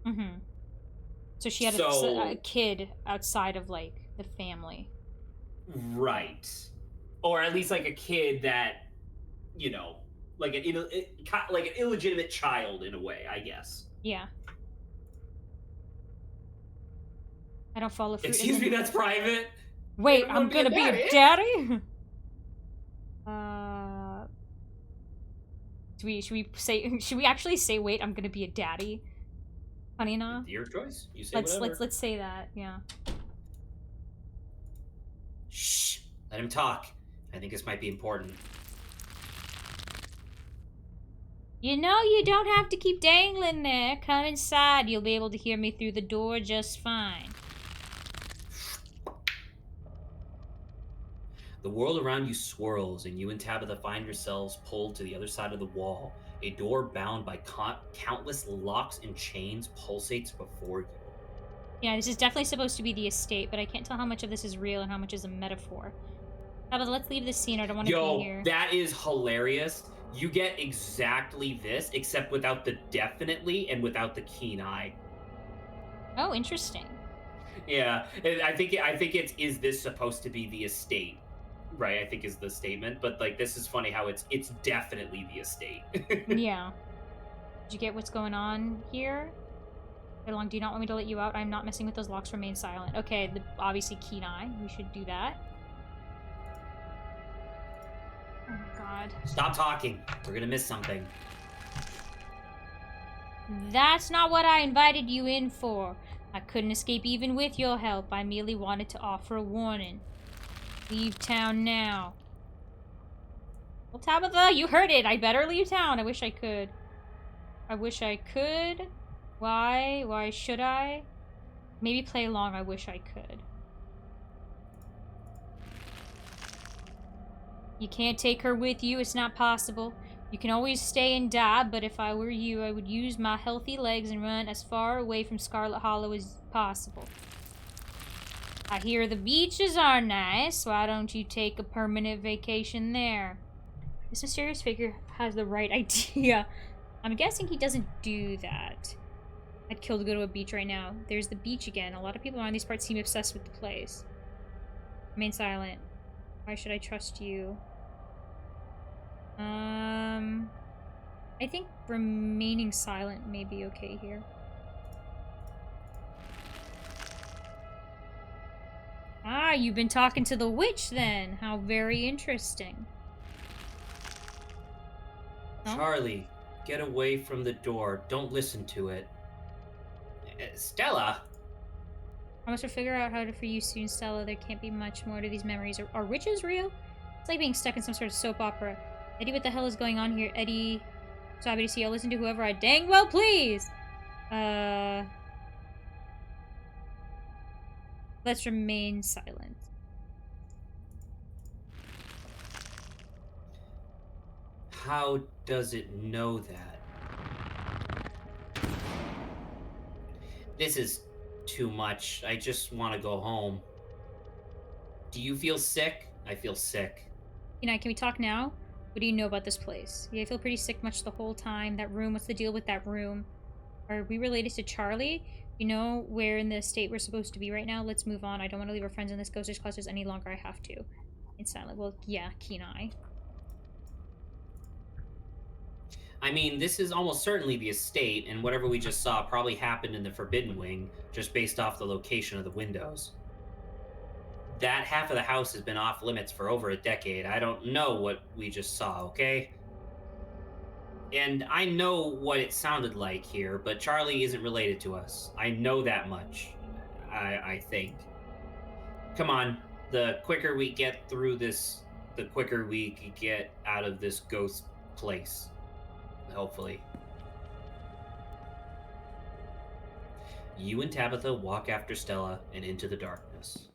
Mm-hmm. So she had a kid outside of, like, the family. Right. Or at least, like, a kid that, you know, like an illegitimate child in a way, I guess. Yeah. I don't follow fruit. Excuse me, that's private. Wait, I'm gonna be a daddy? Should we actually say, wait, I'm gonna be a daddy? Funny enough. Your choice. You say whatever. Let's say that, yeah. Shh. Let him talk. I think this might be important. You know you don't have to keep dangling there. Come inside. You'll be able to hear me through the door just fine. The world around you swirls, and you and Tabitha find yourselves pulled to the other side of the wall. A door bound by countless locks and chains pulsates before you. Yeah, this is definitely supposed to be the estate, but I can't tell how much of this is real and how much is a metaphor. Tabitha, let's leave this scene. I don't want to be here. That is hilarious. You get exactly this, except without the definitely and without the keen eye. Oh, interesting. Yeah, I think is this supposed to be the estate? Right, I think is the statement, but like this is funny how it's definitely the estate. Yeah. Did you get what's going on here? How long do you not want me to let you out? I'm not messing with those locks. Remain silent. Okay, obviously keen eye. We should do that. Oh my god. Stop talking. We're gonna miss something. That's not what I invited you in for. I couldn't escape even with your help. I merely wanted to offer a warning. Leave town now. Well, Tabitha, you heard it. I better leave town. I wish I could. I wish I could. Why? Why should I? Maybe play along. I wish I could. You can't take her with you. It's not possible. You can always stay and die, but if I were you, I would use my healthy legs and run as far away from Scarlet Hollow as possible. I hear the beaches are nice. Why don't you take a permanent vacation there? This mysterious figure has the right idea. I'm guessing he doesn't do that. I'd kill to go to a beach right now. There's the beach again. A lot of people around these parts seem obsessed with the place. Remain silent. Why should I trust you? I think remaining silent may be okay here. Ah, you've been talking to the witch then. How very interesting. Huh? Charlie, get away from the door. Don't listen to it. Stella? I must figure out how to for you soon, Stella. There can't be much more to these memories. Are witches real? It's like being stuck in some sort of soap opera. Eddie, what the hell is going on here? Eddie, so happy to see you. I'll listen to whoever I dang well please. Let's remain silent. How does it know that? This is too much. I just want to go home. Do you feel sick? I feel sick. You know, can we talk now? What do you know about this place? Yeah, I feel pretty sick much the whole time. That room, what's the deal with that room? Are we related to Charlie? You know, we're in the state we're supposed to be right now. Let's move on. I don't want to leave our friends in this ghostish clusters any longer. I have to. In silent. Well, yeah, Kenai. I mean, this is almost certainly the estate, and whatever we just saw probably happened in the Forbidden Wing, just based off the location of the windows. That half of the house has been off limits for over a decade. I don't know what we just saw, okay? And I know what it sounded like here, but Charlie isn't related to us. I know that much. I think. Come on, the quicker we get through this, the quicker we can get out of this ghost place. Hopefully. You and Tabitha walk after Stella and into the darkness.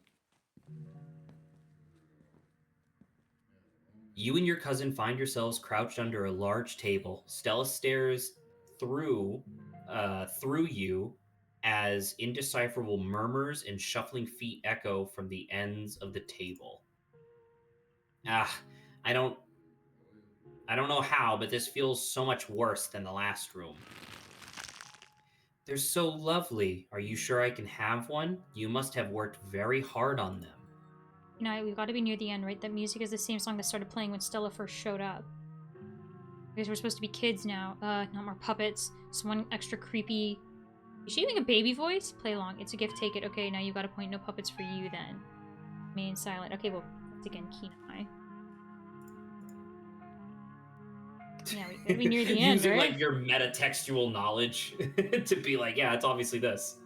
You and your cousin find yourselves crouched under a large table. Stella stares through you as indecipherable murmurs and shuffling feet echo from the ends of the table. Ah, I don't know how, but this feels so much worse than the last room. They're so lovely. Are you sure I can have one? You must have worked very hard on them. You know, we've got to be near the end, right? That music is the same song that started playing when Stella first showed up. Because we're supposed to be kids now. Not more puppets. Someone extra creepy. Is she doing a baby voice? Play along. It's a gift, take it. Okay, now you got a point. No puppets for you then. Remain silent. Okay, well, once again, Kenai. Yeah, we gotta be near the end, Using right? like your metatextual knowledge to be like, yeah, it's obviously this.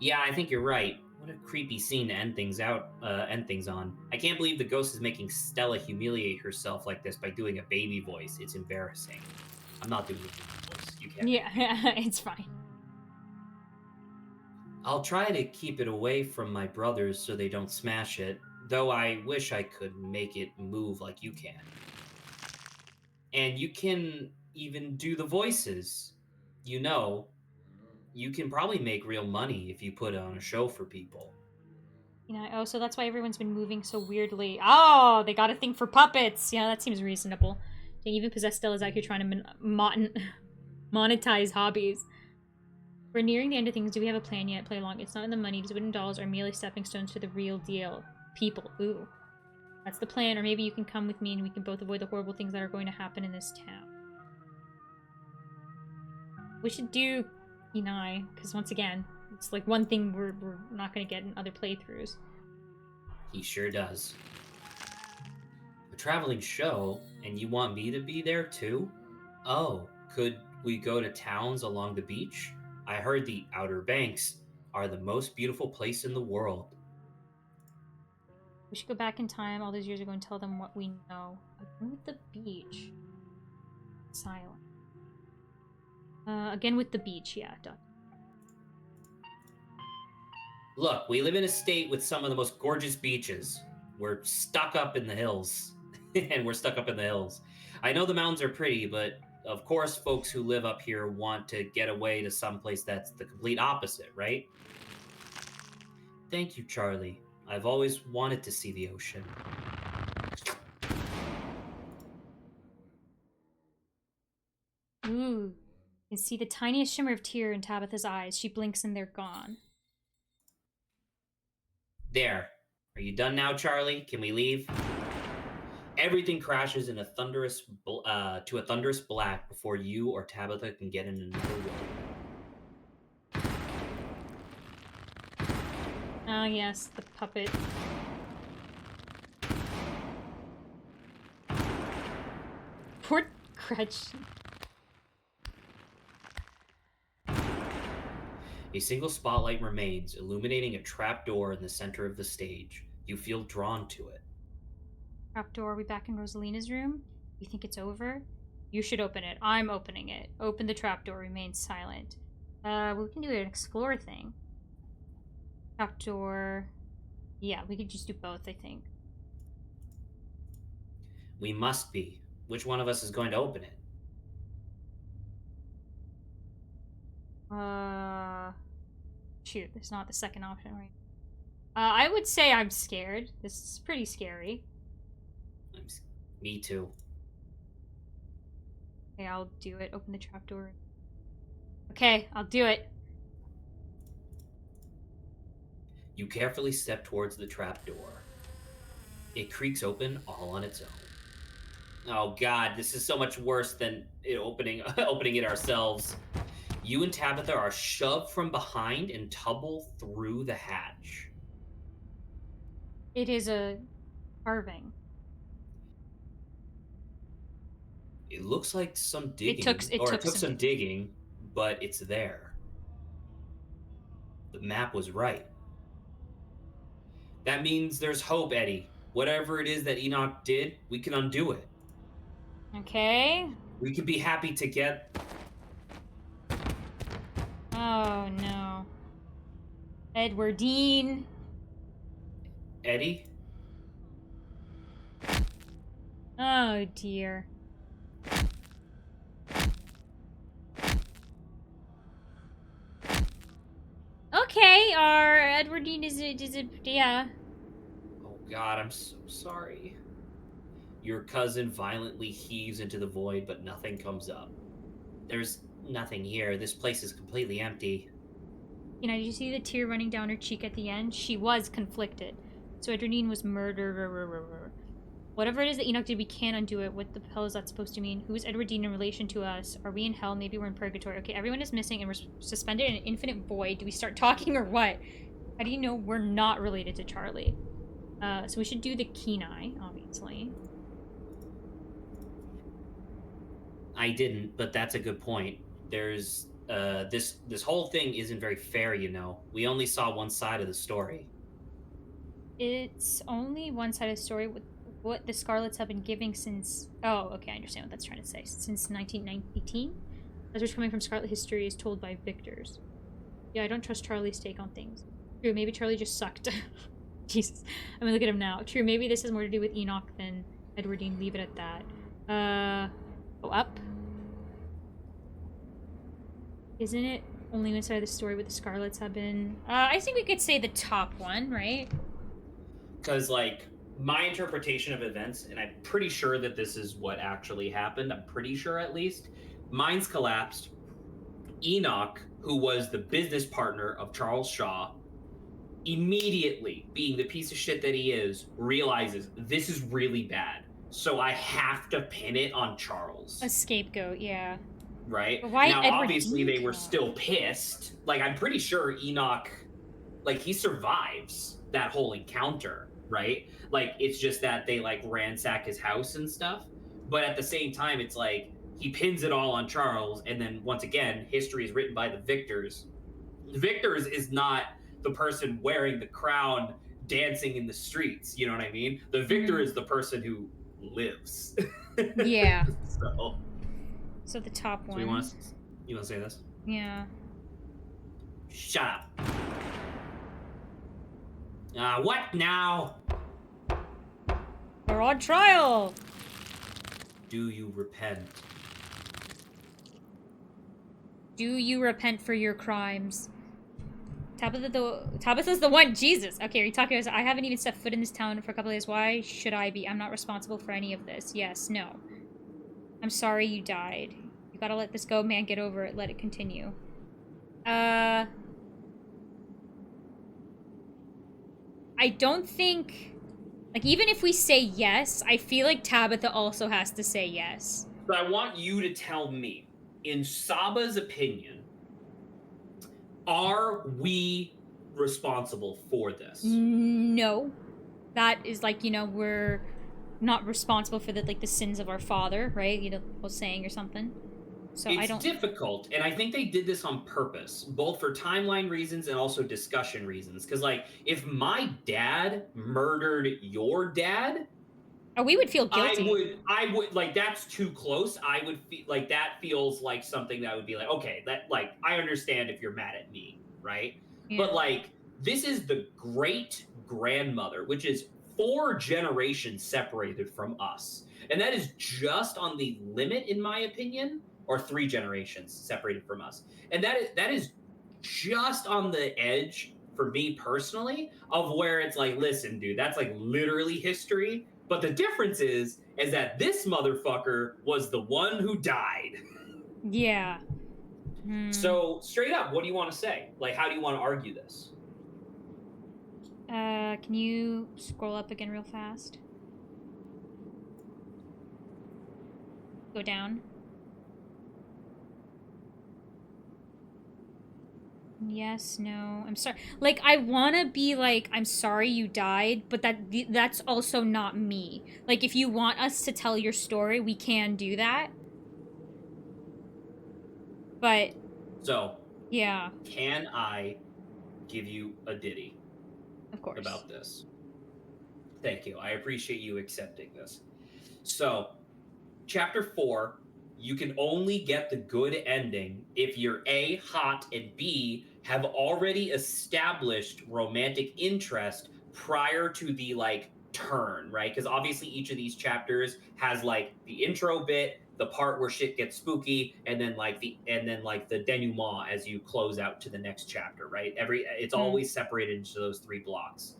Yeah, I think you're right. What a creepy scene to end things on. I can't believe the ghost is making Stella humiliate herself like this by doing a baby voice. It's embarrassing. I'm not doing a baby voice. You can't. Yeah, it's fine. I'll try to keep it away from my brothers so they don't smash it, though I wish I could make it move like you can. And you can even do the voices. You know, you can probably make real money if you put on a show for people. You know, oh, so that's why everyone's been moving so weirdly. Oh, they got a thing for puppets. Yeah, that seems reasonable. Dang, even Possessed Stella's out here trying to monetize hobbies. We're nearing the end of things. Do we have a plan yet? Play along. It's not in the money. These wooden dolls are merely stepping stones to the real deal. People. Ooh. That's the plan, or maybe you can come with me and we can both avoid the horrible things that are going to happen in this town. We should do Kenai, because once again, it's like one thing we're not going to get in other playthroughs. He sure does. A traveling show, and you want me to be there too? Oh, could we go to towns along the beach? I heard the Outer Banks are the most beautiful place in the world. We should go back in time all those years ago and tell them what we know. With the beach. Silent. Again with the beach, yeah, done. Look, we live in a state with some of the most gorgeous beaches. We're stuck up in the hills. And we're stuck up in the hills. I know the mountains are pretty, but of course folks who live up here want to get away to someplace that's the complete opposite, right? Thank you, Charlie. I've always wanted to see the ocean. Ooh. You can see the tiniest shimmer of tear in Tabitha's eyes. She blinks and they're gone. There. Are you done now, Charlie? Can we leave? Everything crashes in a thunderous black before you or Tabitha can get in another way. Oh, yes, the puppet. Poor Gretchen. A single spotlight remains, illuminating a trapdoor in the center of the stage. You feel drawn to it. Trapdoor, are we back in Rosalina's room? You think it's over? You should open it. I'm opening it. Open the trapdoor, remain silent. We can do an explore thing. Trapdoor. Yeah, we could just do both, I think. We must be. Which one of us is going to open it? Shoot, it's not the second option, right? I would say I'm scared. This is pretty scary. Me too. Okay, I'll do it. Open the trapdoor. Okay, I'll do it. You carefully step towards the trapdoor. It creaks open all on its own. Oh god, this is so much worse than opening it ourselves. You and Tabitha are shoved from behind and tumble through the hatch. It is a carving. It looks like some digging. It took some digging, but it's there. The map was right. That means there's hope, Eddie. Whatever it is that Enoch did, we can undo it. Okay. We could be happy to get... Oh, no. Edwardine. Eddie? Oh, dear. Okay, our Edwardine is yeah. Oh god, I'm so sorry. Your cousin violently heaves into the void, but nothing comes up. There's nothing here. This place is completely empty. You know, did you see the tear running down her cheek at the end? She was conflicted. So Edwardine was murdered. Whatever it is that Enoch did, we can't undo it. What the hell is that supposed to mean? Who is Edwardine in relation to us? Are we in hell? Maybe we're in purgatory. Okay, everyone is missing and we're suspended in an infinite void. Do we start talking or what? How do you know we're not related to Charlie? So we should do the Kenai, obviously. I didn't, but that's a good point. There's this whole thing isn't very fair, you know. We only saw one side of the story. It's only one side of the story with what the Scarlets have been giving since... Oh, okay, I understand what that's trying to say. Since 1918? Letters coming from Scarlet history is told by victors. Yeah, I don't trust Charlie's take on things. True, maybe Charlie just sucked. Jesus. I mean, look at him now. True, maybe this has more to do with Enoch than Edwardine. Leave it at that. Go up. Isn't it only one side of the story with the Scarlets have been... I think we could say the top one, right? Because, like, my interpretation of events, and I'm pretty sure that this is what actually happened, I'm pretty sure at least, mines collapsed. Enoch, who was the business partner of Charles Shaw, immediately, being the piece of shit that he is, realizes this is really bad. So I have to pin it on Charles. A scapegoat, yeah. Right? But why now, Edward obviously, they Enoch? were still pissed. Like, I'm pretty sure Enoch, like, he survives that whole encounter, right? Like, it's just that they, like, ransack his house and stuff. But at the same time, it's like, he pins it all on Charles, and then, once again, history is written by the victors. The victors is not the person wearing the crown dancing in the streets, you know what I mean? The victor is the person who lives. Yeah. So So the top one. we want You want to say this? Yeah. Shut up. What now? We're on trial. Do you repent? Do you repent for your crimes? Tabitha's the one. Jesus. Okay, are you talking about? I haven't even set foot in this town for a couple of days. Why should I be? I'm not responsible for any of this. Yes. No. I'm sorry you died. You gotta let this go, man. Get over it. Let it continue. I don't think... Like, even if we say yes, I feel like Tabitha also has to say yes. But I want you to tell me, in Saba's opinion, are we responsible for this? No. That is like, you know, we're not responsible for the sins of our father, right? You know, was saying or something. So It's I don't... difficult, and I think they did this on purpose, both for timeline reasons and also discussion reasons. Because, like, if my dad murdered your dad, Oh, we would feel guilty. I would like that's too close. I would feel like that feels like something that would be like, okay, that like I understand if you're mad at me, right? Yeah. But like this is the great grandmother, which is 4 generations separated from us. And that is just on the limit, in my opinion, or 3 generations separated from us. And that is just on the edge for me personally of where it's like, listen, dude, that's like literally history. But the difference is that this motherfucker was the one who died. Yeah. So straight up, what do you want to say? Like, how do you want to argue this? Can you scroll up again real fast? Go down. Yes, no. I'm sorry. Like, I want to be like, I'm sorry you died, but that's also not me. Like, if you want us to tell your story, we can do that. But... So... Yeah. Can I give you a ditty? Of course. About this? Thank you. I appreciate you accepting this. So, chapter 4, you can only get the good ending if you're A, hot, and B, have already established romantic interest prior to the, like, turn, right? Because obviously each of these chapters has, like, the intro bit, the part where shit gets spooky, and then the denouement as you close out to the next chapter, right? It's always separated into those 3 blocks.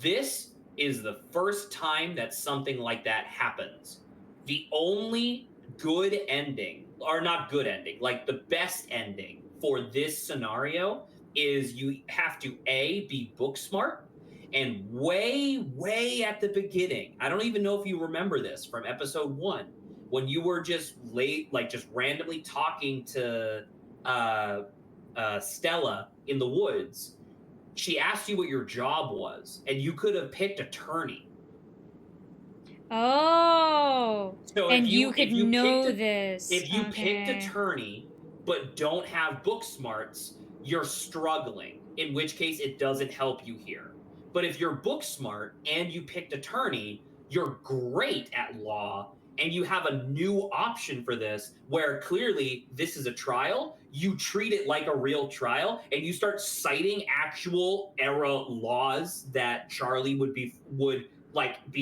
This is the first time that something like that happens. The only good ending, or not good ending, like the best ending for this scenario is you have to A, be book smart, and way at the beginning, I don't even know if you remember this from episode 1, when you were just just randomly talking to Stella in the woods. She asked you what your job was, and you could have picked attorney. Oh, so and you could know this. If you picked attorney, but don't have book smarts, you're struggling, in which case it doesn't help you here. But if you're book smart and you picked attorney, you're great at law, and you have a new option for this where clearly this is a trial. You treat it like a real trial, and you start citing actual era laws that Charlie would be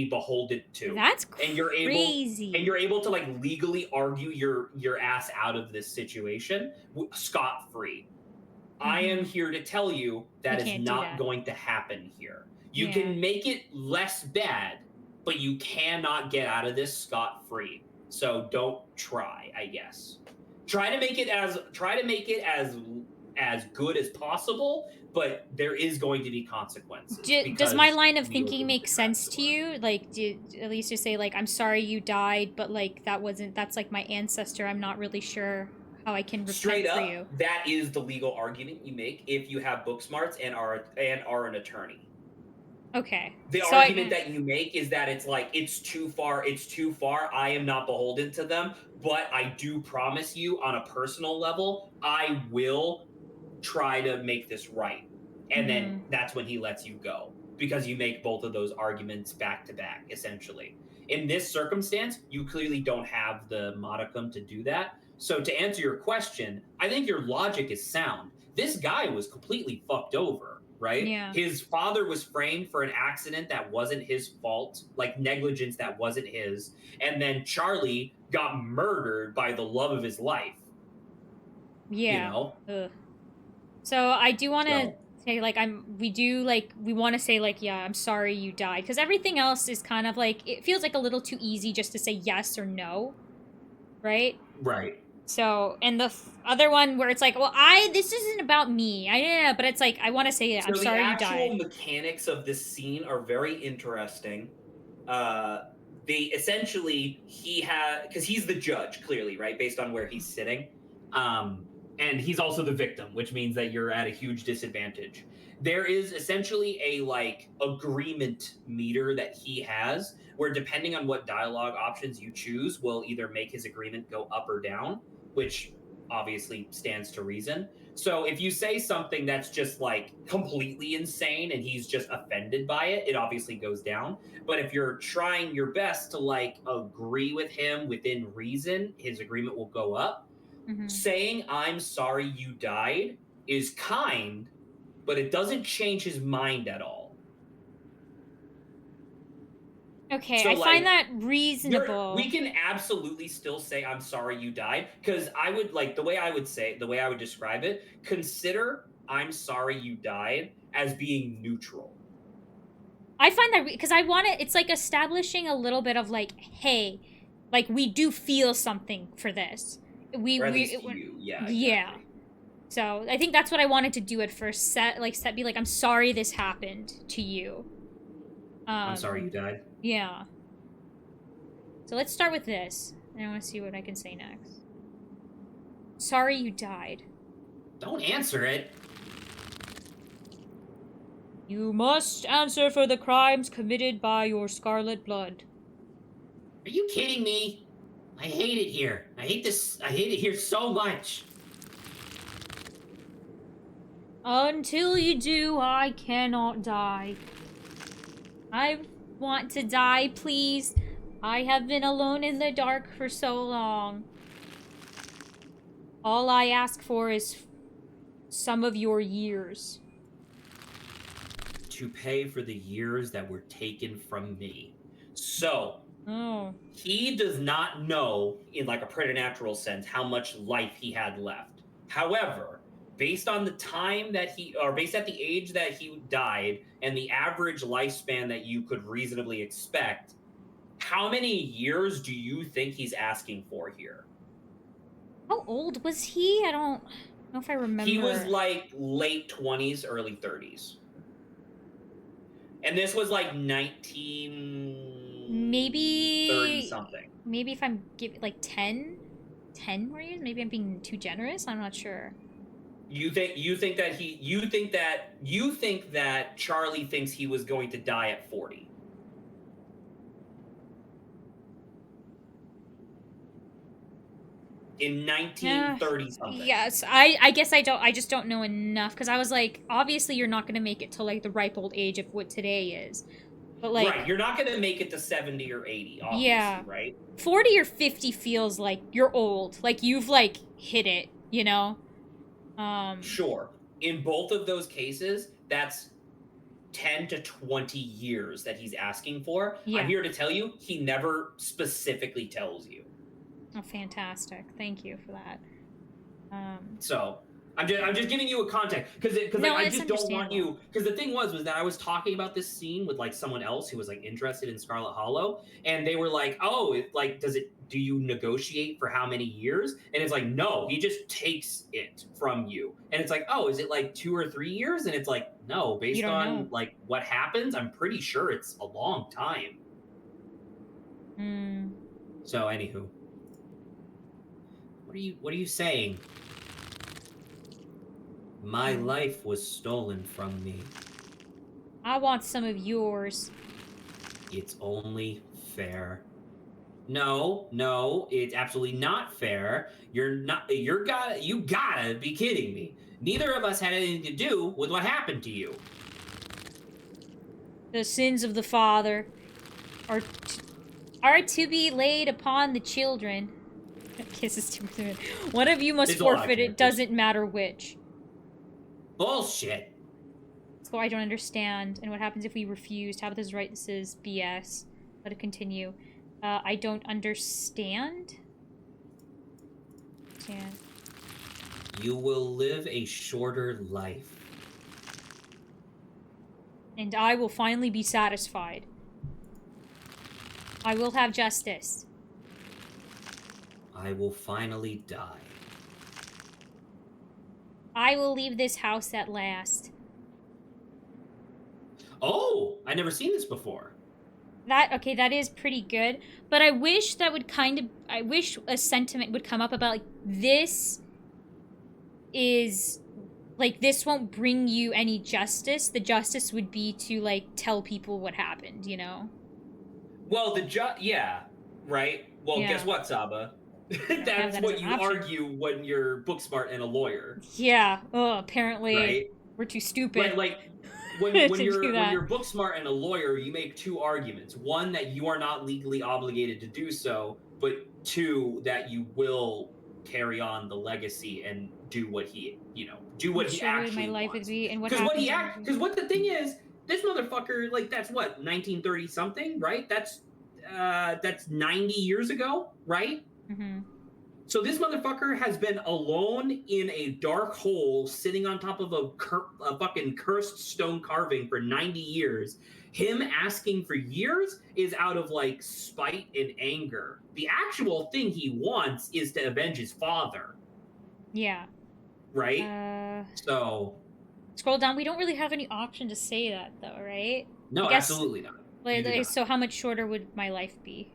beholden to. That's crazy. And you're able to like legally argue your ass out of this situation scot-free. I am here to tell you that is not going to happen here. You can make it less bad, but you cannot get out of this scot-free. So don't try, I guess. Try to make it as good as possible, but there is going to be consequences. Does my line of thinking make sense to you? Like, at least just say like, I'm sorry you died, but like that's like my ancestor. I'm not really sure how I can repent for you. That is the legal argument you make if you have book smarts and are an attorney. Okay. The argument that you make is that it's like, it's too far, I am not beholden to them, but I do promise you on a personal level, I will try to make this right. And then that's when he lets you go, because you make both of those arguments back to back, essentially. In this circumstance, you clearly don't have the modicum to do that. So to answer your question, I think your logic is sound. This guy was completely fucked over, right? Yeah. His father was framed for an accident that wasn't his fault, like negligence that wasn't his. And then Charlie got murdered by the love of his life. Yeah. You know? Ugh. So I do want to So- say, like, we want to say, like, yeah, I'm sorry you died. Because everything else is kind of like, it feels like a little too easy just to say yes or no. Right? Right. So, and the other one where it's like, well, this isn't about me. But it's like, I want to say, I'm sorry you The died. actual mechanics of this scene are very interesting. They essentially, because he's the judge, clearly, right? Based on where he's sitting. And he's also the victim, which means that you're at a huge disadvantage. There is essentially a like agreement meter that he has where depending on what dialogue options you choose will either make his agreement go up or down, which obviously stands to reason. So if you say something that's just like completely insane and he's just offended by it, it obviously goes down. But if you're trying your best to like agree with him within reason, his agreement will go up. Mm-hmm. Saying I'm sorry you died is kind, but it doesn't change his mind at all. Okay, So, I like, find that reasonable. We can absolutely still say I'm sorry you died, because I would like the way I would describe it, consider I'm sorry you died as being neutral. I find that because I want it, it's like establishing a little bit of like, hey, like we do feel something for this. Or at least you. Yeah. Exactly. Yeah. So I think that's what I wanted to do at first. Be like, I'm sorry this happened to you. I'm sorry you died. Yeah. So let's start with this. And I want to see what I can say next. Sorry you died. Don't answer it. You must answer for the crimes committed by your scarlet blood. Are you kidding me? I hate it here. I hate this. I hate it here so much. Until you do, I cannot die. I want to die, please. I have been alone in the dark for so long. All I ask for is some of your years. To pay for the years that were taken from me. So, he does not know, in like a preternatural sense, how much life he had left. However, based on the time that based at the age that he died and the average lifespan that you could reasonably expect, how many years do you think he's asking for here? How old was he? I don't know if I remember. He was like late 20s, early 30s. And this was like 30 something. Maybe if I'm giving like 10 more years, maybe I'm being too generous. I'm not sure. You think that Charlie thinks he was going to die at 40. In 1930 something. Yes, I guess I just don't know enough, because I was like, obviously you're not going to make it to like the ripe old age of what today is. But like, right, you're not going to make it to 70 or 80, obviously, right? 40 or 50 feels like you're old. Like you've like hit it, you know? Sure. In both of those cases, that's 10 to 20 years that he's asking for. Yeah. I'm here to tell you, he never specifically tells you. Oh, fantastic! Thank you for that. So I'm just giving you a context because I just don't want you, because the thing was that I was talking about this scene with like someone else who was like interested in Scarlet Hollow, and they were like, oh, do you negotiate for how many years? And it's like, no, he just takes it from you. And it's like, oh, is it like 2 or 3 years? And it's like, no, based on like what happens, I'm pretty sure it's a long time. So anywho, what are you saying? My life was stolen from me. I want some of yours. It's only fair. No, it's absolutely not fair. You gotta be kidding me. Neither of us had anything to do with what happened to you. The sins of the father are to be laid upon the children. Kisses to the one of you must There's a lot of forfeit. It characters. doesn't matter which. Bullshit. So I don't understand. And what happens if we refuse? Tabitha's right. This is BS. Let it continue. I don't understand. You will live a shorter life. And I will finally be satisfied. I will have justice. I will finally die. I will leave this house at last. Oh, I never seen this before. Okay, that is pretty good. But I wish that would I wish a sentiment would come up about, like, this is, like, this won't bring you any justice. The justice would be to, like, tell people what happened, you know? Well, yeah, right? Well, Yeah. guess what, Saba? That's that as what an you option. argue when you're book smart and a lawyer, Yeah. Oh, apparently right? we're too stupid. Like when to you're do that. when you're book smart and a lawyer, you make two arguments: one, that you are not legally obligated to do so, but two, that you will carry on the legacy and do what he, do what he actually my life wants. would be, and what Because what the thing is, this motherfucker, like, that's what, 1930 something, right? That's 90 years ago, right? Mm-hmm. So this motherfucker has been alone in a dark hole, sitting on top of a fucking cursed stone carving for 90 years. Him asking for years is out of, like, spite and anger. The actual thing he wants is to avenge his father. Yeah. Right? So... Scroll down. We don't really have any option to say that, though, right? No, absolutely not. So how much shorter would my life be?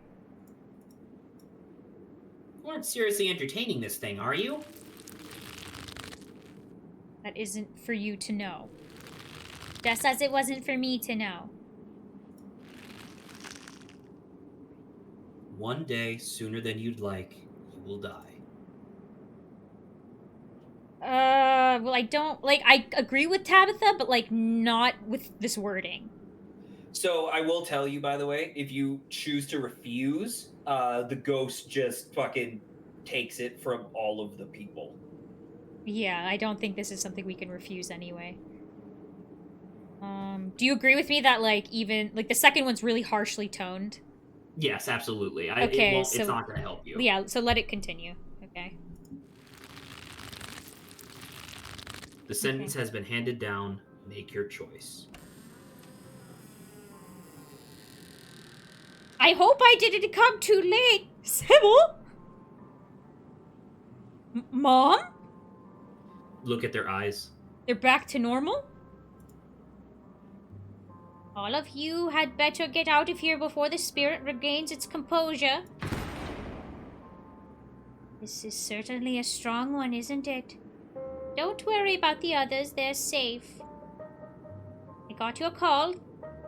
You aren't seriously entertaining this thing, are you? That isn't for you to know. Just as it wasn't for me to know. One day, sooner than you'd like, you will die. Well, I don't, like, I agree with Tabitha, but, like, not with this wording. So I will tell you, by the way, if you choose to refuse, the ghost just fucking takes it from all of the people. Yeah, I don't think this is something we can refuse anyway. Do you agree with me that, like, even, like, the second one's really harshly toned? Yes, absolutely. It's not going to help you. Yeah, so let it continue. Okay. The sentence has been handed down. Make your choice. I hope I didn't come too late, Sybil. Mom? Look at their eyes. They're back to normal? All of you had better get out of here before the spirit regains its composure. This is certainly a strong one, isn't it? Don't worry about the others, they're safe. I got your call.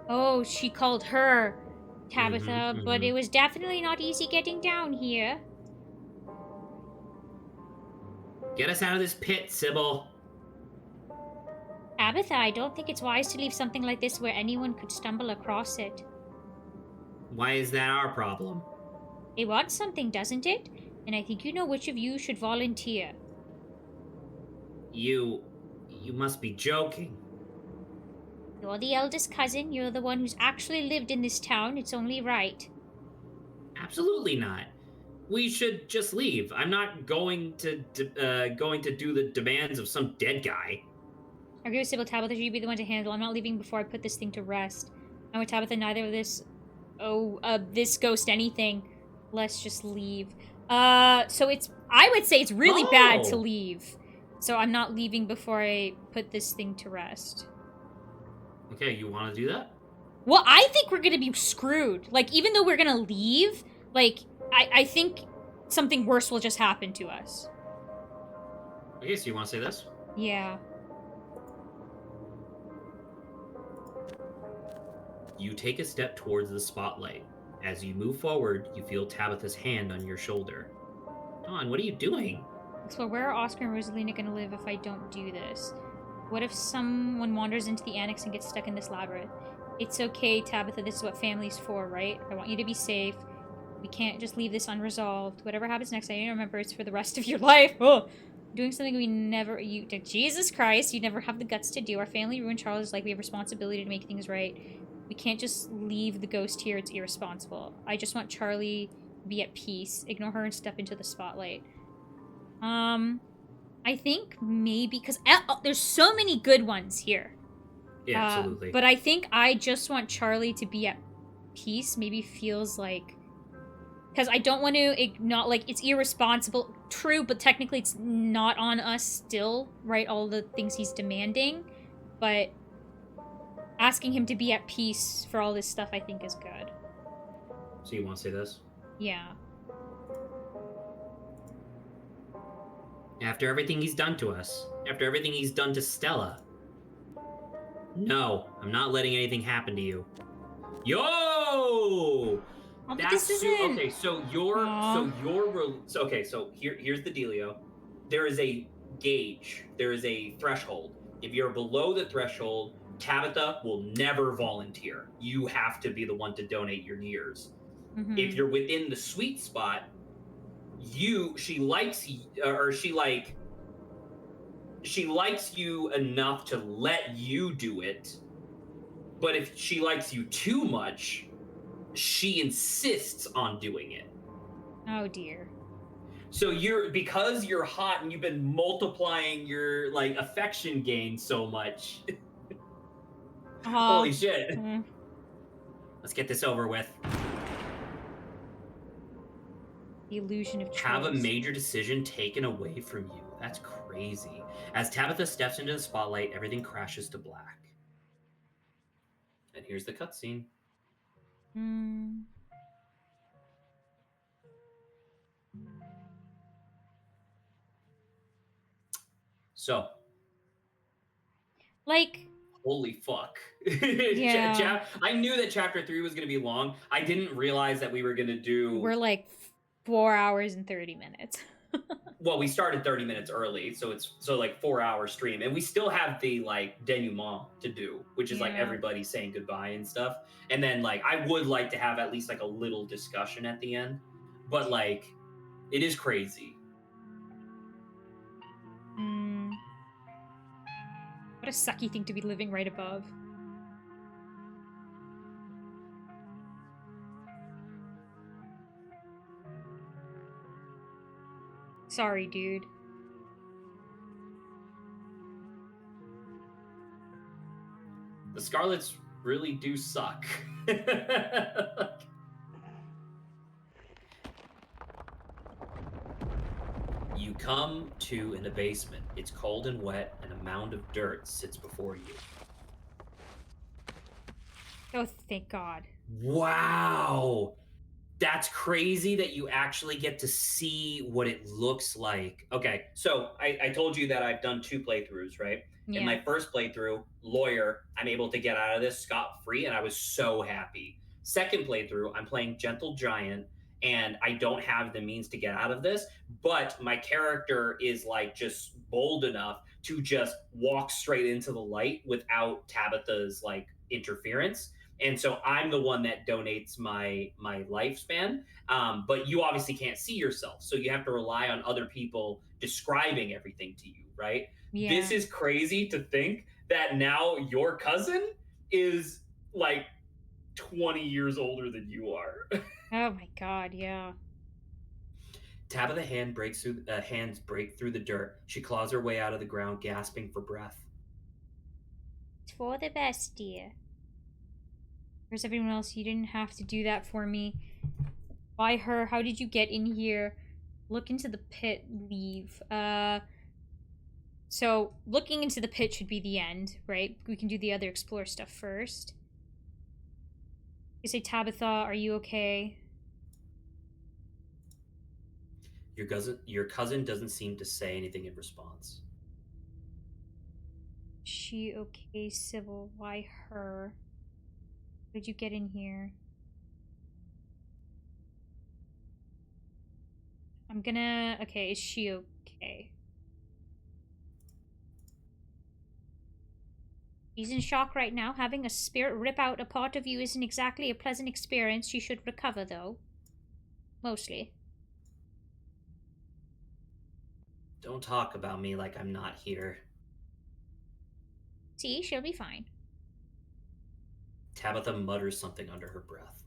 Oh, she called her Tabitha, but it was definitely not easy getting down here. Get us out of this pit, Sybil. Tabitha, I don't think it's wise to leave something like this where anyone could stumble across it. Why is that our problem? It wants something, doesn't it? And I think you know which of you should volunteer. You must be joking. You're the eldest cousin. You're the one who's actually lived in this town. It's only right. Absolutely not. We should just leave. I'm not going to do the demands of some dead guy. I agree with Sybil. Tabitha, you be the one to handle. I'm not leaving before I put this thing to rest. And with Tabitha, neither of this... this ghost anything. Let's just leave. So it's... I would say it's really bad to leave. So I'm not leaving before I put this thing to rest. Okay, you want to do that? Well, I think we're gonna be screwed. Like, even though we're gonna leave, like, I think something worse will just happen to us. Okay, so you want to say this? Yeah. You take a step towards the spotlight. As you move forward, you feel Tabitha's hand on your shoulder. Dawn, what are you doing? So where are Oscar and Rosalina gonna live if I don't do this? What if someone wanders into the annex and gets stuck in this labyrinth? It's okay, Tabitha, this is what family's for, right? I want you to be safe. We can't just leave this unresolved. Whatever happens next, I need to remember it's for the rest of your life. Oh, doing something we never... Jesus Christ, you never have the guts to do. Our family ruined Charles' like we have responsibility to make things right. We can't just leave the ghost here. It's irresponsible. I just want Charlie to be at peace. Ignore her and step into the spotlight. I think maybe... Because there's so many good ones here. Yeah, absolutely. But I think I just want Charlie to be at peace. Maybe feels like... Because I don't want to not like it's irresponsible. True, but technically it's not on us still, right? All the things he's demanding. But asking him to be at peace for all this stuff, I think, is good. So you want to say this? Yeah. After everything he's done to us, after everything he's done to Stella. No, I'm not letting anything happen to you. Yo! Oh, but That's this isn't... okay. So here's the dealio. There is a gauge. There is a threshold. If you're below the threshold, Tabitha will never volunteer. You have to be the one to donate your years. Mm-hmm. If you're within the sweet spot, she likes you enough to let you do it. But if she likes you too much, she insists on doing it. Oh dear. So because you're hot and you've been multiplying your like affection gain so much. Holy shit. Mm. Let's get this over with. The illusion of choice. Have a major decision taken away from you. That's crazy. As Tabitha steps into the spotlight, everything crashes to black. And here's the cutscene. So, like, holy fuck. Yeah. I knew that chapter 3 was going to be long. I didn't realize that we were going to do... We're like 4 hours and 30 minutes. Well, we started 30 minutes early, so it's like 4-hour stream, and we still have the like denouement to do, which is like everybody saying goodbye and stuff. And then like I would like to have at least like a little discussion at the end, but like it is crazy. What a sucky thing to be living right above. Sorry, dude. The Scarlets really do suck. You come to in the basement. It's cold and wet, and a mound of dirt sits before you. Oh, thank God. Wow! That's crazy that you actually get to see what it looks like. Okay, so I told you that I've done 2 playthroughs, right? Yeah. In my first playthrough, lawyer, I'm able to get out of this scot-free, and I was so happy. Second playthrough, I'm playing Gentle Giant, and I don't have the means to get out of this, but my character is like just bold enough to just walk straight into the light without Tabitha's like interference. And so I'm the one that donates my lifespan, but you obviously can't see yourself, so you have to rely on other people describing everything to you, right? Yeah. This is crazy to think that now your cousin is like 20 years older than you are. Oh my God, yeah. Tabitha hands break through the dirt. She claws her way out of the ground, gasping for breath. It's for the best, dear. Where's everyone else? You didn't have to do that for me. Why her? How did you get in here? Look into the pit, leave. So, looking into the pit should be the end, right? We can do the other explore stuff first. You say, Tabitha, are you okay? Your cousin doesn't seem to say anything in response. She okay, Sybil? Why her? How did you get in here? I'm gonna... Okay, is she okay? She's in shock right now. Having a spirit rip out a part of you isn't exactly a pleasant experience. She should recover, though. Mostly. Don't talk about me like I'm not here. See, she'll be fine. Tabitha mutters something under her breath.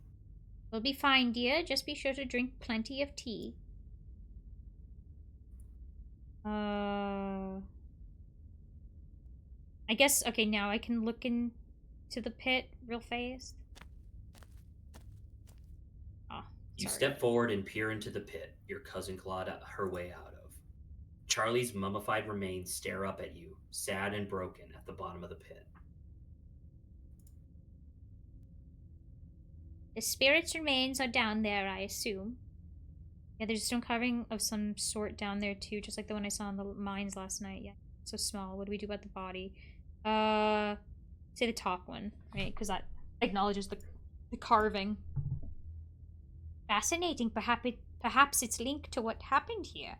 We'll be fine, dear. Just be sure to drink plenty of tea. I guess, okay, now I can look into the pit real fast. Oh, You sorry. step forward and peer into the pit your cousin clawed her way out of. Charlie's mummified remains stare up at you, sad and broken, at the bottom of the pit. The spirit's remains are down there, I assume. Yeah, there's a stone carving of some sort down there too, just like the one I saw in the mines last night. Yeah, so small. What do we do about the body? Say the top one, right? Because that acknowledges the carving. Fascinating. Perhaps it's linked to what happened here.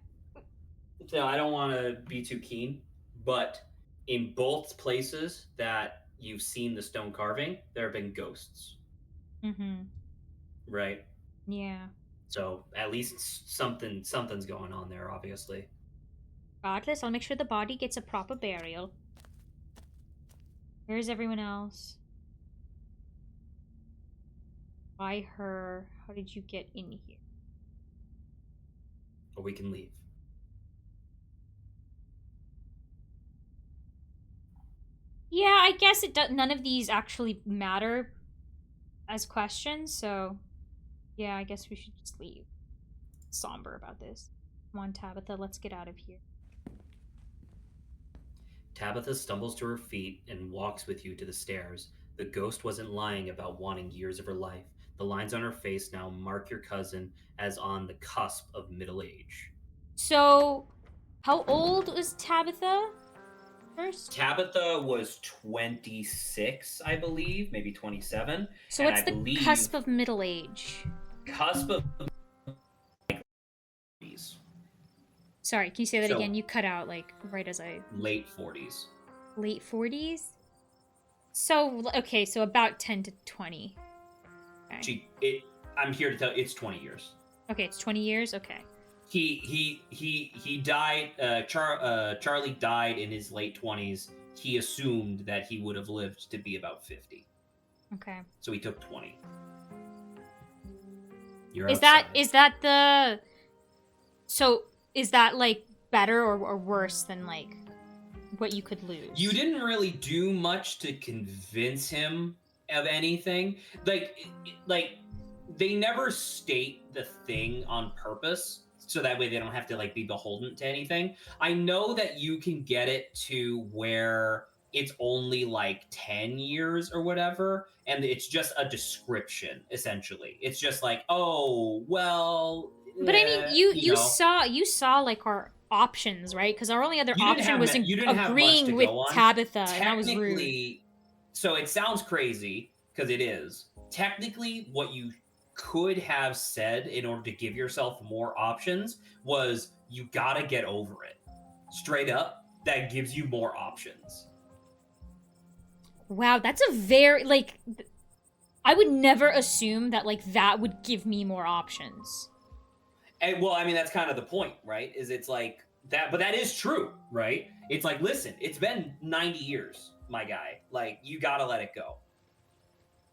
So I don't want to be too keen, but in both places that you've seen the stone carving, there have been ghosts. Mm-hmm. Right? Yeah. So at least something's going on there, obviously. Regardless, I'll make sure the body gets a proper burial. Where's everyone else? Why her? How did you get in here? Or we can leave. Yeah, I guess none of these actually matter as questions, so yeah, I guess we should just leave. Somber about this. Come on, Tabitha, let's get out of here. Tabitha stumbles to her feet and walks with you to the stairs. The ghost wasn't lying about wanting years of her life. The lines on her face now mark your cousin as on the cusp of middle age. So, how old was Tabitha first? Tabitha was 26, I believe, maybe 27. So what's the cusp of middle age? Cusp of... Sorry, can you say that again? You cut out, like, right as I... Late 40s. Late 40s? So, okay, so about 10 to 20. Okay. I'm here to tell you, it's 20 years. Okay, it's 20 years? Okay. He died, Charlie died in his late 20s. He assumed that he would have lived to be about 50. Okay. So he took 20. Is that like better or worse than like what you could lose? You didn't really do much to convince him of anything. Like they never state the thing on purpose, so that way they don't have to like be beholden to anything. I know that you can get it to where it's only like 10 years or whatever, and it's just a description, essentially. It's just like, oh, well... But I mean, you saw like our options, right? Because our only other option was agreeing with Tabitha, and that was rude. So it sounds crazy, because it is. Technically, what you could have said in order to give yourself more options was, you gotta get over it. Straight up, that gives you more options. Wow, that's a very, like... I would never assume that, like, that would give me more options. And, well, I mean, that's kind of the point, right? Is it's like that, but that is true, right? It's like, listen, it's been 90 years, my guy. Like, you gotta let it go.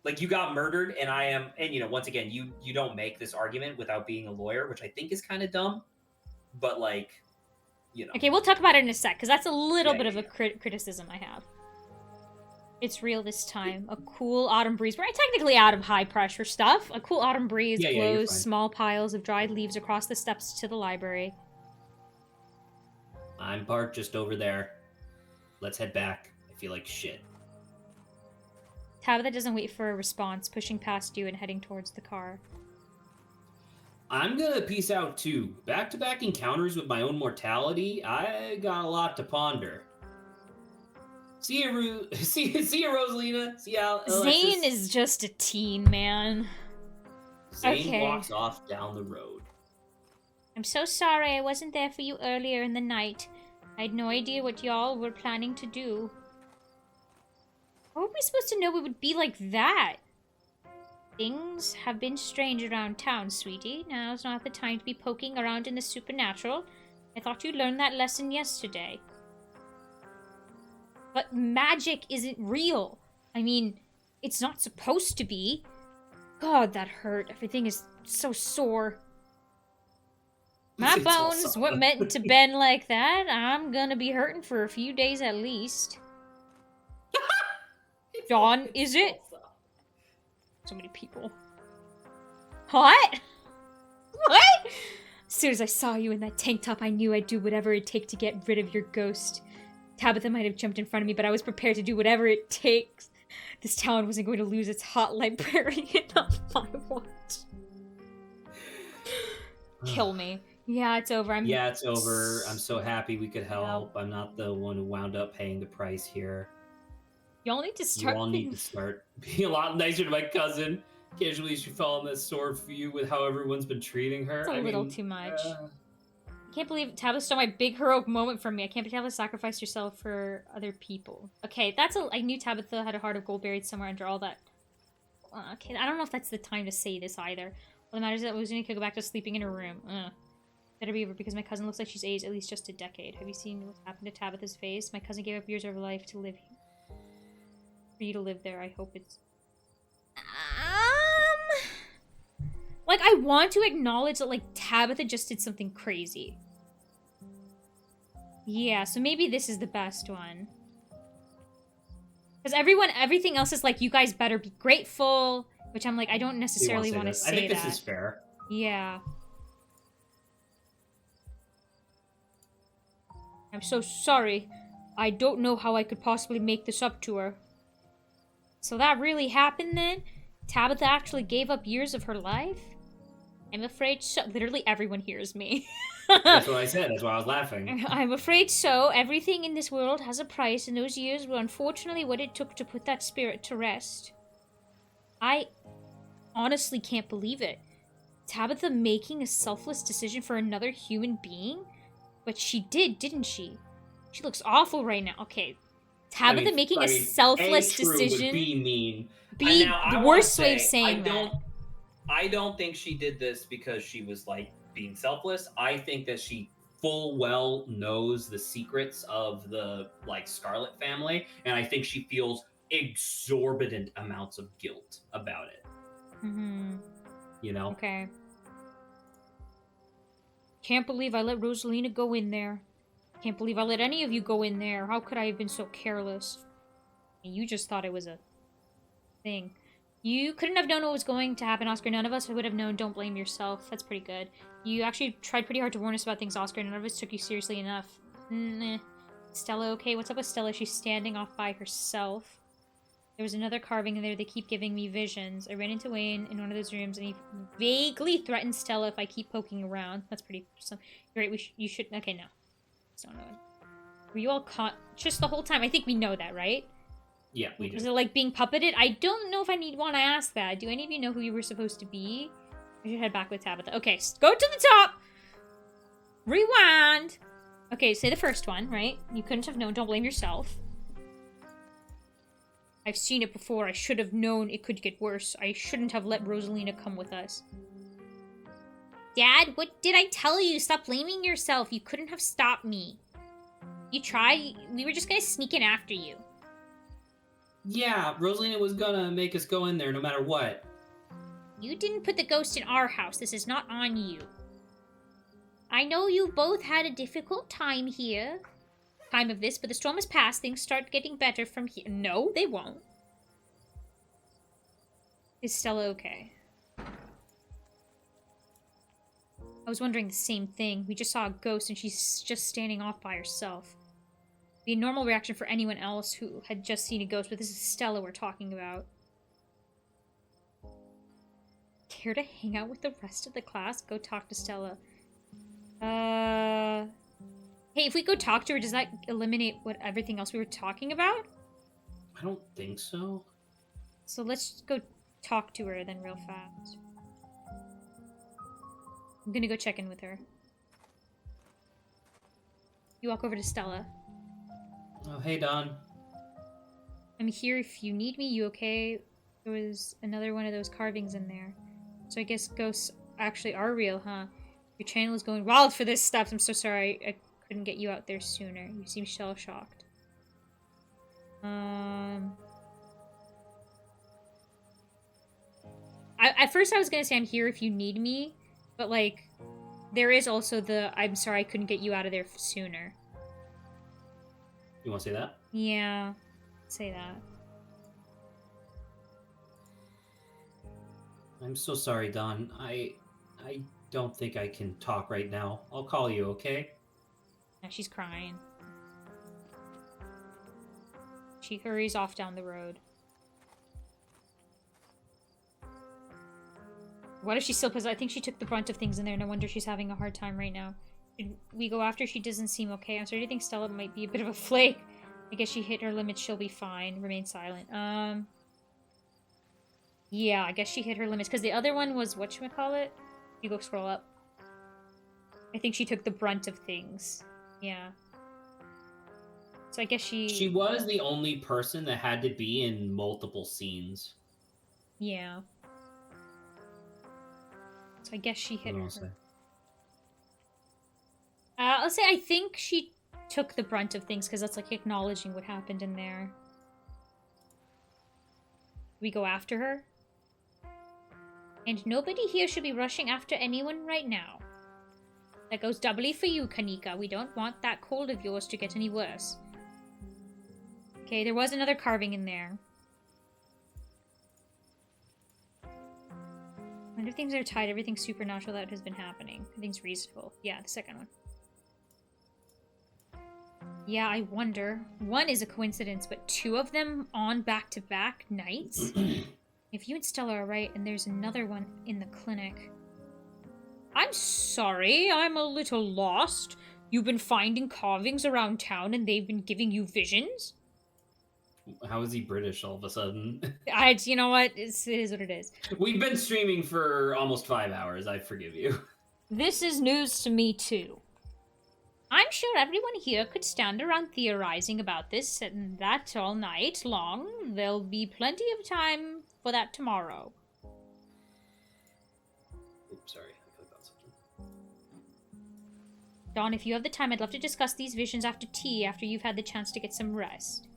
Like, you got murdered, and you know, once again, you don't make this argument without being a lawyer, which I think is kind of dumb, but like, you know. Okay, we'll talk about it in a sec, because that's a little bit of a criticism I have. It's real this time. A cool autumn breeze. We're technically out of high pressure stuff. A cool autumn breeze blows small piles of dried leaves across the steps to the library. I'm parked just over there. Let's head back. I feel like shit. Tabitha doesn't wait for a response, pushing past you and heading towards the car. I'm gonna peace out too. Back-to-back encounters with my own mortality, I got a lot to ponder. See you, Rosalina. See ya, Alexis. Zane is just a teen, man. Zane walks off down the road. I'm so sorry I wasn't there for you earlier in the night. I had no idea what y'all were planning to do. How were we supposed to know it would be like that? Things have been strange around town, sweetie. Now's not the time to be poking around in the supernatural. I thought you learned that lesson yesterday. But magic isn't real. I mean, it's not supposed to be. God, that hurt. Everything is so sore. My bones weren't meant to bend like that. I'm gonna be hurting for a few days at least. Dawn, is it? So many people. What? What? As soon as I saw you in that tank top, I knew I'd do whatever it'd take to get rid of your ghost. Tabitha might have jumped in front of me, but I was prepared to do whatever it takes. This town wasn't going to lose its hot librarian on my watch. Kill me. Yeah, it's over. Yeah, it's over. I'm so happy we could help. I'm not the one who wound up paying the price here. Y'all need to start. You all need to start being a lot nicer to my cousin. Casually, she fell on that sword for you with how everyone's been treating her. It's a little too much. I can't believe Tabitha stole my big heroic moment from me. I can't believe Tabitha sacrificed herself for other people. Okay, I knew Tabitha had a heart of gold buried somewhere under all that. Okay, I don't know if that's the time to say this either. All that matters is that Luzina could go back to sleeping in her room. Better be over because my cousin looks like she's aged at least just a decade. Have you seen what happened to Tabitha's face? My cousin gave up years of her life to live here. For you to live there, I hope it's... Like, I want to acknowledge that, like, Tabitha just did something crazy. Yeah, so maybe this is the best one. Because everything else is like, you guys better be grateful, which I'm like, I don't necessarily want to say that. I think this is fair. Yeah. I'm so sorry. I don't know how I could possibly make this up to her. So that really happened then? Tabitha actually gave up years of her life? I'm afraid so. Literally everyone hears me. That's what I said. That's why I was laughing. I'm afraid so. Everything in this world has a price, and those years were unfortunately what it took to put that spirit to rest. I honestly can't believe it. Tabitha making a selfless decision for another human being? But she did, didn't she? She looks awful right now. Okay. Tabitha making a selfless decision. Be mean. Be the worst way of saying that. I don't think she did this because she was like being selfless. I think that she full well knows the secrets of the like Scarlet family, and I think she feels exorbitant amounts of guilt about it. You know? Okay. Can't believe I let Rosalina go in there. Can't believe I let any of you go in there. How could I have been so careless? And you just thought it was a thing. You couldn't have known what was going to happen, Oscar. None of us would have known. Don't blame yourself. That's pretty good. You actually tried pretty hard to warn us about things, Oscar. None of us took you seriously enough. Stella, okay? What's up with Stella? She's standing off by herself. There was another carving in there. They keep giving me visions. I ran into Wayne in one of those rooms, and he vaguely threatened Stella if I keep poking around. That's pretty... You're right, you should... Okay, no. Don't know. Were you all conscious the whole time? I think we know that, right? Yeah, we do. Was it like being puppeted? I don't know if I want to ask that. Do any of you know who you were supposed to be? We should head back with Tabitha. Okay, go to the top! Rewind! Okay, say the first one, right? You couldn't have known. Don't blame yourself. I've seen it before. I should have known it could get worse. I shouldn't have let Rosalina come with us. Dad, what did I tell you? Stop blaming yourself. You couldn't have stopped me. You tried. We were just gonna sneak in after you. Yeah, Rosalina was gonna make us go in there no matter what. You didn't put the ghost in our house. This is not on you. I know you both had a difficult time here. Time of this, but the storm has passed. Things start getting better from here. No, they won't. Is Stella okay? I was wondering the same thing. We just saw a ghost and she's just standing off by herself. Be a normal reaction for anyone else who had just seen a ghost, but this is Stella we're talking about. Care to hang out with the rest of the class? Go talk to Stella. Hey, if we go talk to her, does that eliminate everything else we were talking about? I don't think so. So let's go talk to her then real fast. I'm gonna go check in with her. You walk over to Stella. Oh, hey, Don. I'm here if you need me. You okay? There was another one of those carvings in there. So I guess ghosts actually are real, huh? Your channel is going wild for this stuff. I'm so sorry I couldn't get you out there sooner. You seem shell-shocked. At first I was gonna say I'm here if you need me, but like, there is also the I'm sorry I couldn't get you out of there sooner. You want to say that? Yeah, say that. I'm so sorry, Don. I don't think I can talk right now. I'll call you, okay? Now she's crying. She hurries off down the road. What if she still possessed? I think she took the brunt of things in there. No wonder she's having a hard time right now. Should we go after? She doesn't seem okay. I'm starting to think Stella might be a bit of a flake. I guess she hit her limits. She'll be fine. Remain silent. Yeah, I guess she hit her limits. Because the other one was, whatchamacallit? You go scroll up. I think she took the brunt of things. Yeah. So I guess she... She was the only person that had to be in multiple scenes. Yeah. So I guess she hit her. I'll say I think she took the brunt of things because that's like acknowledging what happened in there. We go after her? And nobody here should be rushing after anyone right now. That goes doubly for you, Kanika. We don't want that cold of yours to get any worse. Okay, there was another carving in there. I wonder if things are tied. Everything supernatural that has been happening. Everything's reasonable. Yeah, the second one. Yeah, I wonder. One is a coincidence, but two of them on back-to-back nights? If you and Stella are right, and there's another one in the clinic. I'm sorry, I'm a little lost. You've been finding carvings around town and they've been giving you visions? How is he British all of a sudden? You know what? It is what it is. We've been streaming for almost 5 hours. I forgive you. This is news to me, too. I'm sure everyone here could stand around theorizing about this and that all night long. There'll be plenty of time for that tomorrow. Oops, sorry. I forgot something. Dawn, if you have the time, I'd love to discuss these visions after tea, after you've had the chance to get some rest.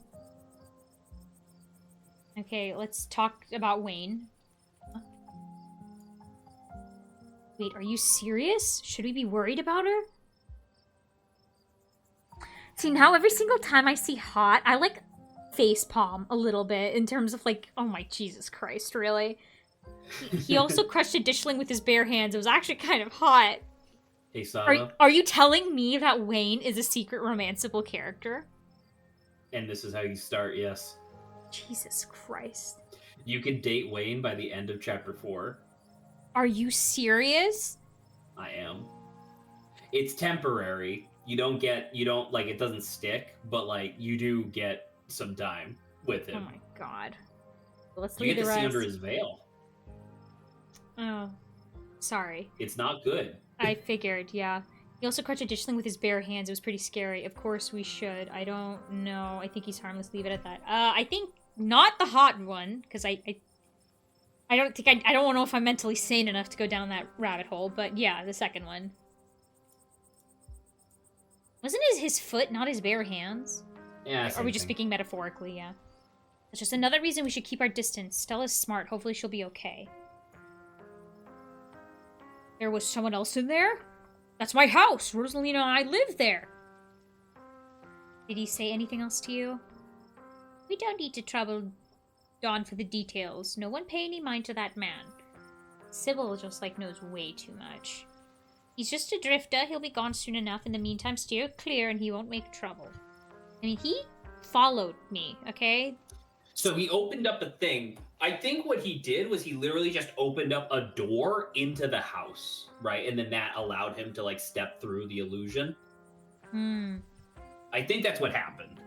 Okay, let's talk about Wayne. Huh? Wait, are you serious? Should we be worried about her? See, now every single time I see hot, I like facepalm a little bit in terms of like, oh my Jesus Christ, really? He also crushed a dishling with his bare hands. It was actually kind of hot. Hey, Saba. Are you telling me that Wayne is a secret romanceable character? And this is how you start, yes. Jesus Christ. You can date Wayne by the end of chapter 4. Are you serious? I am. It's temporary. You don't, like, it doesn't stick, but, like, you do get some time with him. Oh my god. Let's you leave get the to rest. see under his veil. Oh. Sorry. It's not good. I figured, yeah. He also crushed a dishling with his bare hands. It was pretty scary. Of course we should. I don't know. I think he's harmless. Leave it at that. I think not the hot one, because I don't think I don't know if I'm mentally sane enough to go down that rabbit hole, but yeah, the second one. Wasn't his foot not his bare hands? Yeah. Or are we just speaking metaphorically? Yeah. It's just another reason we should keep our distance. Stella's smart. Hopefully she'll be okay. There was someone else in there? That's my house. Rosalina and I live there. Did he say anything else to you? We don't need to trouble Dawn for the details. No one pay any mind to that man. Sybil just, like, knows way too much. He's just a drifter. He'll be gone soon enough. In the meantime, steer clear and he won't make trouble. I mean, he followed me, okay? So he opened up a thing. I think what he did was he literally just opened up a door into the house, right? And then that allowed him to, like, step through the illusion. I think that's what happened.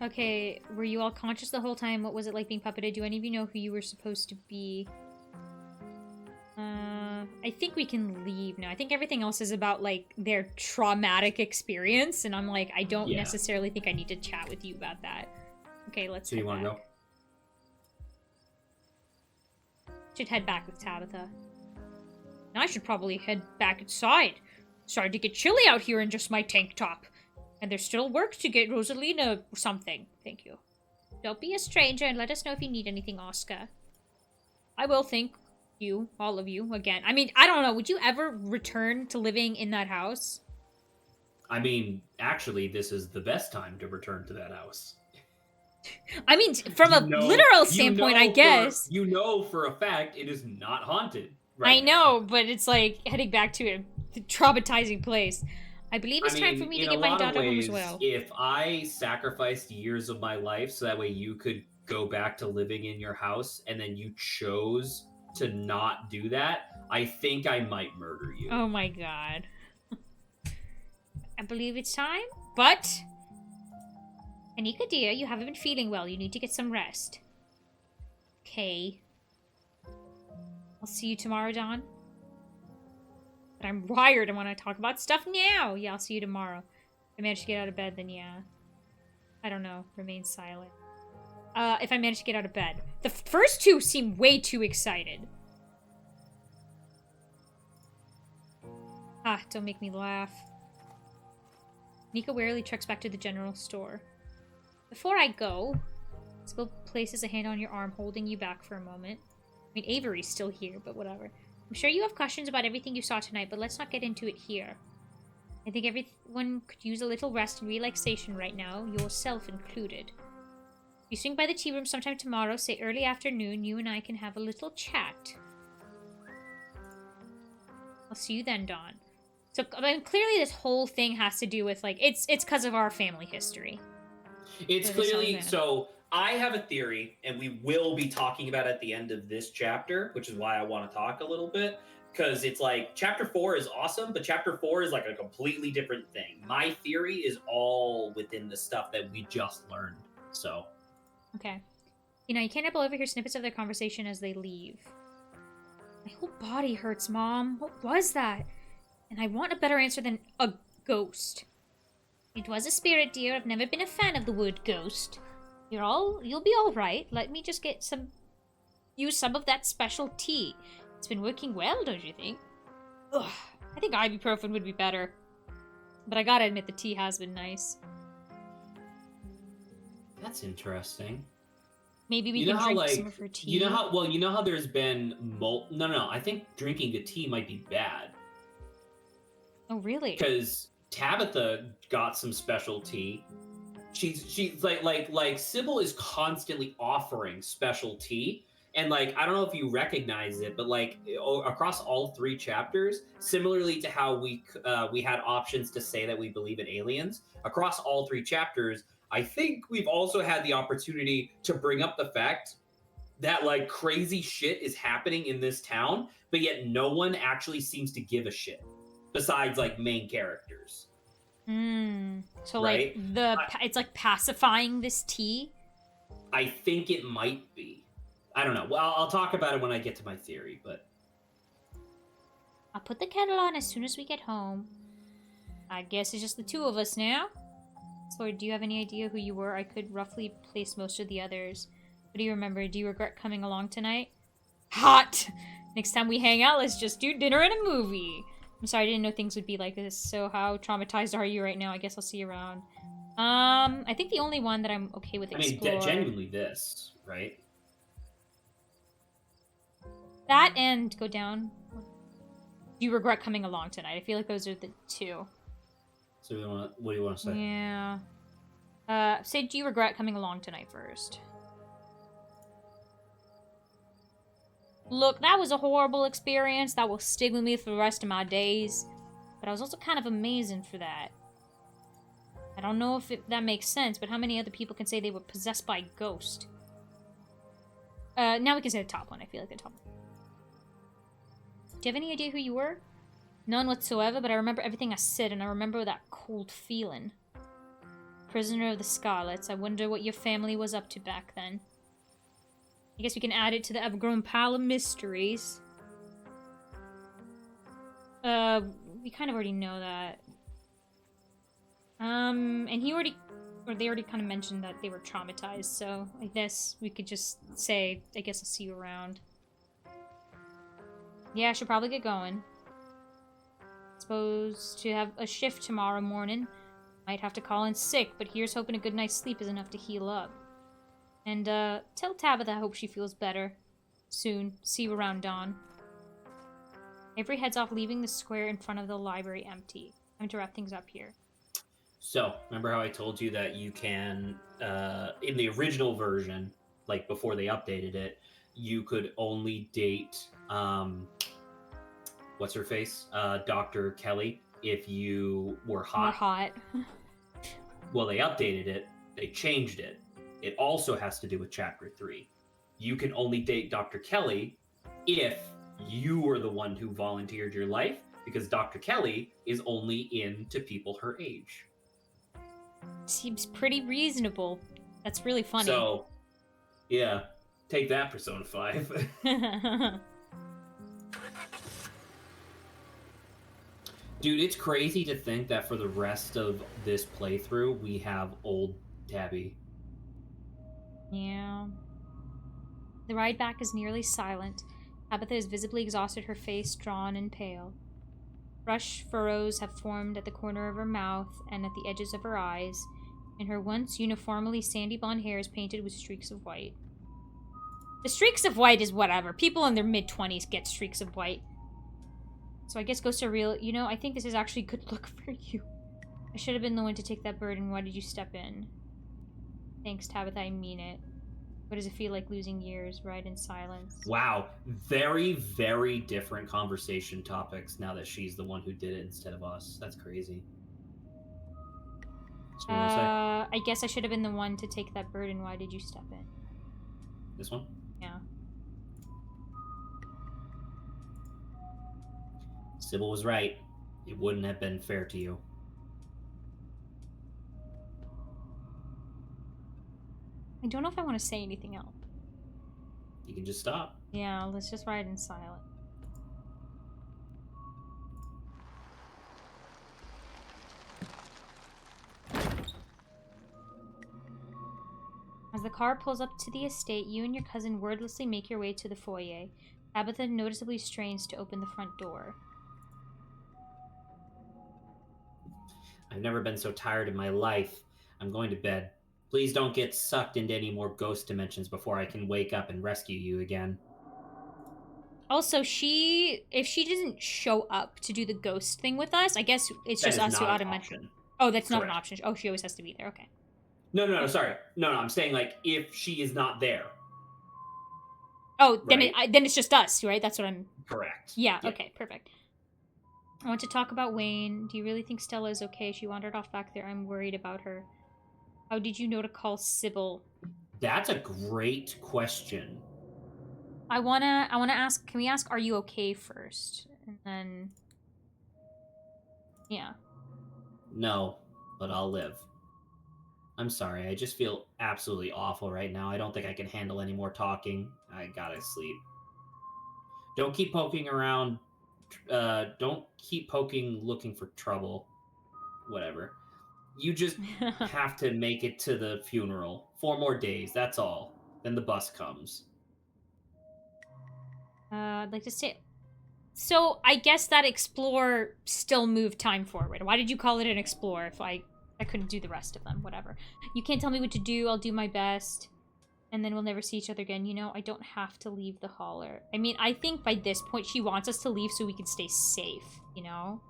Okay, were you all conscious the whole time? What was it like being puppeted? Do any of you know who you were supposed to be? I think we can leave now. I think everything else is about, like, their traumatic experience, and I'm like, I don't necessarily think I need to chat with you about that. Okay, let's So you want to go? Should head back with Tabitha. I should probably head back inside. Starting to get chilly out here in just my tank top. And there's still work to get Rosalina something. Thank you. Don't be a stranger and let us know if you need anything, Oscar. I will thank you, all of you, again. I mean, I don't know. Would you ever return to living in that house? I mean, actually, this is the best time to return to that house. I mean, from a literal standpoint, I guess. You know for a fact it is not haunted. Right I know, but it's like heading back to a traumatizing place. I believe it's time for me to get my daughter home as well. If I sacrificed years of my life so that way you could go back to living in your house and then you chose to not do that, I think I might murder you. Oh my god. I believe it's time, but... Anika dear, you haven't been feeling well. You need to get some rest. Okay. I'll see you tomorrow, Dawn. But I'm wired. I want to talk about stuff now. Yeah, I'll see you tomorrow. If I manage to get out of bed, then yeah. I don't know. Remain silent. If I manage to get out of bed. The first two seem way too excited. Ah, don't make me laugh. Nika warily treks back to the general store. Before I go, Sybil places a hand on your arm, holding you back for a moment. I mean, Avery's still here, but whatever. I'm sure you have questions about everything you saw tonight, but let's not get into it here. I think everyone could use a little rest and relaxation right now, yourself included. You swing by the tea room sometime tomorrow, say early afternoon, you and I can have a little chat. I'll see you then, Dawn. So, I mean, clearly this whole thing has to do with, like, it's because of our family history. It's clearly, so I have a theory, and we will be talking about it at the end of this chapter, which is why I want to talk a little bit, because it's like, chapter 4 is awesome, but chapter 4 is like a completely different thing. My theory is all within the stuff that we just learned, so. Okay. You know, you can't help but overhear snippets of their conversation as they leave. My whole body hurts, Mom. What was that? And I want a better answer than a ghost. It was a spirit, dear. I've never been a fan of the word ghost. You'll be all right. Let me just use some of that special tea. It's been working well, don't you think? Ugh, I think ibuprofen would be better. But I gotta admit, the tea has been nice. That's interesting. Maybe we can drink some of her tea. You know how there's been No, I think drinking the tea might be bad. Oh, really? Because Tabitha got some special tea. She's like Sybil is constantly offering special tea, and like I don't know if you recognize it, but like across all 3 chapters, similarly to how we had options to say that we believe in aliens, across all 3 chapters, I think we've also had the opportunity to bring up the fact that like crazy shit is happening in this town, but yet no one actually seems to give a shit besides like main characters. So right? like it's like pacifying this tea? I think it might be. I don't know. Well, I'll talk about it when I get to my theory, but I'll put the kettle on as soon as we get home. I guess it's just the 2 of us now. So, do you have any idea who you were? I could roughly place most of the others. What do you remember? Do you regret coming along tonight? Hot! Next time we hang out, let's just do dinner and a movie. I'm sorry, I didn't know things would be like this. So how traumatized are you right now? I guess I'll see you around. I think the only one that I'm okay with exploring... I mean, genuinely this, right? That and go down. Do you regret coming along tonight? I feel like those are the 2. So what do you want to say? Yeah. Say, do you regret coming along tonight first? Look, that was a horrible experience that will stick with me for the rest of my days. But I was also kind of amazing for that. I don't know if that makes sense, but how many other people can say they were possessed by a ghost? Now we can say the top one. I feel like the top one. Do you have any idea who you were? None whatsoever, but I remember everything I said, and I remember that cold feeling. Prisoner of the Scarlets. I wonder what your family was up to back then. I guess we can add it to the ever-growing pile of mysteries. We kind of already know that. And they already kind of mentioned that they were traumatized, so I guess we could just say, I guess I'll see you around. Yeah, I should probably get going. Supposed to have a shift tomorrow morning. Might have to call in sick, but here's hoping a good night's sleep is enough to heal up. And, tell Tabitha I hope she feels better. Soon. See you around dawn. Avery heads off, leaving the square in front of the library empty. Time to wrap things up here. So, remember how I told you that you can, in the original version, like before they updated it, you could only date, what's her face? Dr. Kelly, if you were hot. More hot. Well, they updated it. They changed it. It also has to do with Chapter 3. You can only date Dr. Kelly if you were the one who volunteered your life, because Dr. Kelly is only into people her age. Seems pretty reasonable. That's really funny. So, yeah. Take that, Persona 5. Dude, it's crazy to think that for the rest of this playthrough, we have old Tabby. Yeah. The ride back is nearly silent. Tabitha is visibly exhausted, her face drawn and pale. Fresh furrows have formed at the corner of her mouth and at the edges of her eyes, and her once uniformly sandy blonde hair is painted with streaks of white. The streaks of white is whatever. People in their mid-20s get streaks of white. So I guess ghosts are real. You know, I think this is actually good luck for you. I should have been the one to take that burden. Why did you step in? Thanks, Tabitha, I mean it. What does it feel like losing years, right in silence? Wow. Very, very different conversation topics now that she's the one who did it instead of us. That's crazy. So I guess I should have been the one to take that burden. Why did you step in? This one? Yeah. Sybil was right. It wouldn't have been fair to you. I don't know if I want to say anything else. You can just stop. Yeah, let's just ride in silence. As the car pulls up to the estate, you and your cousin wordlessly make your way to the foyer. Tabitha noticeably strains to open the front door. I've never been so tired in my life. I'm going to bed. Please don't get sucked into any more ghost dimensions before I can wake up and rescue you again. Also, if she doesn't show up to do the ghost thing with us, I guess it's just us who automatically... Oh, that's not an option. Oh, she always has to be there. Okay. No, sorry. No, I'm saying, like, if she is not there. Oh, then right? then it's just us, right? That's what I'm... Correct. Yeah, okay, perfect. I want to talk about Wayne. Do you really think Stella is okay? She wandered off back there. I'm worried about her. How did you know to call Sybil? That's a great question. I wanna ask, can we ask, are you okay first? And then... Yeah. No, but I'll live. I'm sorry, I just feel absolutely awful right now. I don't think I can handle any more talking. I gotta sleep. Don't keep poking around. Don't keep poking looking for trouble. Whatever. You just have to make it to the funeral. 4 more days, that's all. Then the bus comes. I'd like to say... So, I guess that explore still moved time forward. Why did you call it an explore if I couldn't do the rest of them? Whatever. You can't tell me what to do. I'll do my best. And then we'll never see each other again. You know, I don't have to leave the holler. I mean, I think by this point she wants us to leave so we can stay safe, you know?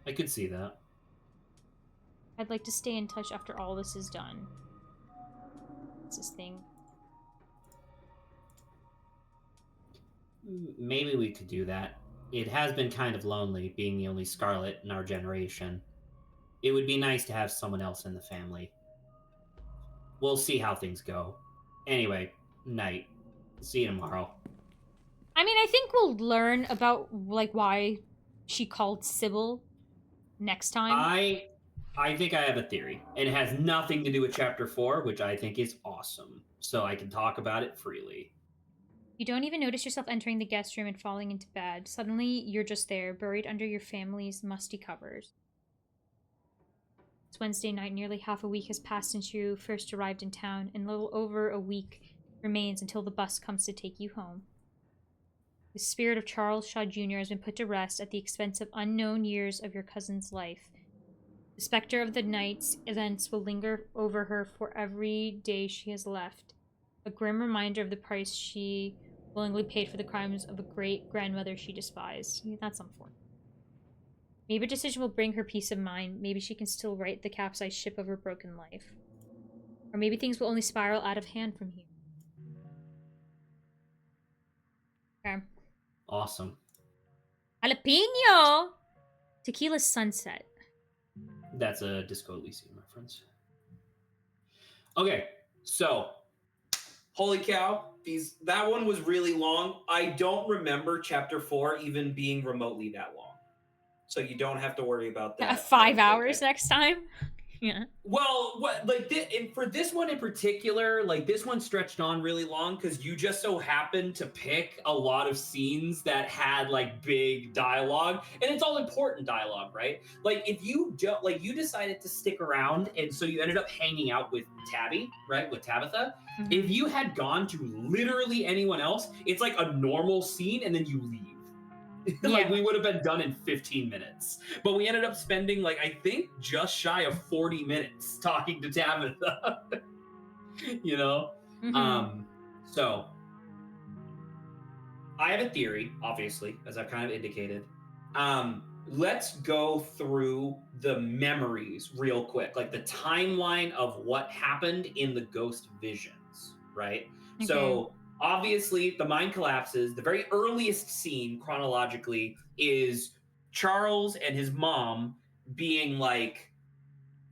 I could see that. I'd like to stay in touch after all this is done. What's this thing? Maybe we could do that. It has been kind of lonely, being the only Scarlet in our generation. It would be nice to have someone else in the family. We'll see how things go. Anyway, night. See you tomorrow. I mean, I think we'll learn about, like, why she called Sybil next time. I think I have a theory. And it has nothing to do with Chapter 4, which I think is awesome. So I can talk about it freely. You don't even notice yourself entering the guest room and falling into bed. Suddenly, you're just there, buried under your family's musty covers. It's Wednesday night. Nearly half a week has passed since you first arrived in town, and a little over a week remains until the bus comes to take you home. The spirit of Charles Shaw Jr. has been put to rest at the expense of unknown years of your cousin's life. The specter of the night's events will linger over her for every day she has left. A grim reminder of the price she willingly paid for the crimes of a great-grandmother she despised. Yeah, that's unfortunate. Maybe a decision will bring her peace of mind. Maybe she can still right the capsized ship of her broken life. Or maybe things will only spiral out of hand from here. Okay. Awesome. Jalapeno! Tequila Sunset. That's a Disco Elysium reference. Okay, so Holy cow, that one was really long. I don't remember chapter 4 even being remotely that long. So you don't have to worry about that. 5 hours next time? Yeah. Well, for this one in particular, like this one stretched on really long because you just so happened to pick a lot of scenes that had like big dialogue, and it's all important dialogue, right? Like if you don't, like you decided to stick around, and so you ended up hanging out with Tabby, right, with Tabitha. Mhm. If you had gone to literally anyone else, it's like a normal scene, and then you leave. Like Yeah. we would have been done in 15 minutes, but we ended up spending like I think just shy of 40 minutes talking to Tabitha. You know. Mhm. So I have a theory, obviously, as I've kind of indicated. Let's go through the memories real quick, like the timeline of what happened in the ghost visions, right? Okay. So obviously the mind collapses. The very earliest scene chronologically is Charles and his mom being like,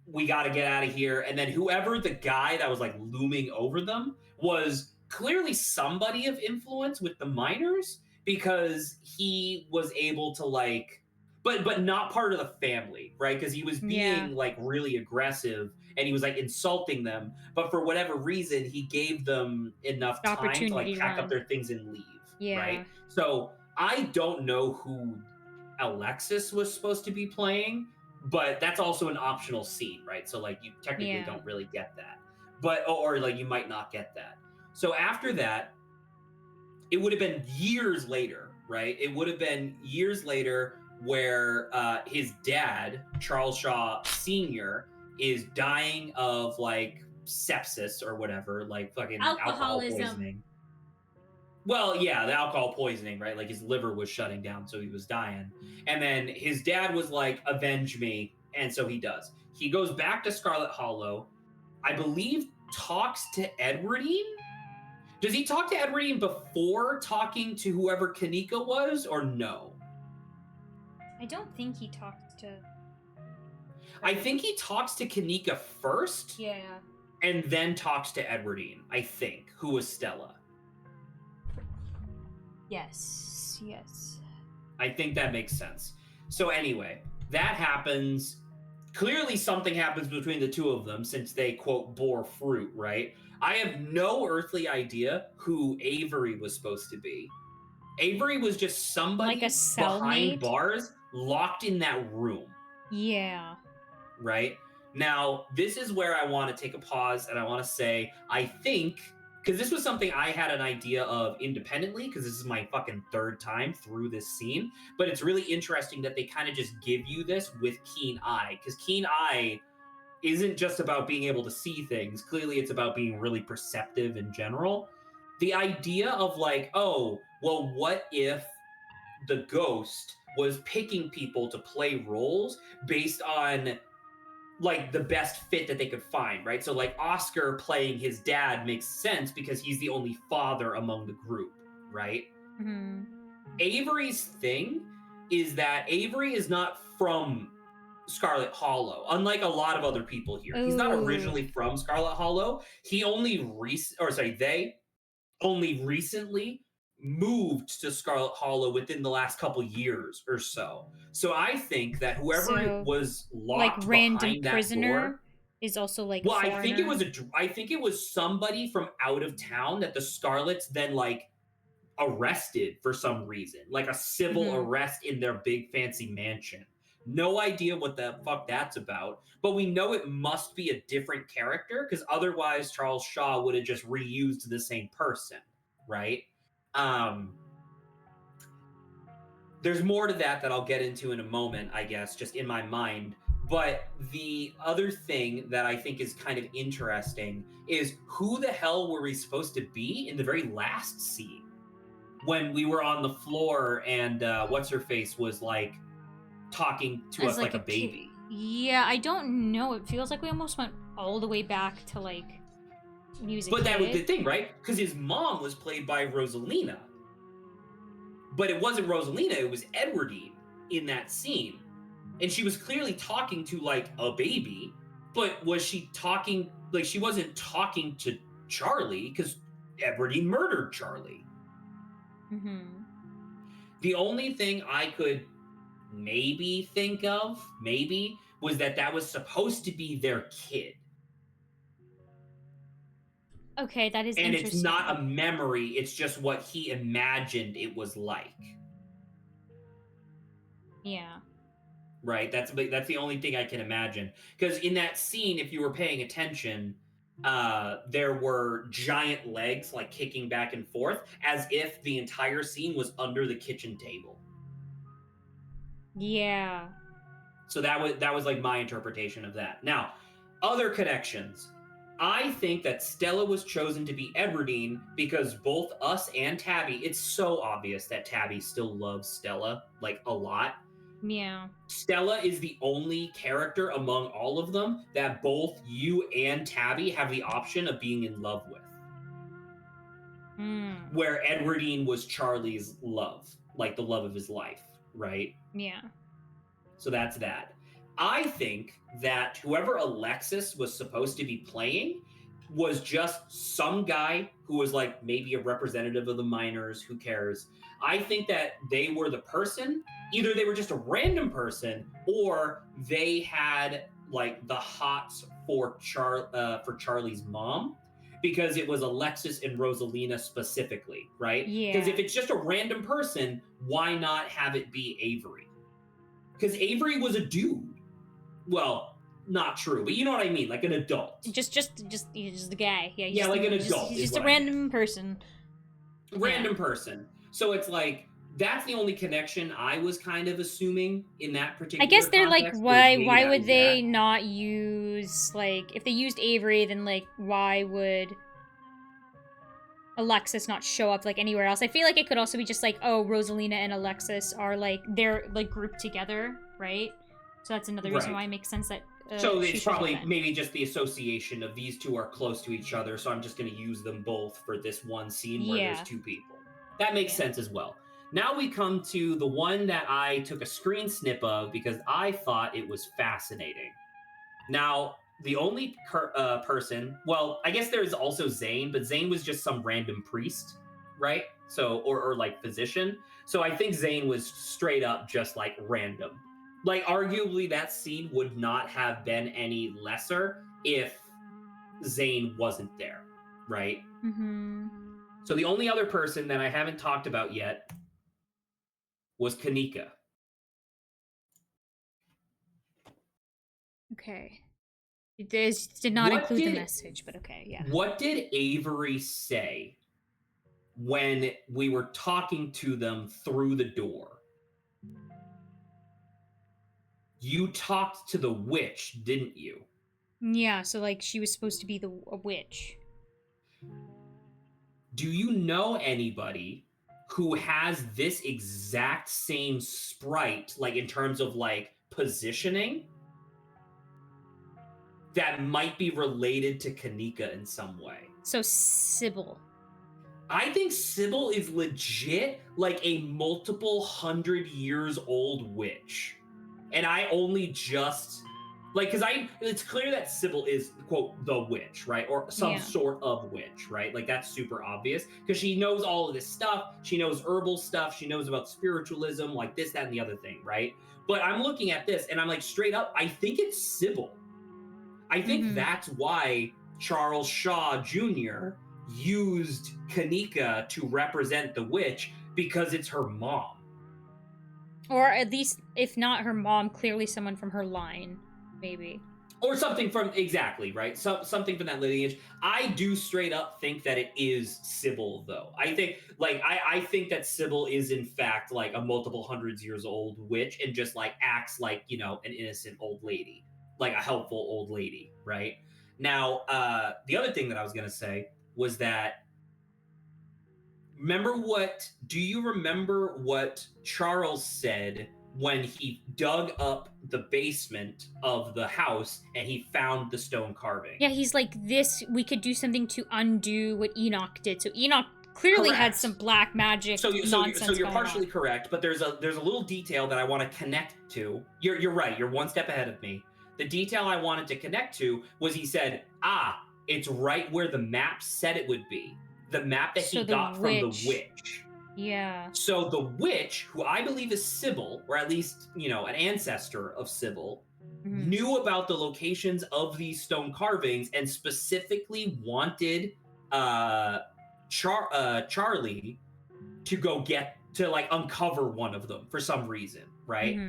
we got to get out of here. And then whoever the guy that was like looming over them was clearly somebody of influence with the miners, because he was able to like, but not part of the family, right? Because he was being like really aggressive and he was like insulting them. But for whatever reason, he gave them enough The time to like opportunity to pack run. up their things and leave. Yeah. Right. So I don't know who Alexis was supposed to be playing, but that's also an optional scene, right? So like you technically Yeah. don't really get that, but or like you might not get that. So after that, it would have been years later, right? It would have been years later where his dad, Charles Shaw Sr., is dying of like sepsis or whatever, like fucking alcohol poisoning. Well, yeah, the alcohol poisoning, right? Like his liver was shutting down, so he was dying. And then his dad was like, avenge me. And so he does. He goes back to Scarlet Hollow, I believe talks to Edwardine. Does he talk to Edwardine before talking to whoever Kanika was, or no? I don't think he talked to... I think he talks to Kanika first. Yeah. And then talks to Edwardine, I think, who was Stella. Yes. I think that makes sense. So anyway, that happens. Clearly something happens between the two of them since they, quote, bore fruit, right? I have no earthly idea who Avery was supposed to be. Avery was just somebody like a behind cellmate? bars locked in that room. Yeah. Right? Now, this is where I want to take a pause and I want to say, I think, because this was something I had an idea of independently, because this is my fucking third time through this scene, but it's really interesting that they kind of just give you this with Keen Eye, because Keen Eye isn't just about being able to see things. Clearly, it's about being really perceptive in general. The idea of like, oh, well, what if the ghost was picking people to play roles based on like the best fit that they could find, right? So like Oscar playing his dad makes sense because he's the only father among the group, right? Mm-hmm. Avery's thing is that Avery is not from Scarlet Hollow, unlike a lot of other people here. He's not originally from Scarlet Hollow. They only recently moved to Scarlet Hollow within the last couple years or so. So I think that whoever was locked like random behind that prisoner door is also like I think it was somebody from out of town that the Scarlets then like arrested for some reason, like a civil arrest in their big fancy mansion. No idea what the fuck that's about, but we know it must be a different character because otherwise Charles Shaw would have just reused the same person, right? there's more to that I'll get into in a moment, I guess, just in my mind. But the other thing that I think is kind of interesting is who the hell were we supposed to be in the very last scene when we were on the floor and what's her face was like talking to us like a baby. Yeah, I don't know. It feels like we almost went all the way back to like when he was a kid. But that was the thing, right? Because his mom was played by Rosalina. But it wasn't Rosalina, it was Edwardine in that scene. And she was clearly talking to like a baby, but was she talking like she wasn't talking to Charlie because Edwardine murdered Charlie. Mm-hmm. The only thing I could maybe think of, was that was supposed to be their kid. Okay, that is and interesting. It's not a memory, it's just what he imagined it was like. Yeah. Right? That's the only thing I can imagine. Because in that scene, if you were paying attention, there were giant legs like kicking back and forth as if the entire scene was under the kitchen table. Yeah. So that was like my interpretation of that. Now, other connections. I think that Stella was chosen to be Edwardine because both us and Tabby, it's so obvious that Tabby still loves Stella, like, a lot. Yeah. Stella is the only character among all of them that both you and Tabby have the option of being in love with. Where Edwardine was Charlie's love, like the love of his life, right? Yeah. So that's that. I think that whoever Alexis was supposed to be playing was just some guy who was like maybe a representative of the miners, who cares. I think that they were the person, either they were just a random person or they had like the hots for Charlie's mom, because it was Alexis and Rosalina specifically, right? Yeah. Because if it's just a random person, why not have it be Avery? Because Avery was a dude. Well, not true, but you know what I mean, like an adult. Just a guy. Yeah. Yeah, like an adult. He's just a random person. Random person. So it's like that's the only connection I was kind of assuming in that particular. I guess they're context, like, why would they not use like if they used Avery, then like why would Alexis not show up like anywhere else? I feel like it could also be just like, oh, Rosalina and Alexis are like they're like grouped together, right? So that's another reason why it makes sense that. So it's probably maybe just the association of these two are close to each other, so I'm just going to use them both for this one scene where there's two people. That makes sense as well. Now we come to the one that I took a screen snip of because I thought it was fascinating. Now, the only person, well, I guess there's also Zane, but Zane was just some random priest, right? So, or like physician. So I think Zane was straight up just like random. Like, arguably, that scene would not have been any lesser if Zane wasn't there, right? Mm-hmm. So the only other person that I haven't talked about yet was Kanika. Okay. It did not include the message, but okay, yeah. What did Avery say when we were talking to them through the door? You talked to the witch, didn't you? Yeah, so like she was supposed to be a witch. Do you know anybody who has this exact same sprite, like in terms of like positioning, that might be related to Kanika in some way? So Sybil. I think Sybil is legit like a multiple 100 years old witch. And I only just like, because it's clear that Sybil is, quote, the witch, right? Or some sort of witch, right? Like, that's super obvious because she knows all of this stuff. She knows herbal stuff. She knows about spiritualism, like this, that, and the other thing, right? But I'm looking at this and I'm like, straight up, I think it's Sybil. I think that's why Charles Shaw Jr. used Kanika to represent the witch, because it's her mom. Or at least, if not her mom, clearly someone from her line, maybe. Or something from, exactly, right? Something from that lineage. I do straight up think that it is Sybil, though. I think, like, I think that Sybil is, in fact, like, a multiple hundreds years old witch and just, like, acts like, you know, an innocent old lady. Like, a helpful old lady, right? Now, the other thing that I was going to say was that, do you remember what Charles said when he dug up the basement of the house and he found the stone carving? Yeah, he's like, we could do something to undo what Enoch did. So Enoch clearly had Correct. some black magic nonsense You're going partially on. correct, but there's a little detail that I want to connect to. You're right. You're one step ahead of me. The detail I wanted to connect to was he said, it's right where the map said it would be. The map that he got from the witch. Yeah. So the witch, who I believe is Sybil, or at least, you know, an ancestor of Sybil, knew about the locations of these stone carvings and specifically wanted Charlie to go uncover one of them for some reason, right?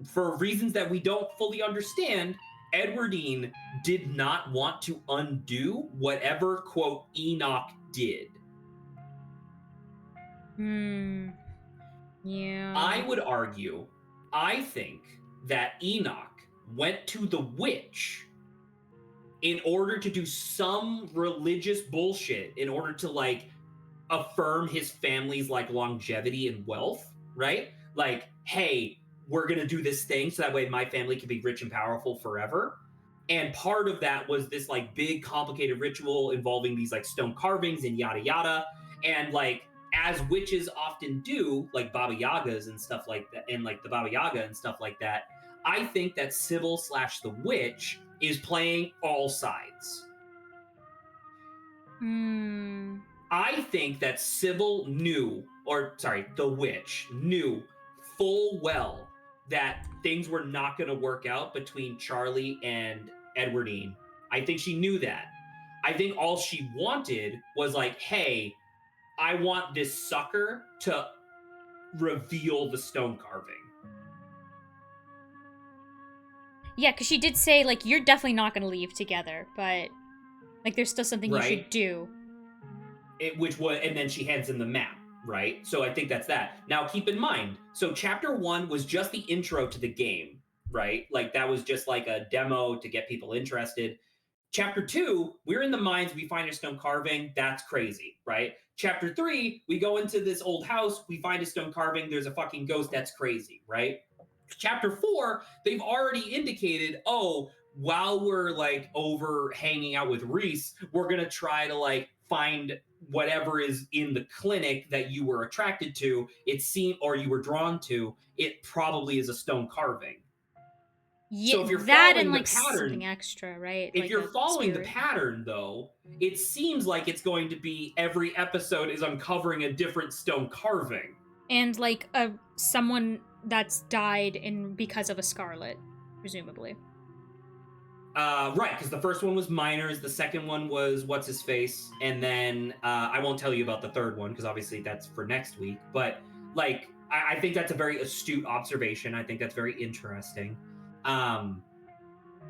For reasons that we don't fully understand, Edwardine did not want to undo whatever, quote, Enoch did. Yeah. I would argue, I think that Enoch went to the witch in order to do some religious bullshit, in order to, like, affirm his family's, like, longevity and wealth, right? Like, hey, we're gonna do this thing so that way my family can be rich and powerful forever. And part of that was this, like, big complicated ritual involving these, like, stone carvings and yada yada. And, like, as witches often do, like Baba Yagas and stuff like that, and like the Baba Yaga and stuff like that, I think that Sybil / the witch is playing all sides. I think that Sybil the witch knew full well that things were not going to work out between Charlie and Edwardine. I think she knew that. I think all she wanted was like, hey, I want this sucker to reveal the stone carving. Yeah, because she did say, like, you're definitely not going to leave together, but, like, there's still something you should do. And then she hands him the map, right? So I think that's that. Now, keep in mind, so chapter 1 was just the intro to the game, right? Like, that was just like a demo to get people interested. Chapter 2, we're in the mines, we find a stone carving, that's crazy, right? Chapter 3, we go into this old house, we find a stone carving, there's a fucking ghost, that's crazy, right? Chapter 4, they've already indicated, while we're, like, over hanging out with Reese, we're gonna try to, like, find whatever is in the clinic that you were attracted to, or you were drawn to, it probably is a stone carving. Yeah, so if you're that following and, like, the pattern, something extra, right? If like you're following the pattern, though, it seems like it's going to be every episode is uncovering a different stone carving. And, like, someone that's died because of a Scarlet, presumably. Right, because the first one was Miners, the second one was What's-His-Face, and then I won't tell you about the third one, because obviously that's for next week, but, like, I think that's a very astute observation. I think that's very interesting. And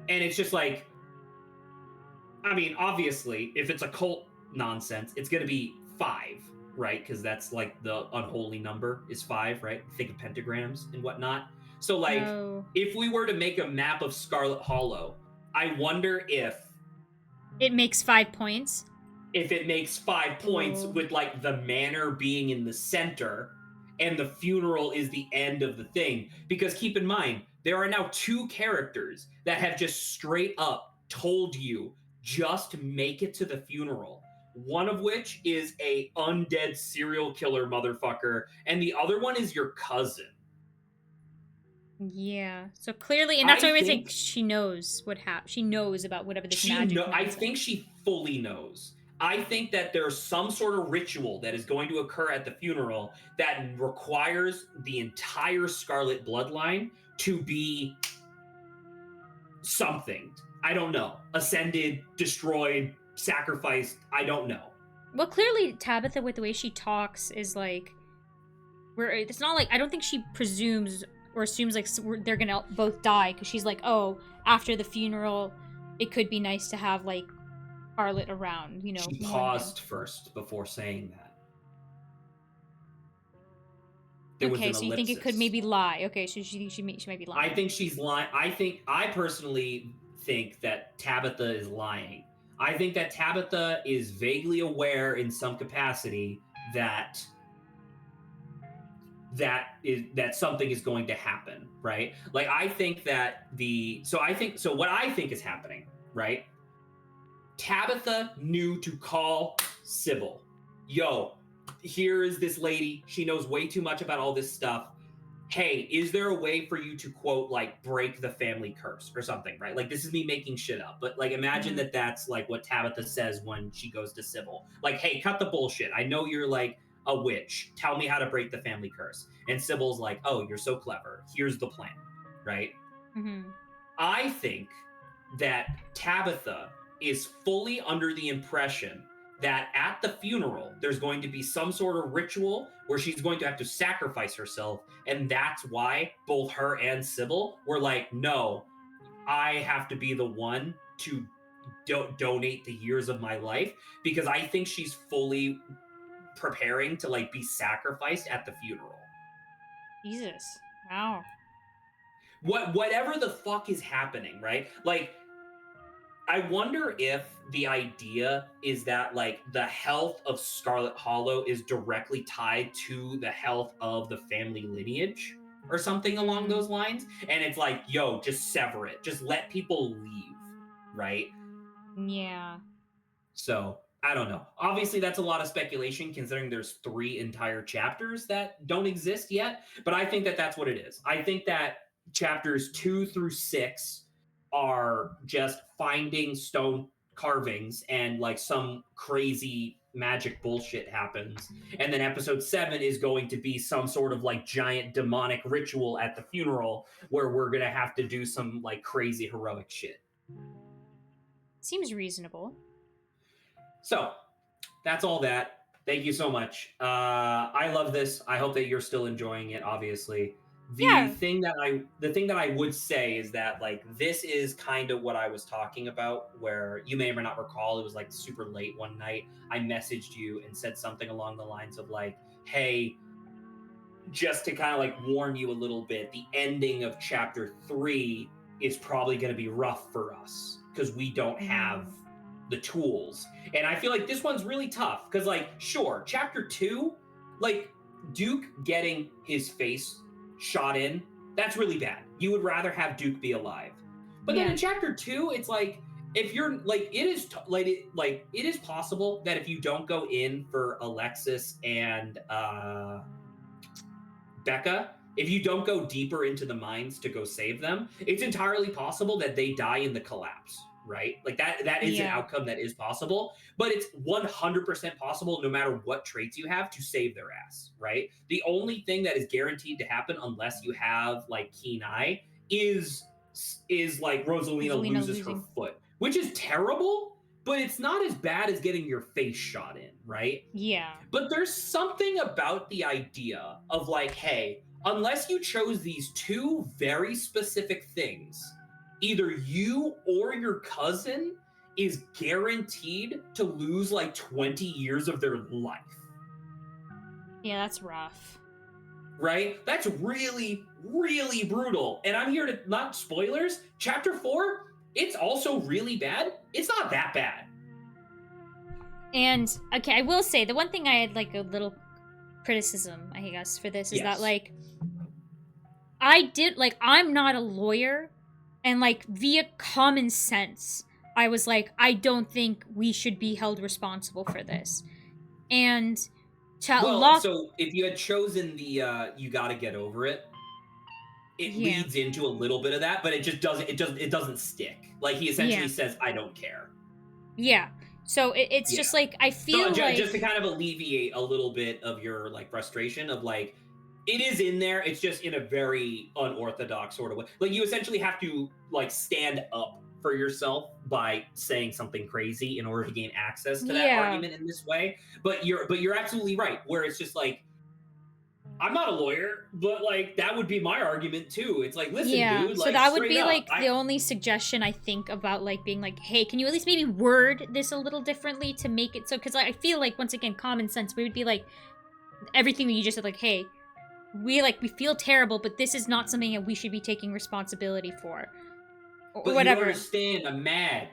it's just like, I mean, obviously, if it's a cult nonsense, it's going to be 5, right? Because that's, like, the unholy number is 5, right? Think of pentagrams and whatnot. So, like, if we were to make a map of Scarlet Hollow, I wonder if it makes 5 points. If it makes 5 points with, like, the manor being in the center and the funeral is the end of the thing. Because keep in mind, there are now 2 characters that have just straight up told you, just make it to the funeral. One of which is a undead serial killer motherfucker, and the other one is your cousin. Yeah. So clearly, and that's why I think she knows she knows about whatever this magic. I think she fully knows. I think that there's some sort of ritual that is going to occur at the funeral that requires the entire Scarlet bloodline to be something. I don't know. Ascended, destroyed, sacrificed. I don't know. Well, clearly Tabitha, with the way she talks, is like, it's not like, I don't think she presumes or assumes like they're gonna both die because she's like, oh, after the funeral, it could be nice to have like Scarlet around, you know. She paused first before saying that. There was an so you think it could ellipsis. maybe lie? Okay, so she might be lying. I think she's lying. I personally think that Tabitha is lying. I think that Tabitha is vaguely aware in some capacity that something is going to happen, right? Like I think that what I think is happening, right? Tabitha knew to call Sybil. Yo, here is this lady. She knows way too much about all this stuff. Hey, is there a way for you to quote like break the family curse or something, right? Like this is me making shit up, but like imagine that that's like what Tabitha says when she goes to Sybil. Like, hey, cut the bullshit. I know you're like a witch. Tell me how to break the family curse. And Sybil's like, oh, you're so clever. Here's the plan, right? I think that Tabitha is fully under the impression that at the funeral, there's going to be some sort of ritual where she's going to have to sacrifice herself. And that's why both her and Sybil were like, no, I have to be the one to donate the years of my life, because I think she's fully preparing to like be sacrificed at the funeral. Jesus. Wow. Whatever the fuck is happening, right? Like, I wonder if the idea is that like the health of Scarlet Hollow is directly tied to the health of the family lineage or something along those lines. And it's like, yo, just sever it. Just let people leave, right? Yeah. So, I don't know. Obviously, that's a lot of speculation considering there's 3 entire chapters that don't exist yet. But I think that that's what it is. I think that chapters 2 through 6 are just finding stone carvings and like some crazy magic bullshit happens. And then episode 7 is going to be some sort of like giant demonic ritual at the funeral where we're going to have to do some like crazy heroic shit. Seems reasonable. So that's all that. Thank you so much. I love this. I hope that you're still enjoying it, obviously. The thing that I would say is that like this is kind of what I was talking about, where you may or may not recall, it was like super late one night. I messaged you and said something along the lines of like, hey, just to kind of like warn you a little bit, the ending of chapter 3 is probably going to be rough for us because we don't have the tools. And I feel like this one's really tough because like, sure, chapter 2, like Duke getting his face shot in, that's really bad. You would rather have Duke be alive. But then in chapter 2, it's like, if you're like, it is possible that if you don't go in for Alexis and Becca, if you don't go deeper into the mines to go save them, it's entirely possible that they die in the collapse, right? Like that is an outcome that is possible, but it's 100% possible no matter what traits you have to save their ass, right? The only thing that is guaranteed to happen unless you have like keen eye is like Rosalina loses her foot, which is terrible, but it's not as bad as getting your face shot in, right? Yeah. But there's something about the idea of like, hey, unless you chose these 2 very specific things, either you or your cousin is guaranteed to lose like 20 years of their life. Yeah, that's rough. Right? That's really, really brutal. And I'm here to, not spoilers, chapter 4, it's also really bad. It's not that bad. And, okay, I will say, the one thing I had like a little criticism, I guess, for this is that like, I'm not a lawyer, and like via common sense, I was like, I don't think we should be held responsible for this. And so if you had chosen the you gotta get over it, it leads into a little bit of that, but it just doesn't stick. Like he essentially says, I don't care. Yeah. So it's just like, I feel like just to kind of alleviate a little bit of your like frustration of like, it is in there, it's just in a very unorthodox sort of way. Like you essentially have to like stand up for yourself by saying something crazy in order to gain access to that argument in this way. But you're absolutely right, where it's just like, I'm not a lawyer, but like that would be my argument too. It's like, listen, Yeah, dude, so like that would straight be up, like the only suggestion I think about like being like, hey, can you at least maybe word this a little differently to make it so? Because I feel like once again, common sense, we would be like everything that you just said, like, hey, we feel terrible, but this is not something that we should be taking responsibility for, or but whatever. you don't understand. I'm mad.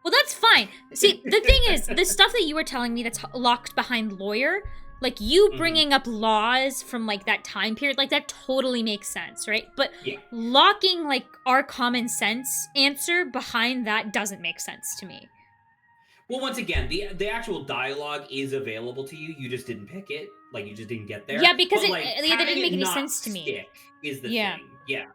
Well, that's fine. See, the thing is, the stuff that you were telling me that's locked behind lawyer, like you bringing up laws from like that time period, like that totally makes sense, right? But Yeah. locking like our common sense answer behind that doesn't make sense to me. Well, once again, the actual dialogue is available to you. You just didn't pick it. Like you just didn't get there. Yeah, because but, it like, that having didn't make it any not sense to me. stick is the Yeah. thing. Yeah.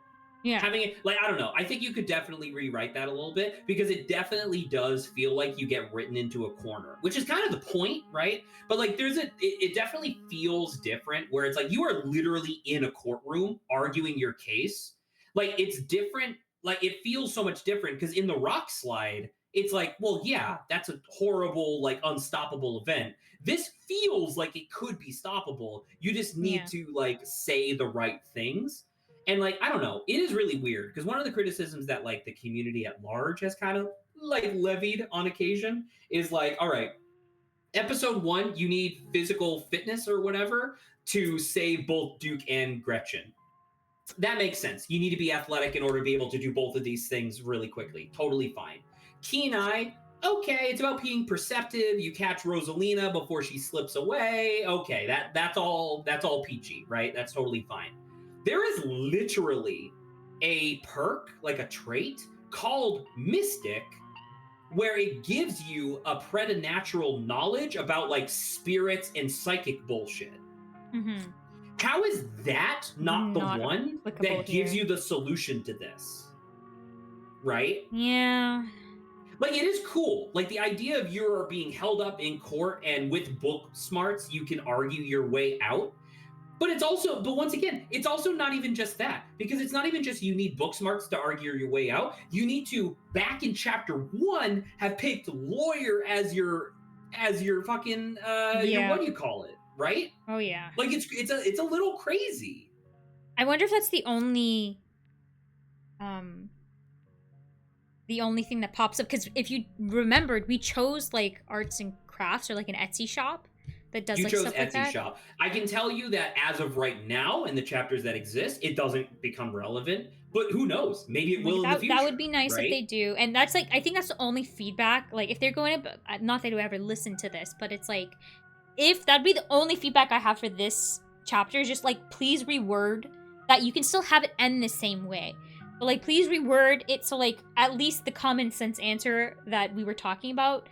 Yeah. Having it, like, I don't know. I think you could definitely rewrite that a little bit because it definitely does feel like you get written into a corner, which is kind of the point, right? But like, it definitely feels different where it's like you are literally in a courtroom arguing your case. Like, it's different. Like, it feels so much different because in the rock slide, it's like, well, yeah, that's a horrible, like, unstoppable event. This feels like it could be stoppable. You just need to, like, say the right things. And like, I don't know, it is really weird because one of the criticisms that like the community at large has kind of like levied on occasion is like, all right, episode 1, you need physical fitness or whatever to save both Duke and Gretchen. That makes sense. You need to be athletic in order to be able to do both of these things really quickly. Totally fine. Kenai, okay, it's about being perceptive. You catch Rosalina before she slips away. Okay, that's all PG, right? That's totally fine. There is literally a perk, like a trait, called Mystic, where it gives you a preternatural knowledge about like spirits and psychic bullshit. Mm-hmm. How is that not the one that gives here. you the solution to this? Right? Yeah. Like, it is cool. Like, the idea of you are being held up in court and with book smarts, you can argue your way out. But once again, it's also not even just that, because it's not even just you need book smarts to argue your way out. You need to, back in chapter 1, have picked lawyer as your fucking your what do you call it, right? Oh yeah. Like it's a little crazy. I wonder if that's the only thing that pops up, because if you remembered, we chose like arts and crafts or like an Etsy shop that does you like chose stuff Etsy like that. shop. I can tell you that as of right now, in the chapters that exist, it doesn't become relevant. But who knows? Maybe it will in the future. That would be nice right? if they do. And that's like, I think that's the only feedback. Like, if they're going to, not that they would ever listen to this, but it's like, if that'd be the only feedback I have for this chapter, is just like, please reword that. You can still have it end the same way, but like, please reword it so like at least the common sense answer that we were talking about,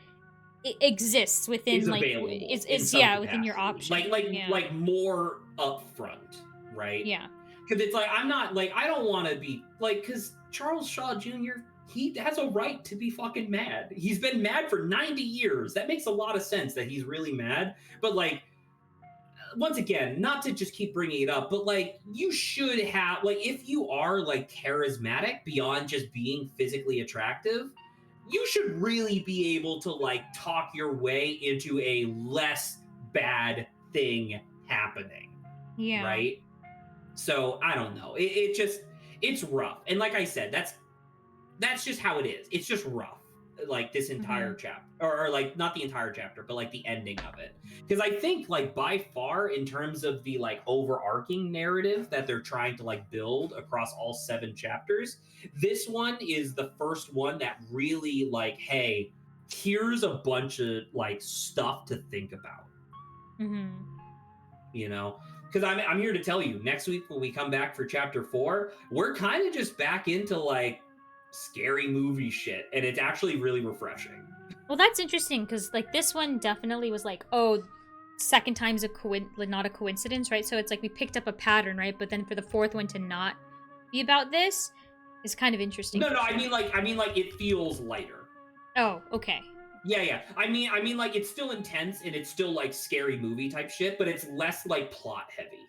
it exists within like is within your option, like more upfront, right? Yeah, because it's like I don't want to be like, because Charles Shaw Jr., he has a right to be fucking mad. He's been mad for 90 years. That makes a lot of sense that he's really mad. But like, once again, not to just keep bringing it up, but like, you should have, like, if you are like charismatic beyond just being physically attractive, you should really be able to like talk your way into a less bad thing happening. yeah, right? So I don't know. It's rough. And like I said, that's just how it is. It's just rough. Like this entire chapter, or like not the entire chapter, but like the ending of it. Because I think like by far, in terms of the like overarching narrative that they're trying to like build across all 7 chapters, this one is the first one that really like, hey, here's a bunch of like stuff to think about. You know? Because I'm here to tell you, next week when we come back for chapter 4, we're kind of just back into like scary movie shit, and it's actually really refreshing. Well, that's interesting, because like this one definitely was like, oh, second time's not a coincidence, right? So it's like we picked up a pattern, right? But then for the 4th one to not be about this is kind of interesting. No, I mean like it feels lighter. Oh, okay. Yeah. I mean like it's still intense and it's still like scary movie type shit, but it's less like plot heavy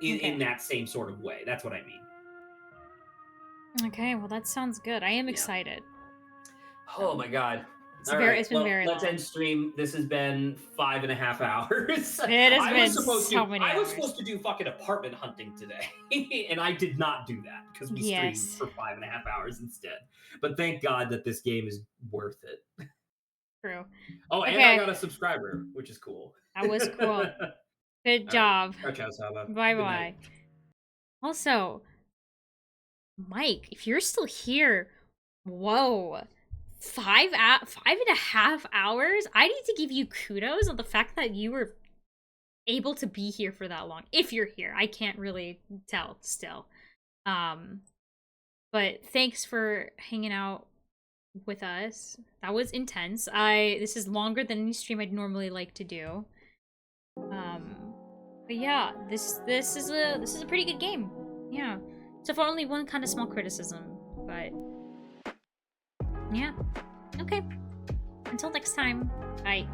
in that same sort of way. That's what I mean. Okay, well that sounds good. I am excited. Oh my god. All right. It's been very long. Let's end stream. This has been 5.5 hours. It has I been was supposed so to, many I was hours. supposed to do fucking apartment hunting today, and I did not do that because we streamed Yes. for 5.5 hours instead. But thank God that this game is worth it. True. Oh, and I got a subscriber, which is cool. That was cool. Good job. Right. Ciao, Saba. Bye Good bye. night. Also, Mike, if you're still here, whoa. 5.5 hours? I need to give you kudos on the fact that you were able to be here for that long. If you're here. I can't really tell still. But thanks for hanging out with us. That was intense. This is longer than any stream I'd normally like to do. But yeah, this is a pretty good game. Yeah. So far only one kind of small criticism, but yeah. Okay. Until next time. Bye.